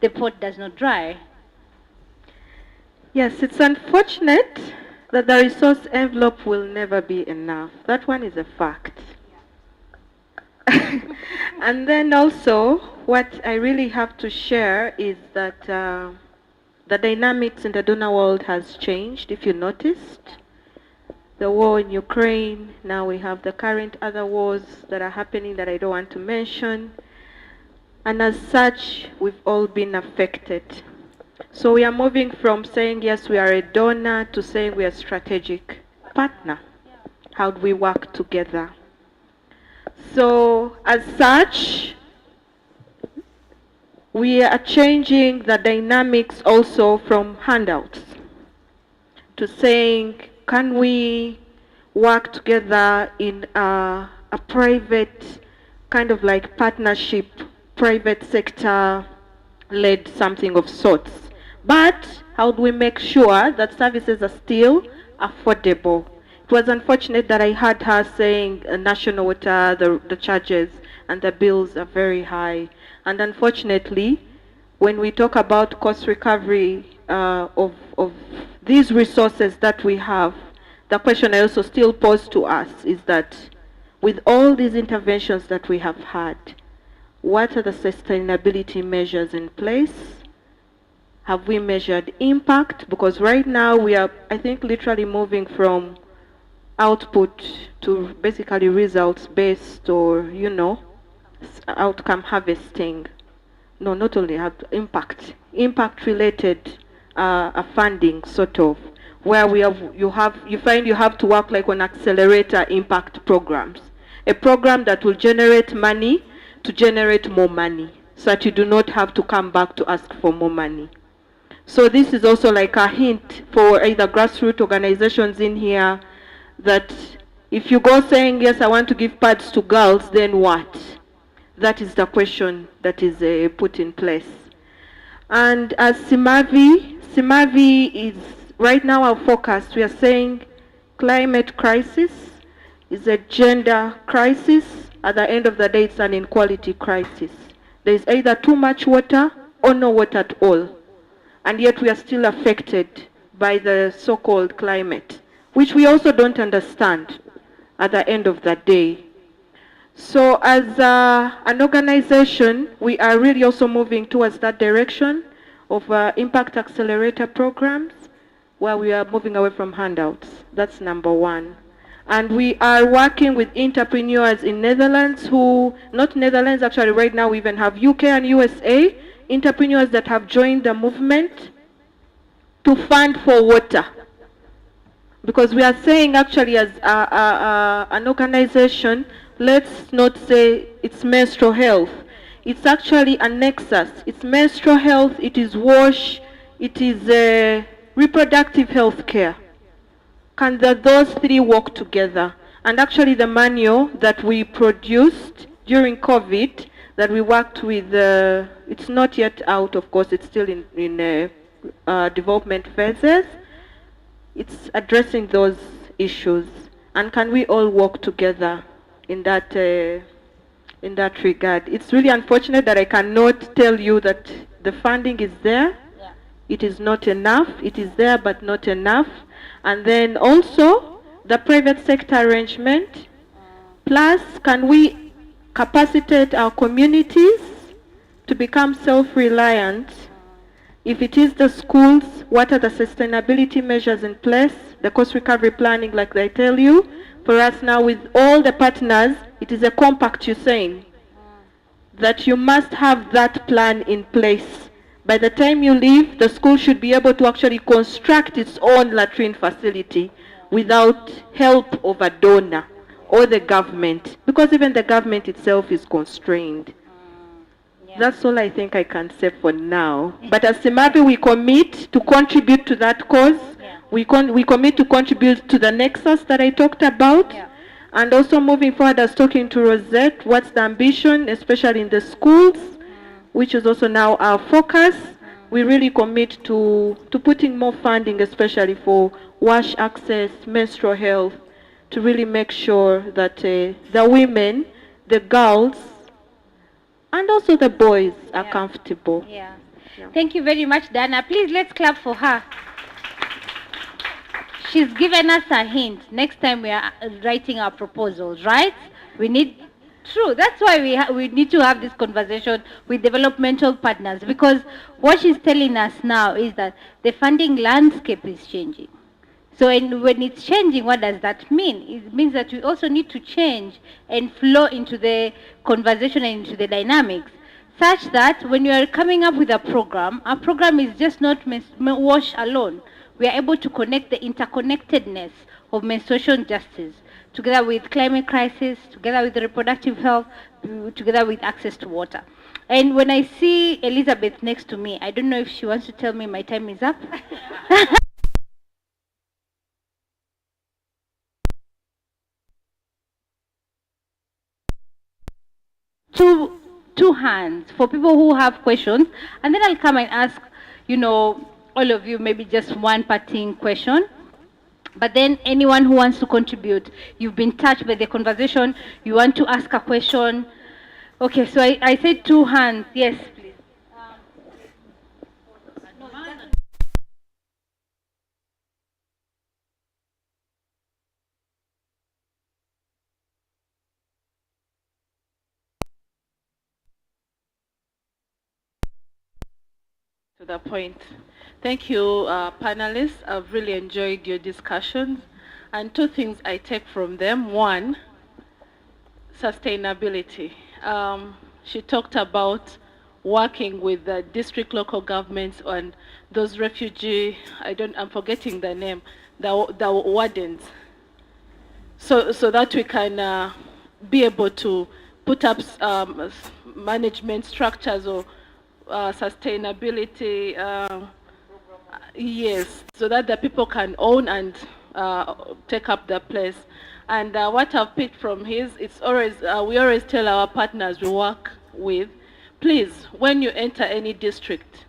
Speaker 9: the pot does not dry.
Speaker 5: Yes, it's unfortunate that the resource envelope will never be enough. That one is a fact. And then also, what I really have to share is that the dynamics in the donor world has changed, if you noticed. The war in Ukraine, now we have the current other wars that are happening that I don't want to mention. And as such, we've all been affected. So we are moving from saying, yes, we are a donor, to saying we are a strategic partner. How do we work together? So as such, we are changing the dynamics also from handouts to saying, can we work together in a private kind of like partnership, private sector led something of sorts. But how do we make sure that services are still affordable? It was unfortunate that I heard her saying national water, the charges and the bills are very high. And unfortunately, when we talk about cost recovery of these resources that we have, the question I also still pose to us is that with all these interventions that we have had, what are the sustainability measures in place? Have we measured impact? Because right now we are, I think, literally moving from output to basically results-based, or, you know, outcome harvesting. No, not only impact-related funding, sort of, where you find you have to work like on accelerator impact programs, a program that will generate money to generate more money, so that you do not have to come back to ask for more money. So this is also like a hint for either grassroots organizations in here, that if you go saying, yes, I want to give pads to girls, then what? That is the question that is put in place. And as Simavi is right now our focus, we are saying climate crisis is a gender crisis. At the end of the day, it's an inequality crisis. There is either too much water or no water at all. And yet we are still affected by the so-called climate, which we also don't understand at the end of the day. So as an organization, we are really also moving towards that direction of impact accelerator programs, where we are moving away from handouts. That's number one. And we are working with entrepreneurs in Netherlands who, not Netherlands, actually right now we even have UK and USA, entrepreneurs that have joined the movement to fund for water. Because we are saying actually as an organization, let's not say it's menstrual health. It's actually a nexus. It's menstrual health, it is wash, it is reproductive health care. Can those three work together? And actually the manual that we produced during COVID, that we worked with, it's not yet out, of course, it's still in development phases. It's addressing those issues. And can we all work together in that regard? It's really unfortunate that I cannot tell you that the funding is there. Yeah. It is not enough. It is there, but not enough. And then also the private sector arrangement. Plus, can we capacitate our communities to become self-reliant? If it is the schools, what are the sustainability measures in place? The cost recovery planning, like I tell you. For us now, with all the partners, it is a compact, you're saying, that you must have that plan in place. By the time you leave, the school should be able to actually construct its own latrine facility without help of a donor or the government, because even the government itself is constrained. That's all I think I can say for now. But as Simavi, we commit to contribute to that cause. We commit to contribute to the nexus that I talked about. And also moving forward, as talking to Rosette, what's the ambition, especially in the schools, which is also now our focus. We really commit to putting more funding, especially for wash access, menstrual health, to really make sure that the women, the girls, and also the boys are comfortable.
Speaker 9: Yeah. Thank you very much, Dana. Please, let's clap for her. She's given us a hint. Next time we are writing our proposals, right? We need, true, that's why we need to have this conversation with developmental partners, because what she's telling us now is that the funding landscape is changing. So when it's changing, what does that mean? It means that we also need to change and flow into the conversation and into the dynamics, such that when you are coming up with a program is just not wash alone. We are able to connect the interconnectedness of menstruation justice together with climate crisis, together with reproductive health, together with access to water. And when I see Elizabeth next to me, I don't know if she wants to tell me my time is up. Two hands for people who have questions, and then I'll come and ask, all of you, maybe just one parting question. But then anyone who wants to contribute, you've been touched by the conversation, you want to ask a question. Okay, so I said two hands. Yes, please.
Speaker 7: To the point. Thank you, panelists. I've really enjoyed your discussions. And two things I take from them. One, sustainability. She talked about working with the district local governments and those refugee, I'm forgetting the name, the wardens. So that we can be able to put up management structures or sustainability, yes, so that the people can own and take up the place. And what I've picked from his, it's always, we always tell our partners we work with, please, when you enter any district,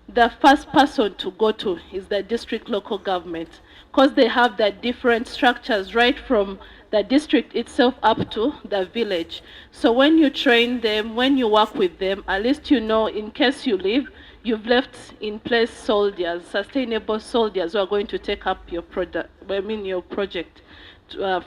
Speaker 7: the first person to go to is the district local government, because they have the different structures right from the district itself up to the village. So when you train them, when you work with them, at least you know, in case you leave, you've left in place soldiers, sustainable soldiers who are going to take up your your project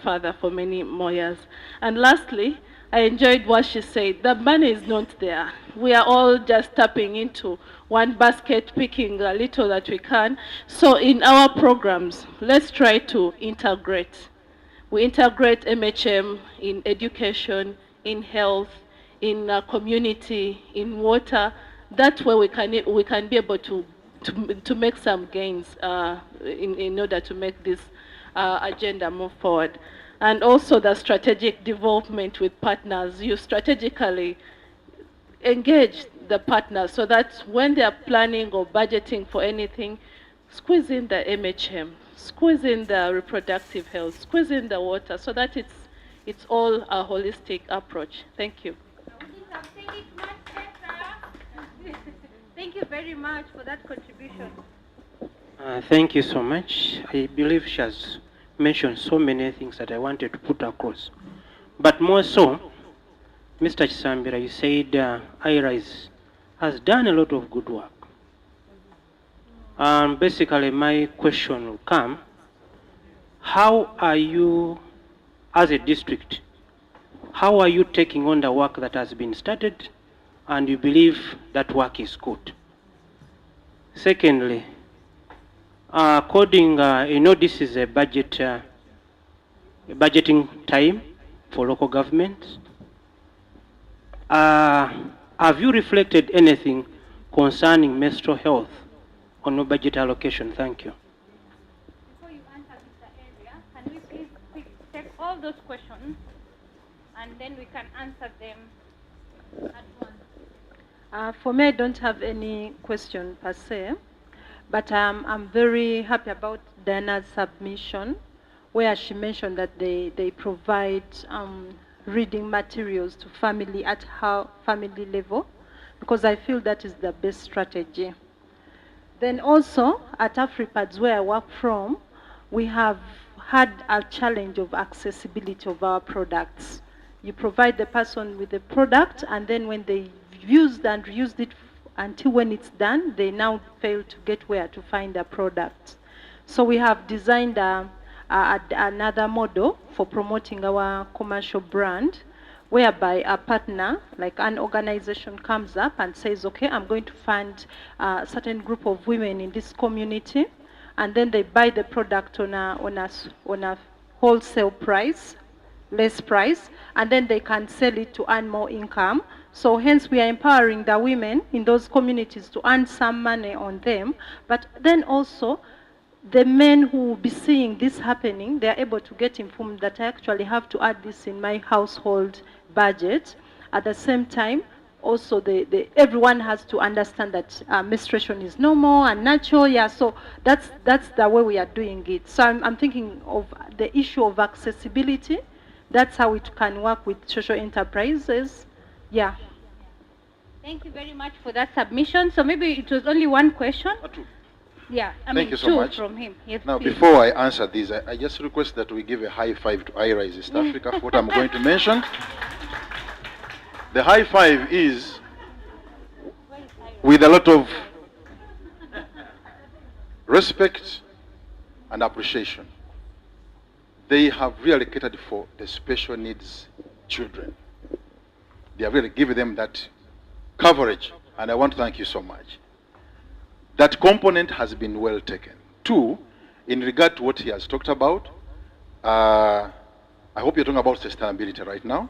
Speaker 7: further for many more years. And lastly, I enjoyed what she said. The money is not there. We are all just tapping into one basket, picking a little that we can. So in our programs, let's try to integrate. We integrate MHM in education, in health, in community, in water. That way we can be able to make some gains in order to make this agenda move forward. And also the strategic development with partners. You strategically engage the partners so that when they are planning or budgeting for anything, squeeze in the MHM, squeeze in the reproductive health, squeeze in the water, so that it's all a holistic approach. Thank you.
Speaker 9: Thank you very much for that contribution.
Speaker 3: Thank you so much. I believe she has mentioned so many things that I wanted to put across. But more so, Mr. Chisambira, you said IRISE has done a lot of good work. Basically, my question will come, how are you, as a district, how are you taking on the work that has been started and you believe that work is good? Secondly, this is a budgeting time for local government. Have you reflected anything concerning menstrual health on your budget allocation? Thank you.
Speaker 9: Before you answer, Mr. Area, can we please take all those questions and then we can answer them at once?
Speaker 13: For me, I don't have any question per se, but I'm very happy about Diana's submission, where she mentioned that they provide reading materials to family at her family level, because I feel that is the best strategy. Then also at AfriPads, where I work from, we have had a challenge of accessibility of our products. You provide the person with the product, and then when they used and reused it until when it's done, they now fail to get where to find the product. So we have designed another model for promoting our commercial brand, whereby a partner, like an organization, comes up and says, okay, I'm going to fund a certain group of women in this community, and then they buy the product on a wholesale price, less price, and then they can sell it to earn more income. So hence we are empowering the women in those communities to earn some money on them, but then also the men who will be seeing this happening, they are able to get informed that I actually have to add this in my household budget. At the same time, also everyone has to understand that menstruation is normal and natural. Yeah, so that's the way we are doing it. So I'm thinking of the issue of accessibility. That's how it can work with social enterprises. Yeah.
Speaker 9: Thank you very much for that submission. So maybe it was only one question. Yeah,
Speaker 12: Thank you so much.
Speaker 9: From him. Yes,
Speaker 12: now,
Speaker 9: please.
Speaker 12: before I answer this, I just request that we give a high five to IRISE East Africa for what I'm going to mention. The high five is with a lot of respect and appreciation. They have really catered for the special needs children. They have really given them that coverage, and I want to thank you so much. That component has been well taken. Two, in regard to what he has talked about, I hope you're talking about sustainability right now.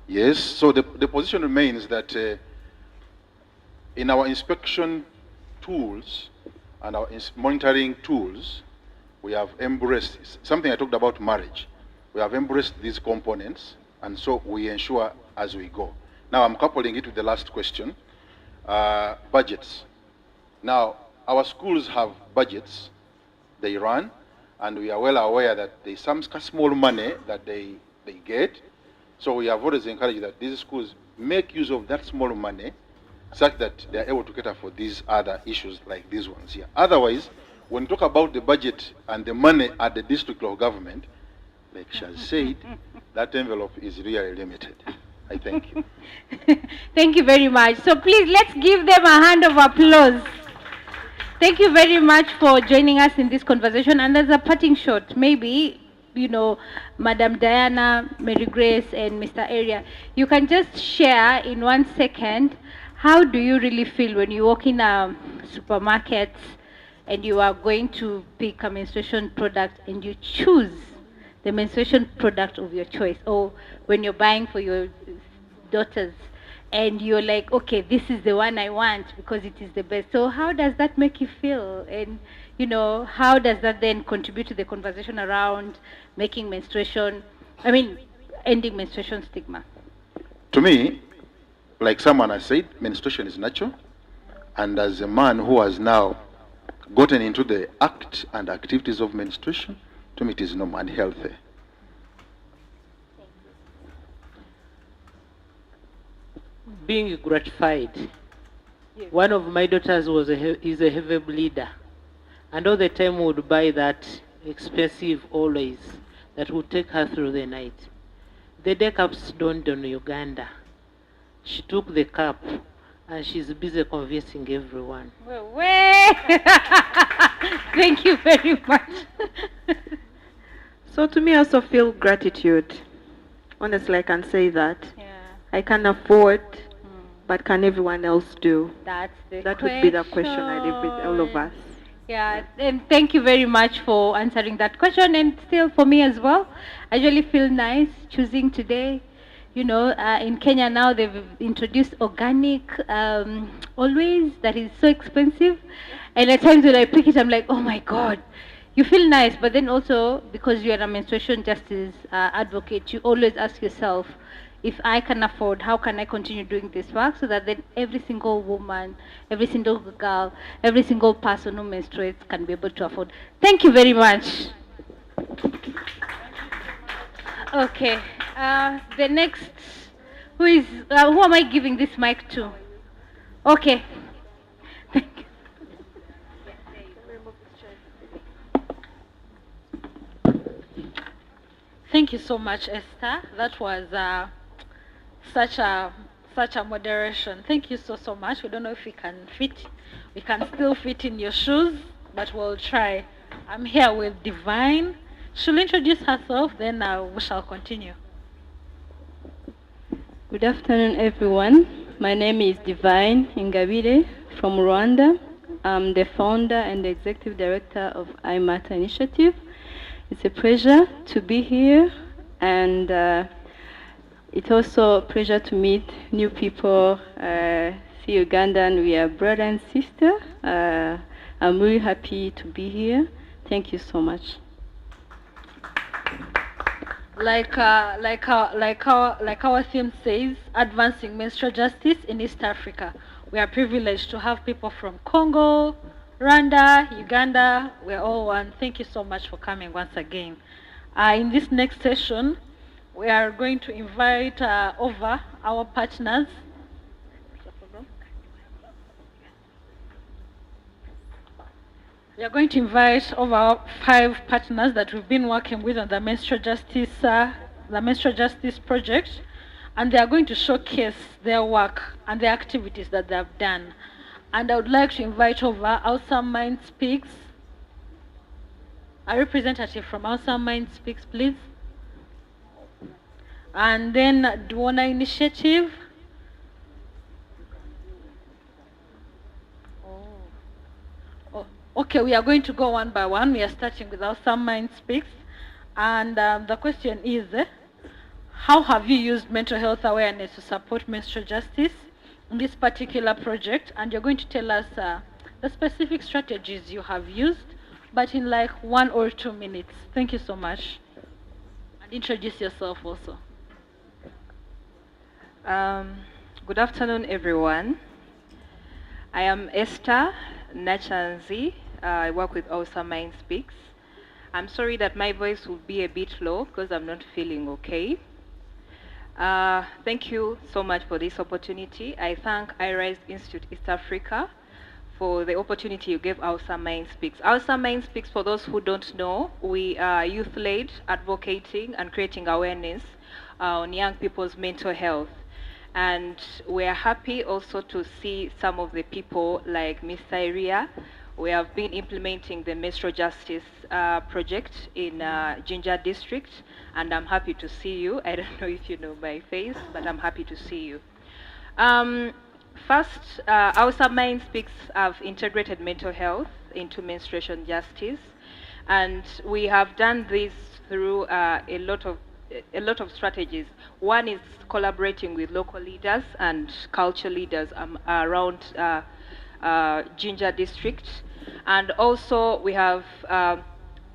Speaker 12: Yes, so the position remains that in our inspection tools and our monitoring tools, we have embraced something I talked about marriage. We have embraced these components, and so we ensure as we go. Now I'm coupling it with the last question, budgets. Now, our schools have budgets they run, and we are well aware that there's some small money that they get. So we have always encouraged that these schools make use of that small money such that they are able to cater for these other issues like these ones here. Otherwise, when you talk about the budget and the money at the district level government, like she has said, that envelope is really limited. I thank you.
Speaker 9: Thank you very much. So please, let's give them a hand of applause. Thank you very much for joining us in this conversation. And as a parting shot, maybe, you know, Madam Diana, Mary Grace, and Mr. Area, you can just share in 1 second, how do you really feel when you walk in a supermarket and you are going to pick a menstruation product and you choose the menstruation product of your choice, or when you're buying for your daughters and you're like, okay, this is the one I want because it is the best. So how does that make you feel? And, you know, how does that then contribute to the conversation around making menstruation, ending menstruation stigma?
Speaker 12: To me, like someone has said, menstruation is natural. And as a man who has now gotten into the act and activities of menstruation, to me it is normal and healthy.
Speaker 10: Being gratified. One of my daughters is a heavy bleeder, and all the time would buy that expensive always that would take her through the night. The day cups dawned on Uganda. She took the cup and she's busy convincing everyone.
Speaker 5: Thank you very much. So to me, I also feel gratitude. Honestly, I can say that. I can afford, but can everyone else do?
Speaker 9: That's the
Speaker 5: That would be the question I leave with all of us.
Speaker 9: Yeah, and thank you very much for answering that question. And still, for me as well, I really feel nice choosing today. You know, in Kenya now they've introduced organic always that is so expensive. And at times when I pick it, I'm like, oh my God. You feel nice, but then also because you're a menstruation justice advocate, you always ask yourself, if I can afford, how can I continue doing this work so that then every single woman, every single girl, every single person who menstruates can be able to afford. Thank you very much. Okay, the next, who am I giving this mic to? Okay.
Speaker 4: Thank you so much, Esther. That was such a moderation. Thank you so much. We don't know if we can still fit in your shoes, but we'll try. I'm here with Divine. She'll introduce herself, then we shall continue.
Speaker 8: Good afternoon, everyone. My name is Divine Ingabire from Rwanda. I'm the founder and the executive director of I Matter Initiative. It's a pleasure to be here, and it's also a pleasure to meet new people, see Ugandan, we are brother and sister. I'm really happy to be here. Thank you so much.
Speaker 4: Like our theme says, advancing menstrual justice in East Africa. We are privileged to have people from Congo, Rwanda, Uganda. We're all one. Thank you so much for coming once again. In this next session, we are going to invite over our partners. We are going to invite over 5 partners that we've been working with on the menstrual justice project, and they are going to showcase their work and the activities that they have done. And I would like to invite over Awesome Mind Speaks. A representative from Awesome Mind Speaks, please. And then Duona Initiative. Okay, we are going to go one by one. We are starting with Awesome Mind Speaks. And the question is, how have you used mental health awareness to support menstrual justice in this particular project? And you're going to tell us the specific strategies you have used, but in like 1 or 2 minutes. Thank you so much. And introduce yourself also.
Speaker 14: Good afternoon, everyone. I am Esther Nachanzi. I work with Awesome Mind Speaks. I'm sorry that my voice will be a bit low because I'm not feeling okay. Thank you so much for this opportunity. I thank iRise Institute East Africa for the opportunity you gave Awesome Mind Speaks. Awesome Mind Speaks, for those who don't know, we are youth-led, advocating and creating awareness on young people's mental health. And we are happy also to see some of the people like Miss Syria. We have been implementing the menstrual justice project in Jinja district, and I'm happy to see you. I don't know if you know my face, but I'm happy to see you. First, Awesome Mind Speaks have integrated mental health into menstruation justice, and we have done this through a lot of strategies. One is collaborating with local leaders and cultural leaders around Jinja district, and also we have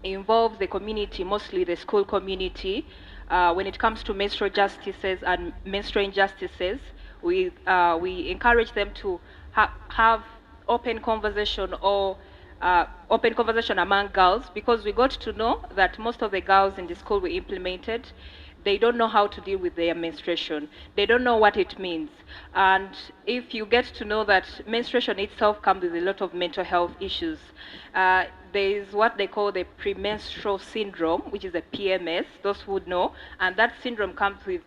Speaker 14: involved the community, mostly the school community, when it comes to menstrual justices and menstrual injustices. we encourage them to have open conversation or open conversation among girls, because we got to know that most of the girls in the school we implemented, they don't know how to deal with their menstruation. They don't know what it means. And if you get to know that menstruation itself comes with a lot of mental health issues, there is what they call the premenstrual syndrome, which is a PMS, those who would know. And that syndrome comes with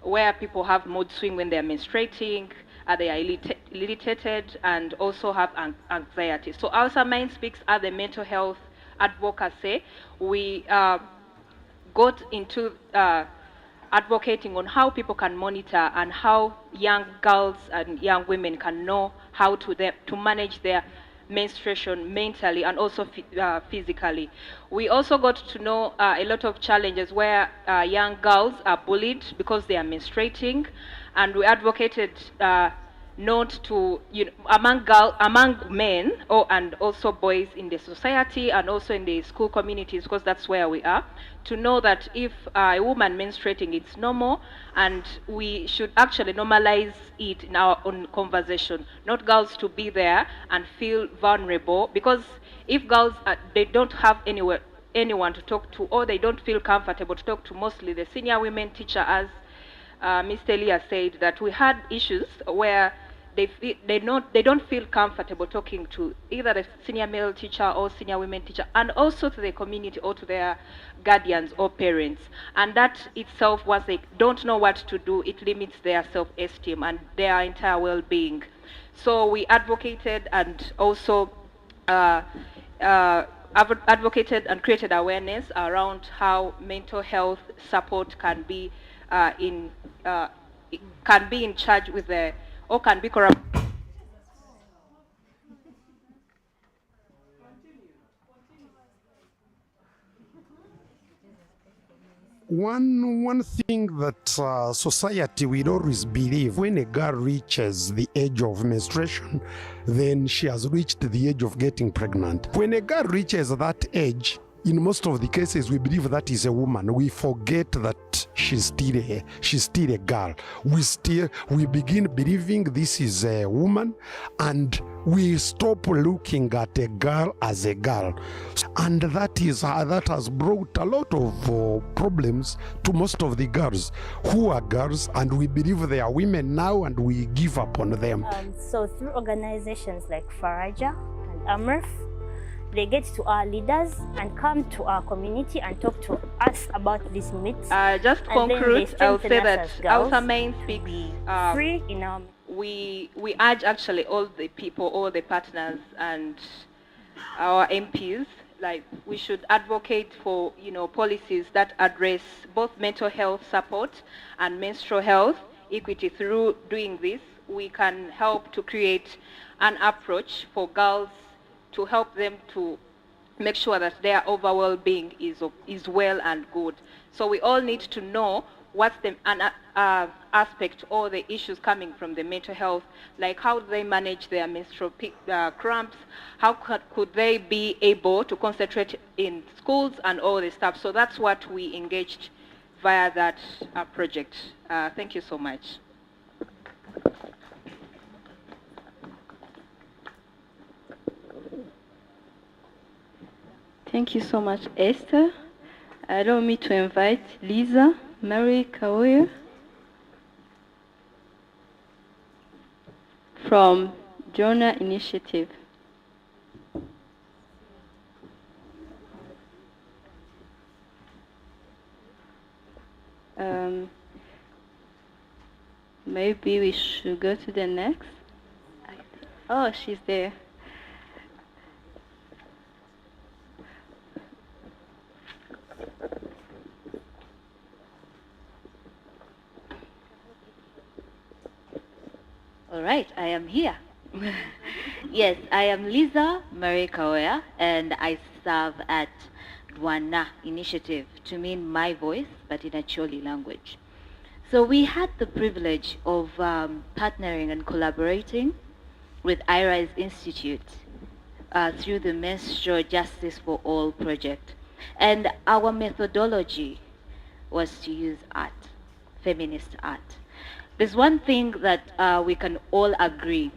Speaker 14: where people have mood swing when they're menstruating, they are irritated, and also have anxiety. So our Mind Speaks are the mental health advocacy. We got into advocating on how people can monitor and how young girls and young women can know how to manage their menstruation mentally and also physically. We also got to know a lot of challenges where young girls are bullied because they are menstruating, and we advocated not to, among men and also boys in the society and also in the school communities, because that's where we are, to know that if a woman menstruating, it's normal, and we should actually normalize it in our own conversation, not girls to be there and feel vulnerable, because if girls, they don't have anyone to talk to, or they don't feel comfortable to talk to mostly the senior women teacher, as Mr. Elia said, that we had issues where they don't feel comfortable talking to either the senior male teacher or senior women teacher, and also to the community or to their guardians or parents. And that itself, once they don't know what to do, it limits their self-esteem and their entire well-being. So we advocated and also advocated and created awareness around how mental health support can be in charge with the, or can be corrupt.
Speaker 19: One thing that society will always believe, when a girl reaches the age of menstruation, then she has reached the age of getting pregnant. When a girl reaches that age, in most of the cases, we believe that is a woman. We forget that she's still a girl. We begin believing this is a woman, and we stop looking at a girl as a girl. And that has brought a lot of problems to most of the girls who are girls, and we believe they are women now, and we give up on them.
Speaker 20: So through organizations like Faraja and Amref, they get to our leaders and come to our community and talk to us about these myths.
Speaker 14: Just to conclude, I would say that our Mind Speaks
Speaker 20: free in our.
Speaker 14: We urge actually all the people, all the partners, and our MPs, like, we should advocate for policies that address both mental health support and menstrual health equity. Through doing this, we can help to create an approach for girls to help them to make sure that their overall well-being is well and good. So we all need to know what's the aspect or the issues coming from the mental health, like how do they manage their menstrual cramps, how could they be able to concentrate in schools and all the stuff. So that's what we engaged via that project. Thank you so much.
Speaker 8: Thank you so much, Esther. Allow me to invite Lisa Mary Kaoya from Jonah Initiative. Maybe we should go to the next. Oh, she's there.
Speaker 11: All right, I am here. Yes, I am Lisa Mary Kaoya, and I serve at Dwana Initiative, to mean my voice, but in a Choli language. So we had the privilege of partnering and collaborating with IRISE Institute through the Menstrual Justice for All project. And our methodology was to use art, feminist art. There's one thing that we can all agree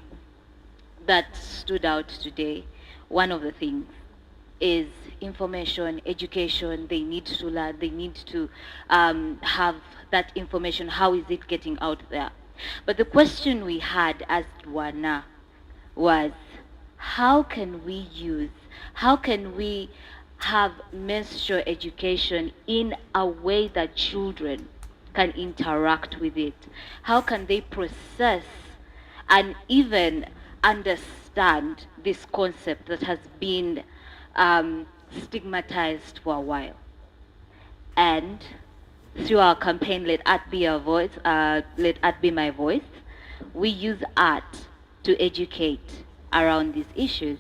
Speaker 11: that stood out today. One of the things is information, education. They need to learn, they need to have that information. How is it getting out there? But the question we had as Dwana was, how can we have menstrual education in a way that children can interact with it? How can they process and even understand this concept that has been stigmatized for a while? And through our campaign, Let Art Be Our Voice, Let Art Be My Voice, we use art to educate around these issues.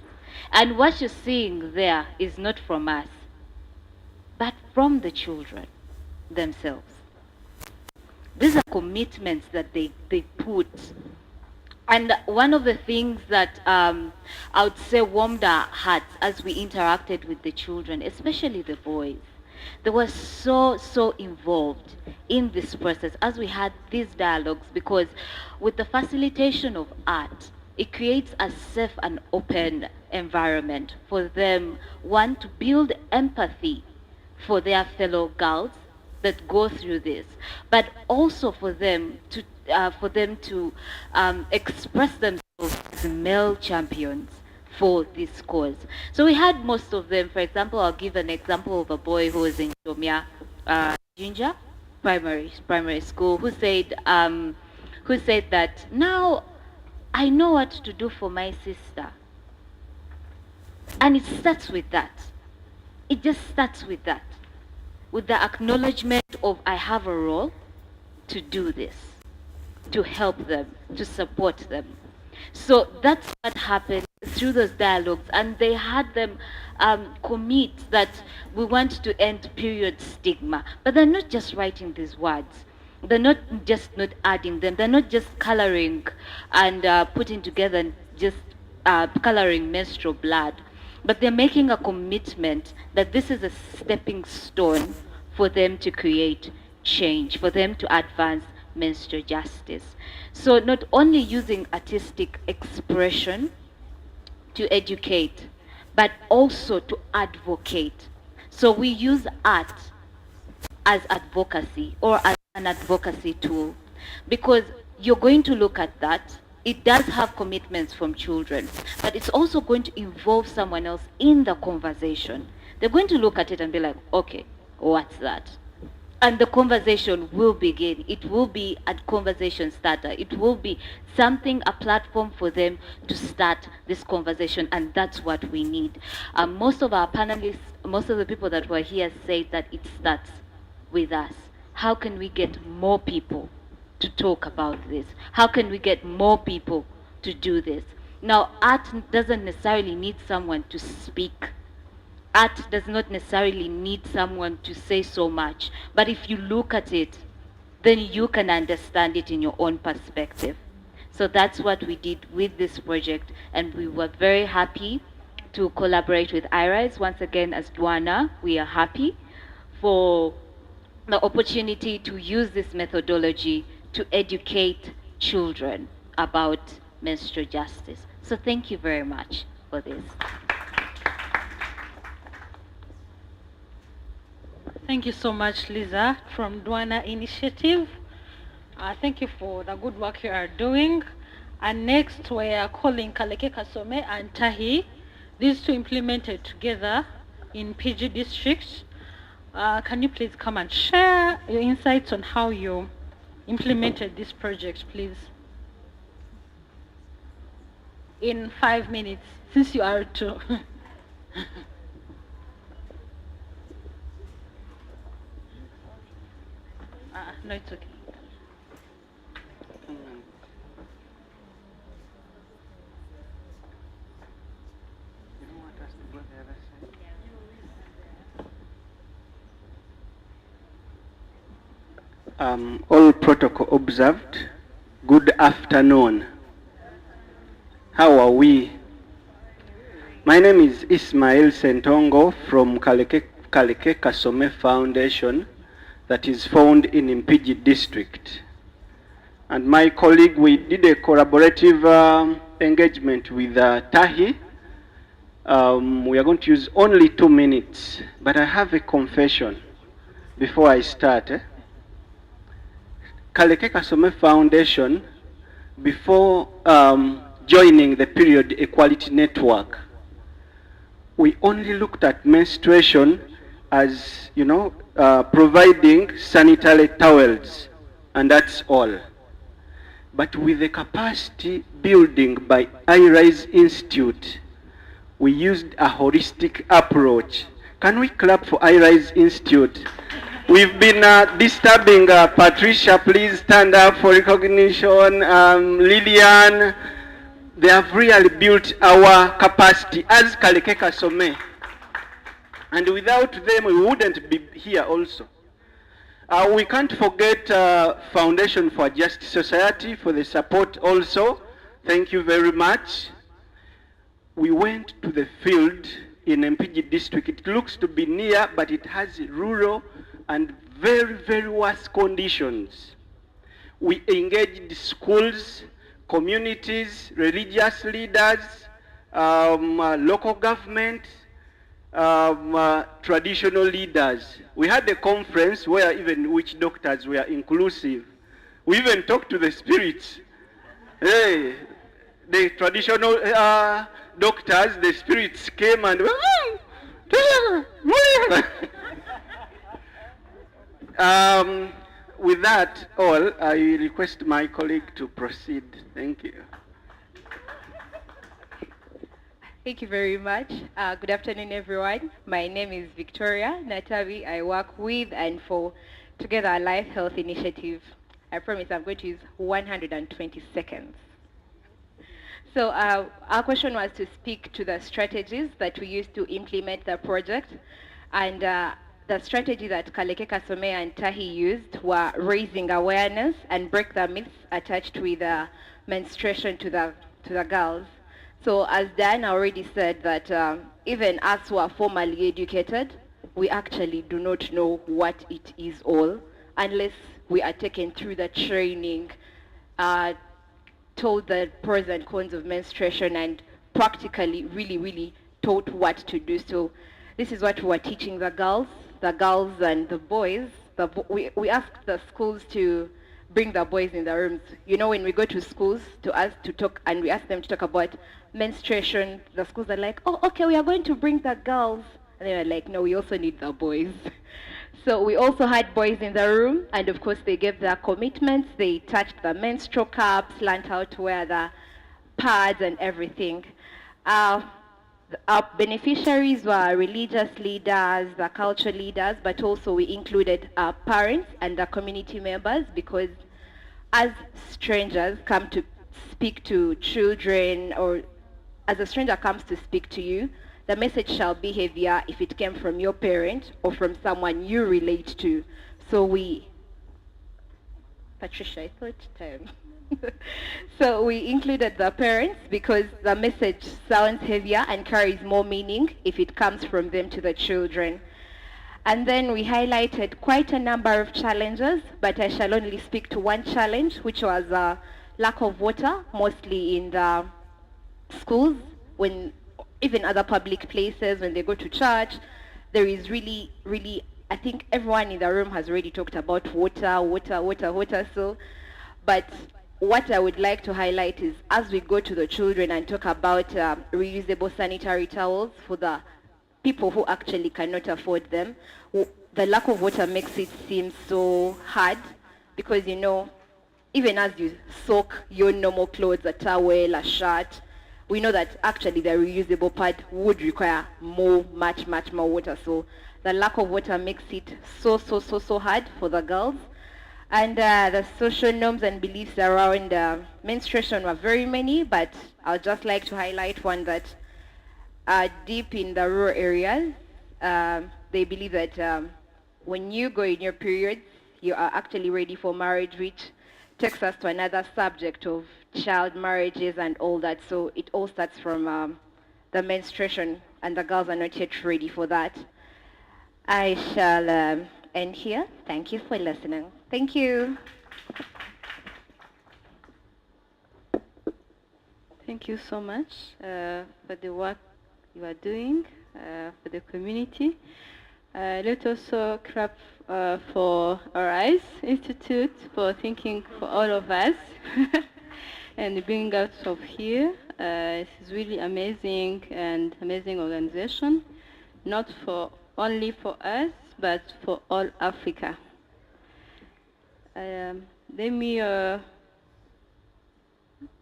Speaker 11: And what you're seeing there is not from us, but from the children themselves. These are commitments that they put. And one of the things that I would say warmed our hearts as we interacted with the children, especially the boys, they were so involved in this process as we had these dialogues, because with the facilitation of art, it creates a safe and open environment for them, one, to build empathy for their fellow girls that go through this, but also for them to express themselves as male champions for this cause. So we had most of them. For example, I'll give an example of a boy who was in Shomya Jinja primary school, who said that, now I know what to do for my sister. And it starts with that. It just starts with that, with the acknowledgement of, I have a role to do this, to help them, to support them. So that's what happened through those dialogues, and they had them commit that we want to end period stigma. But they're not just writing these words. They're not adding them. They're not just coloring and putting together, just coloring menstrual blood. But they're making a commitment that this is a stepping stone for them to create change, for them to advance menstrual justice. So not only using artistic expression to educate, but also to advocate. So we use art as advocacy, or as an advocacy tool, because you're going to look at that. It does have commitments from children, but it's also going to involve someone else in the conversation. They're going to look at it and be like, okay, what's that? And the conversation will begin. It will be a conversation starter. It will be something, a platform for them to start this conversation, and that's what we need. Most of our panelists, most of the people that were here said that it starts with us. How can we get more people to talk about this? How can we get more people to do this? Now, art doesn't necessarily need someone to speak. Art does not necessarily need someone to say so much, but if you look at it, then you can understand it in your own perspective. So that's what we did with this project, and we were very happy to collaborate with IRISE. Once again, as Dwana, we are happy for the opportunity to use this methodology to educate children about menstrual justice. So thank you very much for this.
Speaker 4: Thank you so much, Lisa, from Dwana Initiative. Thank you for the good work you are doing. And next, we are calling Kaleke Kasome and Tahi. These two implemented together in PG district. Can you please come and share your insights on how you implemented this project, please? In 5 minutes, since you are two. No, it's okay.
Speaker 6: All protocol observed. Good afternoon. How are we? My name is Ismail Sentongo from Kaleke Kasome Foundation, that is found in Impigi district. and my colleague, we did a collaborative engagement with Tahi. We are going to use only 2 minutes, but I have a confession before I start. Kaleke Kasome Foundation, before joining the Period Equality Network, we only looked at menstruation as, providing sanitary towels, and that's all. But with the capacity building by iRise Institute, we used a holistic approach. Can we clap for iRise Institute? We've been disturbing Patricia, please stand up for recognition. Lillian, they have really built our capacity as Kaleke Kasome. And without them, we wouldn't be here also. We can't forget Foundation for Just Society for the support also. Thank you very much. We went to the field in MPG district. It looks to be near, but it has rural and very, very worse conditions. We engaged schools, communities, religious leaders, local government, traditional leaders. We had a conference where even witch doctors were inclusive. We even talked to the spirits. Hey, the traditional doctors, the spirits came and with that all, I request my colleague to proceed. Thank you.
Speaker 15: Thank you very much. Good afternoon, everyone. My name is Victoria Natavi. I work with and for Together a Life Health Initiative. I promise I'm going to use 120 seconds. So our question was to speak to the strategies that we used to implement the project. And the strategy that Kaleke Kasome and Tahi used were raising awareness and break the myths attached with menstruation to the girls. So as Dan already said that even us who are formally educated, we actually do not know what it is all unless we are taken through the training, told the pros and cons of menstruation and practically really taught what to do. So this is what we were teaching the girls and the boys. We asked the schools to bring the boys in the rooms. You know, when we go to schools to talk and we ask them to talk about menstruation, the schools are like, oh, okay, we are going to bring the girls. And they were like, no, we also need the boys. So we also had boys in the room, and of course they gave their commitments. They touched the menstrual cups, learned how to wear the pads and everything. Our beneficiaries were religious leaders, the cultural leaders, but also we included our parents and the community members, because as strangers come to speak to children, or as a stranger comes to speak to you, the message shall be heavier if it came from your parent or from someone you relate to. So Patricia, I thought time. So we included the parents because the message sounds heavier and carries more meaning if it comes from them to the children. And then we highlighted quite a number of challenges, but I shall only speak to one challenge, which was lack of water, mostly in the schools, even other public places, when they go to church. There is really, I think everyone in the room has already talked about water. So, but what I would like to highlight is as we go to the children and talk about reusable sanitary towels for the people who actually cannot afford them, the lack of water makes it seem so hard, because, you know, even as you soak your normal clothes, a towel, a shirt, we know that actually the reusable pad would require much more water. So the lack of water makes it so hard for the girls. And the social norms and beliefs around menstruation were very many, but I'd just like to highlight one that deep in the rural areas, they believe that when you go in your periods, you are actually ready for marriage, which takes us to another subject of child marriages and all that. So it all starts from the menstruation, and the girls are not yet ready for that. I shall end here. Thank you for listening. Thank you.
Speaker 8: Thank you so much for the work you are doing for the community. Let's also clap for our EYES Institute for thinking for all of us and bringing us of here. This is really amazing and amazing organization, not for only for us, but for all Africa. Let me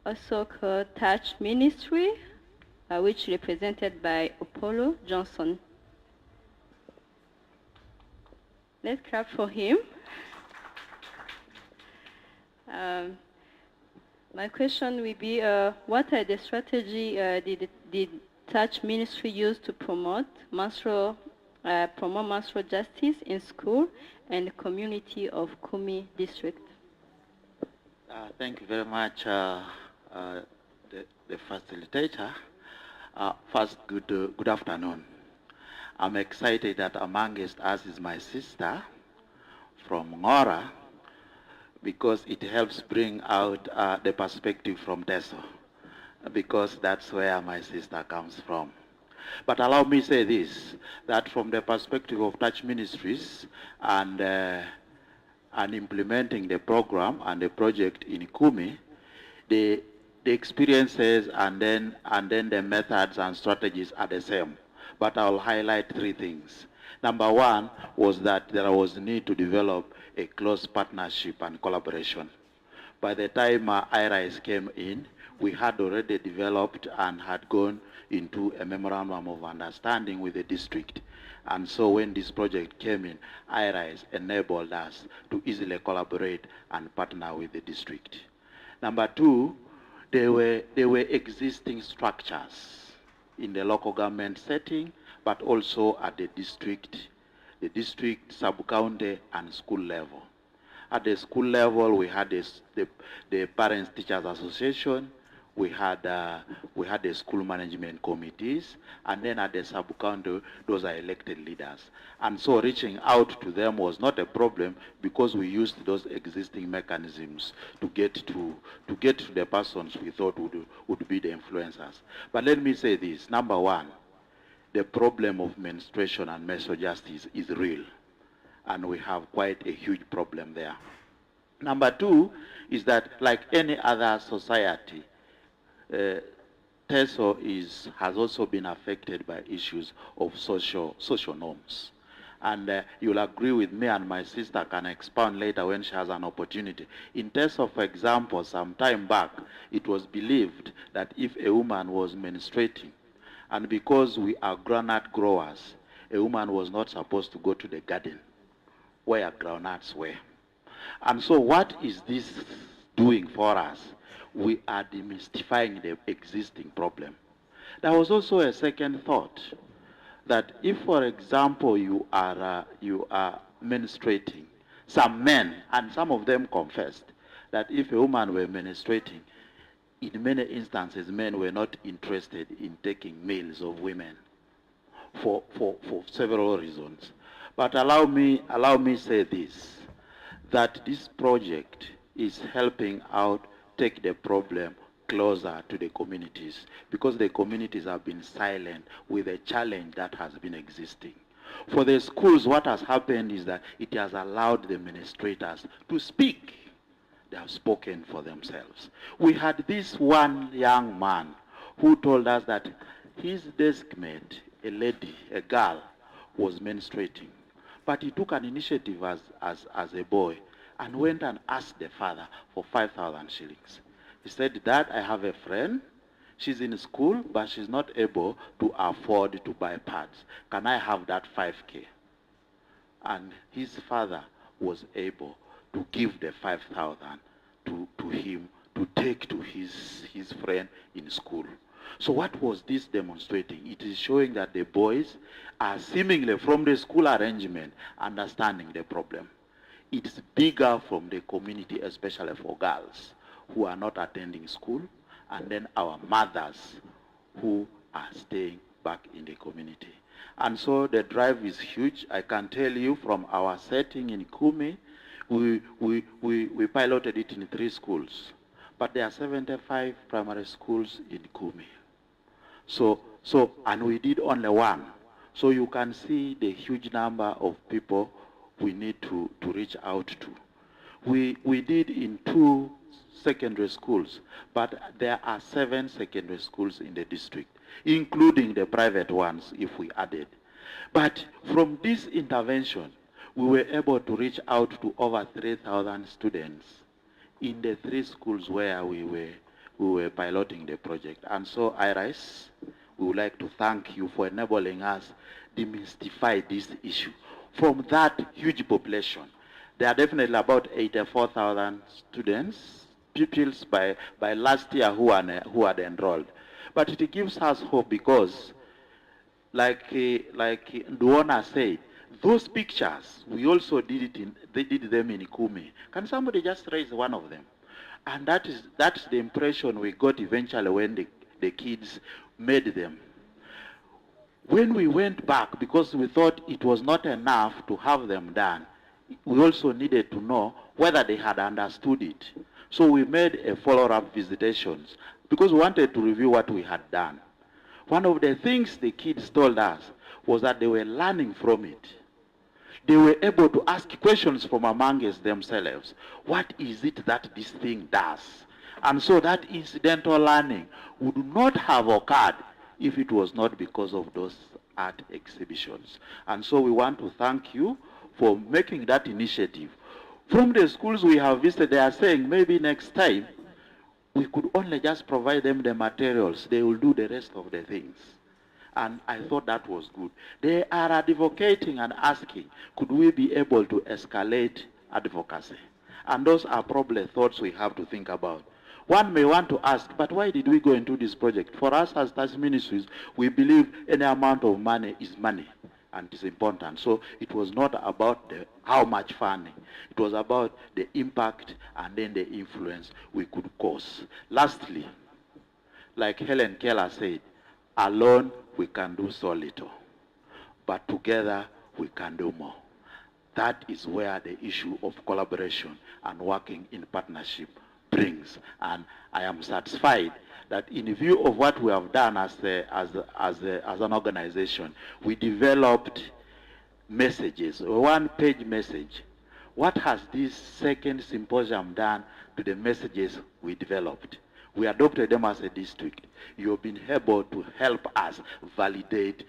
Speaker 8: also call Touch Ministry, which represented by Apollo Johnson. Let's clap for him. My question will be, what are the strategy did Touch Ministry use to promote menstrual justice in school and the community of Kumi district?
Speaker 16: Thank you very much, the facilitator. First, good afternoon. I'm excited that amongst us is my sister from Ngora, because it helps bring out the perspective from Teso, because that's where my sister comes from. But allow me to say this, that from the perspective of Touch Ministries and implementing the program and the project in Kumi, the experiences and then the methods and strategies are the same. But I'll highlight three things. Number one was that there was a need to develop a close partnership and collaboration. By the time IRIS came in, we had already developed and had gone into a memorandum of understanding with the district. And so when this project came in, IRIS enabled us to easily collaborate and partner with the district. Number two, there were existing structures in the local government setting, but also at the district, sub-county, and school level. At the school level, we had the Parents Teachers Association, we had the school management committees, and then at the sub-county, those are elected leaders. And so reaching out to them was not a problem, because we used those existing mechanisms to get to the persons we thought would be the influencers. But let me say this, number one, the problem of menstruation and menstrual justice is real, and we have quite a huge problem there. Number two is that, like any other society, TESO has also been affected by issues of social norms. And you'll agree with me, and my sister can expound later when she has an opportunity. In TESO, for example, some time back, it was believed that if a woman was menstruating, and because we are groundnut growers, a woman was not supposed to go to the garden where groundnuts were. And so what is this doing for us? We are demystifying the existing problem. There was also a second thought, that if, for example, you are menstruating, some men, and some of them confessed, that if a woman were menstruating, in many instances, men were not interested in taking males of women for several reasons. But allow me say this, that this project is helping out take the problem closer to the communities, because the communities have been silent with a challenge that has been existing. For the schools, what has happened is that it has allowed the administrators to speak. They have spoken for themselves. We had this one young man who told us that his deskmate, a lady, a girl, was menstruating. But he took an initiative as a boy and went and asked the father for 5,000 shillings. He said, "Dad, I have a friend. She's in school, but she's not able to afford to buy pads. Can I have that 5K? And his father was able to give the 5,000 to him to take to his friend in school. So what was this demonstrating? It is showing that the boys are seemingly, from the school arrangement, understanding the problem. It's bigger from the community, especially for girls who are not attending school, and then our mothers who are staying back in the community. And so the drive is huge. I can tell you from our setting in Kumi, we piloted it in 3 schools. but there are 75 primary schools in Kumi. And we did only one. So you can see the huge number of people we need to reach out to. We did in 2 secondary schools, but there are 7 secondary schools in the district, including the private ones if we added. But from this intervention, we were able to reach out to over 3,000 students in the 3 schools where we were piloting the project. And so, Iris, we would like to thank you for enabling us demystify this issue. From that huge population, there are definitely about 84,000 students, pupils by last year who had enrolled. But it gives us hope because, like Duona said, those pictures, we also they did them in Kumi. Can somebody just raise one of them? And that's the impression we got eventually when the kids made them. When we went back, because we thought it was not enough to have them done, we also needed to know whether they had understood it. So we made a follow-up visitations because we wanted to review what we had done. One of the things the kids told us was that they were learning from it. They were able to ask questions from among themselves. What is it that this thing does? And so that incidental learning would not have occurred if it was not because of those art exhibitions. And so we want to thank you for making that initiative. From the schools we have visited, they are saying maybe next time we could only just provide them the materials. They will do the rest of the things. And I thought that was good. They are advocating and asking, could we be able to escalate advocacy? And those are probably thoughts we have to think about. One may want to ask, but why did we go into this project? For us as tax ministries, we believe any amount of money is money and it's important. So it was not about how much funding. It was about the impact and then the influence we could cause. Lastly, like Helen Keller said, alone we can do so little, but together we can do more. That is where the issue of collaboration and working in partnership brings. And I am satisfied that in view of what we have done as an organization, we developed messages, a one-page message. What has this second symposium done to the messages we developed? We adopted them as a district. You've been able to help us validate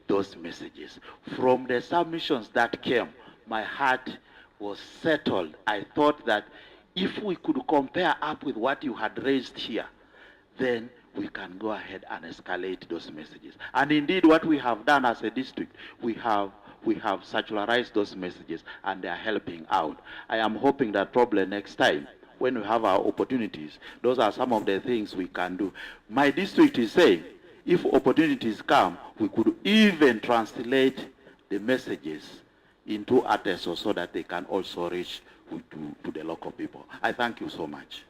Speaker 16: those messages. From the submissions that came, my heart was settled. I thought that if we could compare up with what you had raised here, then we can go ahead and escalate those messages. And indeed, what we have done as a district, we have circularized those messages and they are helping out. I am hoping that probably next time, when we have our opportunities, those are some of the things we can do. My district is saying, if opportunities come, we could even translate the messages into Ateso so that they can also reach to the local people. I thank you so much.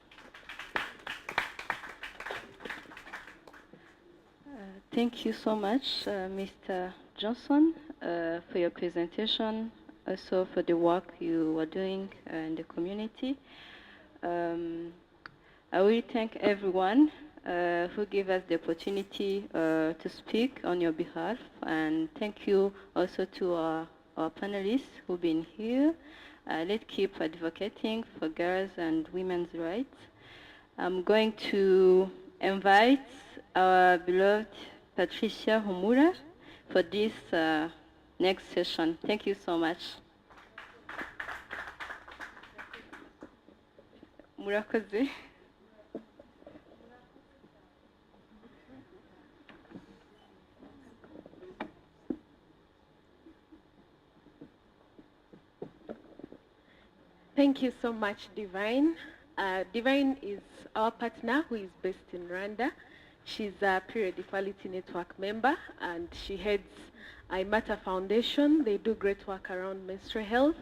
Speaker 8: Thank you so much, Mr. Johnson, for your presentation, also for the work you are doing in the community. I will thank everyone who gave us the opportunity to speak on your behalf, and thank you also to our panelists who've been here. Let's keep advocating for girls' and women's rights. I'm going to invite our beloved Patricia Humura for this next session. Thank you so much. Murakoze.
Speaker 17: Thank you so much, Divine. Divine is our partner who is based in Rwanda. She's a Period Equality Network member and she heads IMATA Foundation. They do great work around menstrual health.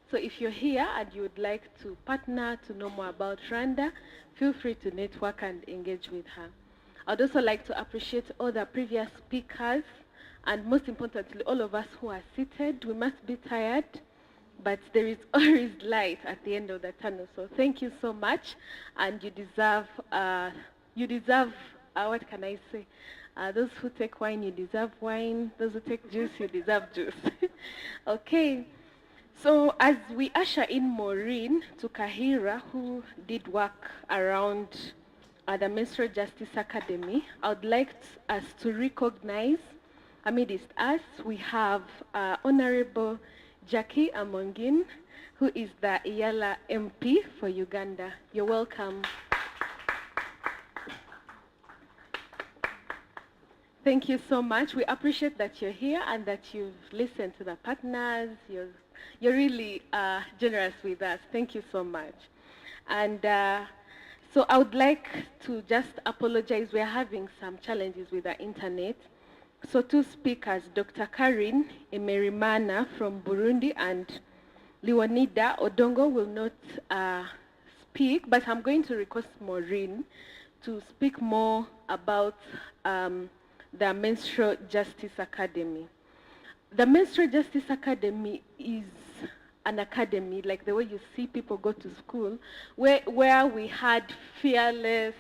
Speaker 17: So if you're here and you would like to partner to know more about Rwanda, feel free to network and engage with her. I'd also like to appreciate all the previous speakers and most importantly, all of us who are seated. We must be tired, but there is always light at the end of the tunnel. So thank you so much, and you deserve, what can I say? Those who take wine, you deserve wine. Those who take juice, you deserve juice. Okay. So as we usher in Maureen to Kahira, who did work around the Menstrual Justice Academy, I would like us to recognize amidst us, we have Honorable Jackie Amongin, who is the Iyala MP for Uganda. You're welcome. Thank you so much. We appreciate that you're here and that you've listened to the partners. You're really generous with us. Thank you so much. And so I would like to just apologize. We're having some challenges with the internet. So two speakers, Dr. Karin Emerimana from Burundi and Leonida Odongo will not speak, but I'm going to request Maureen to speak more about the Menstrual Justice Academy. The Menstrual Justice Academy is an academy, like the way you see people go to school, where we had fearless,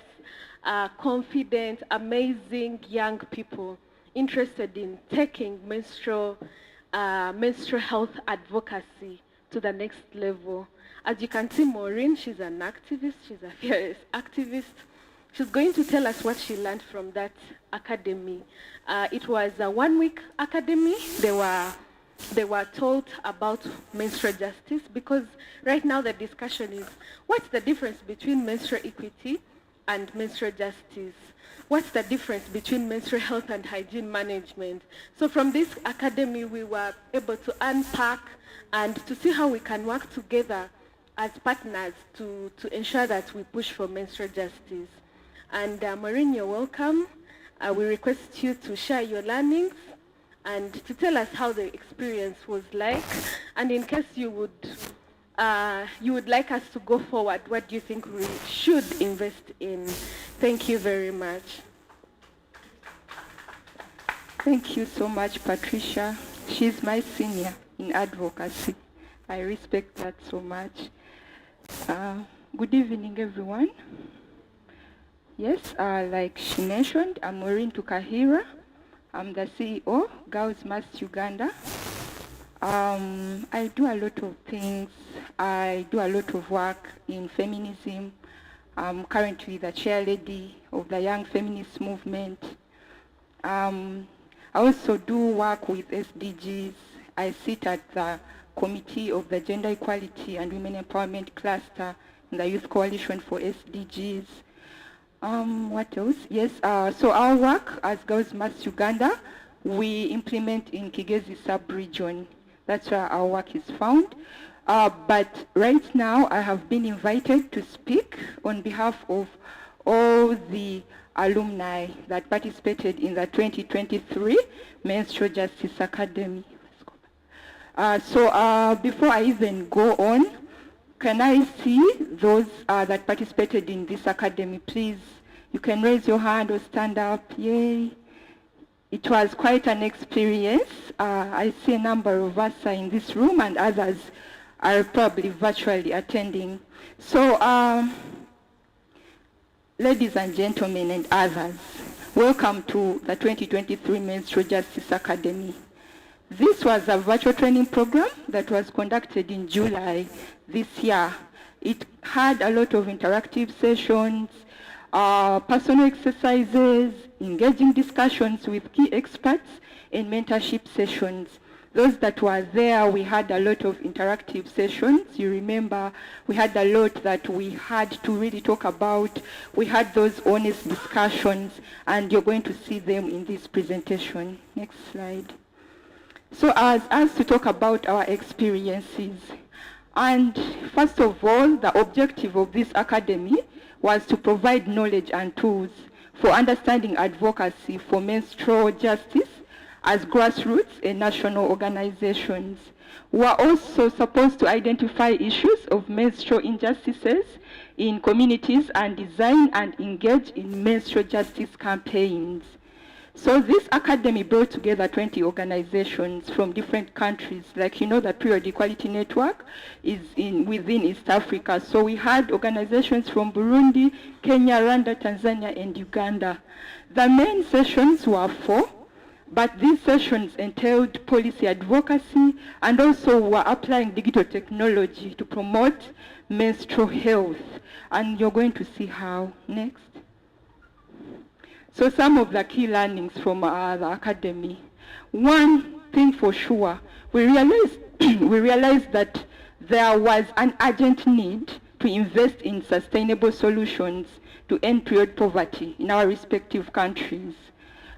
Speaker 17: confident, amazing young people interested in taking menstrual health advocacy to the next level. As you can see, Maureen, she's an activist, she's a fearless activist. She's going to tell us what she learned from that academy. It was a one-week academy. They were told about menstrual justice, because right now the discussion is, what's the difference between menstrual equity and menstrual justice? What's the difference between menstrual health and hygiene management? So from this academy, we were able to unpack and to see how we can work together as partners to ensure that we push for menstrual justice. And Maureen, you're welcome. We request you to share your learnings and to tell us how the experience was like. And in case you would like us to go forward, what do you think we should invest in? Thank you very much.
Speaker 18: Thank you so much, Patricia. She's my senior in advocacy. I respect that so much. Good evening, everyone. Yes, like she mentioned, I'm Maureen Tukahira. I'm the CEO, Girls Must Uganda. I do a lot of things. I do a lot of work in feminism. I'm currently the chair lady of the Young Feminist Movement. I also do work with SDGs. I sit at the committee of the Gender Equality and Women Empowerment Cluster in the Youth Coalition for SDGs. What else? Yes, so our work as Girls Must Uganda, we implement in Kigezi sub-region. That's where our work is found. But right now, I have been invited to speak on behalf of all the alumni that participated in the 2023 Menstrual Justice Academy. So before I even go on, can I see those that participated in this academy, please? You can raise your hand or stand up. Yay. It was quite an experience. I see a number of us are in this room and others are probably virtually attending. So, ladies and gentlemen and others, welcome to the 2023 Menstrual Justice Academy. This was a virtual training program that was conducted in July this year. It had a lot of interactive sessions, personal exercises, engaging discussions with key experts, and mentorship sessions. Those that were there, we had a lot of interactive sessions. You remember, we had a lot that we had to really talk about. We had those honest discussions, and you're going to see them in this presentation. Next slide. So as to talk about our experiences. And first of all, the objective of this academy was to provide knowledge and tools for understanding advocacy for menstrual justice as grassroots and national organizations. We are also supposed to identify issues of menstrual injustices in communities and design and engage in menstrual justice campaigns. So this academy brought together 20 organizations from different countries. Like you know, the Period Equality Network is within East Africa. So we had organizations from Burundi, Kenya, Rwanda, Tanzania, and Uganda. The main sessions were 4, but these sessions entailed policy advocacy and also were applying digital technology to promote menstrual health. And you're going to see how next. So some of the key learnings from the academy. One thing for sure, we realized that there was an urgent need to invest in sustainable solutions to end period poverty in our respective countries.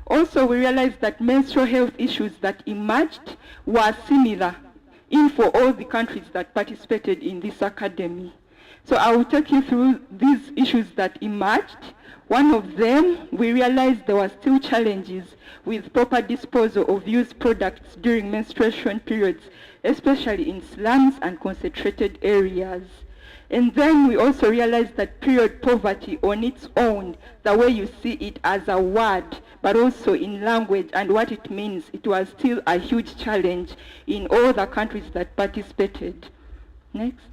Speaker 18: Also, we realized that menstrual health issues that emerged were similar for all the countries that participated in this academy. So I will take you through these issues that emerged. One of them, we realized there were still challenges with proper disposal of used products during menstruation periods, especially in slums and concentrated areas. And then we also realized that period poverty on its own, the way you see it as a word, but also in language and what it means, it was still a huge challenge in all the countries that participated. Next.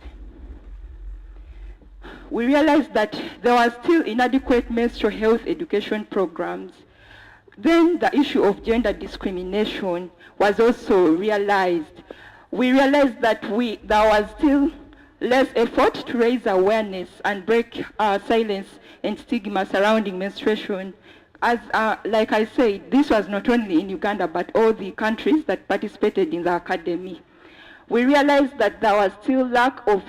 Speaker 18: We realized that there was still inadequate menstrual health education programs. Then the issue of gender discrimination was also realized. We realized that there was still less effort to raise awareness and break silence and stigma surrounding menstruation. As like I said, this was not only in Uganda, but all the countries that participated in the academy. We realized that there was still lack of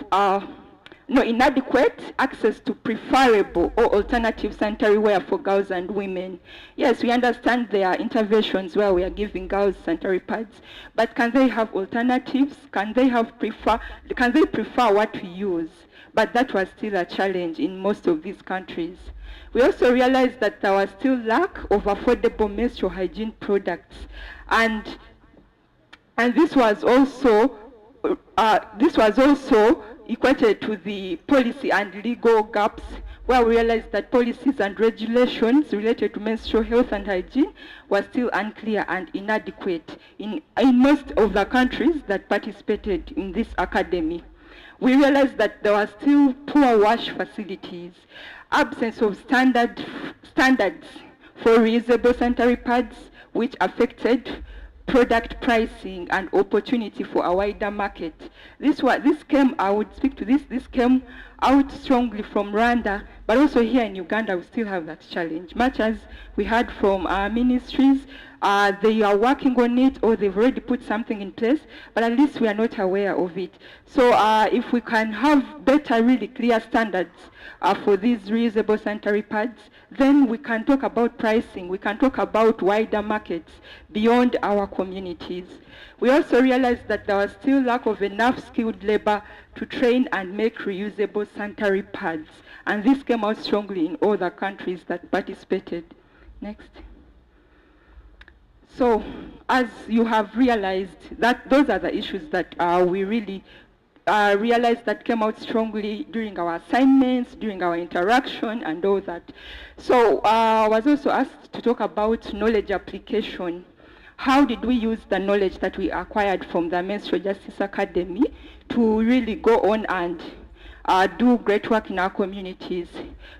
Speaker 18: inadequate access to preferable or alternative sanitary wear for girls and women. Yes, we understand there are interventions where we are giving girls sanitary pads, but can they have alternatives? Can they prefer what we use? But that was still a challenge in most of these countries. We also realized that there was still lack of affordable menstrual hygiene products, and this was also equated to the policy and legal gaps, where we realized that policies and regulations related to menstrual health and hygiene were still unclear and inadequate in most of the countries that participated in this academy. We realized that there were still poor wash facilities, absence of standards for reusable sanitary pads, which affected product pricing and opportunity for a wider market. This came out strongly from Rwanda, but also here in Uganda we still have that challenge. Much as we heard from our ministries, they are working on it or they've already put something in place, but at least we are not aware of it. So if we can have better, really clear standards for these reusable sanitary pads, then we can talk about pricing, we can talk about wider markets beyond our communities. We also realized that there was still lack of enough skilled labor to train and make reusable sanitary pads, and this came out strongly in all the countries that participated. Next. So, as you have realized, that those are the issues that we really realized that came out strongly during our assignments, during our interaction, and all that. So I was also asked to talk about knowledge application. How did we use the knowledge that we acquired from the Menstrual Justice Academy to really go on and do great work in our communities?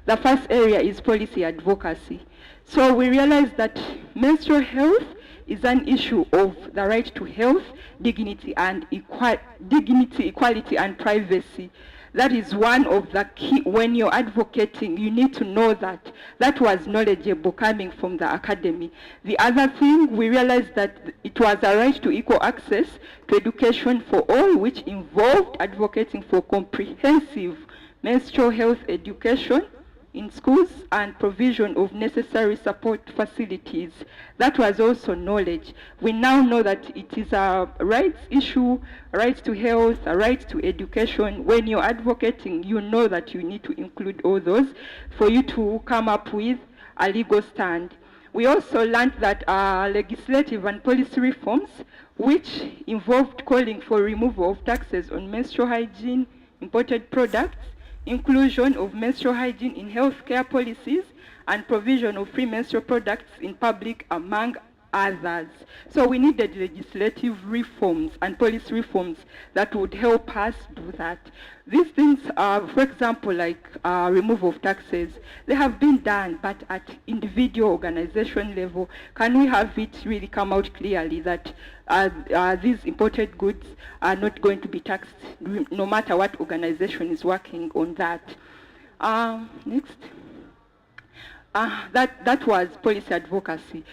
Speaker 18: The first area is policy advocacy. So we realized that menstrual health is an issue of the right to health, dignity, equality, and privacy. That is one of the key. When you're advocating, you need to know that. That was knowledgeable coming from the academy. The other thing, we realized that it was a right to equal access to education for all, which involved advocating for comprehensive menstrual health education in schools and provision of necessary support facilities. That was also knowledge. We now know that it is a rights issue, a right to health, a right to education. When you're advocating, you know that you need to include all those for you to come up with a legal stand. We also learned that legislative and policy reforms, which involved calling for removal of taxes on menstrual hygiene, imported products, inclusion of menstrual hygiene in healthcare policies, and provision of free menstrual products in public, among others. So we needed legislative reforms and policy reforms that would help us do that. These things are, for example, like removal of taxes. They have been done, but at individual organization level, can we have it really come out clearly that these imported goods are not going to be taxed, no matter what organization is working on that? Next. That was policy advocacy.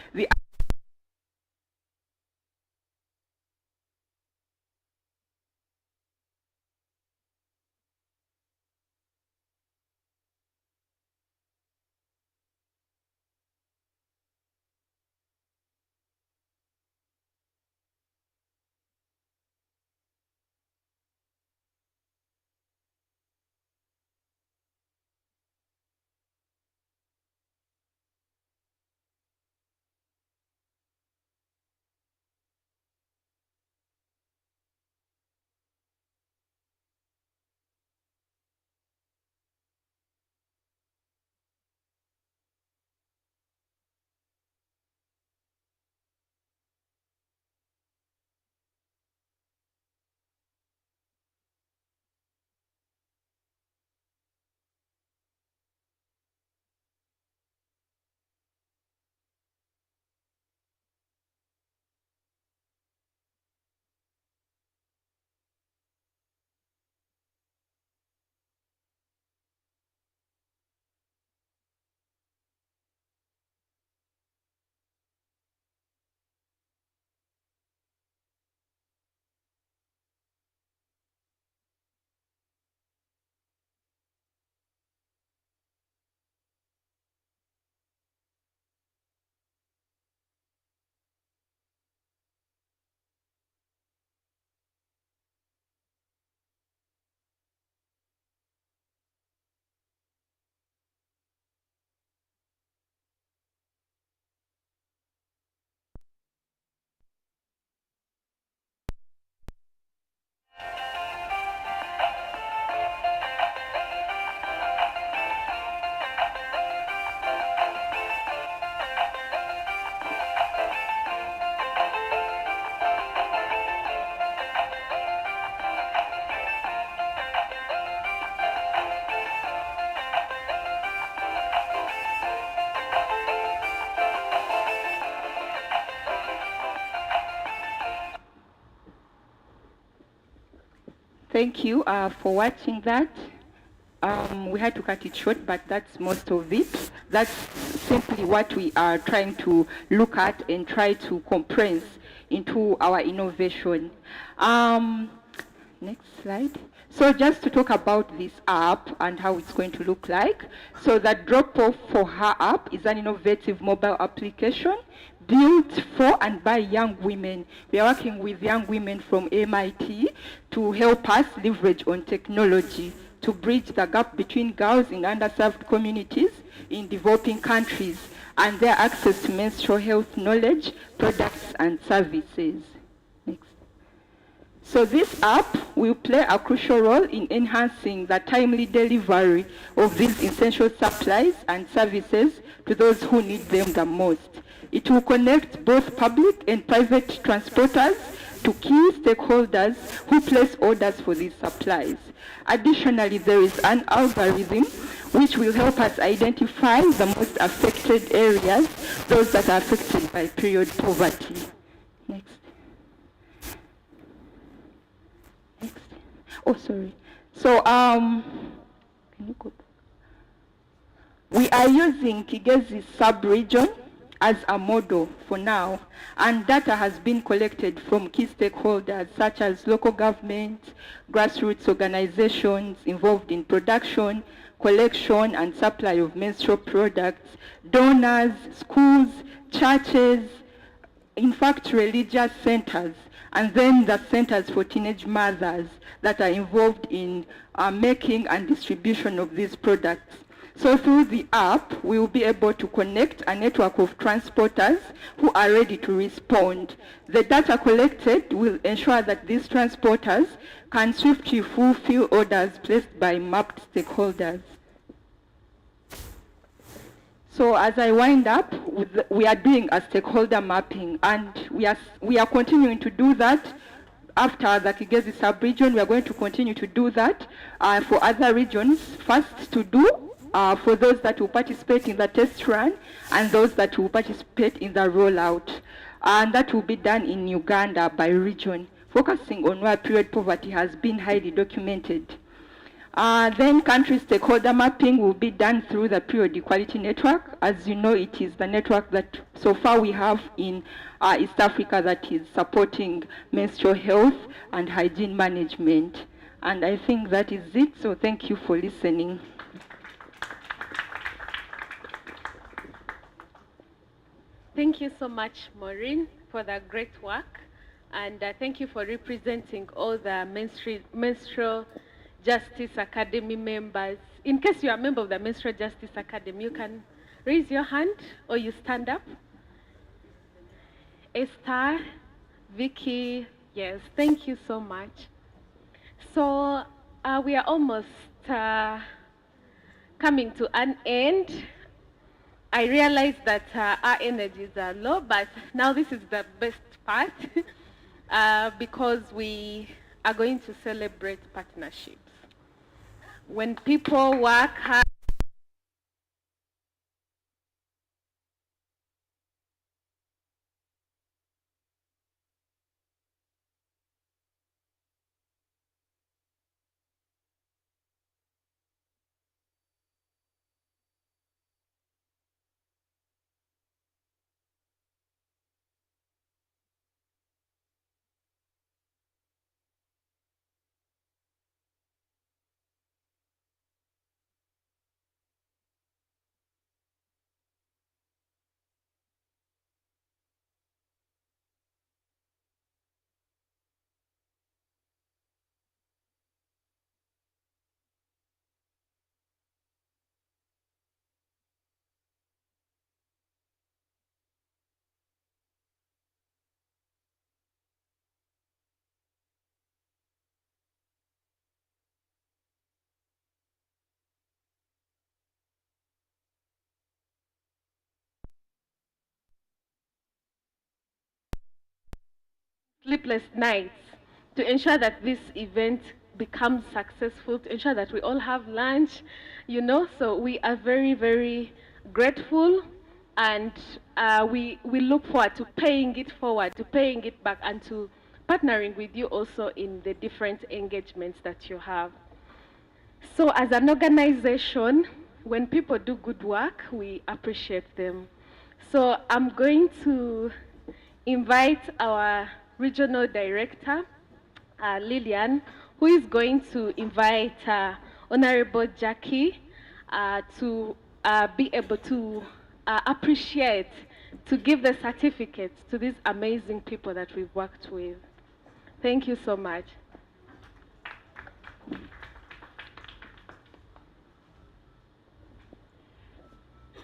Speaker 18: Thank you for watching that. We had to cut it short, but that's most of it. That's simply what we are trying to look at and try to compress into our innovation. Next slide. So just to talk about this app and how it's going to look like. So the Drop-Off for Her app is an innovative mobile application built for and by young women. We are working with young women from MIT to help us leverage on technology to bridge the gap between girls in underserved communities in developing countries and their access to menstrual health knowledge, products, and services. Next. So this app will play a crucial role in enhancing the timely delivery of these essential supplies and services to those who need them the most. It will connect both public and private transporters to key stakeholders who place orders for these supplies. Additionally, there is an algorithm which will help us identify the most affected areas, those that are affected by period poverty. Next. Next. Oh, sorry. So, can you go back? We are using Kigezi sub-region as a model for now, and data has been collected from key stakeholders such as local government, grassroots organizations involved in production, collection and supply of menstrual products, donors, schools, churches, in fact religious centers, and then the centers for teenage mothers that are involved in making and distribution of these products. So through the app, we will be able to connect a network of transporters who are ready to respond. The data collected will ensure that these transporters can swiftly fulfill orders placed by mapped stakeholders. So as I wind up, we are doing a stakeholder mapping, and we are continuing to do that. After the Kigezi sub-region, we are going to continue to do that for other regions, first to do for those that will participate in the test run and those that will participate in the rollout. And that will be done in Uganda by region, focusing on where period poverty has been highly documented. Then country stakeholder mapping will be done through the Period Equality Network. As you know, it is the network that so far we have in East Africa that is supporting menstrual health and hygiene management. And I think that is it, so thank you for listening.
Speaker 17: Thank you so much, Maureen, for that great work. And thank you for representing all the Menstrual Justice Academy members. In case you are a member of the Menstrual Justice Academy, you can raise your hand or you stand up. Esther, Vicky, yes, thank you so much. So we are almost coming to an end. I realize that our energies are low, but now this is the best part because we are going to celebrate partnerships. When people work hard, sleepless nights to ensure that this event becomes successful, to ensure that we all have lunch, you know. So we are very, very grateful, and we look forward to paying it forward, to paying it back, and to partnering with you also in the different engagements that you have. So as an organization, when people do good work, we appreciate them. So I'm going to invite our regional director, Lillian, who is going to invite Honorable Jackie to be able to appreciate, to give the certificates to these amazing people that we've worked with. Thank you so much.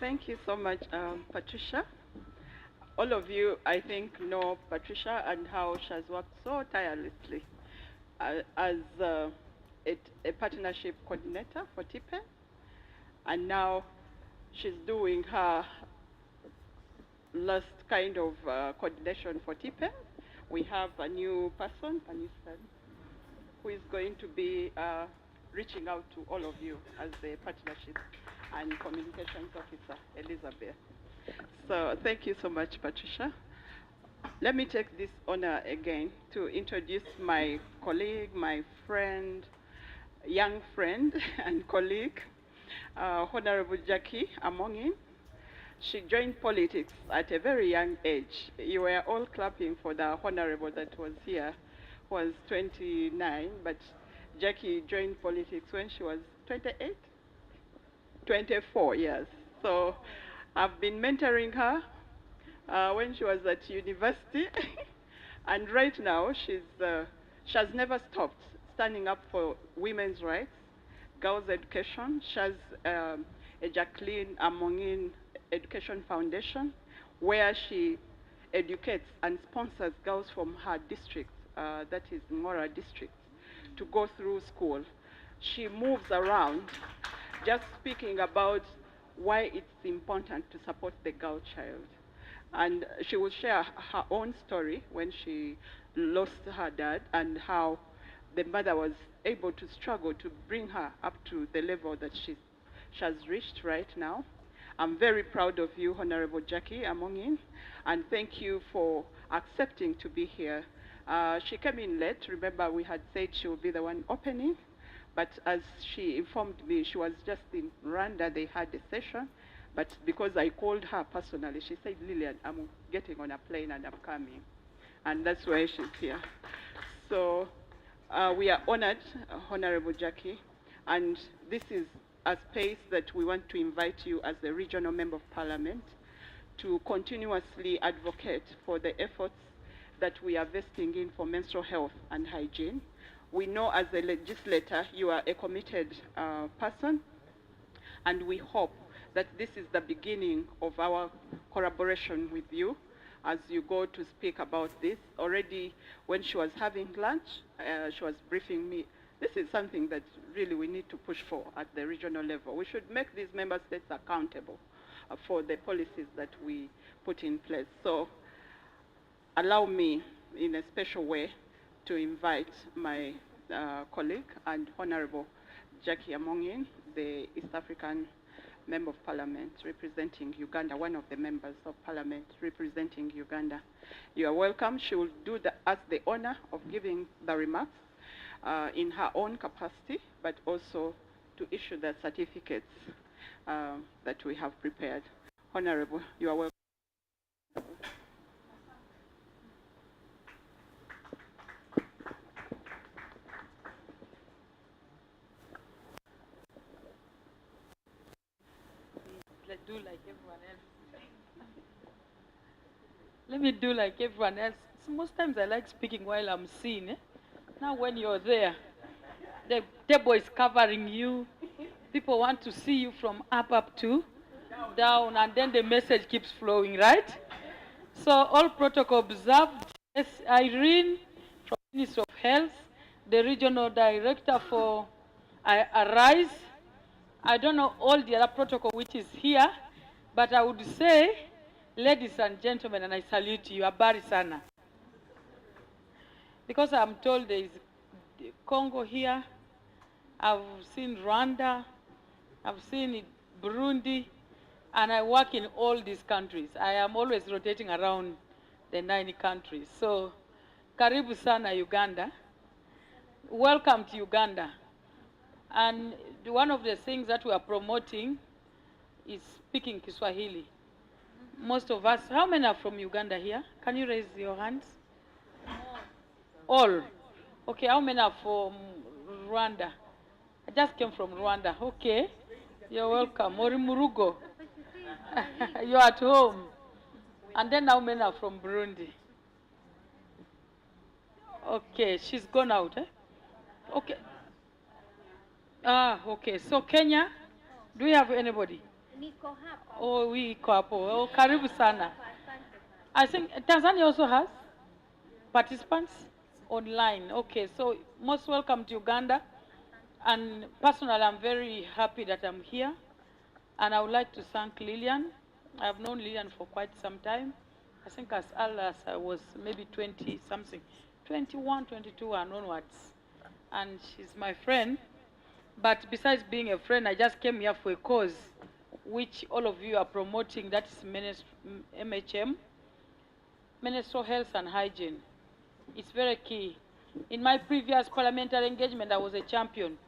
Speaker 1: Thank you so much, Patricia. All of you, I think, know Patricia and how she has worked so tirelessly as a partnership coordinator for TPEN. And now she's doing her last kind of coordination for TPEN. We have a new person, who is going to be reaching out to all of you as the partnership and communications officer, Elizabeth. So thank you so much, Patricia. Let me take this honor again to introduce my colleague, my friend, young friend and colleague, Honorable Jackie Amongin. She joined politics at a very young age. You were all clapping for the honorable that was here, who was 29, but Jackie joined politics when she was 28? 24 years. So I've been mentoring her when she was at university, and right now she has never stopped standing up for women's rights, girls' education. She has Jacqueline Amongin Education Foundation, where she educates and sponsors girls from her district, that is Ngora district, to go through school. She moves around just speaking about why it's important to support the girl child. And she will share her own story when she lost her dad and how the mother was able to struggle to bring her up to the level that she has reached right now. I'm very proud of you, Honorable Jackie Amongin, and thank you for accepting to be here. She came in late. Remember, we had said she would be the one opening, but as she informed me, she was just in Rwanda. They had a session, but because I called her personally, she said, Lillian, I'm getting on a plane and I'm coming. And that's why she's here. So we are honored, Honorable Jackie, and this is a space that we want to invite you as the regional member of parliament to continuously advocate for the efforts that we are vesting in for menstrual health and hygiene. We know as a legislator you are a committed person, and we hope that this is the beginning of our collaboration with you as you go to speak about this. Already when she was having lunch, she was briefing me. This is something that really we need to push for at the regional level. We should make these member states accountable for the policies that we put in place. So allow me in a special way to invite my colleague and Honorable Jackie Amongin, the East African Member of Parliament representing Uganda, one of the members of Parliament representing Uganda. You are welcome. She will do us the honor of giving the remarks in her own capacity, but also to issue the certificates that we have prepared. Honorable, you are welcome.
Speaker 4: Do like everyone else. Let me do like everyone else. So most times I like speaking while I'm seen. Now when you're there, the table is covering you. People want to see you from up to down, and then the message keeps flowing, right? So all protocol observed. Yes, Irene from Ministry of Health, the regional director for Arise. I don't know all the other protocol which is here, but I would say, ladies and gentlemen, and I salute you, habari sana. Because I'm told there is Congo here, I've seen Rwanda, I've seen Burundi, and I work in all these countries. I am always rotating around the 9 countries. So, karibu sana Uganda. Welcome to Uganda. And one of the things that we are promoting is speaking Kiswahili. Most of us, how many are from Uganda here? Can you raise your hands? All. Okay, how many are from Rwanda? I just came from Rwanda. Okay, you're welcome. Mori Murugo. You're at home. And then how many are from Burundi? Okay, she's gone out, eh? Okay. Ah, okay. So Kenya, do we have anybody? Oh, we hapo. Oh, karibu sana. I think Tanzania also has participants online. Okay, so most welcome to Uganda. And personally, I'm very happy that I'm here. And I would like to thank Lillian. I've known Lillian for quite some time. I think as early as I was maybe 20 something, 21, 22 and onwards. And she's my friend. But besides being a friend, I just came here for a cause which all of you are promoting, that is MHM, Menstrual Health and Hygiene. It's very key. In my previous parliamentary engagement, I was a champion.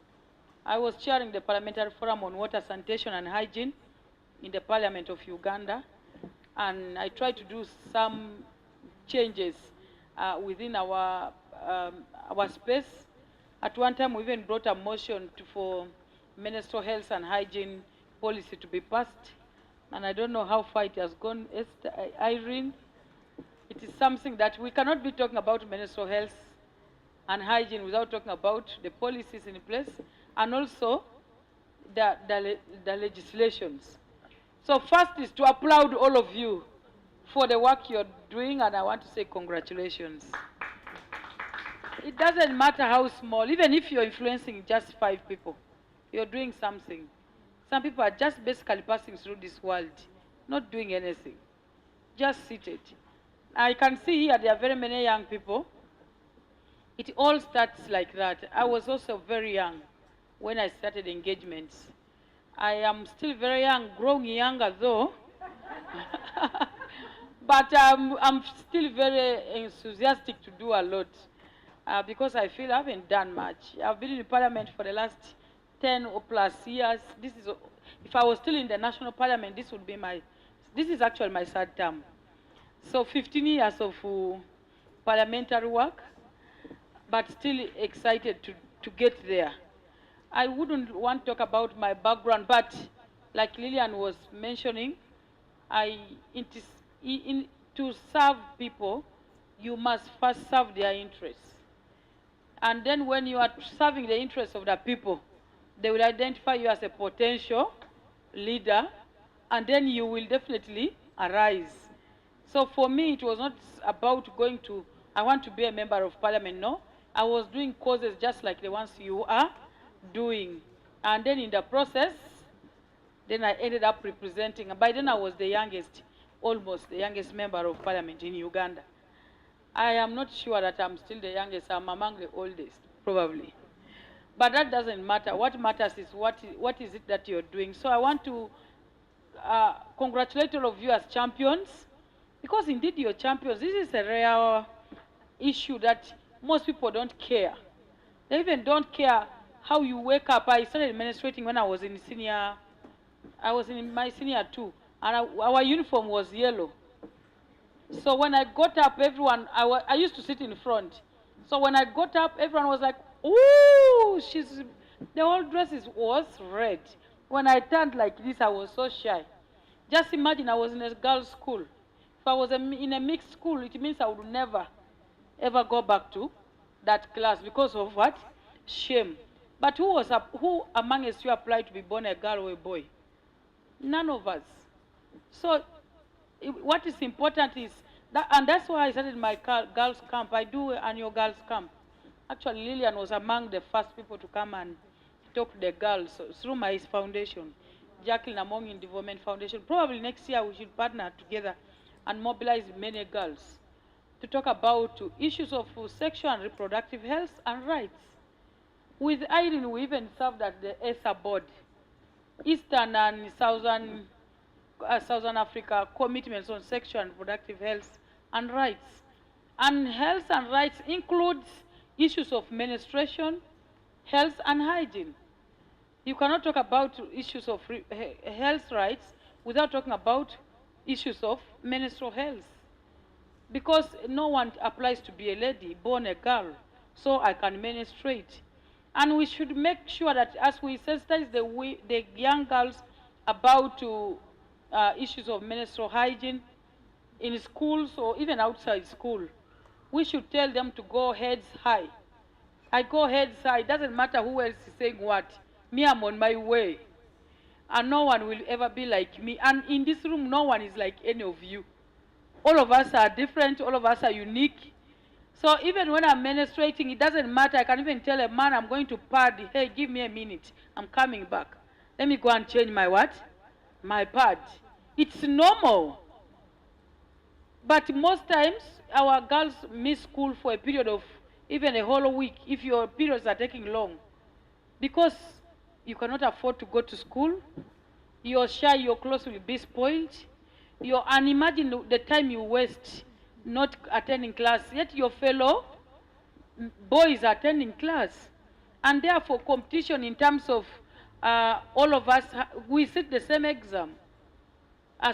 Speaker 4: I was chairing the Parliamentary Forum on Water, Sanitation and Hygiene in the Parliament of Uganda, and I tried to do some changes within our space. At one time, we even brought a motion for menstrual health and hygiene policy to be passed, and I don't know how far it has gone. Irene, it is something that we cannot be talking about menstrual health and hygiene without talking about the policies in place, and also
Speaker 2: the legislations. So first is to applaud all of you for the work you're doing, and I want to say congratulations. It doesn't matter how small, even if you're influencing just 5 people, you're doing something. Some people are just basically passing through this world, not doing anything, just seated. I can see here there are very many young people. It all starts like that. I was also very young when I started engagements. I am still very young, growing younger though. But I'm still very enthusiastic to do a lot because I feel I haven't done much. I've been in Parliament for the last 10 or plus years. If I was still in the National Parliament, this is actually my 3rd term. So 15 years of parliamentary work, but still excited to get there. I wouldn't want to talk about my background, but like Lillian was mentioning, to serve people, you must first serve their interests. And then when you are serving the interests of the people, they will identify you as a potential leader, and then you will definitely arise. So for me, it was not about I want to be a member of parliament, no. I was doing causes just like the ones you are doing. And then in the process, then I ended up representing. By then I was the youngest, almost the youngest member of parliament in Uganda. I am not sure that I'm still the youngest. I'm among the oldest, probably. But that doesn't matter. What matters is what is it that you're doing. So I want to congratulate all of you as champions, because indeed you're champions. This is a rare issue that most people don't care. They even don't care how you wake up. I started menstruating when I was in my senior 2, and our uniform was yellow. So when I got up, everyone, I used to sit in front. So when I got up, everyone was like, ooh, the whole dress was red. When I turned like this, I was so shy. Just imagine I was in a girls' school. If I was in a mixed school, it means I would never, ever go back to that class because of what? Shame. But who among us you applied to be born a girl or a boy? None of us. So what is important is that, and that's why I started my girls' camp. I do annual girls' camp. Actually, Lillian was among the first people to come and talk to the girls through my foundation, Jacqueline Among in Development Foundation. Probably next year we should partner together and mobilize many girls to talk about issues of sexual and reproductive health and rights. With Irene, we even served at the ESA board, Eastern and Southern Africa commitments on sexual and reproductive health and rights. And health and rights includes issues of menstruation, health and hygiene. You cannot talk about issues of health rights without talking about issues of menstrual health. Because no one applies to be a lady, born a girl, so I can menstruate. And we should make sure that as we sensitize the young girls about issues of menstrual hygiene in schools or even outside school, we should tell them to go heads high. I go heads high. It doesn't matter who else is saying what. Me, I'm on my way. And no one will ever be like me. And in this room, no one is like any of you. All of us are different. All of us are unique. So even when I'm menstruating, it doesn't matter. I can even tell a man I'm going to pad. Hey, give me a minute. I'm coming back. Let me go and change my what? My pad. It's normal. But most times, our girls miss school for a period of even a whole week if your periods are taking long. Because you cannot afford to go to school, you're shy, your clothes will be spoiled, and imagine the time you waste not attending class, yet your fellow boys are attending class. And therefore, competition in terms of all of us, we sit the same exam.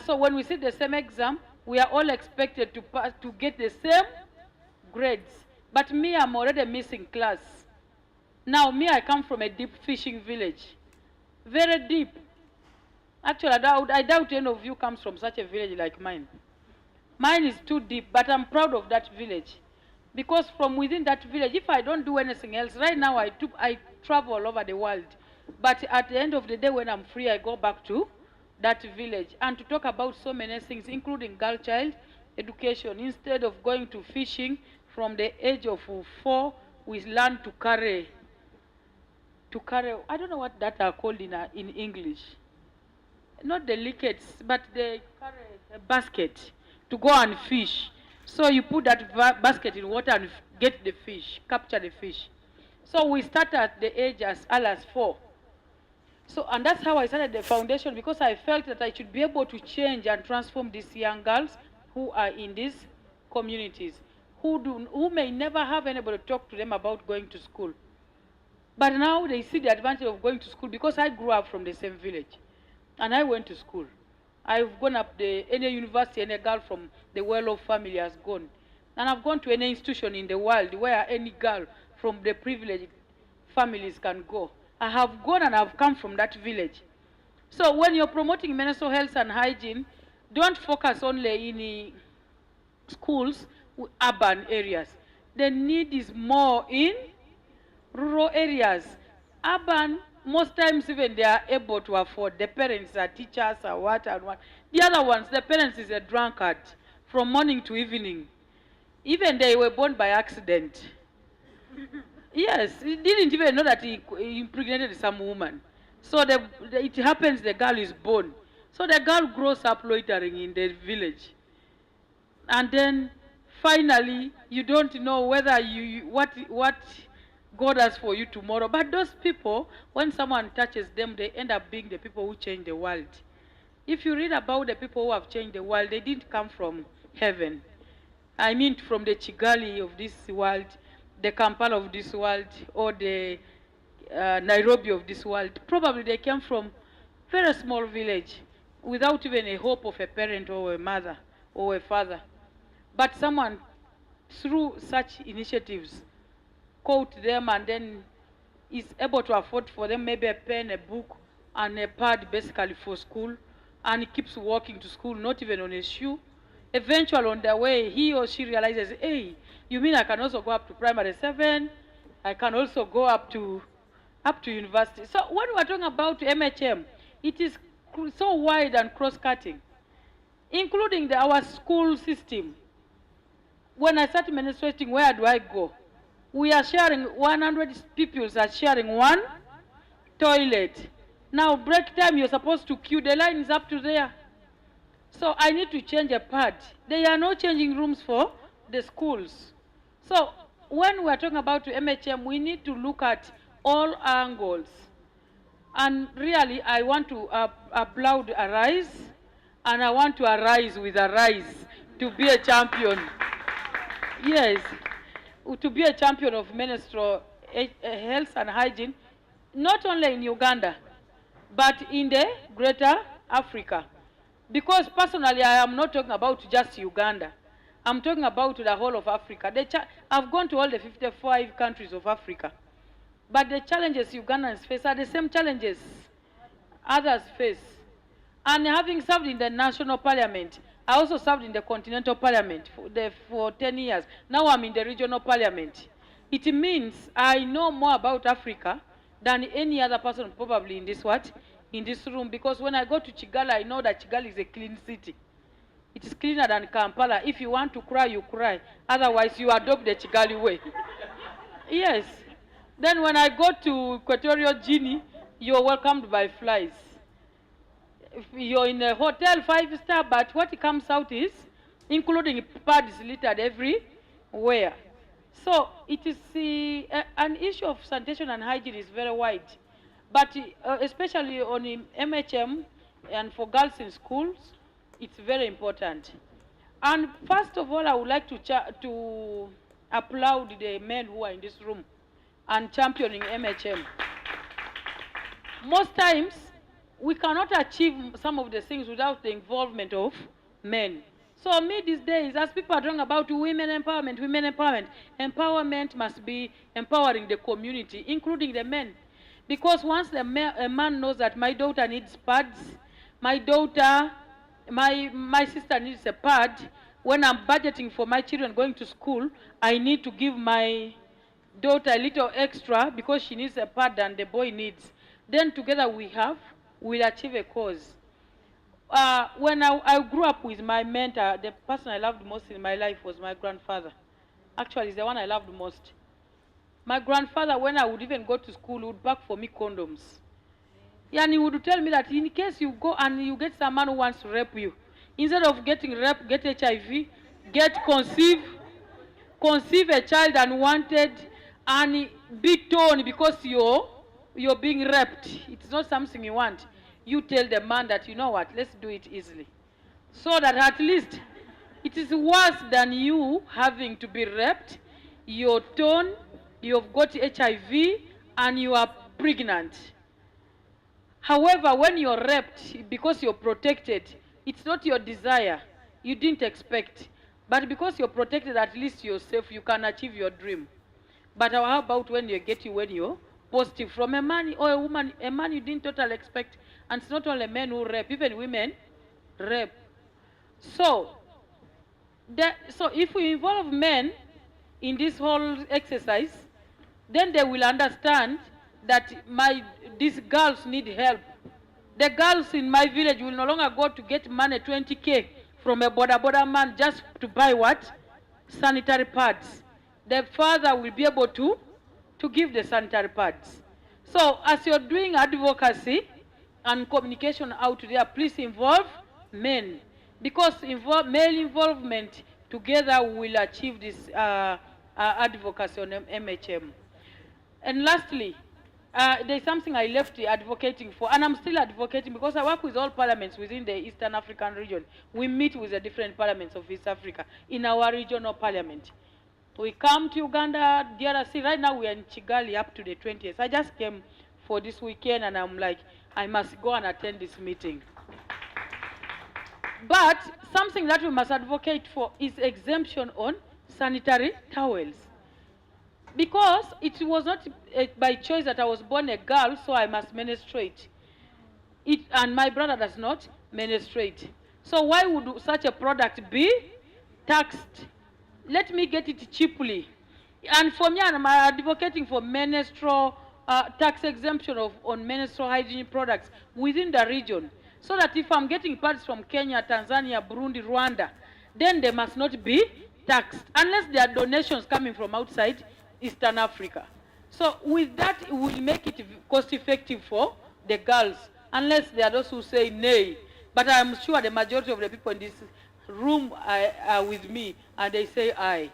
Speaker 2: So when we sit the same exam, we are all expected to get the same grades. But me, I'm already missing class. Now, me, I come from a deep fishing village. Very deep. Actually, I doubt any of you comes from such a village like mine. Mine is too deep, but I'm proud of that village. Because from within that village, if I don't do anything else, right now I travel all over the world But at the end of the day, when I'm free, I go back to that village and to talk about so many things, including girl child education. Instead of going to fishing from the age of 4, we learn to carry, I don't know what that are called in English. Not the lickets, but they carry a basket to go and fish. So you put that basket in water and get the fish, capture the fish. So we start at the age as early as 4. So, and that's how I started the foundation, because I felt that I should be able to change and transform these young girls who are in these communities, who may never have anybody to talk to them about going to school. But now they see the advantage of going to school, because I grew up from the same village. And I went to school. I've gone up any university any girl from the well-off family has gone. And I've gone to any institution in the world where any girl from the privileged families can go. I have gone and I've come from that village. So when you're promoting menstrual health and hygiene, don't focus only in schools, urban areas. The need is more in rural areas. Urban, most times even they are able to afford. The parents are teachers or what and what. The other ones, the parents is a drunkard from morning to evening. Even they were born by accident. Yes, he didn't even know that he impregnated some woman. So it happens the girl is born. So the girl grows up loitering in the village. And then finally, you don't know whether what God has for you tomorrow. But those people, when someone touches them, they end up being the people who change the world. If you read about the people who have changed the world, they didn't come from heaven. I mean from the Kigali of this world, the Kampala of this world, or the Nairobi of this world. Probably they came from very small village without even a hope of a parent or a mother or a father. But someone, through such initiatives, caught them and then is able to afford for them maybe a pen, a book, and a pad basically for school, and he keeps walking to school, not even on a shoe. Eventually on their way, he or she realizes, hey, you mean I can also go up to primary 7? I can also go up to university. So when we're talking about MHM, it is so wide and cross-cutting, including our school system. When I start menstruating, where do I go? We are sharing, 100 pupils are sharing one toilet. Now break time, you're supposed to queue, the line is up to there. So I need to change a pad. They are not changing rooms for the schools. So when we're talking about MHM, we need to look at all angles. And really, I want to applaud Arise, and I want to arise with Arise to be a champion. Yes, to be a champion of menstrual health and hygiene, not only in Uganda, but in the greater Africa. Because personally, I am not talking about just Uganda. I'm talking about the whole of Africa. I've gone to all the 55 countries of Africa. But the challenges Ugandans face are the same challenges others face. And having served in the national parliament, I also served in the continental parliament for 10 years. Now I'm in the regional parliament. It means I know more about Africa than any other person probably in this room, because when I go to Kigali, I know that Kigali is a clean city. It is cleaner than Kampala. If you want to cry, you cry. Otherwise, you adopt the Kigali way. Yes. Then when I go to Equatorial Guinea, you're welcomed by flies. If you're in a hotel 5-star, but what comes out is, including pads littered everywhere. So it is an issue of sanitation and hygiene is very wide. But especially on MHM and for girls in schools, it's very important. And first of all, I would like to applaud the men who are in this room and championing MHM. Most times, we cannot achieve some of the things without the involvement of men. So me these days, as people are talking about women empowerment, empowerment must be empowering the community, including the men. Because once a man knows that my daughter needs pads, my sister needs a pad, when I'm budgeting for my children going to school, I need to give my daughter a little extra because she needs a pad than the boy needs. Then together we'll achieve a cause. When I grew up with my mentor, the person I loved most in my life was my grandfather. Actually, it's the one I loved most. My grandfather, when I would even go to school, would pack for me condoms. And he would tell me that in case you go and you get someone who wants to rape you, instead of getting rape, get HIV, conceive a child unwanted, and be torn because you're being raped. It's not something you want. You tell the man that, you know what, let's do it easily. So that at least it is worse than you having to be raped, you're torn, you've got HIV, and you are pregnant. However, when you're raped, because you're protected, it's not your desire. You didn't expect. But because you're protected, at least you're safe, you can achieve your dream. But how about when when you're positive from a man or a woman, a man you didn't totally expect? And it's not only men who rape, even women rape. So if we involve men in this whole exercise, then they will understand that these girls need help. The girls in my village will no longer go to get money, 20K, from a border man just to buy what? Sanitary pads. The father will be able to give the sanitary pads. So as you're doing advocacy and communication out there, please involve men. Because male involvement together will achieve this advocacy on MHM. And lastly, there's something I left advocating for, and I'm still advocating because I work with all parliaments within the Eastern African region. We meet with the different parliaments of East Africa in our regional parliament. We come to Uganda, DRC. Right now we are in Kigali up to the 20th. I just came for this weekend and I'm like, I must go and attend this meeting. But something that we must advocate for is exemption on sanitary towels. Because it was not by choice that I was born a girl, so I must menstruate. And my brother does not menstruate. So why would such a product be taxed? Let me get it cheaply. And for me, I'm advocating for menstrual tax exemption on menstrual hygiene products within the region. So that if I'm getting parts from Kenya, Tanzania, Burundi, Rwanda, then they must not be taxed, unless they are donations coming from outside Eastern Africa. So with that, it will make it cost effective for the girls, unless there are those who say nay. But I'm sure the majority of the people in this room are with me, and they say aye.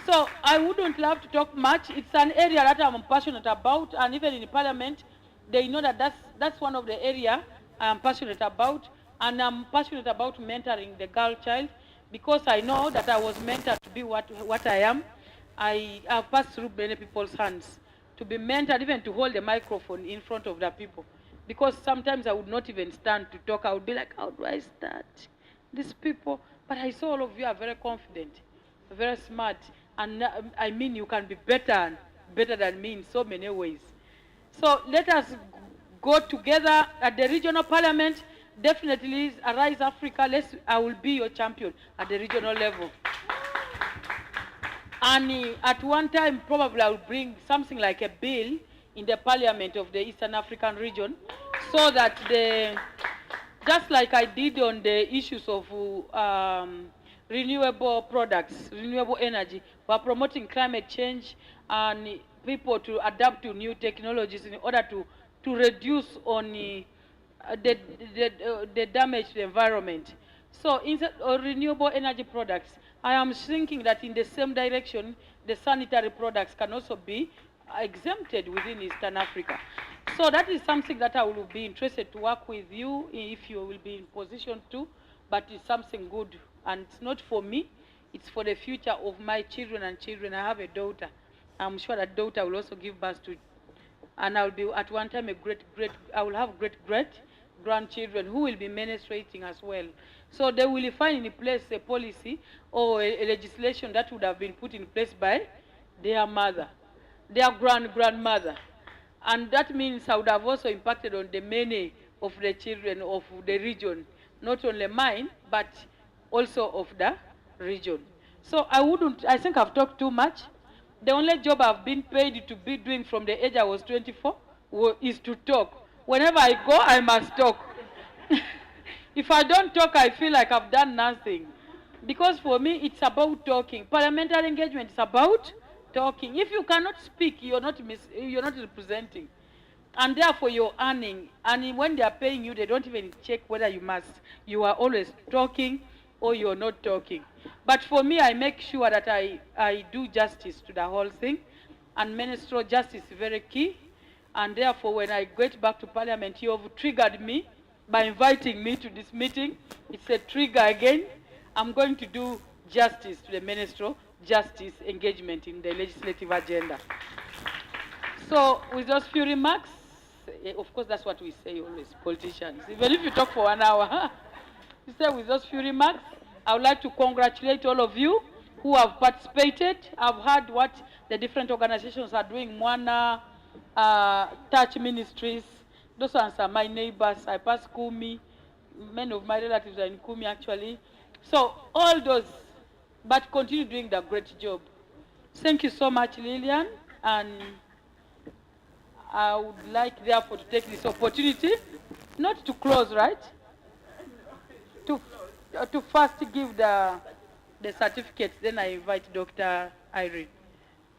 Speaker 2: So I wouldn't love to talk much. It's an area that I'm passionate about, and even in Parliament, they know that that's one of the areas I'm passionate about, and I'm passionate about mentoring the girl child, because I know that I was mentored to be what I am. I have passed through many people's hands to be mentored, even to hold the microphone in front of the people, because sometimes I would not even stand to talk. I would be like, how do I start? These people. But I saw all of you are very confident, very smart, and I mean you can be better than me in so many ways. So let us go together at the regional parliament. Definitely Arise Africa. I will be your champion at the regional level. And at one time, probably I will bring something like a bill in the parliament of the Eastern African region, so that just like I did on the issues of renewable products, renewable energy, we are promoting climate change and people to adapt to new technologies in order to reduce on the damage to the environment. So instead of renewable energy products, I am thinking that in the same direction, the sanitary products can also be exempted within Eastern Africa. So that is something that I will be interested to work with you if you will be in position to, but it's something good. And it's not for me, it's for the future of my children and children. I have a daughter. I'm sure that daughter will also give birth to, and I'll be at one time I will have great grandchildren who will be menstruating as well. So they will find in place a policy or a legislation that would have been put in place by their mother, their grandmother. And that means I would have also impacted on the many of the children of the region, not only mine, but also of the region. So I think I've talked too much. The only job I've been paid to be doing from the age I was 24 is to talk. Whenever I go, I must talk. If I don't talk, I feel like I've done nothing. Because for me, it's about talking. Parliamentary engagement is about talking. If you cannot speak, you're not representing. And therefore, you're earning. And when they are paying you, they don't even check whether you must. You are always talking or you're not talking. But for me, I make sure that I do justice to the whole thing. And menstrual justice is very key. And therefore, when I get back to Parliament, you have triggered me by inviting me to this meeting. It's a trigger again. I'm going to do justice to the menstrual justice engagement in the legislative agenda. So with those few remarks, of course that's what we say always, politicians. Even if you talk for 1 hour, you say with those few remarks, I would like to congratulate all of you who have participated. I've heard what the different organizations are doing. Mwana, Touch Ministries, those ones are my neighbors. I pass Kumi. Many of my relatives are in Kumi actually. So all those, but continue doing the great job. Thank you so much, Lillian. And I would like, therefore, to take this opportunity, not to close, right? To first give the certificates, then I invite Dr. Irene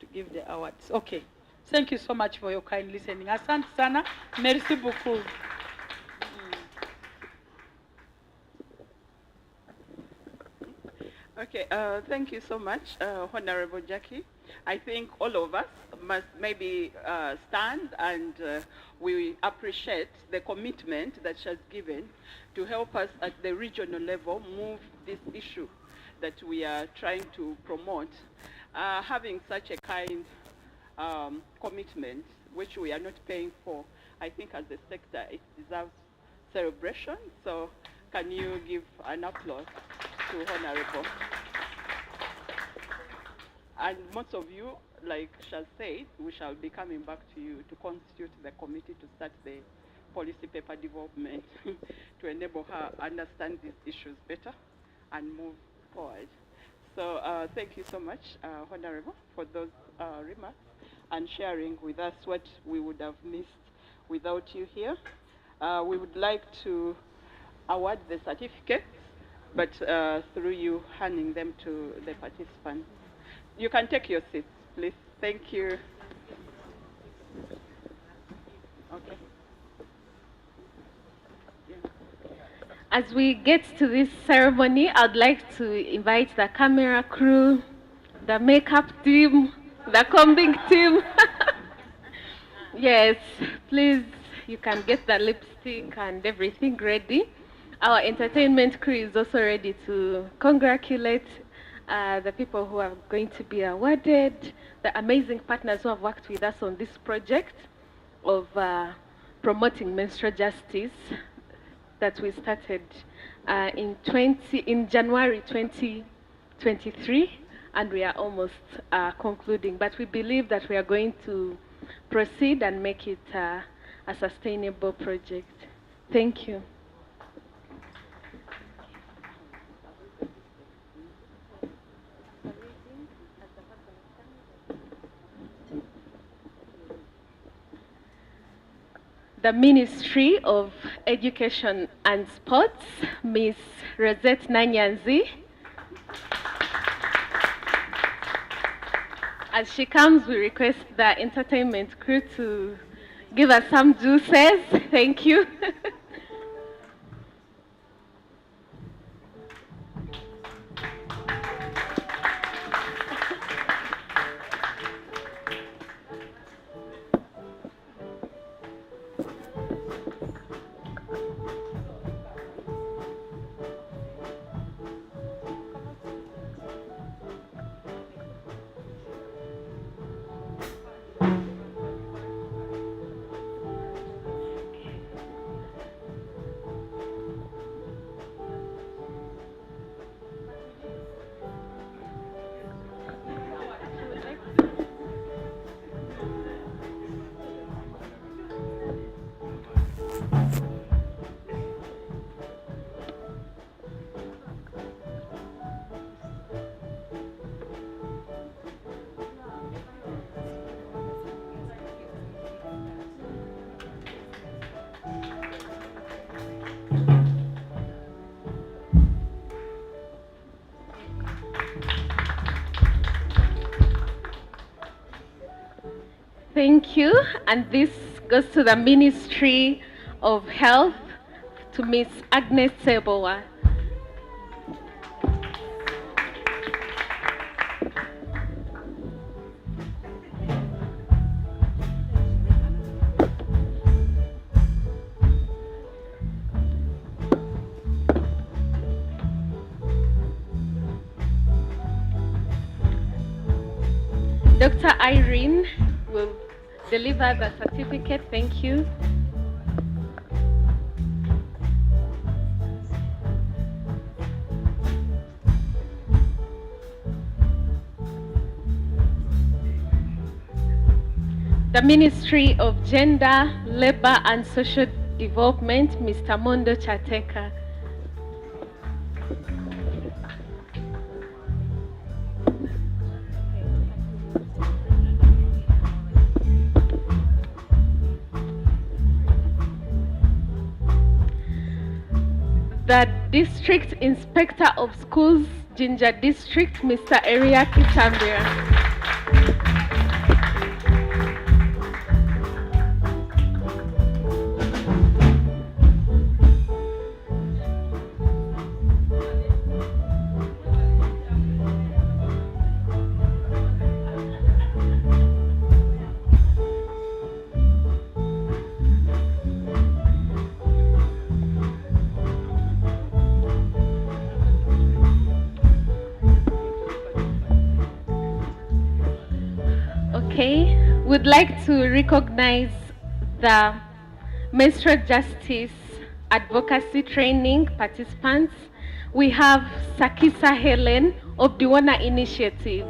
Speaker 2: to give the awards. Okay. Thank you so much for your kind listening. Asante sana. Merci beaucoup.
Speaker 1: Okay, thank you so much, Honorable Jackie. I think all of us must maybe stand and we appreciate the commitment that she has given to help us at the regional level move this issue that we are trying to promote. Having such a kind commitment, which we are not paying for, I think as a sector it deserves celebration. So can you give an applause to Honorable? And most of you, like Shaz said, we shall be coming back to you to constitute the committee to start the policy paper development to enable her understand these issues better and move forward. So thank you so much, Honorable, for those remarks and sharing with us what we would have missed without you here. We would like to award the certificates, but through you handing them to the participants. You can take your seats, please. Thank you. Okay.
Speaker 17: As we get to this ceremony, I'd like to invite the camera crew, the makeup team, the combing team. Yes, please, you can get the lipstick and everything ready. Our entertainment crew is also ready to congratulate the people who are going to be awarded, the amazing partners who have worked with us on this project of promoting menstrual justice that we started in January 2023, and we are almost concluding. But we believe that we are going to proceed and make it a sustainable project. Thank you. The Ministry of Education and Sports, Ms. Rosette Nanyanzi. As she comes, we request the entertainment crew to give us some juices. Thank you. Thank you. And this goes to the Ministry of Health, to Miss Agnes Sebowa. Dr. Irene will deliver the certificate. Thank you. The Ministry of Gender, Labor and Social Development, Mr. Mondo Chateka. The District Inspector of Schools, Ginger District, Mr. Eriaki Chambia. Okay, we'd like to recognize the menstrual justice advocacy training participants. We have Sakisa Helen of the Diwana Initiative.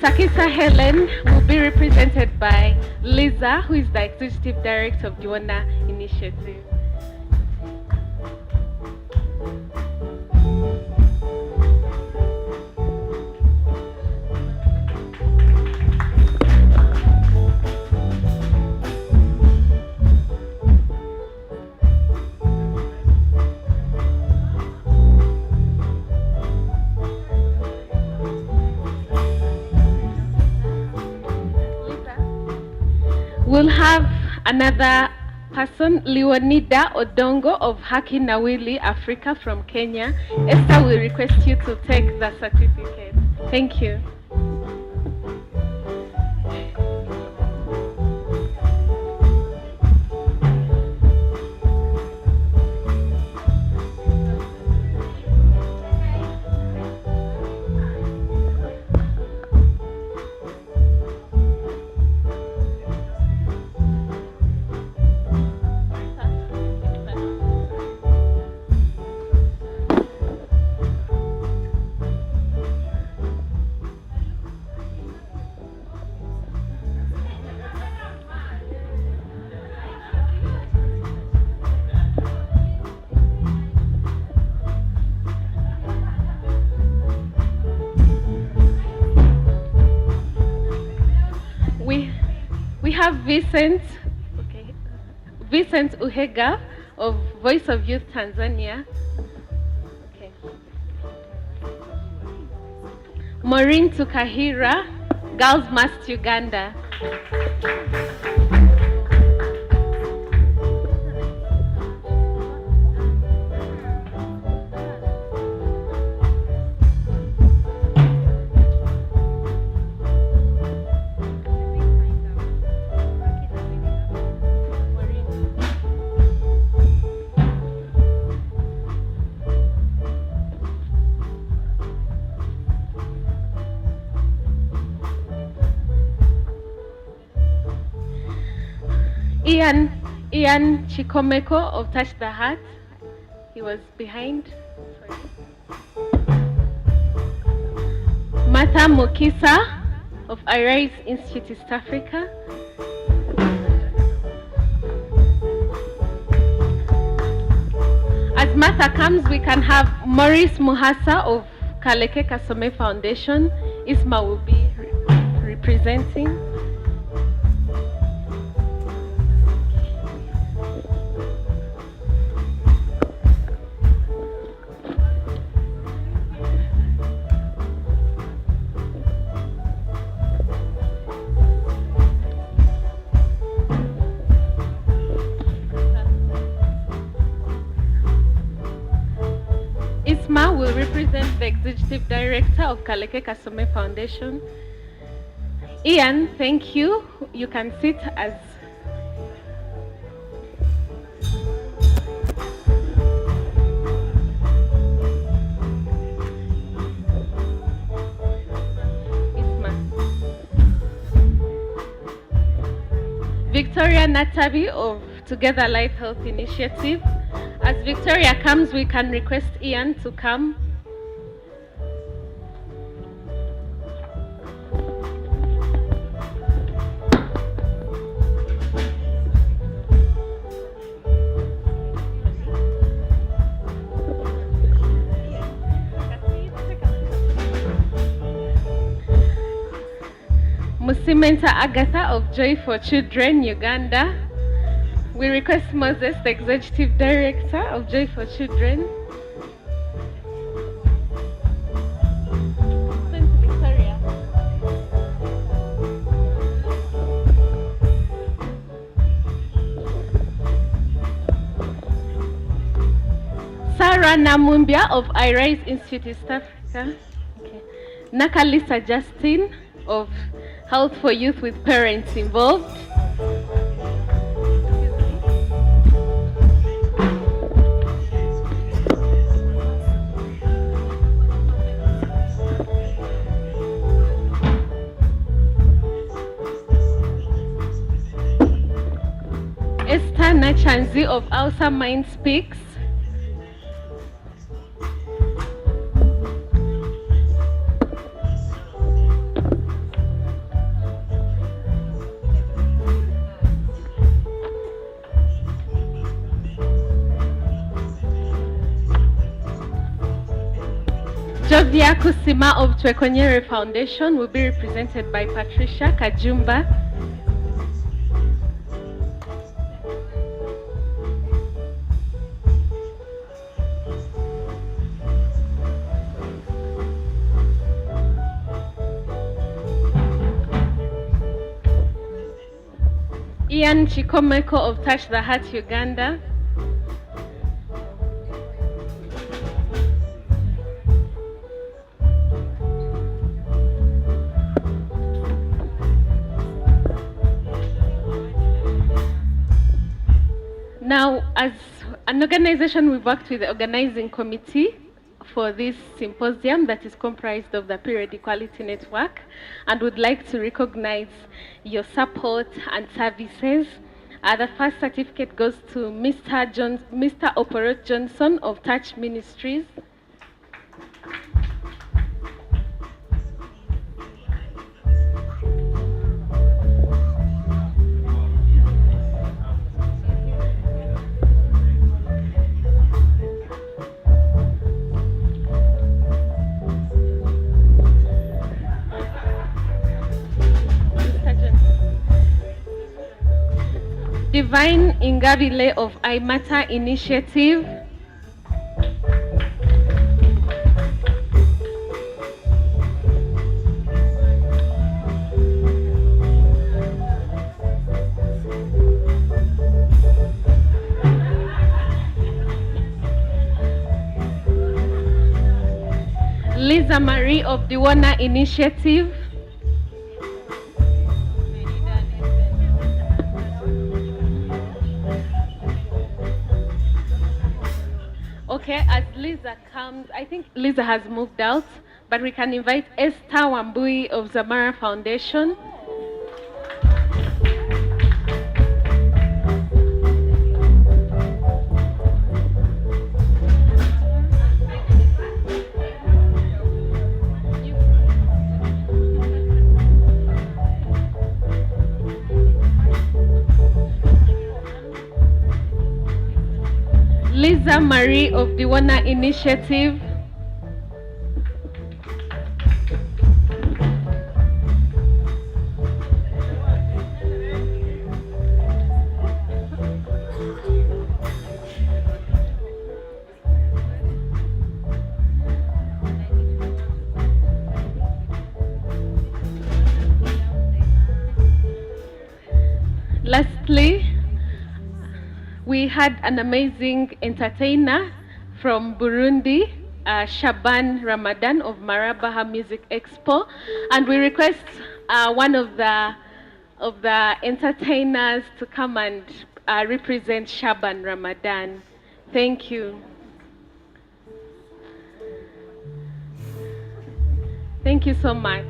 Speaker 17: Sakisa Helen will be represented by Lisa, who is the Executive Director of the Diwana Initiative. We'll have another person, Leonida Odongo of Haki Nawili, Africa from Kenya. Esther will request you to take the certificate. Thank you. We have Vincent Uhega of Voice of Youth Tanzania. Okay. Maureen Tukahira, Girls Must Uganda. Ian Chikomeko of Touch the Heart. He was behind. Martha Mukisa of Arise Institute East Africa. As Martha comes, we can have Maurice Muhasa of Kaleke Kasome Foundation. Isma will be representing. Fatma will represent the Executive Director of Kaleke Kasome Foundation. Ian, thank you. You can sit as Victoria Natabi of Together Life Health Initiative. As Victoria comes, we can request Ian to come. Musimenta Agatha of Joy for Children, Uganda. We request Moses, the Executive Director of Joy for Children. Sarah Namumbia of iRise Institute East Africa. Okay. Nakalisa Justin of Health for Youth with Parents Involved. Esther Nachanzi of Alsa Mind Speaks. Jovia Kusima of Twekonyere Foundation will be represented by Patricia Kajumba. Ian Chikomeko of Touch the Heart Uganda. Now, as an organization, we've worked with the organizing committee for this symposium that is comprised of the Period Equality Network, and would like to recognize your support and services. The first certificate goes to Mr. Oporot Johnson of Touch Ministries. Divine Ingabile of iMatter Initiative. Lisa Marie of the Wana Initiative. Okay, as Lisa comes, I think Lisa has moved out, but we can invite Esther Wambui of Zamara Foundation. Lisa Marie of the Wana Initiative. Lastly, we had an amazing entertainer from Burundi, Shaban Ramadan of Marabaha Music Expo, and we request one of the entertainers to come and represent Shaban Ramadan. Thank you. Thank you so much.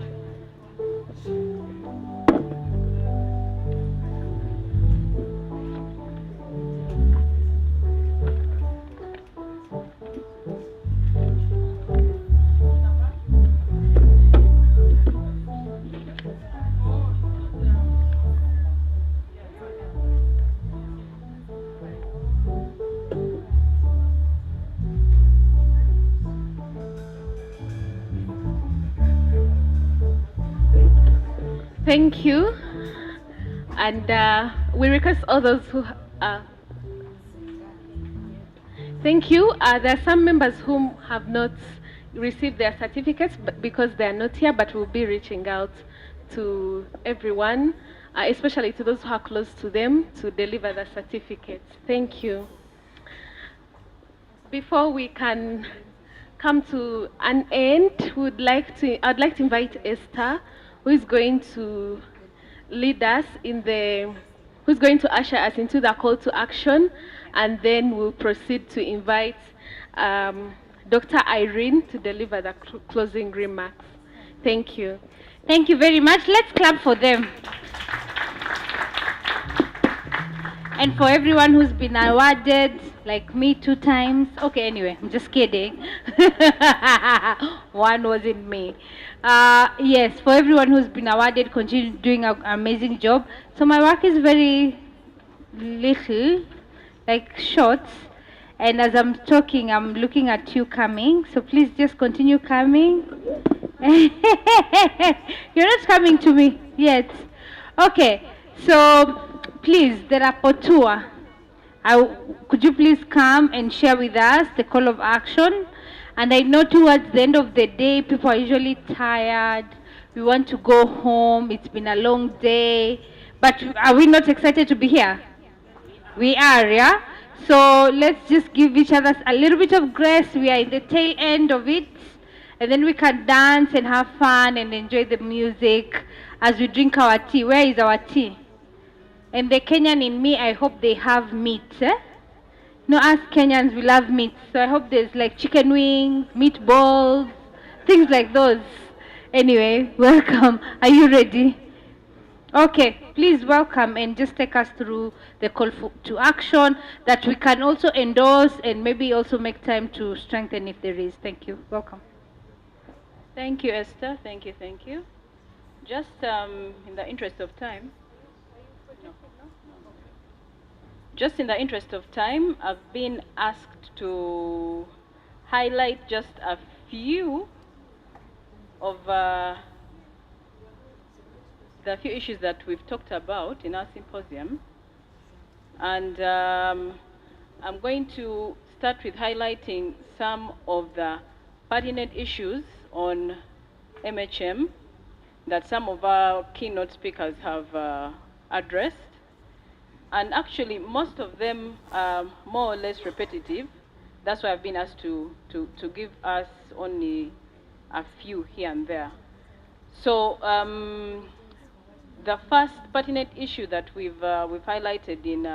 Speaker 17: Thank you. And we request all those who thank you. There are some members whom have not received their certificates because they are not here, but we'll be reaching out to everyone, especially to those who are close to them, to deliver the certificates. Thank you. Before we can come to an end, I'd like to invite Esther, who is going to lead us who's going to usher us into the call to action, and then we'll proceed to invite Dr. Irene to deliver the closing remarks. Thank you.
Speaker 9: Thank you very much. Let's clap for them. And for everyone who's been awarded, like me 2 times. Okay, anyway, I'm just kidding. One wasn't me. Yes, for everyone who's been awarded, continue doing an amazing job. So my work is very little, like short. And as I'm talking, I'm looking at you coming. So please just continue coming. You're not coming to me yet. Okay, so please, the rapporteur, could you please come and share with us the call of action? And I know towards the end of the day, people are usually tired. We want to go home. It's been a long day. But are we not excited to be here? We are, yeah? So let's just give each other a little bit of grace. We are in the tail end of it. And then we can dance and have fun and enjoy the music as we drink our tea. Where is our tea? And the Kenyan in me, I hope they have meat. No, us Kenyans, we love meat. So I hope there's like chicken wings, meatballs, things like those. Anyway, welcome. Are you ready? Okay, please welcome and just take us through the call to action that we can also endorse and maybe also make time to strengthen if there is. Thank you. Welcome.
Speaker 2: Thank you, Esther. Thank you, thank you. Just in the interest of time, I've been asked to highlight just a few of the few issues that we've talked about in our symposium. And I'm going to start with highlighting some of the pertinent issues on MHM that some of our keynote speakers have addressed. And actually, most of them are more or less repetitive. That's why I've been asked to give us only a few here and there. So the first pertinent issue that we've highlighted in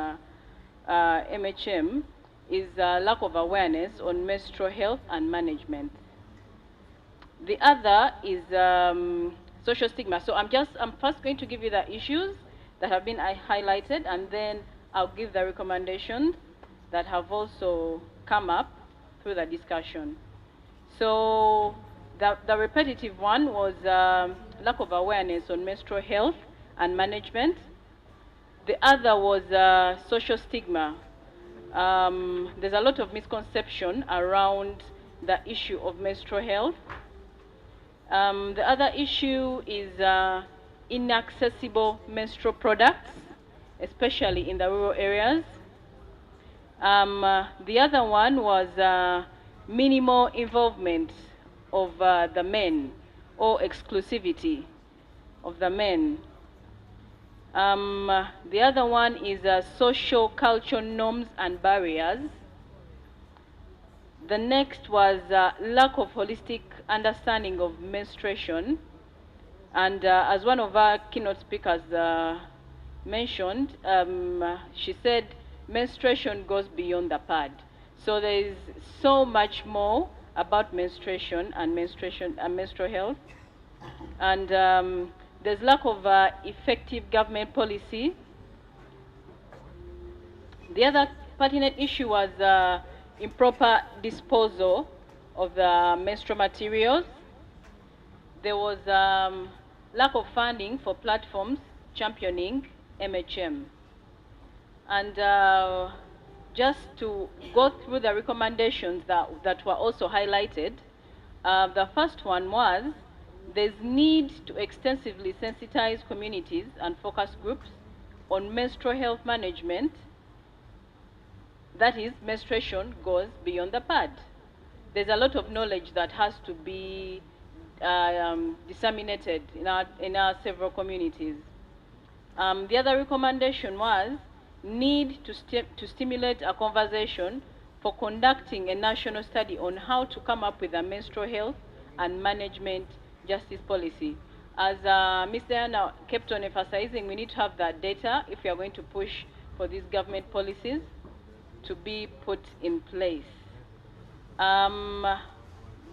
Speaker 2: MHM is lack of awareness on menstrual health and management. The other is social stigma. So I'm first going to give you the issues that have been highlighted, and then I'll give the recommendations that have also come up through the discussion. So the repetitive one was lack of awareness on menstrual health and management. The other was social stigma. There's a lot of misconception around the issue of menstrual health. The other issue is inaccessible menstrual products, especially in the rural areas. The other one was minimal involvement of the men, or exclusivity of the men. The other one is social cultural norms and barriers. The next was lack of holistic understanding of menstruation. And as one of our keynote speakers mentioned, she said menstruation goes beyond the pad. So there is so much more about menstruation and menstrual health. And there's lack of effective government policy. The other pertinent issue was improper disposal of the menstrual materials. There was lack of funding for platforms championing MHM. And just to go through the recommendations that were also highlighted, the first one was there's need to extensively sensitize communities and focus groups on menstrual health management. That is, menstruation goes beyond the pad. There's a lot of knowledge that has to be disseminated in our several communities. The other recommendation was need to stimulate a conversation for conducting a national study on how to come up with a menstrual health and management justice policy. As Ms. Diana kept on emphasizing, we need to have that data if we are going to push for these government policies to be put in place. The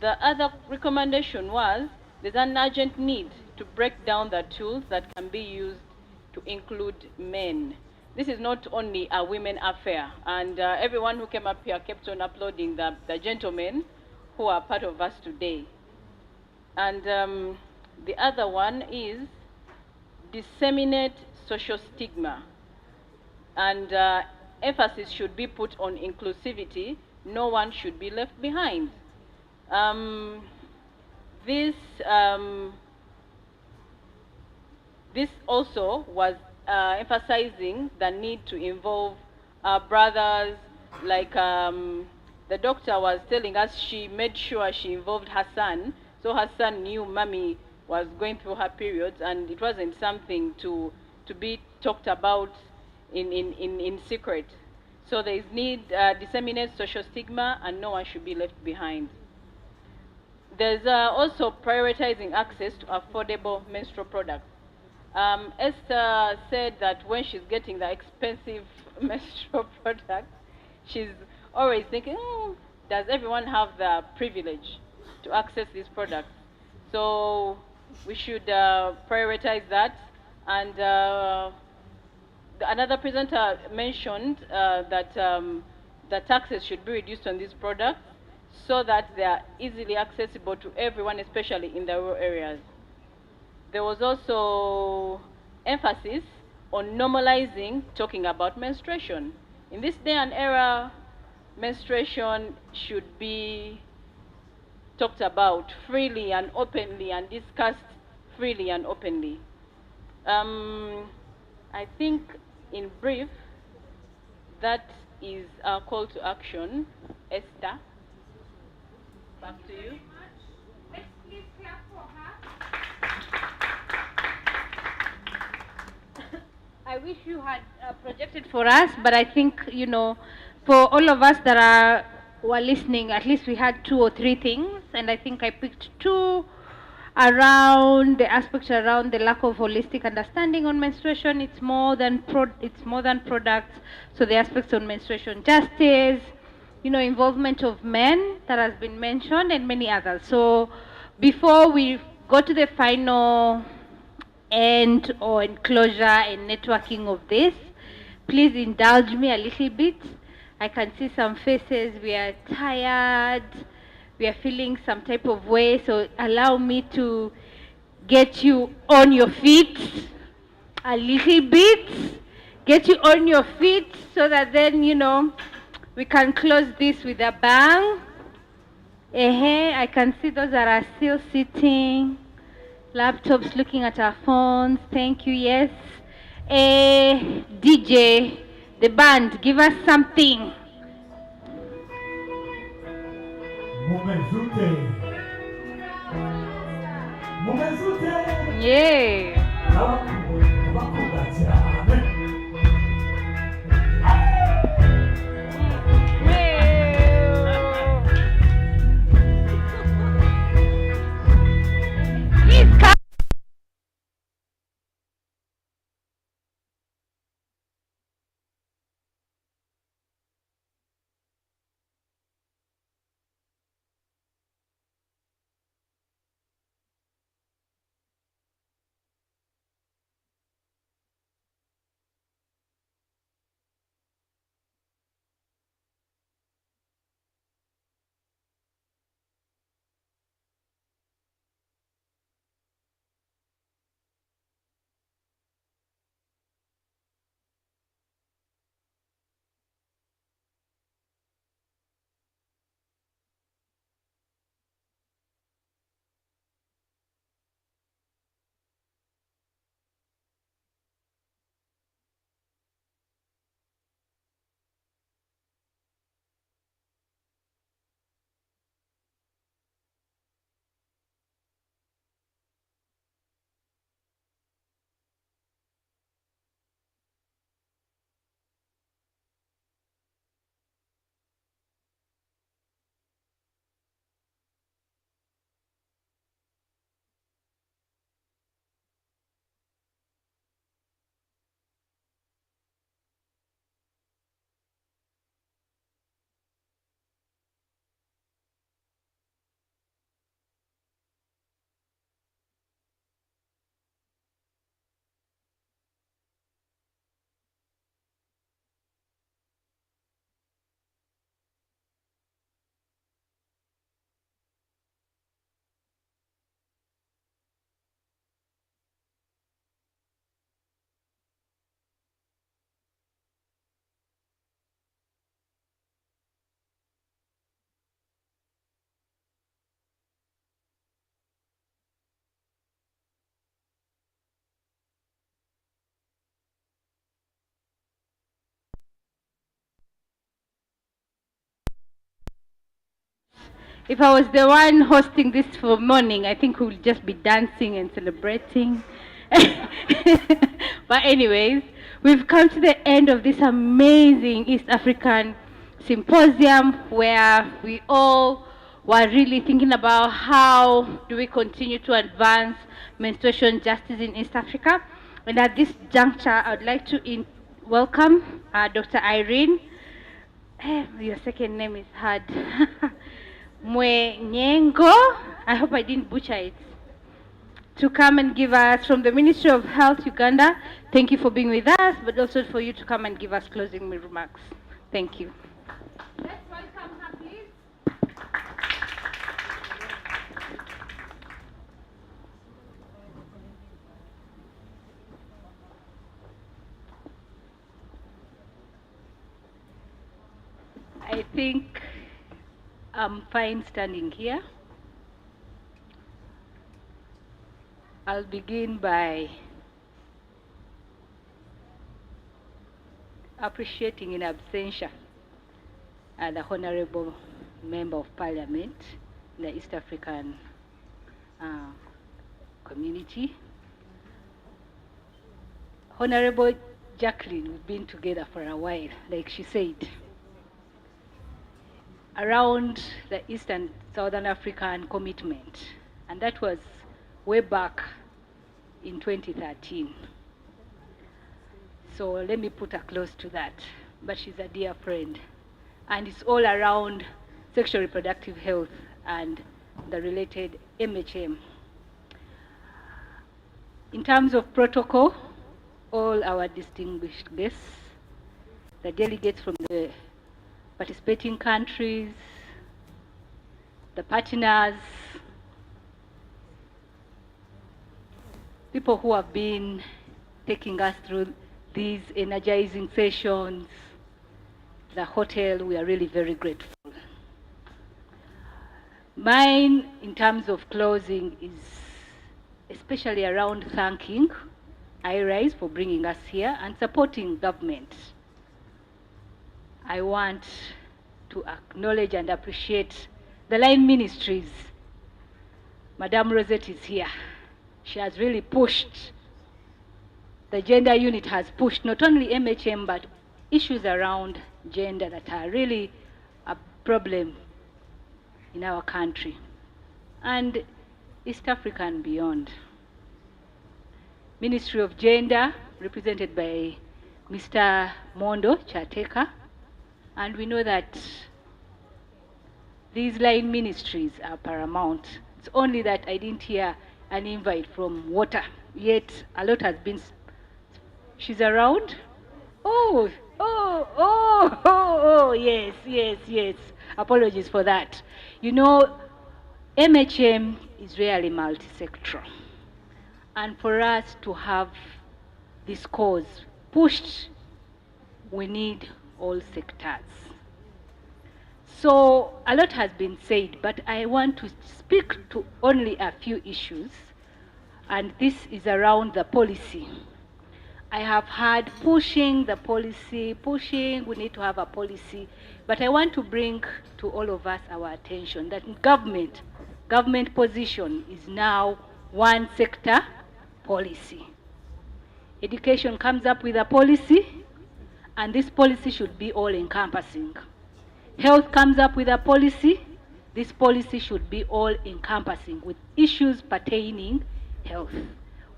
Speaker 2: other recommendation was there's an urgent need to break down the tools that can be used to include men. This is not only a women affair, and everyone who came up here kept on uploading the gentlemen who are part of us today. And the other one is disseminate social stigma, and emphasis should be put on inclusivity. No one should be left behind. This also was emphasizing the need to involve our brothers. Like the doctor was telling us, she made sure she involved her son, so her son knew mommy was going through her periods, and it wasn't something to be talked about in secret. So there is need disseminate social stigma, and no one should be left behind. There's also prioritizing access to affordable menstrual products. Esther said that when she's getting the expensive menstrual product, she's always thinking, does everyone have the privilege to access these products? So we should prioritize that. And another presenter mentioned that the taxes should be reduced on these products so that they are easily accessible to everyone, especially in the rural areas. There was also emphasis on normalizing talking about menstruation. In this day and era, menstruation should be talked about freely and openly and discussed freely and openly. I think in brief, that is our call to action. Esther, back to you.
Speaker 9: Let's please clap for her. I wish you had projected for us, but I think, you know, for all of us that were listening, at least we had 2 or 3 things, and I think I picked 2 around the aspects around the lack of holistic understanding on menstruation. It's more than products. So the aspects on menstruation justice, you know, involvement of men that has been mentioned, and many others. So before we go to the final end or enclosure and networking of this, please indulge me a little bit. I can see some faces, we are tired, we are feeling some type of way, so allow me to get you on your feet a little bit, get you on your feet so that then, you know, we can close this with a bang. I can see those that are still sitting, laptops, looking at our phones. Thank you, yes. DJ, the band, give us something. Yeah. If I was the one hosting this for morning, I think we'll just be dancing and celebrating. But anyways, we've come to the end of this amazing East African symposium where we all were really thinking about how do we continue to advance menstruation justice in East Africa. And at this juncture, I would like to welcome Dr. Irene. Your second name is hard. Mwenyengo, I hope I didn't butcher it, to come and give us from the Ministry of Health Uganda. Thank you for being with us, but also for you to come and give us closing remarks. Thank you. Let's welcome her, please. I think I'm fine standing here. I'll begin by appreciating in absentia the Honorable Member of Parliament in the East African community. Honorable Jacqueline, we've been together for a while, like she said, around the East and Southern African commitment, and that was way back in 2013. So let me put her close to that, but she's a dear friend, and it's all around sexual reproductive health and the related MHM. In terms of protocol, all our distinguished guests, the delegates from the participating countries, the partners, people who have been taking us through these energizing sessions, the hotel, we are really very grateful. Mine, in terms of closing, is especially around thanking IRISE for bringing us here and supporting government. I want to acknowledge and appreciate the line ministries. Madame Rosette is here. She has really pushed, the gender unit has pushed not only MHM but issues around gender that are really a problem in our country and East Africa and beyond. Ministry of Gender, represented by Mr. Mondo Chateka, and we know that these line ministries are paramount. It's only that I didn't hear an invite from water, yet a lot has been. She's around? Oh, yes. Apologies for that. You know, MHM is really multi-sectoral. And for us to have this cause pushed, we need all sectors. So a lot has been said, but I want to speak to only a few issues, and this is around the policy. I have heard pushing the policy, we need to have a policy, but I want to bring to all of us our attention that government position is now one sector policy. Education comes up with a policy, and this policy should be all-encompassing. Health comes up with a policy, this policy should be all-encompassing with issues pertaining health.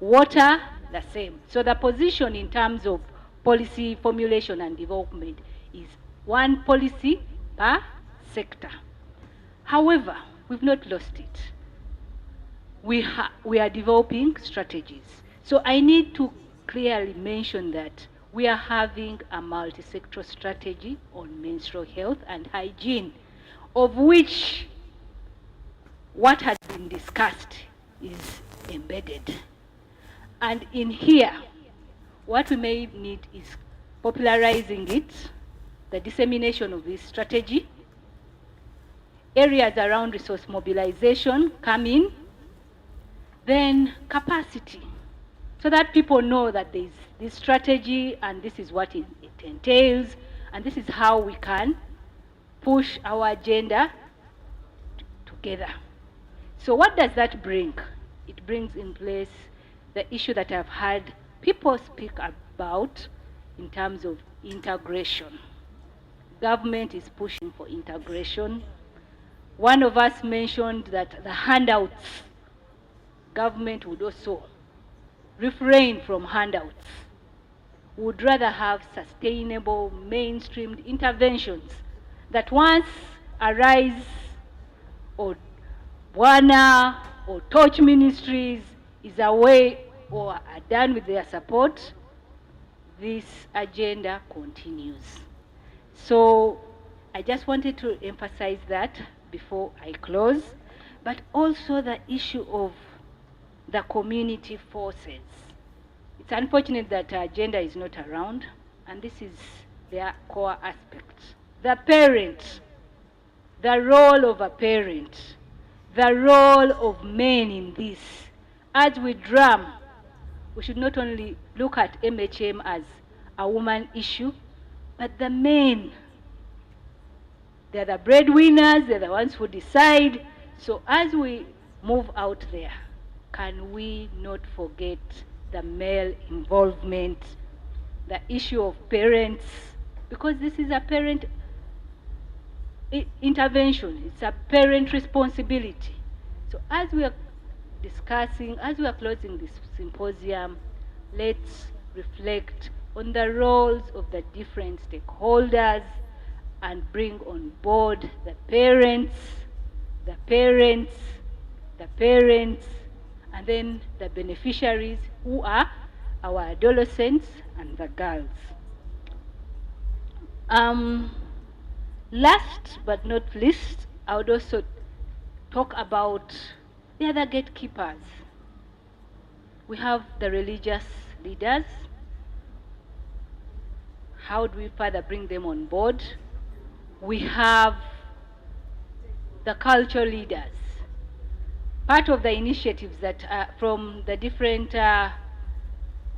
Speaker 9: Water, the same. So the position in terms of policy formulation and development is one policy per sector. However, we've not lost it. We are developing strategies. So I need to clearly mention that we are having a multi-sectoral strategy on menstrual health and hygiene, of which what has been discussed is embedded. And in here, what we may need is popularizing it, the dissemination of this strategy, areas around resource mobilization come in, then capacity, so that people know that there is this strategy and this is what it entails, and this is how we can push our agenda to
Speaker 2: together. So what does that bring? It brings in place the issue that I've had people speak about in terms of integration. Government is pushing for integration. One of us mentioned that the handouts, government would also refrain from handouts. Would rather have sustainable, mainstreamed interventions that once Arise or Bwana or Torch Ministries is away or are done with their support, this agenda continues. So I just wanted to emphasize that before I close, but also the issue of the community forces. It's unfortunate that agenda is not around, and this is their core aspect. The parent, the role of a parent, the role of men in this. As we drum, we should not only look at MHM as a woman issue, but the men. They're the breadwinners, they're the ones who decide. So as we move out there, can we not forget the male involvement, the issue of parents, because this is a parent intervention, it's a parent responsibility. So as we are discussing, as we are closing this symposium, let's reflect on the roles of the different stakeholders and bring on board the parents, the parents, the parents, and then the beneficiaries who are our adolescents and the girls. Last but not least, I would also talk about the other gatekeepers. We have the religious leaders. How do we further bring them on board? We have the cultural leaders. Part of the initiatives that are from the different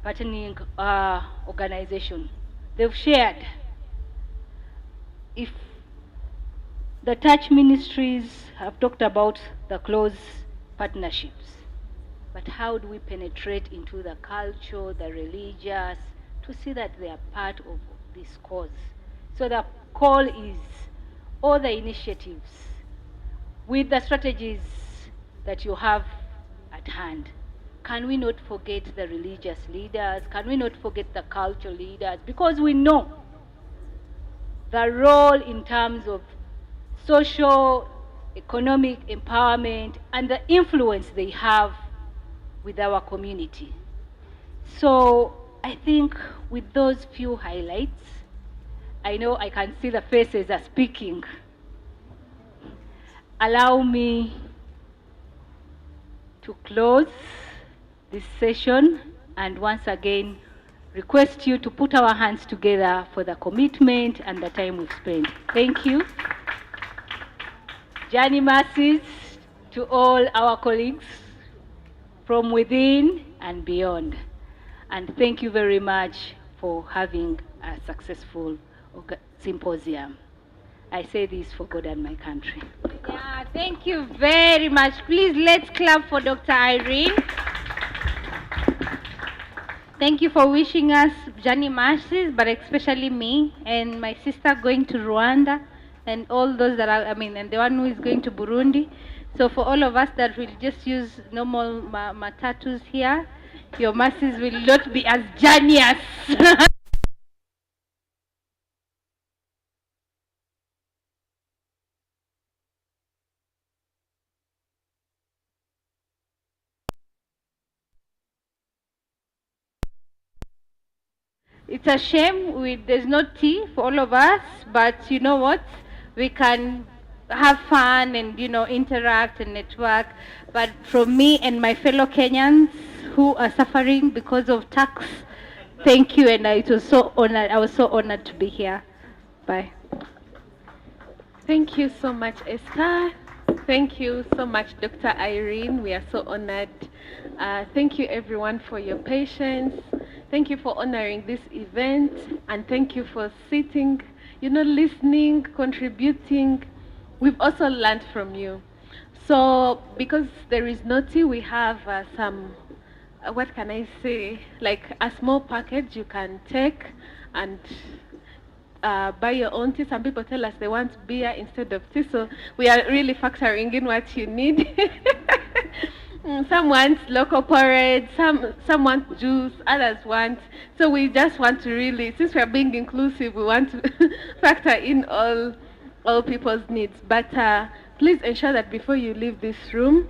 Speaker 2: partnering organizations, they've shared. If the touch ministries have talked about the close partnerships, but how do we penetrate into the culture, the religious, to see that they are part of this cause? So the call is all the initiatives with the strategies that you have at hand. Can we not forget the religious leaders? Can we not forget the cultural leaders? Because we know the role in terms of social, economic empowerment and the influence they have with our community. So I think with those few highlights, I know I can see the faces are speaking. Allow me to close this session and once again request you to put our hands together for the commitment and the time we've spent. Thank you. Journey mercies to all our colleagues from within and beyond. And thank you very much for having a successful symposium. I say this for God and my country.
Speaker 9: Yeah, thank you very much. Please, let's clap for Dr. Irene. Thank you for wishing us journey marches, but especially me and my sister going to Rwanda and all those that are, and the one who is going to Burundi. So for all of us that will just use normal matatus here, your masses will not be as journeyous. It's a shame there's no tea for all of us, but you know what? We can have fun and, interact and network. But from me and my fellow Kenyans who are suffering because of tax, thank you, and I was so honored to be here. Bye.
Speaker 17: Thank you so much, Esther. Thank you so much, Dr. Irene. We are so honored. Thank you, everyone, for your patience. Thank you for honoring this event. And thank you for sitting, listening, contributing. We've also learned from you. So because there is no tea, we have some, what can I say, like a small package you can take and buy your own tea. Some people tell us they want beer instead of tea, so we are really factoring in what you need. Some want local porridge, some want juice, others want. So we just want to really, since we are being inclusive, we want to factor in all people's needs. But please ensure that before you leave this room,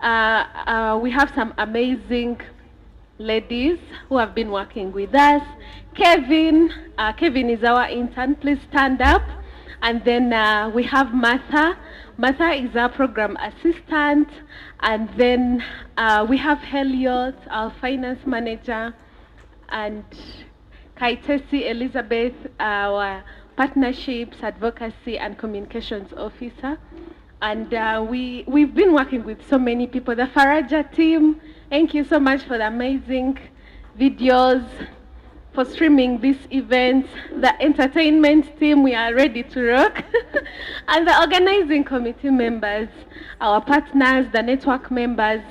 Speaker 17: we have some amazing ladies who have been working with us. Kevin is our intern. Please stand up. And then we have Martha. Martha is our program assistant. And then we have Heliot, our finance manager, and Kaitesi Elizabeth, our partnerships, advocacy, and communications officer. And we've been working with so many people. The Faraja team, thank you so much for the amazing videos, for streaming this event. The entertainment team, we are ready to rock. And the organizing committee members, our partners, the network members,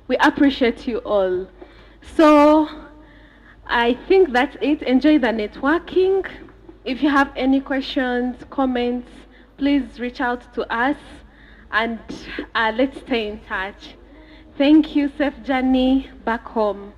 Speaker 17: we appreciate you all. So I think that's it. Enjoy the networking. If you have any questions, comments, please reach out to us and let's stay in touch. Thank you. Safe journey back home.